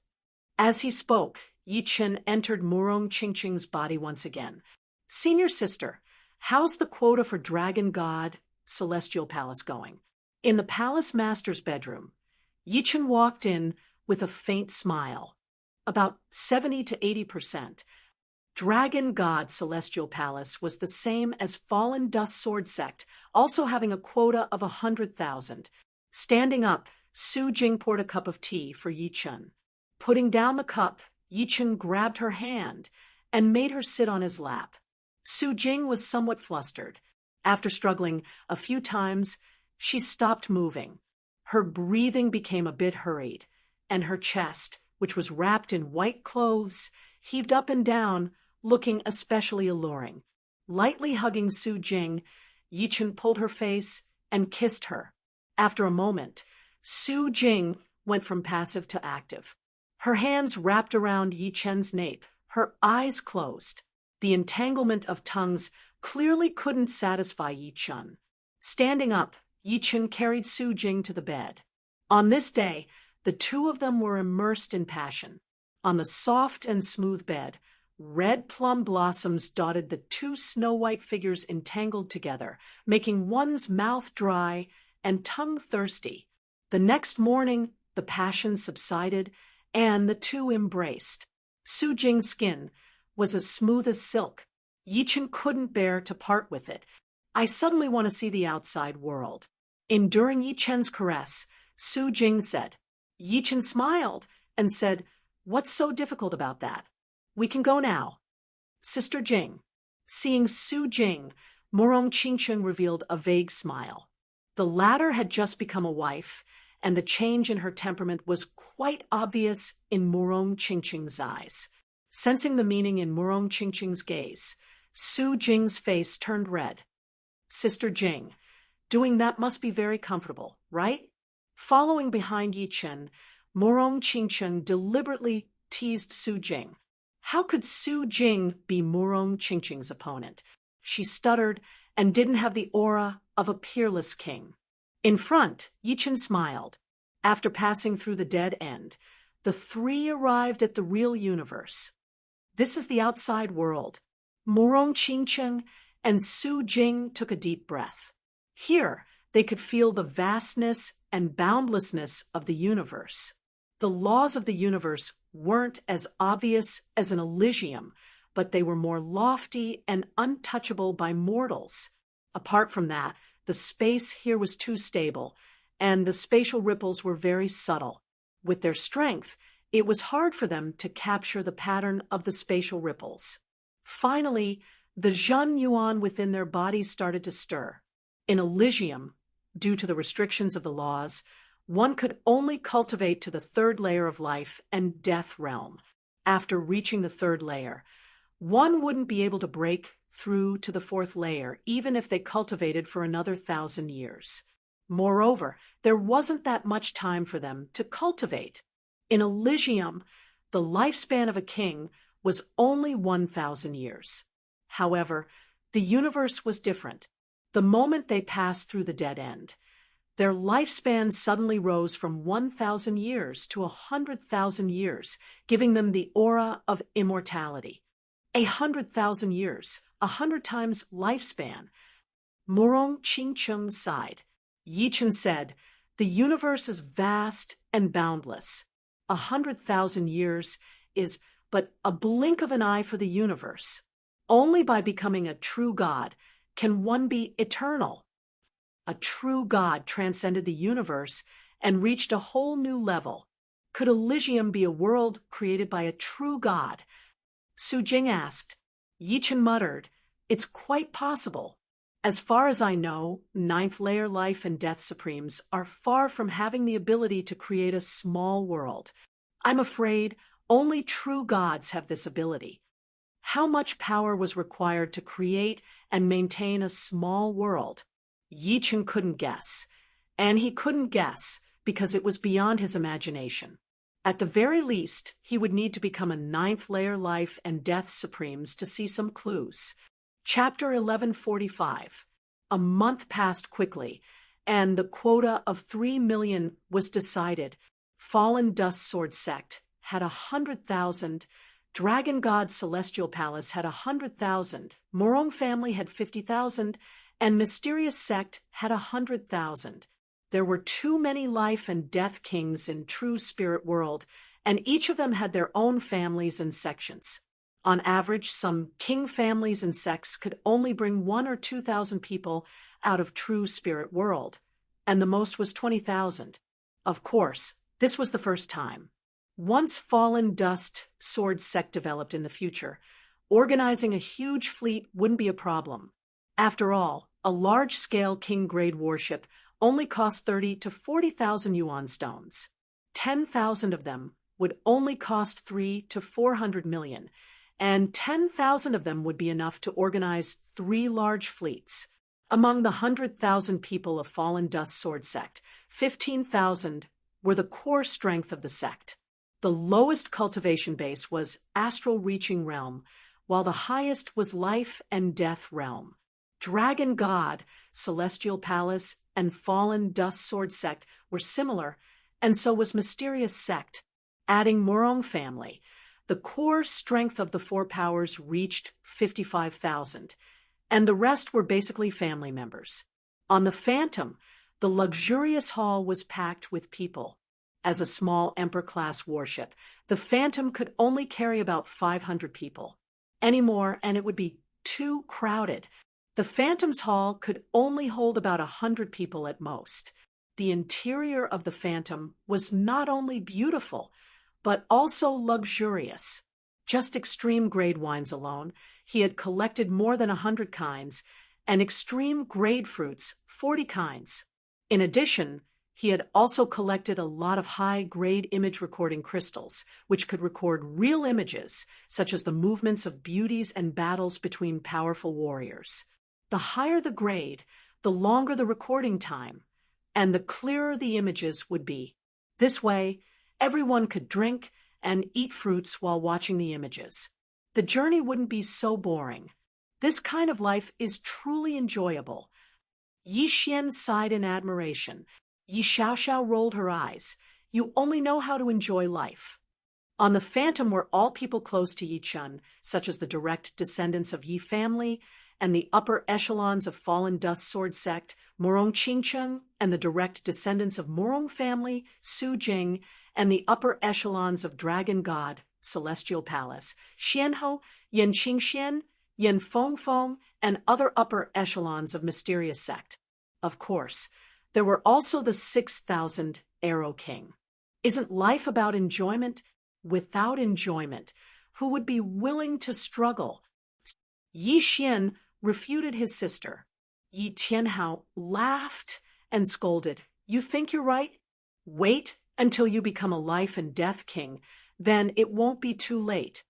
As he spoke, Yi Chun entered Murong Qingcheng's body once again. Senior sister, how's the quota for Dragon God Celestial Palace going? In the palace master's bedroom, Yi Chun walked in with a faint smile. About 70 to 80%. Dragon God Celestial Palace was the same as Fallen Dust Sword Sect, also having a quota of 100,000. Standing up, Su Jing poured a cup of tea for Yi Chun. Putting down the cup, Yi Chun grabbed her hand and made her sit on his lap. Su Jing was somewhat flustered. After struggling a few times, she stopped moving. Her breathing became a bit hurried, and her chest, which was wrapped in white clothes, heaved up and down, looking especially alluring. Lightly hugging Su Jing, Yi Chun pulled her face and kissed her. After a moment, Su Jing went from passive to active. Her hands wrapped around Yi Chen's nape, her eyes closed. The entanglement of tongues clearly couldn't satisfy Yi Chun. Standing up, Yi Chun carried Su Jing to the bed. On this day, the two of them were immersed in passion. On the soft and smooth bed, red plum blossoms dotted the two snow-white figures entangled together, making one's mouth dry and tongue thirsty. The next morning, the passion subsided, and the two embraced. Su Jing's skin was as smooth as silk. Yi Chun couldn't bear to part with it. I suddenly want to see the outside world. Enduring Yi Chen's caress, Su Jing said. Yi Chen smiled and said, "What's so difficult about that? We can go now." Sister Jing. Seeing Su Jing, Morong Qingcheng revealed a vague smile. The latter had just become a wife, and the change in her temperament was quite obvious in Morong Qingcheng's eyes. Sensing the meaning in Morong Qingcheng's gaze, Su Jing's face turned red. Sister Jing, doing that must be very comfortable, right? Following behind Yi Chen, Morong Qingcheng deliberately teased Su Jing. How could Su Jing be Morong Qingcheng's opponent? She stuttered and didn't have the aura of a peerless king. In front, Yi Chen smiled. After passing through the dead end, the three arrived at the real universe. This is the outside world. Morong Qingcheng and Su Jing took a deep breath. Here, they could feel the vastness and boundlessness of the universe. The laws of the universe weren't as obvious as an Elysium, but they were more lofty and untouchable by mortals. Apart from that, the space here was too stable, and the spatial ripples were very subtle. With their strength, it was hard for them to capture the pattern of the spatial ripples. Finally, the Zhen Yuan within their bodies started to stir. In Elysium, due to the restrictions of the laws, one could only cultivate to the third layer of life and death realm. After reaching the third layer, one wouldn't be able to break through to the fourth layer, even if they cultivated for another 1,000 years. Moreover, there wasn't that much time for them to cultivate. In Elysium, the lifespan of a king was only 1,000 years. However, the universe was different. The moment they passed through the dead end, their lifespan suddenly rose from 1,000 years to 100,000 years, giving them the aura of immortality. 100,000 years, 100 times lifespan. Morong Qingcheng sighed. Yi Chen said, "The universe is vast and boundless. 100,000 years is but a blink of an eye for the universe. Only by becoming a true god can one be eternal." A true god transcended the universe and reached a whole new level. Could Elysium be a world created by a true god? Su Jing asked. Yi Chen muttered, "It's quite possible. As far as I know, ninth layer life and death supremes are far from having the ability to create a small world. I'm afraid only true gods have this ability." How much power was required to create and maintain a small world? Yi Chen couldn't guess, and he couldn't guess because it was beyond his imagination. At the very least, he would need to become a ninth layer life and death supremes to see some clues. Chapter 1145. A month passed quickly, and the quota of 3 million was decided. Fallen Dust Sword Sect had 100,000, Dragon God Celestial Palace had 100,000, Morong family had 50,000, and Mysterious Sect had 100,000. There were too many life and death kings in True Spirit World, and each of them had their own families and sections. On average, some king families and sects could only bring 1,000 or 2,000 people out of True Spirit World, and the most was 20,000. Of course, this was the first time. Once Fallen Dust Sword Sect developed in the future, organizing a huge fleet wouldn't be a problem. After all, a large-scale king-grade warship only cost 30 to 40,000 yuan stones. 10,000 of them would only cost 3 to 400 million, and 10,000 of them would be enough to organize 3 large fleets. Among the 100,000 people of Fallen Dust Sword Sect, 15,000 were the core strength of the sect. The lowest cultivation base was Astral Reaching Realm, while the highest was Life and Death Realm. Dragon God, Celestial Palace, and Fallen Dust Sword Sect were similar, and so was Mysterious Sect. Adding Morong family, the core strength of the 4 powers reached 55,000, and the rest were basically family members. On the Phantom, the luxurious hall was packed with people. As a small Emperor-class warship, the Phantom could only carry about 500 people. Any more, and it would be too crowded. The Phantom's Hall could only hold about 100 people at most. The interior of the Phantom was not only beautiful, but also luxurious. Just extreme grade wines alone, he had collected more than 100 kinds, and extreme grade fruits, 40 kinds. In addition, he had also collected a lot of high-grade image recording crystals, which could record real images, such as the movements of beauties and battles between powerful warriors. The higher the grade, the longer the recording time, and the clearer the images would be. This way, everyone could drink and eat fruits while watching the images. The journey wouldn't be so boring. This kind of life is truly enjoyable. Yi Xian sighed in admiration. Yi Xiaoxiao rolled her eyes. You only know how to enjoy life. On the Phantom were all people close to Yi Chun, such as the direct descendants of Yi family, and the upper echelons of fallen dust sword sect, Morong Qingcheng, and the direct descendants of Morong family, Su Jing, and the upper echelons of Dragon God, Celestial Palace, Xianhou, Yan Qingxian, Yan Fengfeng, and other upper echelons of Mysterious Sect. Of course, there were also the 6,000 Arrow King. Isn't life about enjoyment? Without enjoyment, who would be willing to struggle? Yi Xian refuted his sister. Yi Tianhao laughed and scolded. You think you're right? Wait until you become a life and death king, then it won't be too late.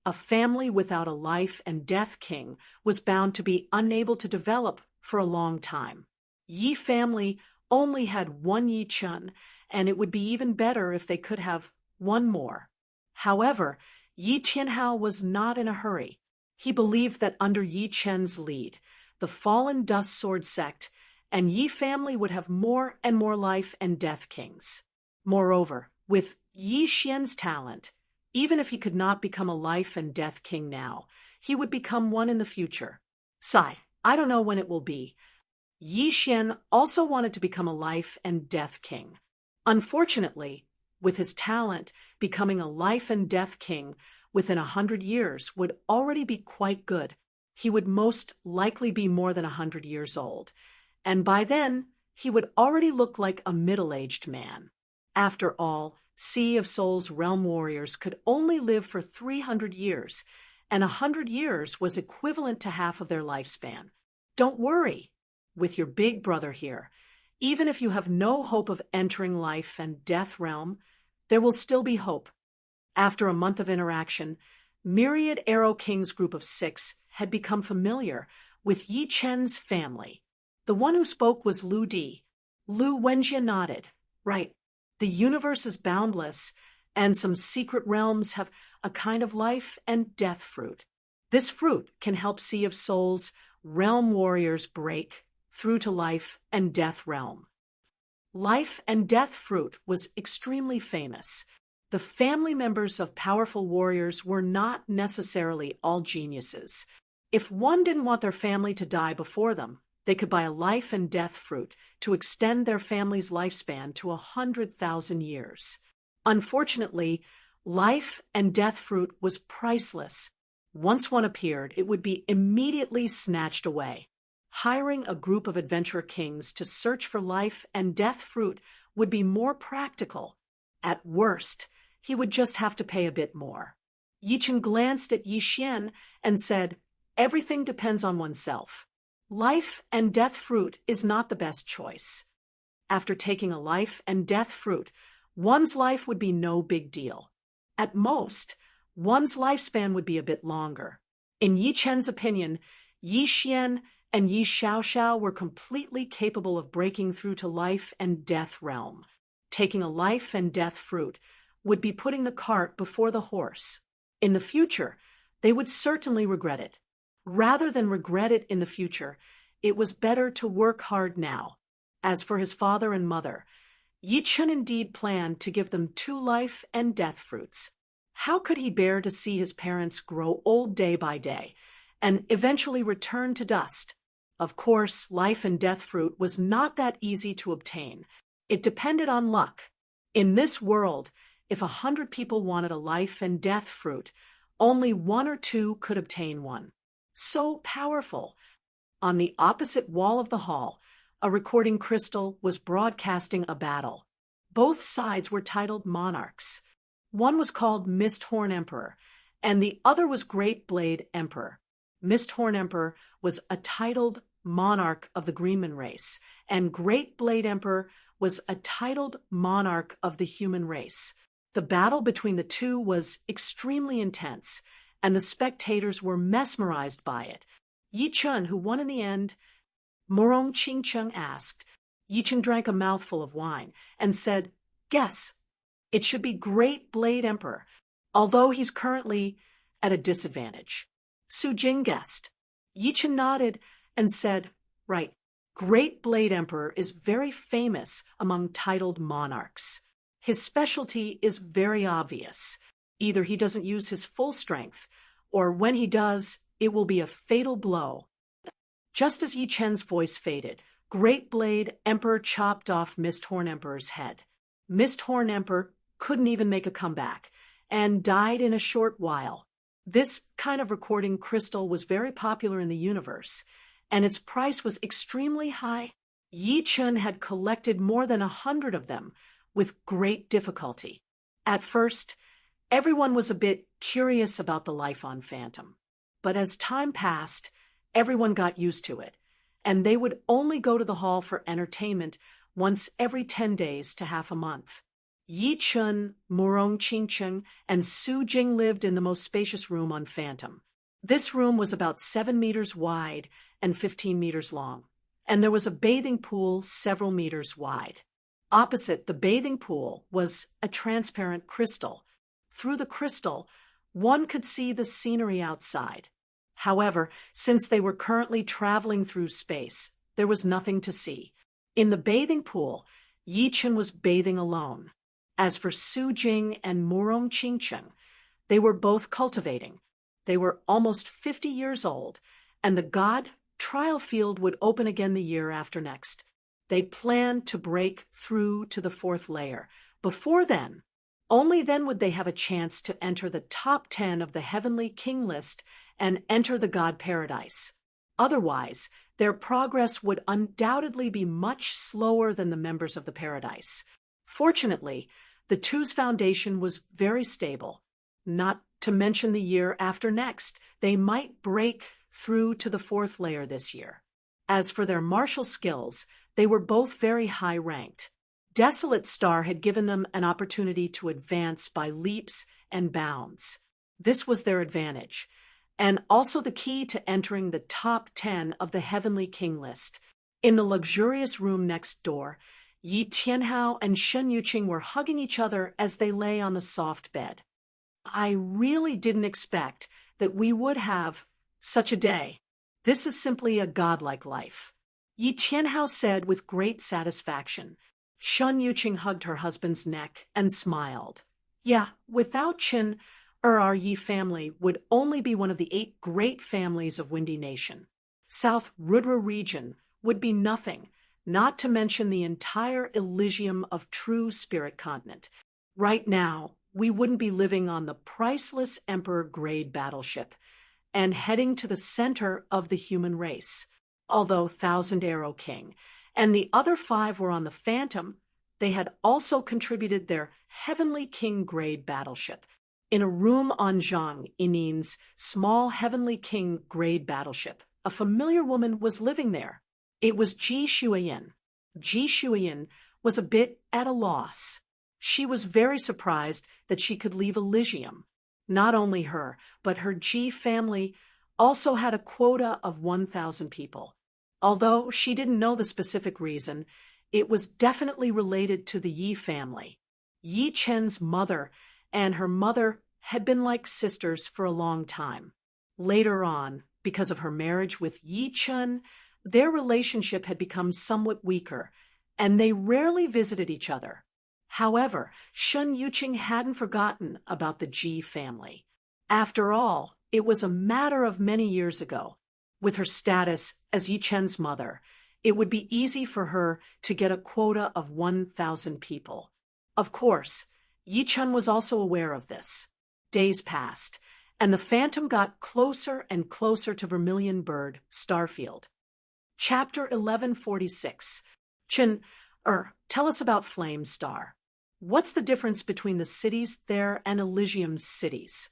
A family without a life and death king was bound to be unable to develop for a long time. Yi family only had one Yi Chun, and it would be even better if they could have one more. However, Yi Tianhao was not in a hurry. He believed that under Yi Chen's lead, the fallen dust sword sect and Yi family would have more and more life and death kings. Moreover, with Yi Xian's talent, even if he could not become a life and death king now, he would become one in the future. Sigh, I don't know when it will be. Yi Xian also wanted to become a life and death king. Unfortunately, with his talent, becoming a life and death king within 100 years would already be quite good. He would most likely be more than 100 years old, and by then he would already look like a middle-aged man. After all, Sea of Souls realm warriors could only live for 300 years, and 100 years was equivalent to half of their lifespan. Don't worry, with your big brother here, even if you have no hope of entering life and death realm, there will still be hope. After a month of interaction, Myriad Arrow King's group of 6 had become familiar with Yi Chen's family. The one who spoke was Lu Di. Lu Wenjie nodded. Right. The universe is boundless, and some secret realms have a kind of life and death fruit. This fruit can help Sea of Souls realm warriors break through to life and death realm. Life and death fruit was extremely famous. The family members of powerful warriors were not necessarily all geniuses. If one didn't want their family to die before them, they could buy a life and death fruit to extend their family's lifespan to 100,000 years. Unfortunately, life and death fruit was priceless. Once one appeared, it would be immediately snatched away. Hiring a group of adventurer kings to search for life and death fruit would be more practical. At worst, he would just have to pay a bit more. Yi Chen glanced at Yi Xian and said, Everything depends on oneself. Life and death fruit is not the best choice. After taking a life and death fruit, one's life would be no big deal. At most, one's lifespan would be a bit longer. In Yi Chen's opinion, Yi Xian and Yi Xiaoxiao were completely capable of breaking through to life and death realm. Taking a life and death fruit would be putting the cart before the horse. In the future, they would certainly regret it. Rather than regret it in the future, it was better to work hard now. As for his father and mother, Yi Chen indeed planned to give them 2 life and death fruits. How could he bear to see his parents grow old day by day and eventually return to dust? Of course, life and death fruit was not that easy to obtain. It depended on luck. In this world, if 100 people wanted a life and death fruit, only 1 or 2 could obtain one. So powerful. On the opposite wall of the hall, a recording crystal was broadcasting a battle. Both sides were titled monarchs. One was called Misthorn Emperor, and the other was Great Blade Emperor. Misthorn Emperor was a titled monarch of the Greenman race, and Great Blade Emperor was a titled monarch of the human race. The battle between the two was extremely intense, and the spectators were mesmerized by it. Yi Chun, who won in the end, Morong Qingcheng asked. Yi Chun drank a mouthful of wine and said, "Guess. It should be Great Blade Emperor, although he's currently at a disadvantage." Su Jing guessed. Yi Chun nodded and said, "Right. Great Blade Emperor is very famous among titled monarchs. His specialty is very obvious. Either he doesn't use his full strength, or when he does, it will be a fatal blow." Just as Yi Chen's voice faded, Great Blade Emperor chopped off Misthorn Emperor's head. Misthorn Emperor couldn't even make a comeback, and died in a short while. This kind of recording crystal was very popular in the universe, and its price was extremely high. Yi Chun had collected more than 100 of them with great difficulty. At first, everyone was a bit curious about the life on Phantom, but as time passed, everyone got used to it, and they would only go to the hall for entertainment once every 10 days to half a month. Yi Chun, Morong Qingcheng, and Su Jing lived in the most spacious room on Phantom. This room was about 7 meters wide and 15 meters long, and there was a bathing pool several meters wide. Opposite the bathing pool was a transparent crystal. Through the crystal, one could see the scenery outside. However, since they were currently traveling through space, there was nothing to see. In the bathing pool, Yi Chun was bathing alone. As for Su Jing and Morong Qingcheng, they were both cultivating. They were almost 50 years old, and the God trial field would open again the year after next. They planned to break through to the 4th layer. Before then, only then would they have a chance to enter the top 10 of the Heavenly King list and enter the God Paradise. Otherwise, their progress would undoubtedly be much slower than the members of the Paradise. Fortunately, the two's foundation was very stable. Not to mention the year after next, they might break through to the 4th layer this year. As for their martial skills, they were both very high-ranked. Desolate Star had given them an opportunity to advance by leaps and bounds. This was their advantage, and also the key to entering the top 10 of the Heavenly King list. In the luxurious room next door, Yi Tianhao and Shen Yuqing were hugging each other as they lay on the soft bed. "I really didn't expect that we would have such a day. This is simply a godlike life," Yi Tianhao said with great satisfaction. Shen Yuqing hugged her husband's neck and smiled. "Yeah, without Qin, our Yi family would only be one of the 8 great families of Windy Nation. South Rudra region would be nothing, not to mention the entire Elysium of True Spirit Continent. Right now, we wouldn't be living on the priceless Emperor-grade battleship and heading to the center of the human race. Although Thousand Arrow King and the other 5 were on the Phantom, they had also contributed their Heavenly King-grade battleship. In a room on Zhang Yinin's small Heavenly King-grade battleship, a familiar woman was living there. It was Ji Shuiyin. Ji Shuiyin was a bit at a loss. She was very surprised that she could leave Elysium. Not only her, but her Ji family also had a quota of 1,000 people. Although she didn't know the specific reason, it was definitely related to the Yi family. Yi Chen's mother and her mother had been like sisters for a long time. Later on, because of her marriage with Yi Chun, their relationship had become somewhat weaker, and they rarely visited each other. However, Shen Yuqing hadn't forgotten about the Ji family. After all, it was a matter of many years ago. With her status as Yi Chen's mother, it would be easy for her to get a quota of 1,000 people. Of course, Yi Chun was also aware of this. Days passed, and the Phantom got closer and closer to Vermilion Bird Starfield. Chapter 1146. Chen, tell us about Flame Star. What's the difference between the cities there and Elysium's cities?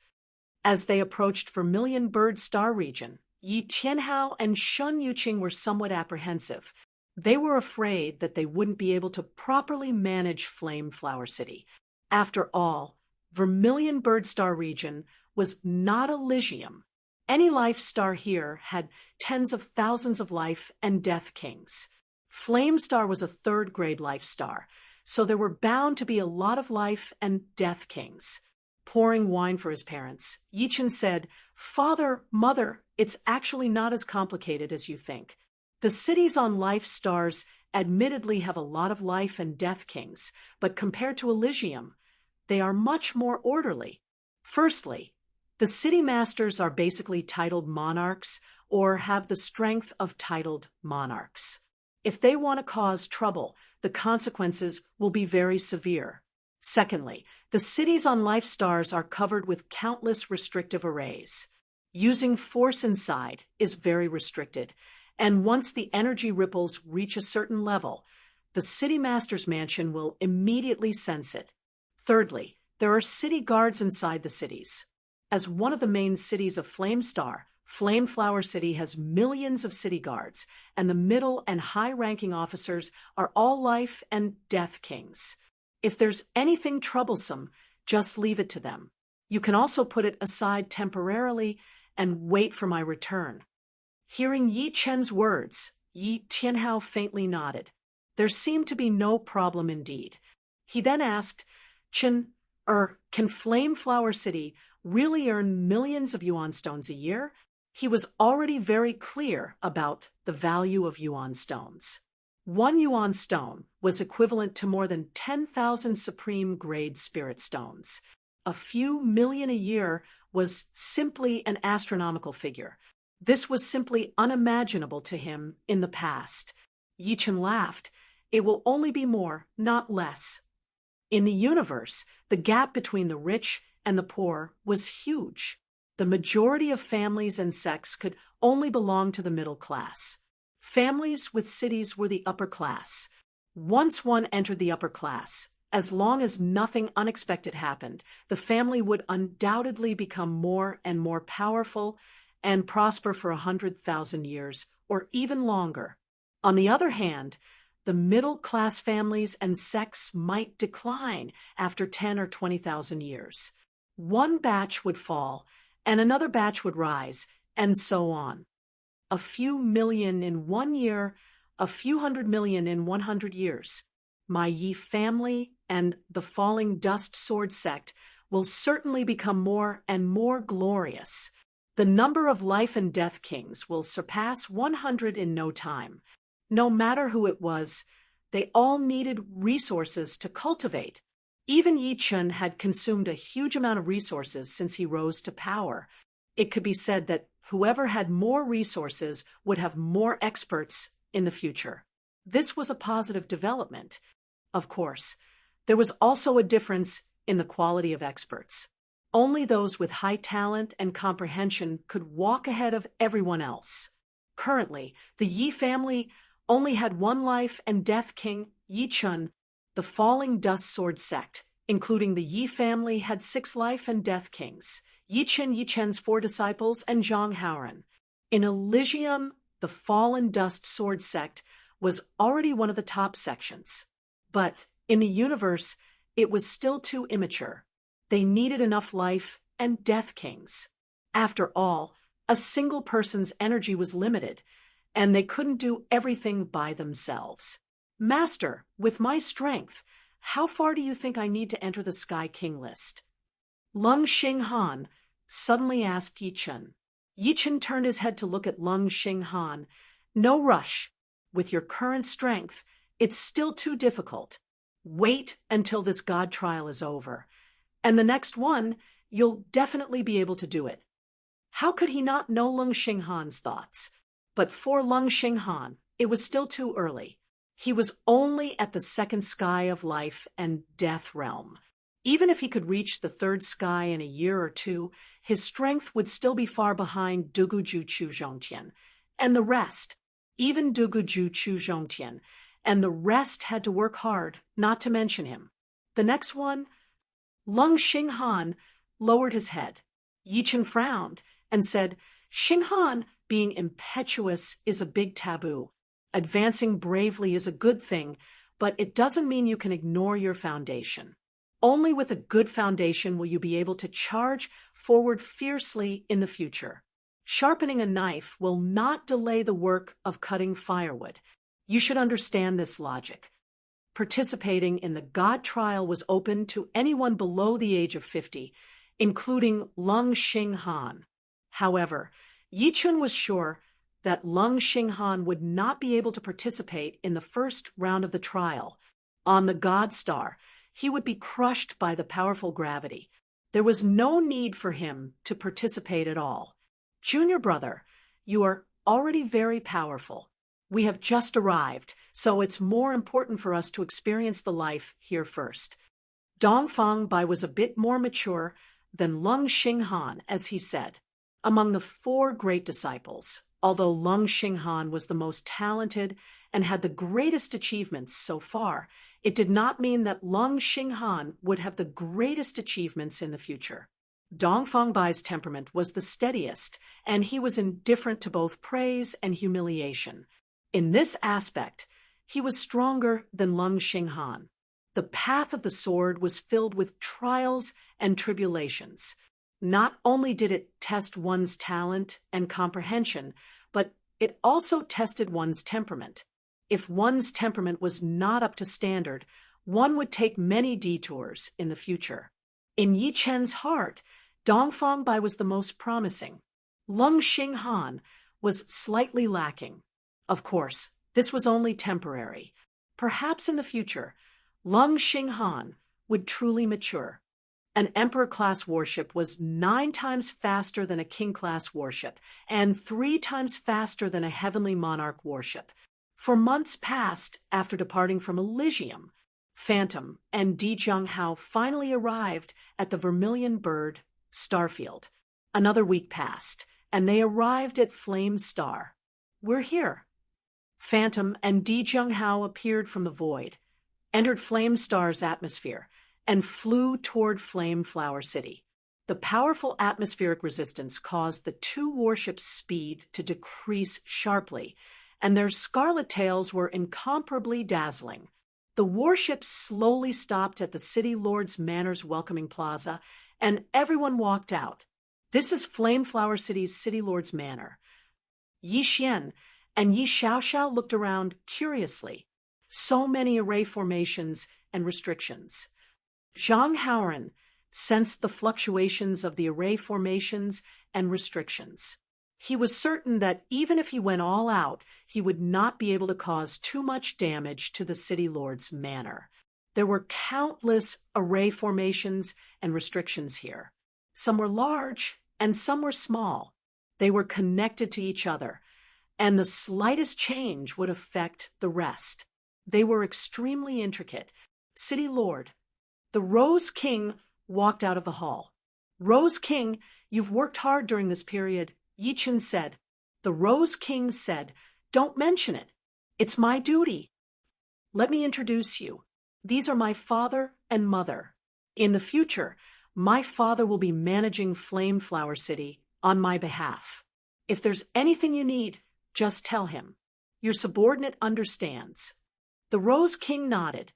As they approached Vermilion Bird Star region, Yi Tianhao and Shun Yuqing were somewhat apprehensive. They were afraid that they wouldn't be able to properly manage Flame Flower City. After all, Vermilion Bird Star region was not Elysium. Any life star here had tens of thousands of life and death kings. Flame Star was a third-grade life star, so there were bound to be a lot of life and death kings. Pouring wine for his parents, Yichen said, "Father, Mother, it's actually not as complicated as you think. The cities on life stars admittedly have a lot of life and death kings, but compared to Elysium, they are much more orderly. Firstly, the city masters are basically titled monarchs or have the strength of titled monarchs. If they want to cause trouble, the consequences will be very severe. Secondly, the cities on life stars are covered with countless restrictive arrays. Using force inside is very restricted, and once the energy ripples reach a certain level, the city master's mansion will immediately sense it. Thirdly, there are city guards inside the cities. As one of the main cities of Flame Star, Flame Flower City has millions of city guards, and the middle and high-ranking officers are all life and death kings. If there's anything troublesome, just leave it to them. You can also put it aside temporarily and wait for my return." Hearing Yi Chen's words, Yi Tianhao faintly nodded. There seemed to be no problem indeed. He then asked, "Chen, can Flame Flower City really earn millions of yuan stones a year?" He was already very clear about the value of yuan stones. 1 yuan stone was equivalent to more than 10,000 supreme grade spirit stones. A few million a year was simply an astronomical figure. This was simply unimaginable to him in the past. Yichen laughed. "It will only be more, not less." In the universe, the gap between the rich and the poor was huge. The majority of families and sects could only belong to the middle class. Families with cities were the upper class. Once one entered the upper class, as long as nothing unexpected happened, the family would undoubtedly become more and more powerful and prosper for 100,000 years, or even longer. On the other hand, the middle-class families and sects might decline after 10 or 20,000 years. One batch would fall, and another batch would rise, and so on. A few million in 1 year, a few 100 million in 100 years. My Yi family and the Falling Dust Sword sect will certainly become more and more glorious. The number of life and death kings will surpass 100 in no time. No matter who it was, they all needed resources to cultivate. Even Yi Chen had consumed a huge amount of resources since he rose to power. It could be said that whoever had more resources would have more experts in the future. This was a positive development. Of course, there was also a difference in the quality of experts. Only those with high talent and comprehension could walk ahead of everyone else. Currently, the Yi family only had 1 life and death king, Yi Chen. The Falling Dust Sword sect, including the Yi family, had 6 life and death kings, Yi Chen, Yi Chen's 4 disciples, and Zhang Haoren. In Elysium, the Fallen Dust Sword sect was already one of the top sections. But in the universe, it was still too immature. They needed enough life and death kings. After all, a single person's energy was limited, and they couldn't do everything by themselves. "Master, with my strength, how far do you think I need to enter the Sky King list?" Lung Xinghan suddenly asked Yi Chen. Yi Chen turned his head to look at Lung Xinghan. "No rush. With your current strength, it's still too difficult. Wait until this god trial is over. And the next one, you'll definitely be able to do it." How could he not know Lung Xinghan's thoughts? But for Lung Xinghan, it was still too early. He was only at the 2nd sky of life and death realm. Even if he could reach the 3rd sky in a year or 2, his strength would still be far behind Duguju Chu Zhongtian and the rest. even Duguju Chu Zhongtian, and the rest had to work hard not to mention him. The next one, Lung Xinghan, lowered his head. Yi Chen frowned and said, Xinghan, being impetuous is a big taboo. Advancing bravely is a good thing, but it doesn't mean you can ignore your foundation. Only with a good foundation will you be able to charge forward fiercely in the future. Sharpening a knife will not delay the work of cutting firewood. You should understand this logic. Participating in the God trial was open to anyone below the age of 50, including Lung Xinghan. However, Yi Chen was sure that Lung Xinghan would not be able to participate in the first round of the trial. On the God Star, he would be crushed by the powerful gravity. There was no need for him to participate at all. Junior brother, you are already very powerful. We have just arrived, so it's more important for us to experience the life here first. Dongfang Bai was a bit more mature than Lung Xinghan, as he said. Among the 4 great disciples, although Lung Xinghan was the most talented and had the greatest achievements so far, it did not mean that Lung Xinghan would have the greatest achievements in the future. Dongfang Bai's temperament was the steadiest, and he was indifferent to both praise and humiliation. In this aspect, he was stronger than Lung Xinghan. The path of the sword was filled with trials and tribulations. Not only did it test one's talent and comprehension, but it also tested one's temperament. If one's temperament was not up to standard, one would take many detours in the future. In Yi Chen's heart, Dongfang Bai was the most promising. Lung Xinghan was slightly lacking. Of course, this was only temporary. Perhaps in the future, Lung Xinghan would truly mature. An Emperor-class warship was 9 times faster than a King-class warship, and 3 times faster than a Heavenly Monarch warship. For months passed after departing from Elysium, Phantom and Di Zhenghao finally arrived at the Vermilion Bird starfield. Another week passed, and they arrived at Flame Star. We're here. Phantom and Di Zhenghao appeared from the void, entered Flame Star's atmosphere, and flew toward Flame Flower City. The powerful atmospheric resistance caused the 2 warships' speed to decrease sharply, and their scarlet tails were incomparably dazzling. The warships slowly stopped at the City Lord's Manor's welcoming plaza, and everyone walked out. This is Flame Flower City's City Lord's Manor. Yi Xian and Yi Xiaoxiao looked around curiously. So many array formations and restrictions. Zhang Haoren sensed the fluctuations of the array formations and restrictions. He was certain that even if he went all out, he would not be able to cause too much damage to the City Lord's manor. There were countless array formations and restrictions here. Some were large and some were small. They were connected to each other, and the slightest change would affect the rest. They were extremely intricate. City Lord. The Rose King walked out of the hall. Rose King, you've worked hard during this period, Yi Chen said. The Rose King said, don't mention it. It's my duty. Let me introduce you. These are my father and mother. In the future, my father will be managing Flame Flower City on my behalf. If there's anything you need, just tell him. Your subordinate understands. The Rose King nodded.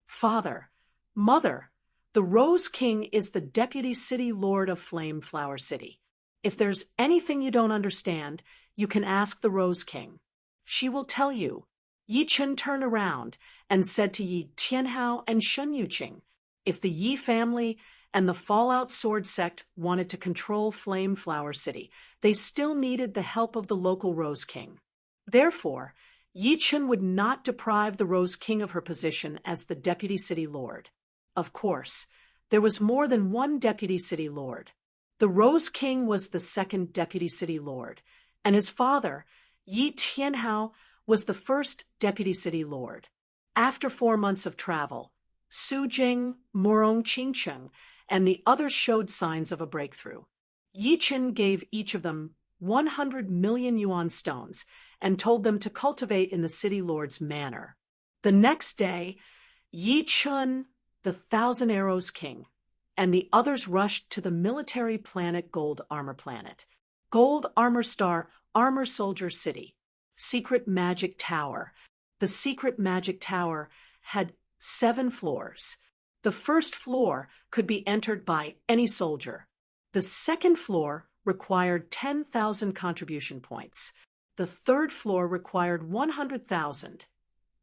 Father, mother, the Rose King is the Deputy City Lord of Flame Flower City. If there's anything you don't understand, you can ask the Rose King. She will tell you. Yi Chen turned around and said to Yi Tianhao and Shen Yuqing, if the Yi family and the Fallout Sword sect wanted to control Flame Flower City, they still needed the help of the local Rose King. Therefore, Yi Chen would not deprive the Rose King of her position as the Deputy City Lord. Of course, there was more than one Deputy City Lord. The Rose King was the second Deputy City Lord, and his father, Yi Tianhao, was the first Deputy City Lord. After 4 months of travel, Su Jing, Morong Qingcheng, and the others showed signs of a breakthrough. Yi Chen gave each of them 100 million yuan stones and told them to cultivate in the city lord's manor. The next day, Yi Chun, the Thousand Arrows King, and the others rushed to the military planet Gold Armor Planet. Gold Armor Star, Armor Soldier City. Secret Magic Tower. The Secret Magic Tower had 7 floors. The first floor could be entered by any soldier. The second floor required 10,000 contribution points. The third floor required 100,000.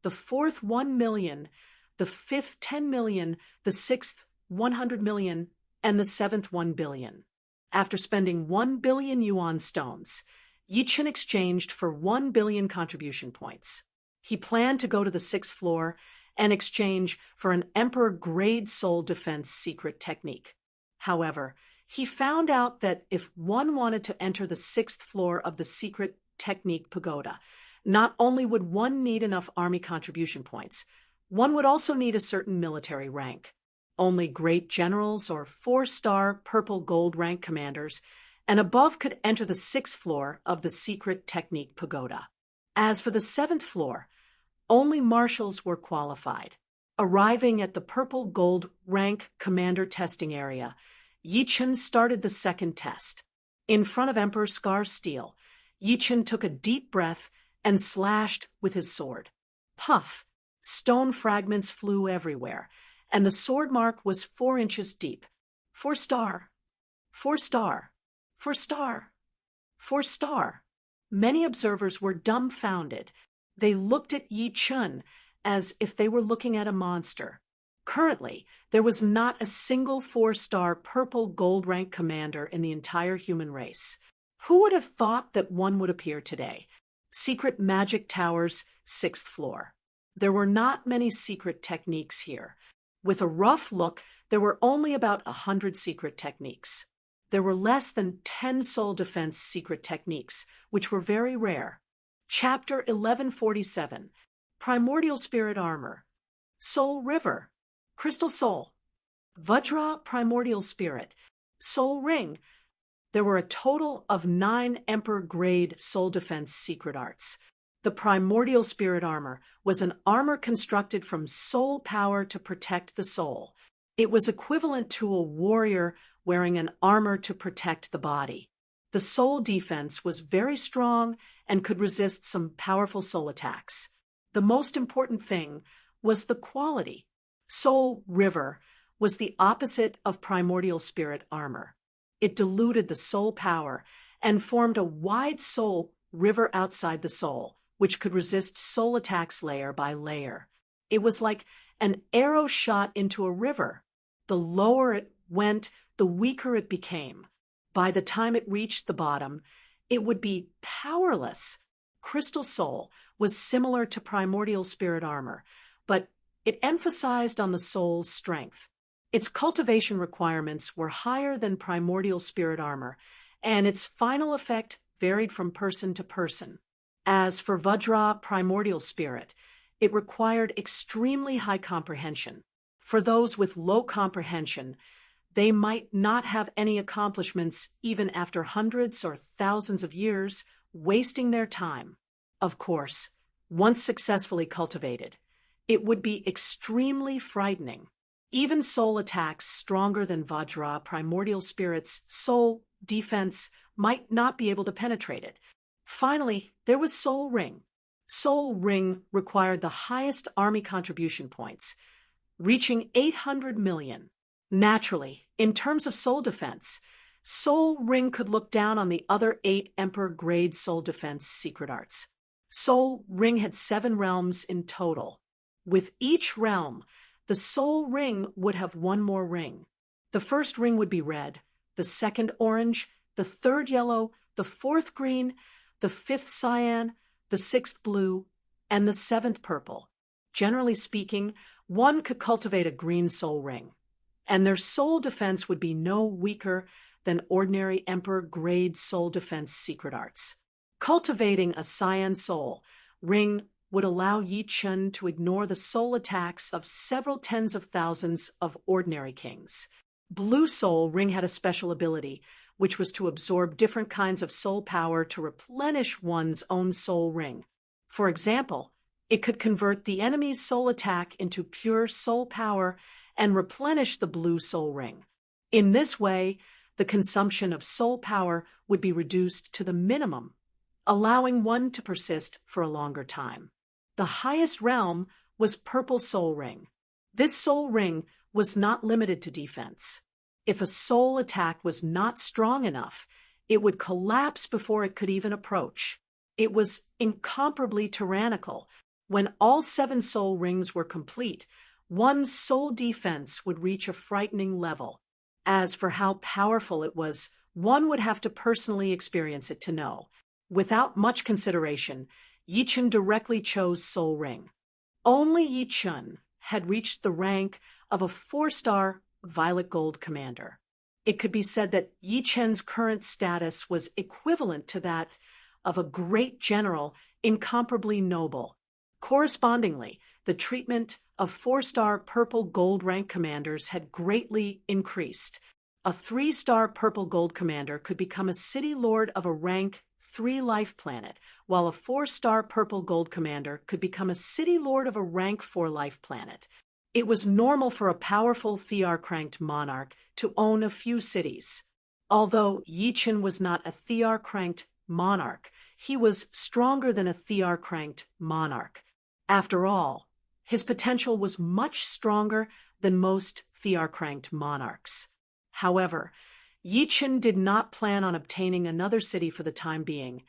The fourth 1 million, the fifth 10 million, the sixth 100 million, and the seventh 1 billion. After spending 1 billion yuan stones, Yi Chun exchanged for 1 billion contribution points. He planned to go to the 6th floor and exchange for an Emperor-grade soul defense secret technique. However, he found out that if one wanted to enter the 6th floor of the secret technique pagoda, not only would one need enough army contribution points, one would also need a certain military rank. Only great generals or 4-star purple gold rank commanders and above could enter the 6th floor of the secret technique pagoda. As for the 7th floor, only marshals were qualified. Arriving at the purple gold rank commander testing area, Yi Chun started the second test. In front of Emperor Scar Steel, Yi Chun took a deep breath and slashed with his sword. Puff! Stone fragments flew everywhere, and the sword mark was 4 inches deep. 4-star. 4-star. 4-star. 4-star. Many observers were dumbfounded. They looked at Yi Chun as if they were looking at a monster. Currently, there was not a single 4-star purple gold rank commander in the entire human race. Who would have thought that one would appear today? Secret Magic Tower's 6th floor. There were not many secret techniques here. With a rough look, there were only about 100 secret techniques. There were less than 10 soul defense secret techniques, which were very rare. Chapter 1147, Primordial Spirit Armor, Soul River, Crystal Soul, Vajra Primordial Spirit, Soul Ring. There were a total of 9 Emperor-grade soul defense secret arts. The Primordial Spirit Armor was an armor constructed from soul power to protect the soul. It was equivalent to a warrior wearing an armor to protect the body. The soul defense was very strong and could resist some powerful soul attacks. The most important thing was the quality. Soul River was the opposite of Primordial Spirit Armor. It diluted the soul power and formed a wide soul river outside the soul, which could resist soul attacks layer by layer. It was like an arrow shot into a river. The lower it went, the weaker it became. By the time it reached the bottom, it would be powerless. Crystal Soul was similar to Primordial Spirit Armor, but it emphasized on the soul's strength. Its cultivation requirements were higher than Primordial Spirit Armor, and its final effect varied from person to person. As for Vajra Primordial Spirit, it required extremely high comprehension. For those with low comprehension, they might not have any accomplishments even after hundreds or thousands of years, wasting their time. Of course, once successfully cultivated, it would be extremely frightening. Even soul attacks stronger than Vajra Primordial Spirit's soul defense might not be able to penetrate it. Finally, there was Soul Ring. Soul Ring required the highest army contribution points, reaching 800 million. Naturally, in terms of soul defense, Soul Ring could look down on the other 8 Emperor-grade soul defense secret arts. Soul Ring had 7 realms in total. With each realm, the Soul Ring would have 1 more ring. The first ring would be red, the second orange, the third yellow, the fourth green, the fifth cyan, the sixth blue, and the 7th purple. Generally speaking, one could cultivate a green soul ring, and their soul defense would be no weaker than ordinary Emperor-grade soul defense secret arts. Cultivating a cyan soul ring would allow Yi Chun to ignore the soul attacks of several tens of thousands of ordinary kings. Blue Soul Ring had a special ability which was to absorb different kinds of soul power to replenish one's own soul ring. For example, it could convert the enemy's soul attack into pure soul power and replenish the blue soul ring. In this way, the consumption of soul power would be reduced to the minimum, allowing one to persist for a longer time. The highest realm was Purple Soul Ring. This soul ring was not limited to defense. If a soul attack was not strong enough, it would collapse before it could even approach. It was incomparably tyrannical. When all 7 soul rings were complete, one's soul defense would reach a frightening level. As for how powerful it was, one would have to personally experience it to know. Without much consideration, Yi Chen directly chose Soul Ring. Only Yi Chen had reached the rank of a 4-star Violet Gold commander. It could be said that Yi Chen's current status was equivalent to that of a great general, incomparably noble. Correspondingly, the treatment of 4-star Purple Gold rank commanders had greatly increased. A 3-star Purple Gold commander could become a city lord of a rank 3 life planet, while a 4-star Purple Gold commander could become a city lord of a rank 4 life planet. It was normal for a powerful Thearcranked monarch to own a few cities. Although Yi Chen was not a Thearcranked monarch, he was stronger than a Thearcranked monarch. After all, his potential was much stronger than most Thearcranked monarchs. However, Yi Chen did not plan on obtaining another city for the time being,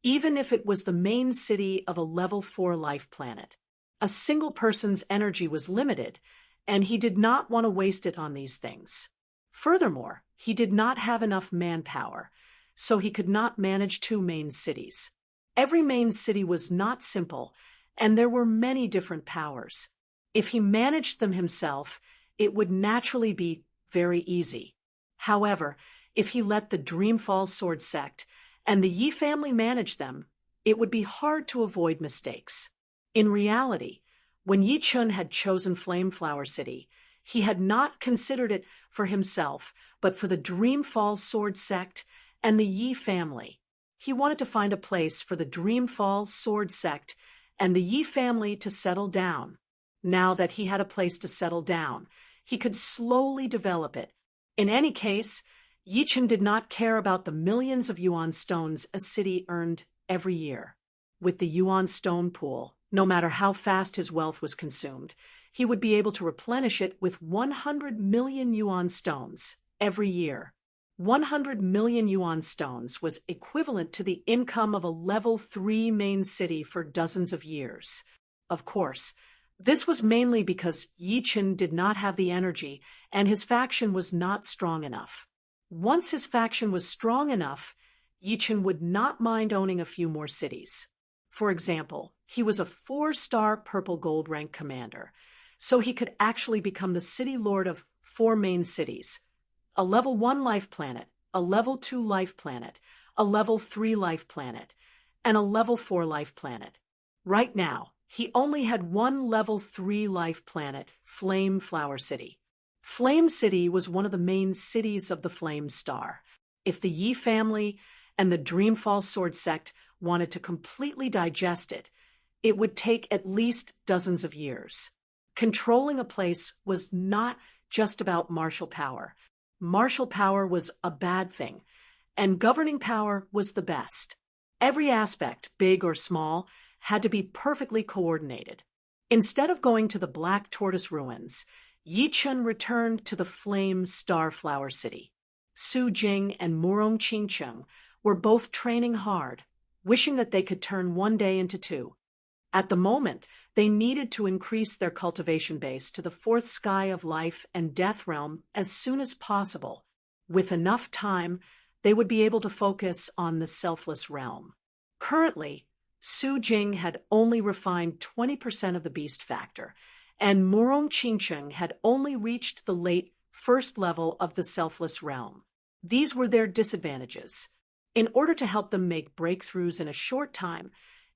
even if it was the main city of a level 4 life planet. A single person's energy was limited, and he did not want to waste it on these things. Furthermore, he did not have enough manpower, so he could not manage 2 main cities. Every main city was not simple, and there were many different powers. If he managed them himself, it would naturally be very easy. However, if he let the Dreamfall Sword Sect and the Yi family manage them, it would be hard to avoid mistakes. In reality, when Yi Chen had chosen Flameflower City, he had not considered it for himself, but for the Dreamfall Sword Sect and the Yi family. He wanted to find a place for the Dreamfall Sword Sect and the Yi family to settle down. Now that he had a place to settle down, he could slowly develop it. In any case, Yi Chen did not care about the millions of Yuan stones a city earned every year. With the Yuan stone pool, no matter how fast his wealth was consumed, he would be able to replenish it with 100 million Yuan stones every year. 100 million Yuan stones was equivalent to the income of a level 3 main city for dozens of years. Of course, this was mainly because Yi Chen did not have the energy and his faction was not strong enough. Once his faction was strong enough, Yi Chen would not mind owning a few more cities. For example, he was a 4-star Purple Gold rank commander, so he could actually become the city lord of 4 main cities: a level 1 life planet, a level 2 life planet, a level 3 life planet, and a level 4 life planet. Right now, he only had 1 level 3 life planet, Flame Flower City. Flame City was one of the main cities of the Flame Star. If the Yi family and the Dreamfall Sword Sect wanted to completely digest it, it would take at least dozens of years. Controlling a place was not just about martial power. Martial power was a bad thing, and governing power was the best. Every aspect, big or small, had to be perfectly coordinated. Instead of going to the Black Tortoise Ruins, Yi Chen returned to the Flame Starflower City. Su Jing and Murong Qingcheng were both training hard, wishing that they could turn one day into 2. At the moment, they needed to increase their cultivation base to the 4th sky of life and death realm as soon as possible. With enough time, they would be able to focus on the selfless realm. Currently, Su Jing had only refined 20% of the beast factor, and Murong Qingcheng had only reached the late 1st level of the selfless realm. These were their disadvantages. In order to help them make breakthroughs in a short time,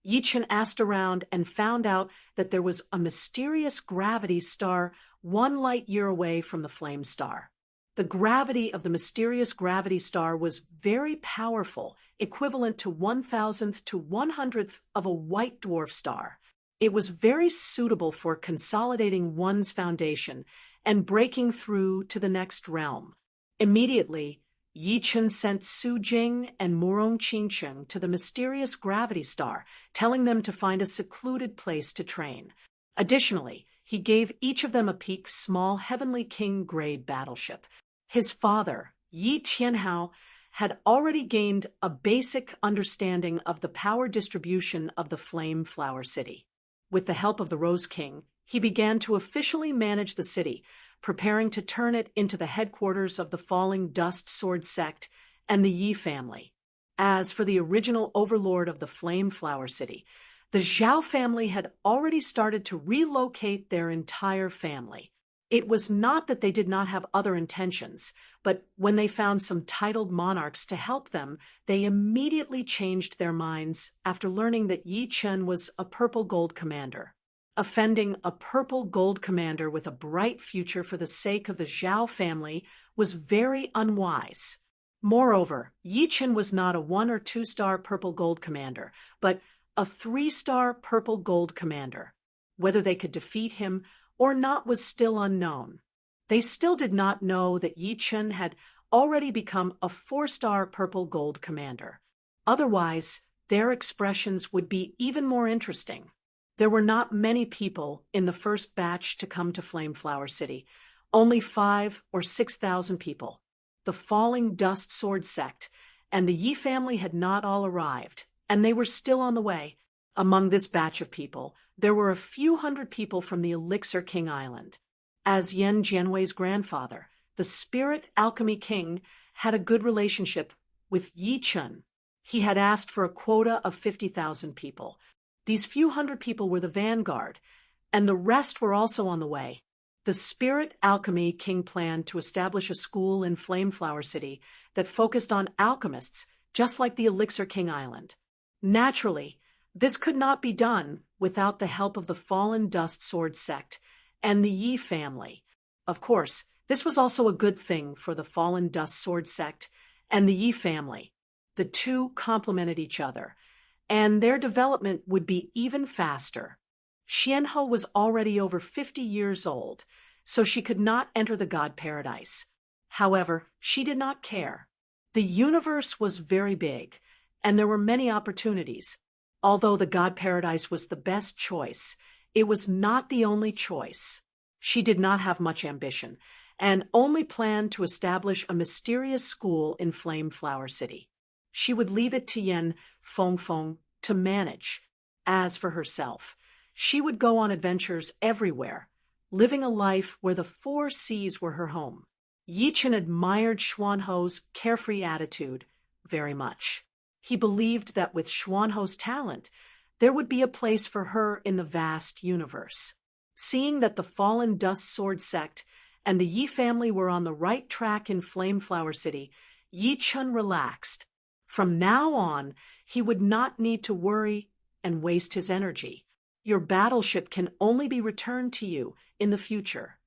Yi Chen asked around and found out that there was a mysterious gravity star 1 light year away from the Flame Star. The gravity of the mysterious gravity star was very powerful, equivalent to 1,000th to 100th of a white dwarf star. It was very suitable for consolidating one's foundation and breaking through to the next realm. Immediately, Yi Chen sent Su Jing and Murong Qingcheng to the mysterious gravity star, telling them to find a secluded place to train. Additionally, he gave each of them a peak small Heavenly King-grade battleship. His father, Yi Tianhao, had already gained a basic understanding of the power distribution of the Flame Flower City. With the help of the Rose King, he began to officially manage the city, preparing to turn it into the headquarters of the Falling Dust Sword sect and the Yi family. As for the original overlord of the Flame Flower City, the Zhao family had already started to relocate their entire family. It was not that they did not have other intentions, but when they found some titled monarchs to help them, they immediately changed their minds after learning that Yi Chen was a purple gold commander. Offending a purple gold commander with a bright future for the sake of the Zhao family was very unwise. Moreover, Yi Chen was not a 1- or 2-star purple gold commander, but a 3-star purple gold commander. Whether they could defeat him or not was still unknown. They still did not know that Yi Chen had already become a 4-star purple gold commander. Otherwise, their expressions would be even more interesting. There were not many people in the first batch to come to Flame Flower City, only 5,000 or 6,000 people. The Falling Dust Sword sect and the Yi family had not all arrived, and they were still on the way. Among this batch of people, there were a few hundred people from the Elixir King Island. As Yan Jianwei's grandfather, the Spirit Alchemy King, had a good relationship with Yi Chen. He had asked for a quota of 50,000 people. These few hundred people were the vanguard, and the rest were also on the way. The Spirit Alchemy King planned to establish a school in Flame Flower City that focused on alchemists, just like the Elixir King Island. Naturally, this could not be done without the help of the Fallen Dust Sword sect and the Yi family. Of course, this was also a good thing for the Fallen Dust Sword sect and the Yi family. The two complemented each other, and their development would be even faster. Xianhou was already over 50 years old, so she could not enter the God Paradise. However, she did not care. The universe was very big, and there were many opportunities. Although the God Paradise was the best choice, it was not the only choice. She did not have much ambition, and only planned to establish a mysterious school in Flame Flower City. She would leave it to Yan Fengfeng to manage. As for herself, she would go on adventures everywhere, living a life where the 4 seas were her home. Yi Chen admired Xuanhou's carefree attitude very much. He believed that with Xuanhou's talent, there would be a place for her in the vast universe. Seeing that the Fallen Dust Sword sect and the Yi family were on the right track in Flame Flower City, Yi Chen relaxed. From now on, he would not need to worry and waste his energy. Your battleship can only be returned to you in the future.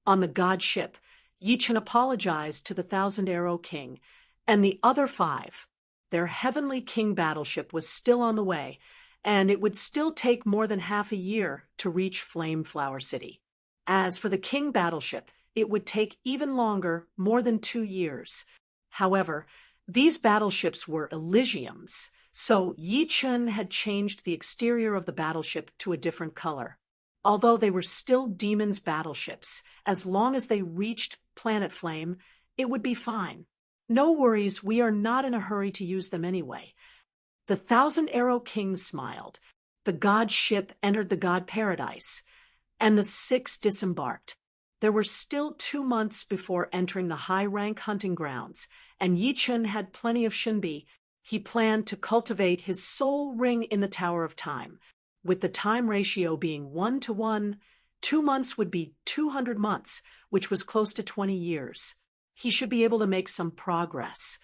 On the God ship, Yi Chen apologized to the Thousand Arrow King and the other 5. Their Heavenly King battleship was still on the way, and it would still take more than half a year to reach Flame Flower City. As for the King battleship, it would take even longer, more than 2 years. However, these battleships were Elysiums, so Yi Chen had changed the exterior of the battleship to a different color. Although they were still Demon's battleships, as long as they reached Planet Flame, it would be fine. No worries, we are not in a hurry to use them anyway. The Thousand Arrow King smiled. The God ship entered the God Paradise, and the 6 disembarked. There were still 2 months before entering the high-rank hunting grounds, and Yi Chen had plenty of Shinbi. He planned to cultivate his soul ring in the Tower of Time. With the time ratio being 1:1, 2 months would be 200 months, which was close to 20 years. He should be able to make some progress.